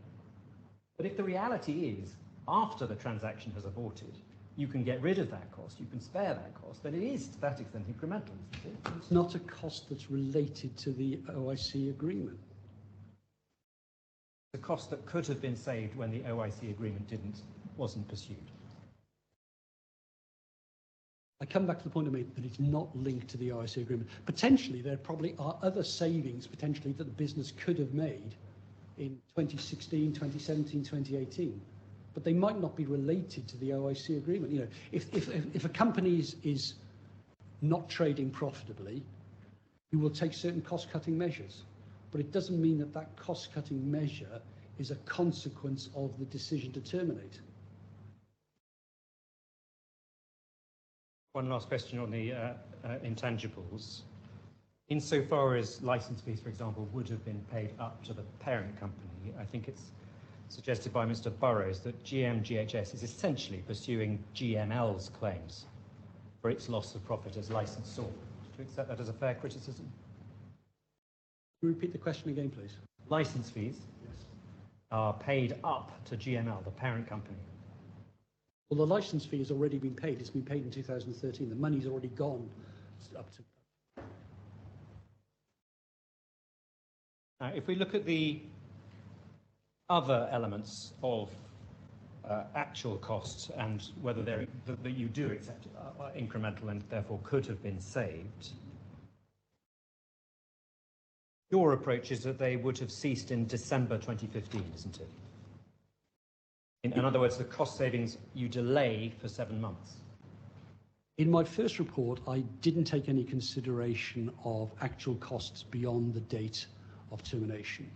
But if the reality is, after the transaction has aborted, you can get rid of that cost, you can spare that cost, then it is to that extent incremental, isn't it? It's not a cost that's related to the OIC agreement. The cost that could have been saved when the OIC agreement wasn't pursued. I come back to the point I made that it's not linked to the OIC agreement. Potentially, there probably are other savings potentially that the business could have made in 2016, 2017, 2018, but they might not be related to the OIC agreement. You know, if a company is not trading profitably, you will take certain cost-cutting measures, but it doesn't mean that that cost-cutting measure is a consequence of the decision to terminate. One last question on the intangibles. Insofar as license fees, for example, would have been paid up to the parent company, I think it's suggested by Mr. Burrows that GMGHS is essentially pursuing GML's claims for its loss of profit as licensor. Do you accept that as a fair criticism? Can you repeat the question again, please? License fees are paid up to GML, the parent company. Well, the license fee has already been paid. It's been paid in 2013. The money's already gone up to... Now, if we look at the other elements of actual costs and whether that you do accept are incremental and therefore could have been saved, your approach is that they would have ceased in December 2015, isn't it? In other words, the cost savings you delay for 7 months. In my first report, I didn't take any consideration of actual costs beyond the date of termination.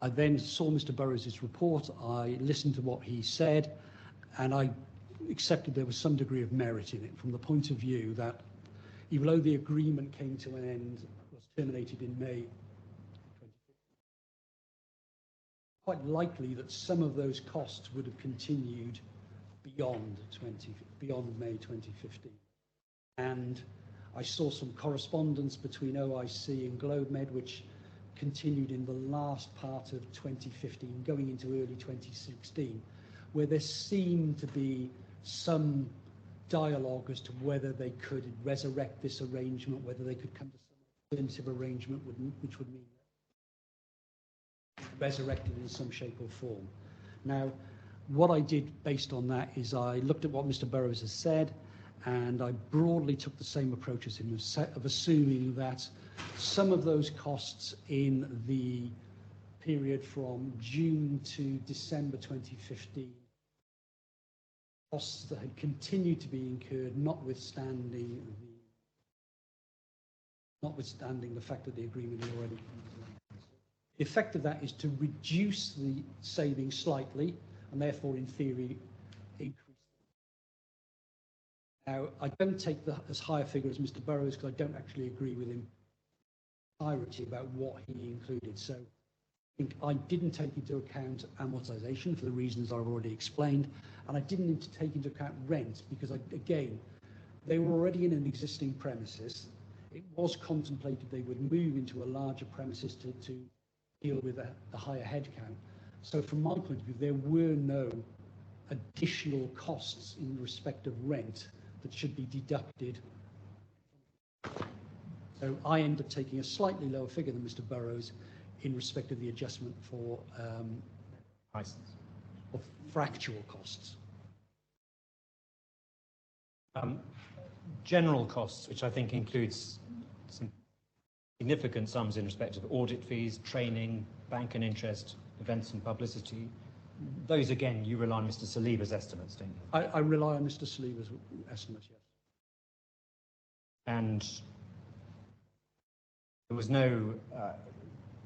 I then saw Mr. Burrows' report, I listened to what he said, and I accepted there was some degree of merit in it from the point of view that even though the agreement came to an end, was terminated in May, quite likely that some of those costs would have continued beyond May 2015. And I saw some correspondence between OIC and GLOBEMED, which continued in the last part of 2015, going into early 2016, where there seemed to be some dialogue as to whether they could resurrect this arrangement, whether they could come to some alternative arrangement, which would mean resurrected in some shape or form. Now, what I did based on that is I looked at what Mr. Burrows has said, and I broadly took the same approach as him of assuming that some of those costs in the period from June to December 2015, costs that had continued to be incurred, notwithstanding the fact that the agreement had already come into effect. The effect of that is to reduce the savings slightly, and therefore, in theory, increase. Now, I don't take as high a figure as Mr. Burrows because I don't actually agree with him entirely about what he included. So I think I didn't take into account amortization for the reasons I've already explained, and I didn't take into account rent because, again, they were already in an existing premises. It was contemplated they would move into a larger premises to deal with a higher headcount. So from my point of view, there were no additional costs in respect of rent that should be deducted. So I end up taking a slightly lower figure than Mr. Burrows in respect of the adjustment for fractional costs. General costs, which I think includes some significant sums in respect of audit fees, training, bank and interest, events and publicity. Those, again, you rely on Mr. Saliba's estimates, don't you? I rely on Mr. Saliba's estimates, yes. And there was no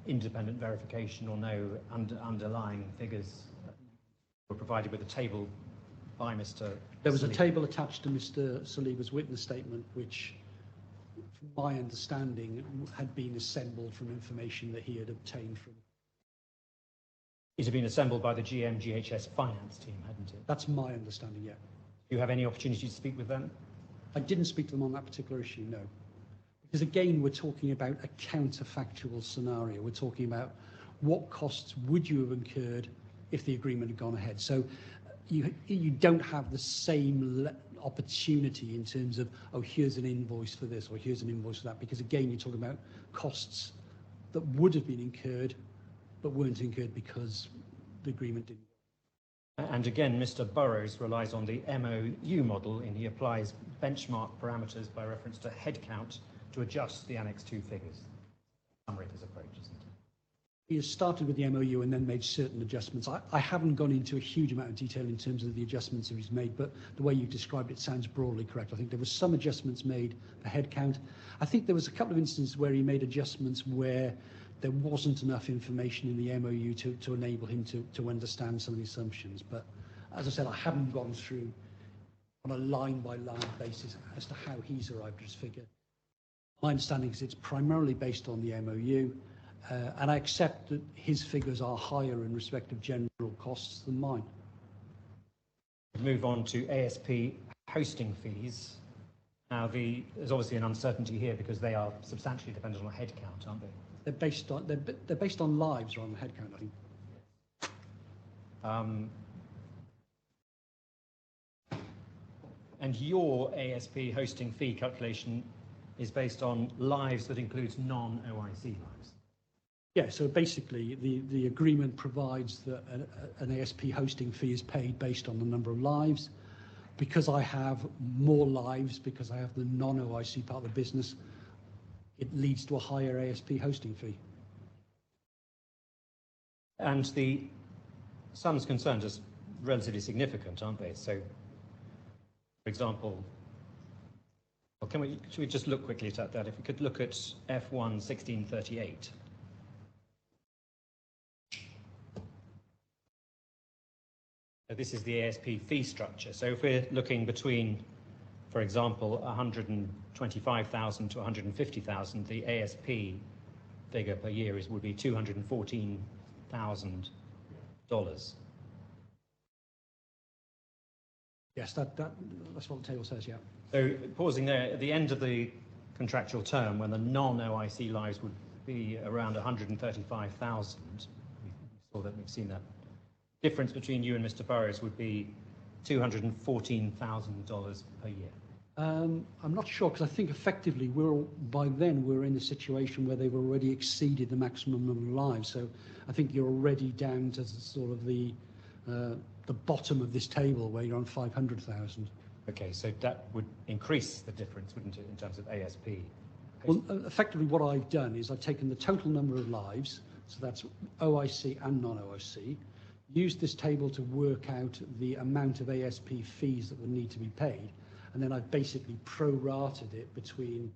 independent verification or no underlying figures that were provided with a table by Mr. There was Saliba. a table attached to Mr. Saliba's witness statement, which, from my understanding, had been assembled from information that he had obtained from. It had been assembled by the GMGHS finance team, hadn't it? That's my understanding, yeah. Do you have any opportunity to speak with them? I didn't speak to them on that particular issue, no. Because again, we're talking about a counterfactual scenario. We're talking about what costs would you have incurred if the agreement had gone ahead. So you don't have the same opportunity in terms of, oh, here's an invoice for this or here's an invoice for that. Because again, you're talking about costs that would have been incurred but weren't incurred because the agreement didn't. And again, Mr. Burrows relies on the MOU model, and he applies benchmark parameters by reference to headcount to adjust the Annex 2 figures. Summary of his approach, isn't it? He has started with the MOU and then made certain adjustments. I haven't gone into a huge amount of detail in terms of the adjustments that he's made, but the way you described it sounds broadly correct. I think there were some adjustments made for headcount. I think there was a couple of instances where he made adjustments where there wasn't enough information in the MOU to enable him to understand some of the assumptions. But as I said, I haven't gone through on a line-by-line basis as to how he's arrived at his figure. My understanding is it's primarily based on the MOU, and I accept that his figures are higher in respect of general costs than mine. Move on to ASP hosting fees. Now, there's obviously an uncertainty here because they are substantially dependent on headcount, aren't they? They're based on lives rather than headcount, I think. And your ASP hosting fee calculation is based on lives that includes non-OIC lives. Yeah, so basically the agreement provides that an ASP hosting fee is paid based on the number of lives. Because I have more lives, because I have the non-OIC part of the business, it leads to a higher ASP hosting fee. And the sums concerned are relatively significant, aren't they? So, for example, well, should we just look quickly at that? If we could look at F1 1638. So this is the ASP fee structure. So if we're looking between, for example, 125,000 to 150,000, the ASP figure per year would be $214,000. Yes, that's what the table says, yeah. So pausing there, at the end of the contractual term, when the non-OIC lives would be around 135,000, we've seen that. Difference between you and Mr. Burrows would be $214,000 per year. I'm not sure, because I think effectively by then we're in a situation where they've already exceeded the maximum number of lives. So I think you're already down to sort of the bottom of this table where you're on 500,000. Okay, so that would increase the difference, wouldn't it, in terms of ASP? Well, effectively what I've done is I've taken the total number of lives, So that's OIC and non-OIC. Used this table to work out the amount of ASP fees that would need to be paid. And then I've basically prorated it between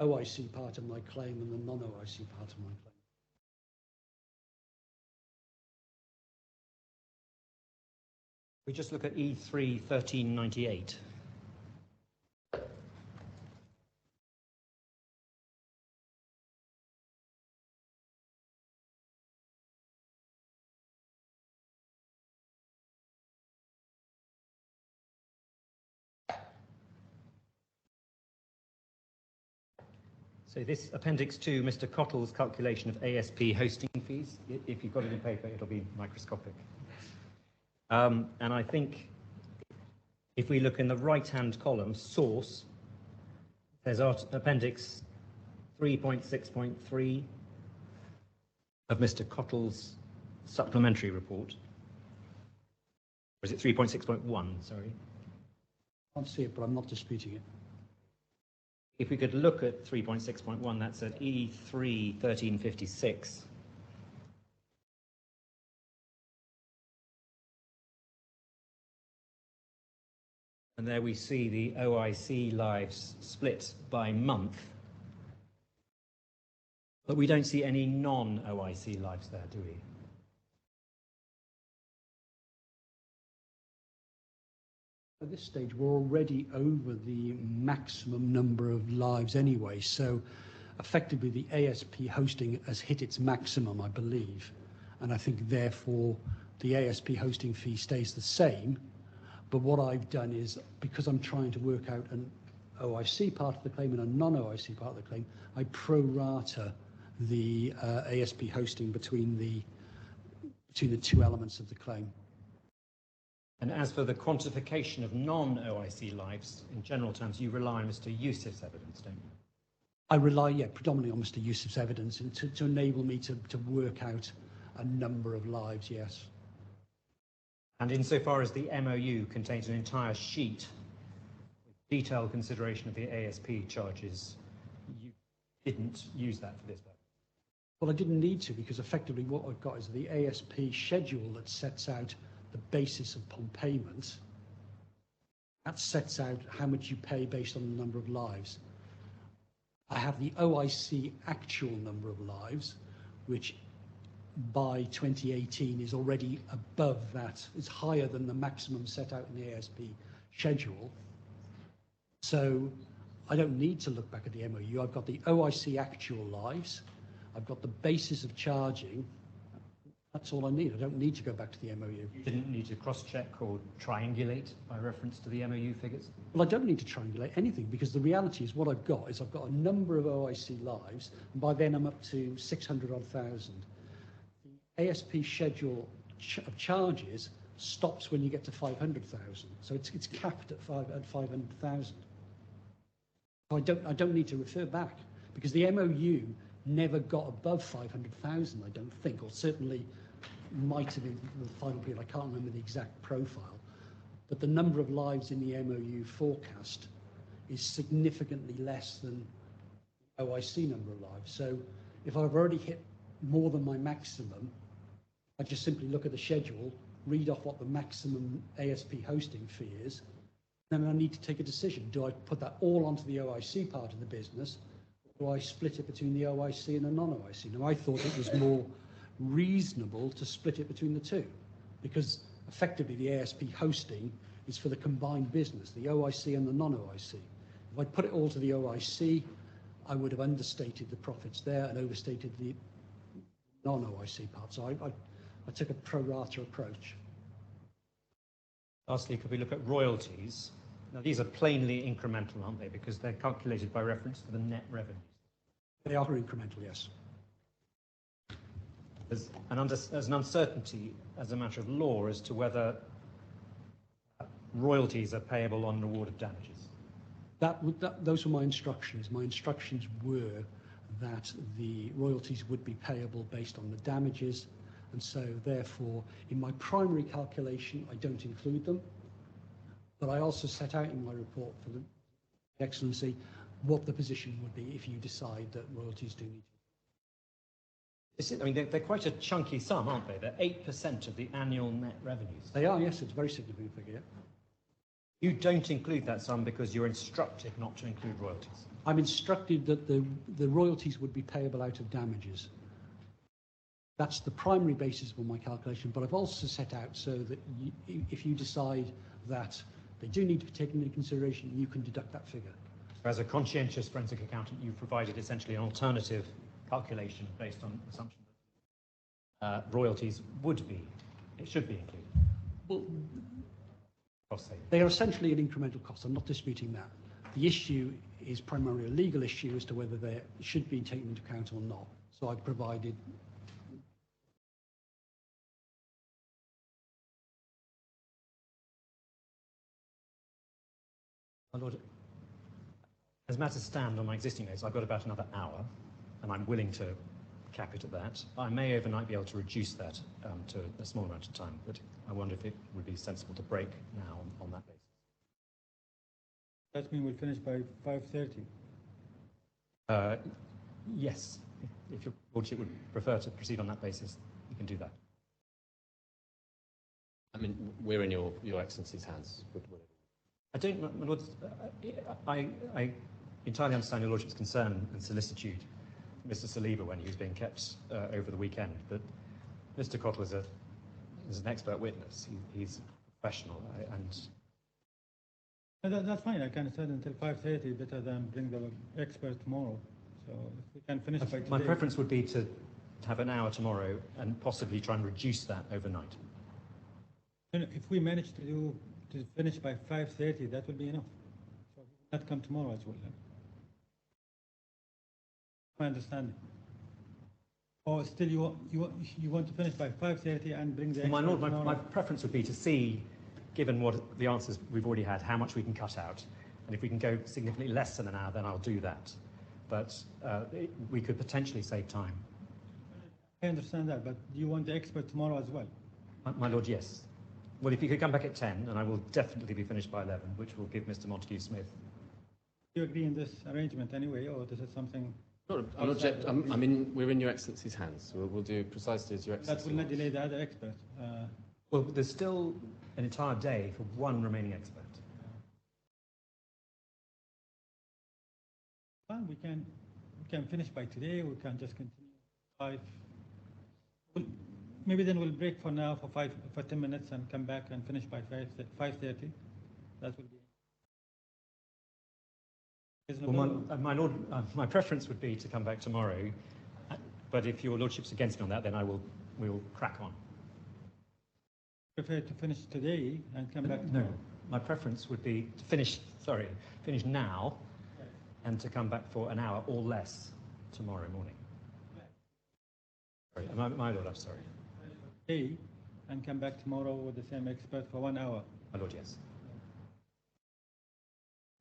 OIC part of my claim and the non-OIC part of my claim. We just look at E3 1398. So this Appendix 2, Mr. Cottle's calculation of ASP hosting fees. If you've got it in paper, it'll be microscopic. And I think if we look in the right-hand column, source, there's Appendix 3.6.3 of Mr. Cottle's supplementary report. Or is it 3.6.1, sorry? I can't see it, but I'm not disputing it. If we could look at 3.6.1, that's at E3 1356. And there we see the OIC lives split by month. But we don't see any non-OIC lives there, do we? At this stage, we're already over the maximum number of lives anyway, so effectively the ASP hosting has hit its maximum, I believe, and I think therefore the ASP hosting fee stays the same, but what I've done is, because I'm trying to work out an OIC part of the claim and a non-OIC part of the claim, I pro-rata the ASP hosting between the two elements of the claim. And as for the quantification of non-OIC lives, in general terms, you rely on Mr. Yusuf's evidence, don't you? I rely, predominantly on Mr. Yusuf's evidence and to enable me to work out a number of lives, yes. And insofar as the MOU contains an entire sheet with detailed consideration of the ASP charges, you didn't use that for this purpose? Well, I didn't need to, because effectively what I've got is the ASP schedule that sets out the basis upon payment. That sets out how much you pay based on the number of lives. I have the OIC actual number of lives, which by 2018 is already above that. It's higher than the maximum set out in the ASP schedule. So I don't need to look back at the MOU. I've got the OIC actual lives. I've got the basis of charging. That's all I need. I don't need to go back to the MOU. You didn't need to cross-check or triangulate by reference to the MOU figures? Well, I don't need to triangulate anything, because the reality is what I've got is I've got a number of OIC lives, and by then I'm up to 600-odd thousand. The ASP schedule of charges stops when you get to 500,000, so it's capped at 500,000. So I don't need to refer back, because the MOU never got above 500,000, I don't think, or certainly might have been the final period. I can't remember the exact profile, but the number of lives in the MOU forecast is significantly less than OIC number of lives. So if I've already hit more than my maximum, I just simply look at the schedule, read off what the maximum ASP hosting fee is, then I need to take a decision. Do I put that all onto the OIC part of the business, or do I split it between the OIC and the non-OIC? Now, I thought it was more reasonable to split it between the two, because effectively the ASP hosting is for the combined business, the OIC and the non-OIC. If I put it all to the OIC, I would have understated the profits there and overstated the non-OIC part. So I took a pro rata approach. Lastly, could we look at royalties? Now, these are plainly incremental, aren't they? Because they're calculated by reference to the net revenues. They are incremental, yes. There's an uncertainty as a matter of law as to whether royalties are payable on an award of damages. Those were my instructions. My instructions were that the royalties would be payable based on the damages, and so therefore in my primary calculation I don't include them, but I also set out in my report for the Excellency what the position would be if you decide that royalties do need to. I mean, they're quite a chunky sum, aren't they? They're 8% of the annual net revenues. They are, yes, it's a very significant figure. You don't include that sum because you're instructed not to include royalties. I'm instructed that the royalties would be payable out of damages. That's the primary basis for my calculation, but I've also set out so that if you decide that they do need to be taken into consideration, you can deduct that figure. As a conscientious forensic accountant, you've provided essentially an alternative calculation based on the assumption that royalties should be included. Well, Cost saving. they are essentially an incremental cost. I'm not disputing that. The issue is primarily a legal issue as to whether they should be taken into account or not. So I've provided. My Lord, as matters stand on my existing notes, I've got about another hour, and I'm willing to cap it at that. I may overnight be able to reduce that to a small amount of time, but I wonder if it would be sensible to break now on that basis. That means we'll finish by 5:30. Yes, if your Lordship would prefer to proceed on that basis, you can do that. I mean, we're in your Excellency's hands. I don't, my Lord, I entirely understand your Lordship's concern and solicitude for Mr. Saliba when he was being kept over the weekend, but Mr. Cottle is an expert witness. He's professional, That's fine. I can start until 5:30, better than bring the expert tomorrow. So if we can finish by today. My preference would be to have an hour tomorrow and possibly try and reduce that overnight. If we manage to finish by 5:30, that will be enough. So he will not come tomorrow as well. My understanding. Or still you want to finish by 5:30 and bring the expert My Lord, tomorrow? my preference would be to see, given what the answers we've already had, how much we can cut out. And if we can go significantly less than an hour, then I'll do that. But we could potentially save time. I understand that, but do you want the expert tomorrow as well? My Lord, yes. Well, if you could come back at 10, and I will definitely be finished by 11, which will give Mr. Montague-Smith. Do you agree in this arrangement anyway, or this is something? We're in Your Excellency's hands. We'll do precisely as Your Excellency. That will not delay the other expert. Well, there's still an entire day for one remaining expert. Fine, we can finish by today. We can just continue 5. Maybe then we'll break for now for 10 minutes and come back and finish by 5:30. That will be reasonable. Well, my Lord, my preference would be to come back tomorrow, but if your Lordship's against me on that, then we will crack on. Prefer to finish today and come back tomorrow? No, my preference would be to finish now and to come back for an hour or less tomorrow morning. Sorry, my Lord, I'm sorry. Today and come back tomorrow with the same expert for 1 hour. My Lord, yes.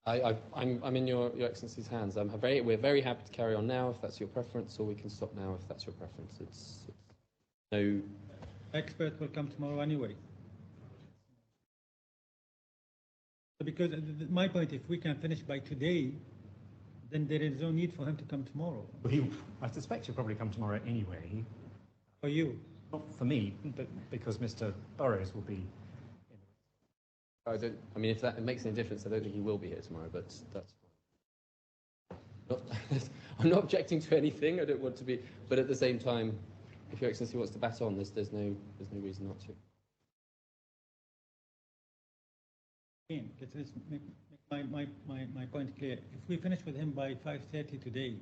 I'm in Your Excellency's hands. We're very happy to carry on now if that's your preference, or we can stop now if that's your preference. It's no. Expert will come tomorrow anyway. Because my point, if we can finish by today, then there is no need for him to come tomorrow. Well, I suspect he'll probably come tomorrow anyway. For you? Not for me, but because Mr. Burrows will be. If that makes any difference, I don't think he will be here tomorrow, but that's fine. I'm not objecting to anything. I don't want to be, but at the same time, if Your Excellency wants to bat on, there's no reason not to. Again, let's make my point clear. If we finish with him by 5:30 today,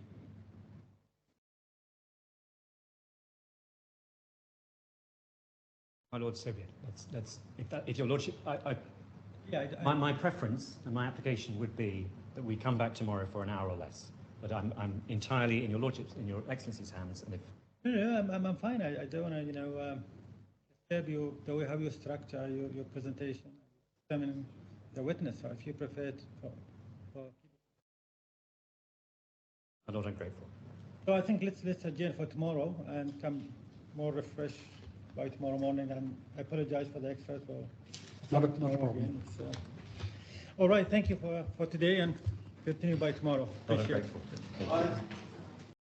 My Lord, so be it. If your Lordship, my preference and my application would be that we come back tomorrow for an hour or less. But I'm entirely in your Lordship's, in Your Excellency's hands, and if. No, I'm fine. I don't want to, disturb you the way how you structure your presentation. Examine the witness, or if you prefer it for. My Lord, I'm grateful. So I think let's adjourn for tomorrow and come more refreshed by tomorrow morning. And I apologize for the extra. Not a problem. All right. Thank you for today, and continue by tomorrow. Lord, I'm Appreciate it. grateful. Thank you.